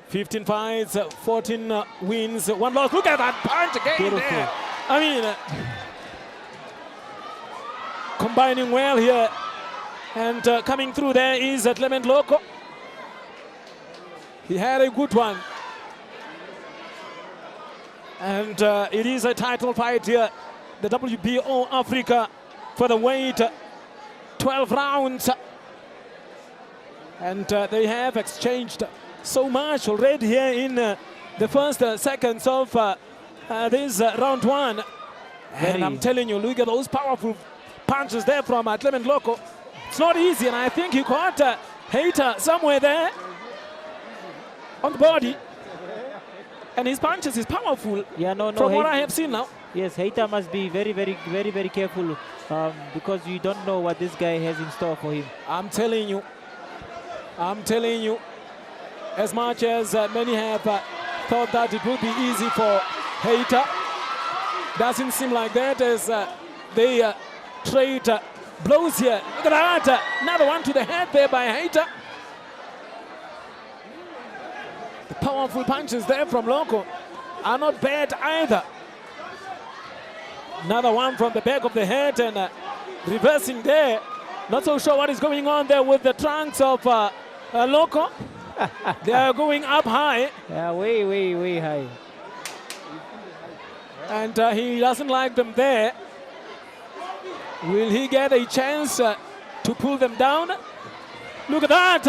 15 fights, 14 wins, 1 loss. Look at that punch again. Beautiful. There. I mean, combining well here. And coming through there is Clement, Loko. He had a good one. And it is a title fight here. The WBO Africa Featherweight, 12 rounds. And they have exchanged so much already here in the first seconds of this round 1. And I'm telling you, look at those powerful punches there from Clement, Loko. It's not easy, and I think he caught Heita somewhere there on the body. And his punches is powerful. Yeah, no, from what I have seen now. Yes, Heita must be very, very, very, very careful because you don't know what this guy has in store for him. I'm telling you, as much as many have thought that it would be easy for Heita, doesn't seem like that as they trade blows here. Look at that. Another one to the head there by Heita. The powerful punches there from Loko are not bad either. Another one from the back of the head and reversing there. Not so sure what is going on there with the trunks of Loko. They are going up high. Yeah, way, way, way high. And he doesn't like them there. Will he get a chance to pull them down? Look at that.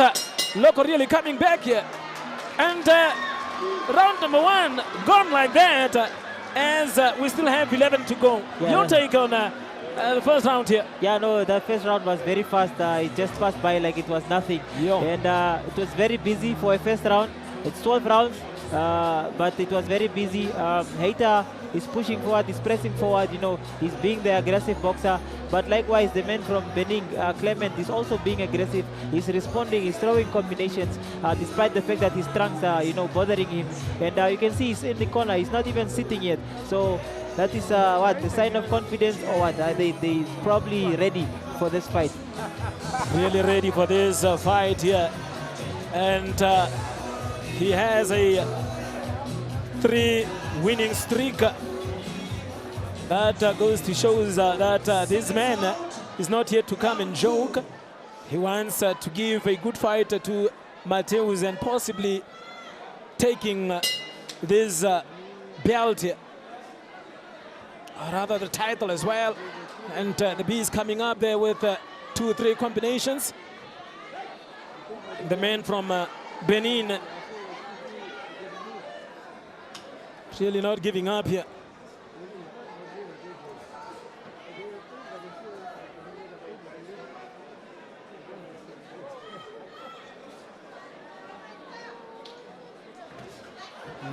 Loko really coming back here. And round number 1 gone like that. as we still have 11 to go. Yeah. Your take on the first round here? Yeah, no, the first round was very fast. It just passed by like it was nothing. And it was very busy for a first round. It's 12 rounds, but it was very busy. Heita is pushing forward, he's pressing forward, you know, he's being the aggressive boxer. But likewise, the man from Benin, Clement, is also being aggressive. He's responding, he's throwing combinations, despite the fact that his trunks are, you know, bothering him. And you can see he's in the corner, he's not even sitting yet. So that is what, the sign of confidence, or what? They probably ready for this fight. Really ready for this fight here. And he has a 3 winning streak. That goes to show that this man is not here to come and joke. He wants to give a good fight to Mateus and possibly taking this belt here. Or rather the title as well. And the Beast coming up there with 2 or 3 combinations. The man from Benin really not giving up here.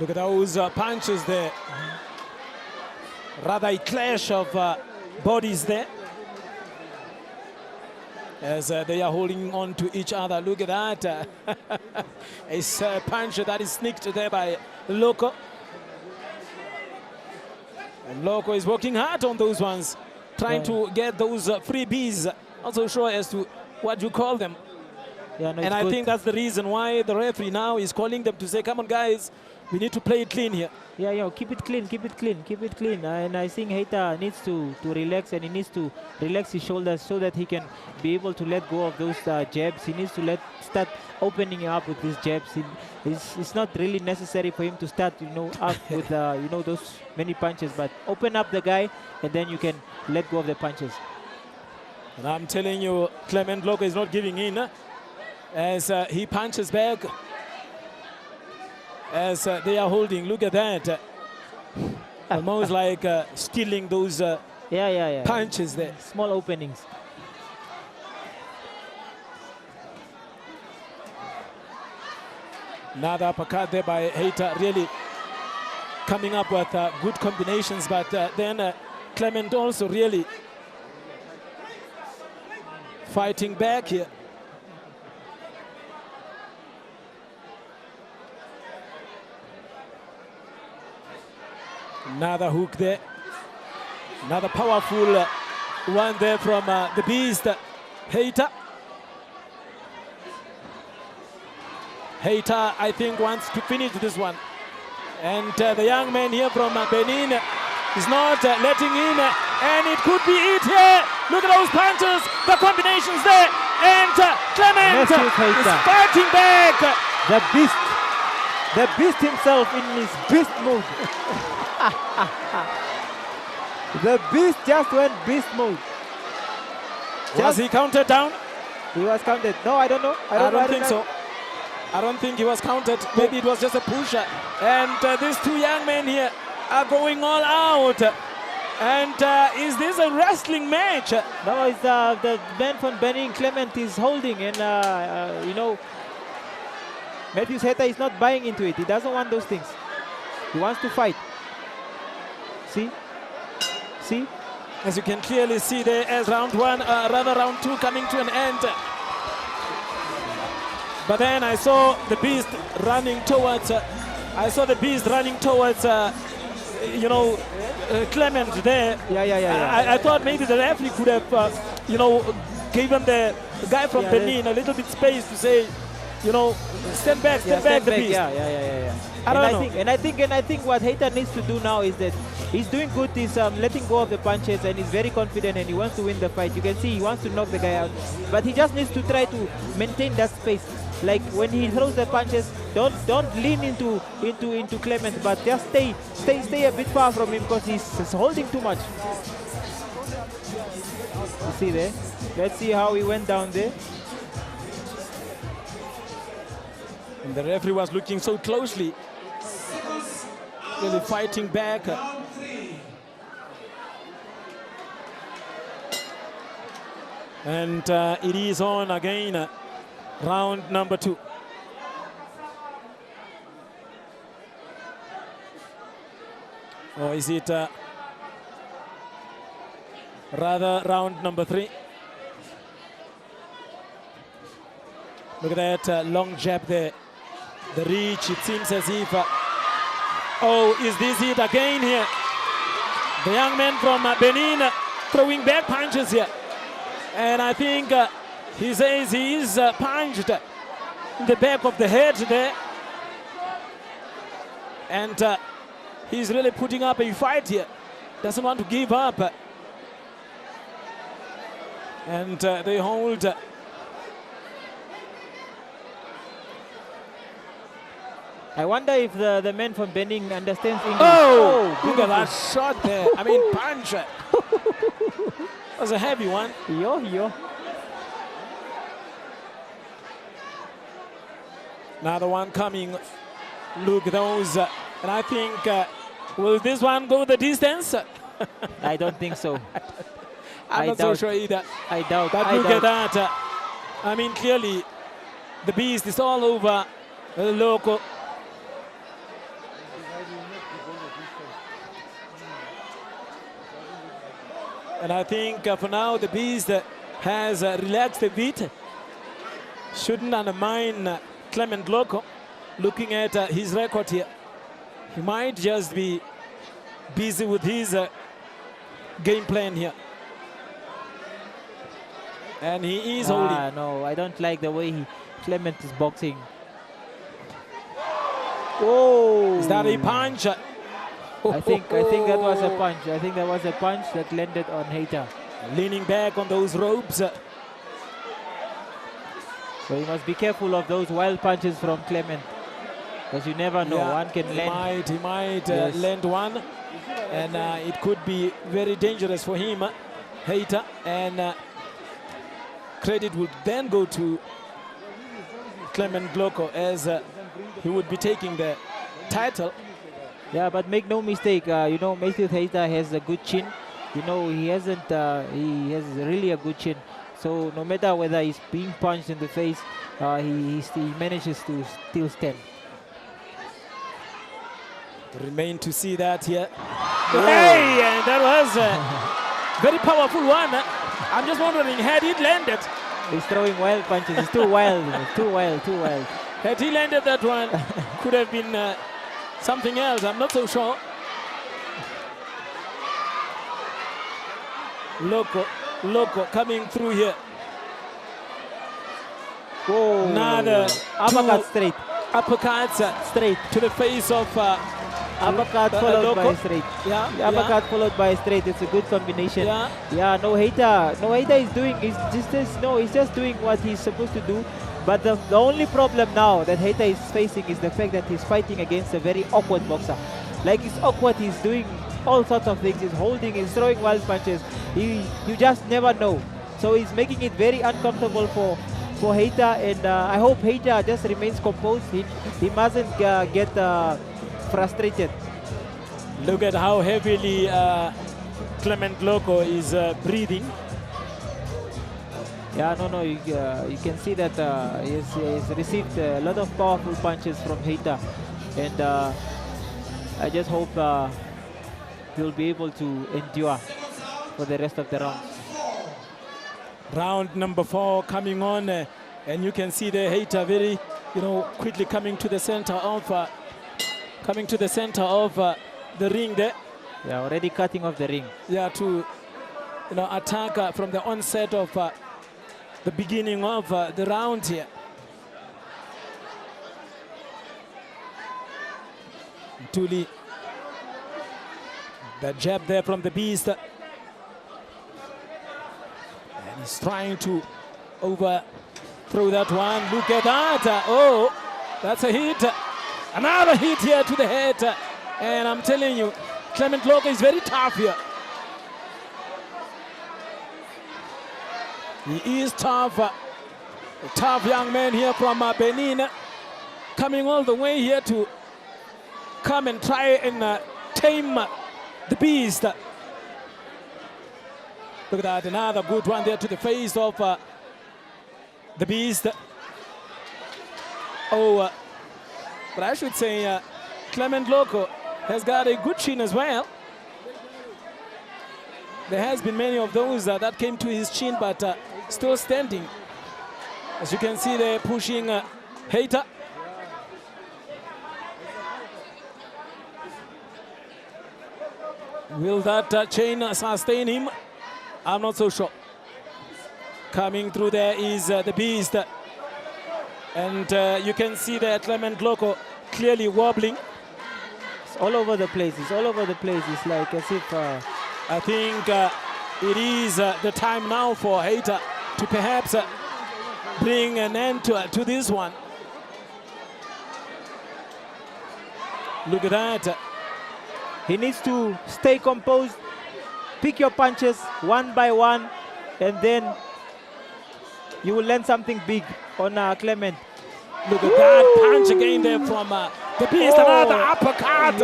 Look at those punches there. Rather a clash of bodies there. As they are holding on to each other. Look at that. A punch that is sneaked there by Loko. And Loko is working hard on those ones, trying to get those freebies. Not so sure as to what you call them. Yeah, no, and I think that's the reason why the referee now is calling them to say, come on guys, we need to play it clean here. Yeah, yeah, keep it clean, keep it clean, keep it clean. And I think Heita needs to relax, and he needs to relax his shoulders so that he can be able to let go of those jabs. He needs to start opening up with these jabs. It's not really necessary for him to start, you know, up with you know, those many punches, but open up the guy, and then you can let go of the punches. And I'm telling you, Clement Loko is not giving in as he punches back. As they are holding, look at that. Almost like stealing those punches there. Small openings. Another uppercut there by Heita, really coming up with good combinations, but then Clement also really fighting back here. Another hook there. Another powerful one there from the Beast, Heita. Heita, I think, wants to finish this one. And the young man here from Benin is not letting in. And it could be it here. Look at those punches, the combinations there. And Clement is fighting back. The Beast himself in his beast mode. The Beast just went beast mode. Was he counted down? He was counted. No, I don't know. I don't think so. I don't think he was counted. Maybe it was just a pusher. And these 2 young men here are going all out. And is this a wrestling match? No, it's the man from Benin, Clement, is holding. And, you know, Mateus Heita is not buying into it. He doesn't want those things. He wants to fight. See? See? As you can clearly see there, as round 1, rather round 2 coming to an end. But then I saw the Beast running towards, you know, Clement there. I thought maybe the referee could have, you know, given the guy from Benin a little bit space to say, you know, stand back, the Beast. I don't know. And I think what Heita needs to do now is that he's doing good. He's letting go of the punches, and he's very confident, and he wants to win the fight. You can see he wants to knock the guy out, but he just needs to try to maintain that space. Like when he throws the punches, don't lean into Clement, but just stay a bit far from him because he's holding too much. You see there? Let's see how he went down there. And the referee was looking so closely, really fighting back. And it is on again, round number 2. Or is it rather round number 3? Look at that long jab there. The reach, it seems as if... oh, is this it again here? The young man from Benin throwing back punches here. And I think he says he is punched in the back of the head there. And he's really putting up a fight here. Doesn't want to give up. And they hold... I wonder if the man from Benin understands English. Oh, look at that shot there. I mean, punch. Was a heavy one. Yo. Another one coming. Look at those. And I think, will this one go the distance? I don't think so. I'm not so sure either. I doubt. But look at that. I mean, clearly, the beast is all over Loko. And I think for now the beast has relaxed a bit. Shouldn't undermine Clement Loko. Looking at his record here, he might just be busy with his game plan here. And he is holding. No, I don't like the way Clement is boxing. Oh! Is that a punch? I think that was a punch. I think that was a punch that landed on Heita. Leaning back on those ropes. So you must be careful of those wild punches from Clement, because you never know. Yeah, one can land. He might land one, and it could be very dangerous for him, Heita. And credit would then go to Clement Loko, as he would be taking the title. Yeah, but make no mistake, you know, Mateus Heita has a good chin. You know, he has really a good chin. So no matter whether he's being punched in the face, he manages to still stand. Remain to see that here. Hey, and that was a very powerful one. I'm just wondering, had it landed? He's throwing wild punches. It's too wild. It's too wild. Had he landed that one, could have been something else. I'm not so sure. Loko coming through here. Whoa. Another uppercut straight. Uppercuts straight to the face of uppercut followed by straight. Yeah. Uppercut followed by straight. It's a good combination. Yeah. No Heita is doing. He's just doing what he's supposed to do. But the only problem now that Heita is facing is the fact that he's fighting against a very awkward boxer. Like, it's awkward. He's doing all sorts of things. He's holding. He's throwing wild punches. You just never know. So he's making it very uncomfortable for Heita, and I hope Heita just remains composed. He mustn't get frustrated. Look at how heavily Clement Loko is breathing. Yeah, no, you can see that he's received a lot of powerful punches from Heita, and I just hope he'll be able to endure for the rest of the rounds. Round number 4 coming on, and you can see the Heita very, quickly coming to the center of the ring there. Yeah, already cutting off the ring. Yeah, to attack from the onset of the beginning of the round here. Tuli, the jab there from the beast. And he's trying to overthrow that one. Look at that. Oh, that's a hit. Another hit here to the head. And I'm telling you, Clement Loko is very tough here. He is tough. A tough young man here from Benin, coming all the way here to come and try and tame the beast. Look at that, another good one there to the face of the Beast. Oh, but I should say Clement Loko has got a good chin as well. There has been many of those that came to his chin, but still standing. As you can see, they're pushing Heita. Will that chain sustain him? I'm not so sure. Coming through there is the Beast. And you can see that Clement Loko clearly wobbling. It's all over the place. It's all over the place. It's like as if... I think it is the time now for Heita to perhaps bring an end to this one. Look at that. He needs to stay composed, pick your punches one by one, and then you will learn something big on Clement. Look at that punch again there from the Beast. Another uppercut.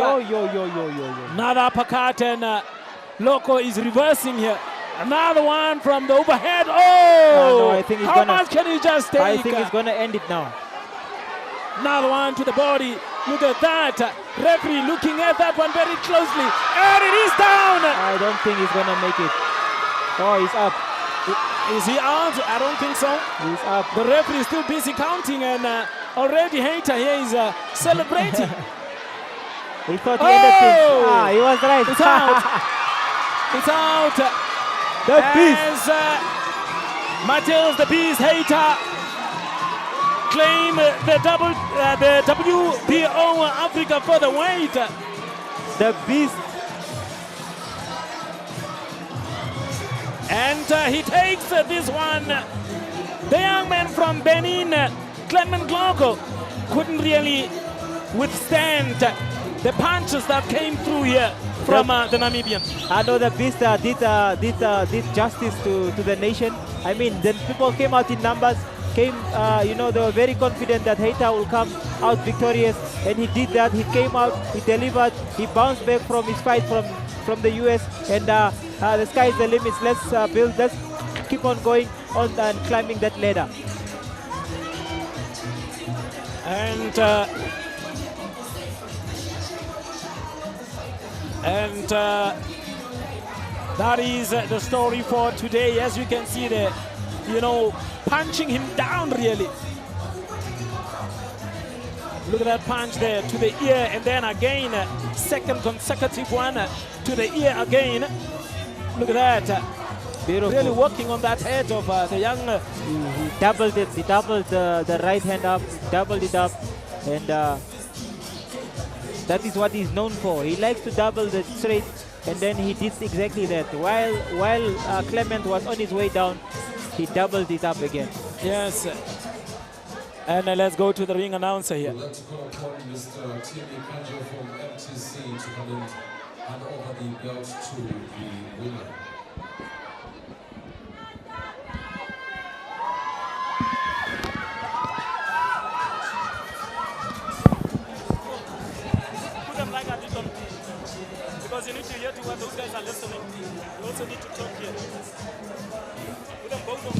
Another uppercut, and Loko is reversing here. Another one from the overhead. Oh! No, I think he's how much can he just take? I think he's going to end it now. Another one to the body. Look at that. Referee looking at that one very closely. And it is down. I don't think he's going to make it. Oh, he's up. Is he out? I don't think so. He's up. The referee is still busy counting, and already Heita here is celebrating. He thought he ended things. He was right. It's out. It's out. The Beast. As Mateus, the Beast, Heita claim the WBO Africa Featherweight. The Beast. And he takes this one. The young man from Benin, Clement Loko, couldn't really withstand the punches that came through here from the Namibian. I know the Beast did justice to the nation. I mean, then people came out in numbers, they were very confident that Heita will come out victorious, and he did that. He came out, he delivered, he bounced back from his fight from the US, and the sky is the limit. Let's keep on going on and climbing that ladder. And that is the story for today. As you can see there, punching him down really. Look at that punch there to the ear, and then again, second consecutive one to the ear again. Look at that. Beautiful. Really working on that head of the young... He doubled it. He doubled the right hand up, doubled it up, and that is what he's known for. He likes to double the straight, and then he did exactly that. While Clement was on his way down, he doubled it up again. Yes. And let's go to the ring announcer here. I'd like to call upon Mr. Timmy Kanjo from MTC to come and hand over the belt to the winner. Put them like a little, because you need to hear to what those guys are listening. You also need to talk here. Put them both on.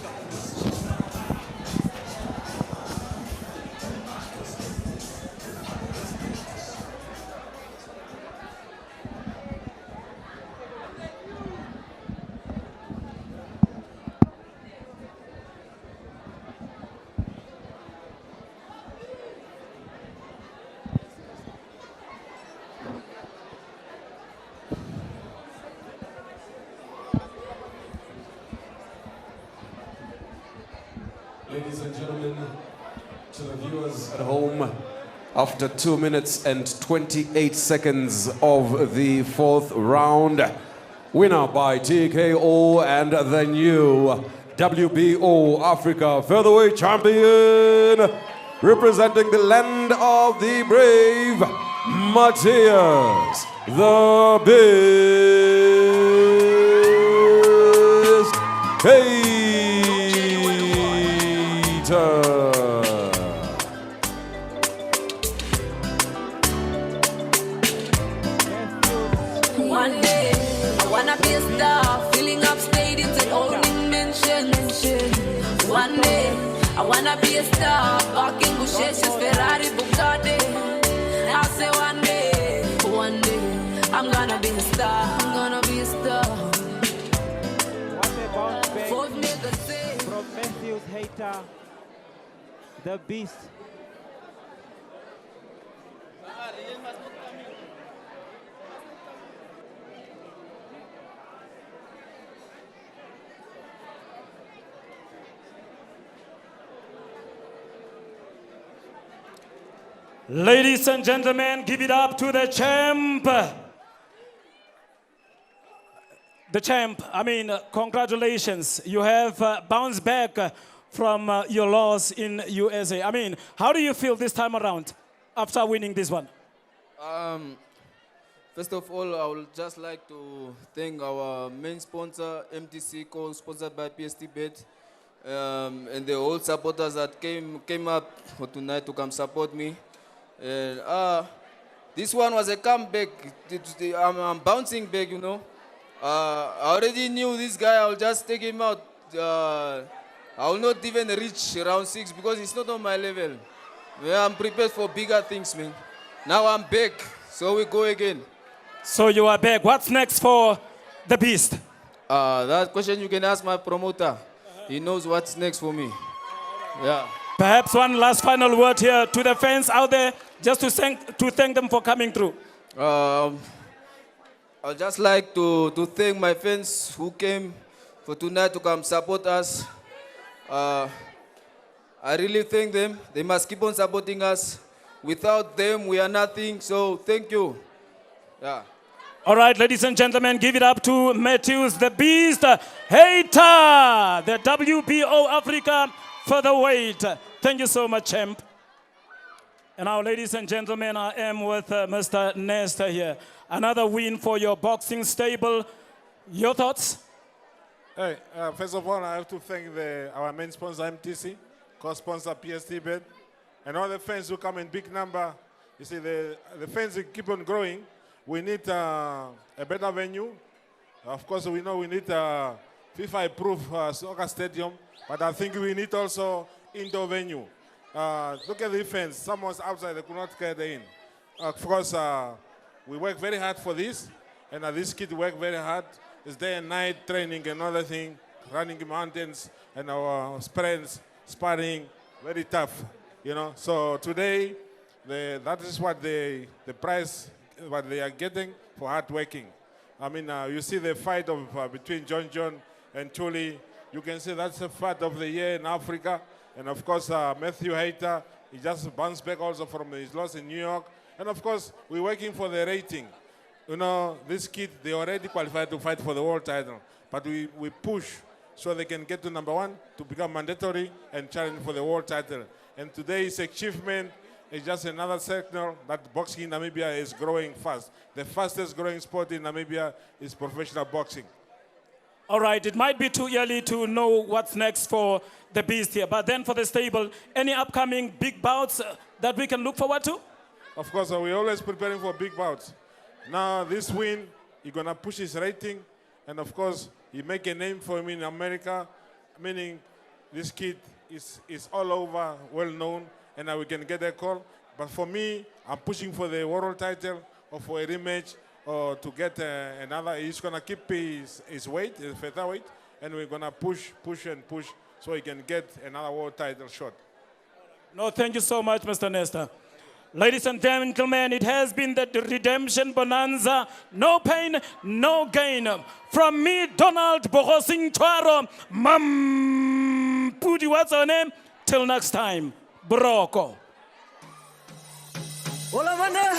Ladies and gentlemen, to the viewers at home, after 2 minutes and 28 seconds of the fourth round, winner by TKO and the new WBO Africa Featherweight Champion, representing the land of the brave, Mateus, the Beast, Heita. One day, I wanna be a star, filling up stadiums one day I wanna be a star. Parking Busheshes, Ferrari, Bugatti. I say one day I'm gonna be a star. I'm gonna be a star. What a bounce back Fourth nigga say from Mateus Heita, the beast. Ladies and gentlemen, give it up to the champ. The champ, congratulations. You have bounced back from your loss in USA. How do you feel this time around after winning this one? First of all, I would just like to thank our main sponsor, MTC, co-sponsored by PST-Bet, and the whole supporters that came up for tonight to come support me. And this one was a comeback. I'm bouncing back, you know. I already knew this guy. I'll just take him out. I will not even reach round 6 because it's not on my level. Yeah, I'm prepared for bigger things, man. Now I'm back, so we go again. So you are back. What's next for the Beast? That question you can ask my promoter. He knows what's next for me. Yeah. Perhaps one last final word here to the fans out there, just to thank them for coming through. I'd just like to thank my fans who came for tonight to come support us. I really thank them. They must keep on supporting us. Without them, we are nothing. So thank you. Yeah. All right, ladies and gentlemen, give it up to Mateus, the Beast, Heita, the WBO Africa Featherweight. Thank you so much, champ. And now, ladies and gentlemen, I am with Mr. Nestor here. Another win for your boxing stable. Your thoughts? Hey, first of all, I have to thank our main sponsor, MTC, co-sponsor PST-Bet, and all the fans who come in big number. You see, the fans keep on growing. We need a better venue. Of course, we know we need a FIFA-approved soccer stadium, but I think we need also indoor venue. Look at the fans. Someone's outside, they could not get in. Of course, we work very hard for this, and this kid work very hard. It's day and night training and other thing, running mountains and our sprints, sparring, very tough, you know. So today, that is what the prize, what they are getting for hard working. I mean, you see the fight between John and Chuli. You can see that's the fight of the year in Africa. And of course, Matthew Heita, he just bounced back also from his loss in New York. And of course, we're working for the rating. You know, this kid, they already qualified to fight for the world title. But we push so they can get to #1 to become mandatory and challenge for the world title. And today's achievement is just another signal that boxing in Namibia is growing fast. The fastest growing sport in Namibia is professional boxing. All right, it might be too early to know what's next for the Beast here, but then for the stable, any upcoming big bouts that we can look forward to? Of course, we're always preparing for big bouts. Now, this win, he's going to push his rating, and of course, he make a name for him in America, meaning this kid is all over, well-known, and we can get a call. But for me, I'm pushing for the world title or for a rematch or to get another. He's going to keep his weight, his featherweight, and we're going to push so he can get another world title shot. No, thank you so much, Mr. Nestor. Ladies and gentlemen, it has been the redemption bonanza. No pain, no gain. From me, Donald Bohosing Twaro, Pudi, what's her name? Till next time, Broko. Hola, mana.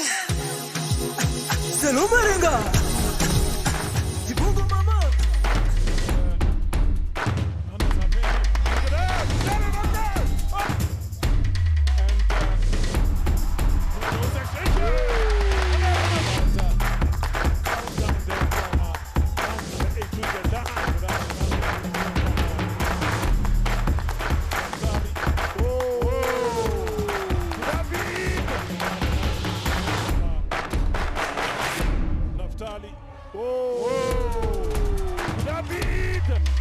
Selumarenga. David!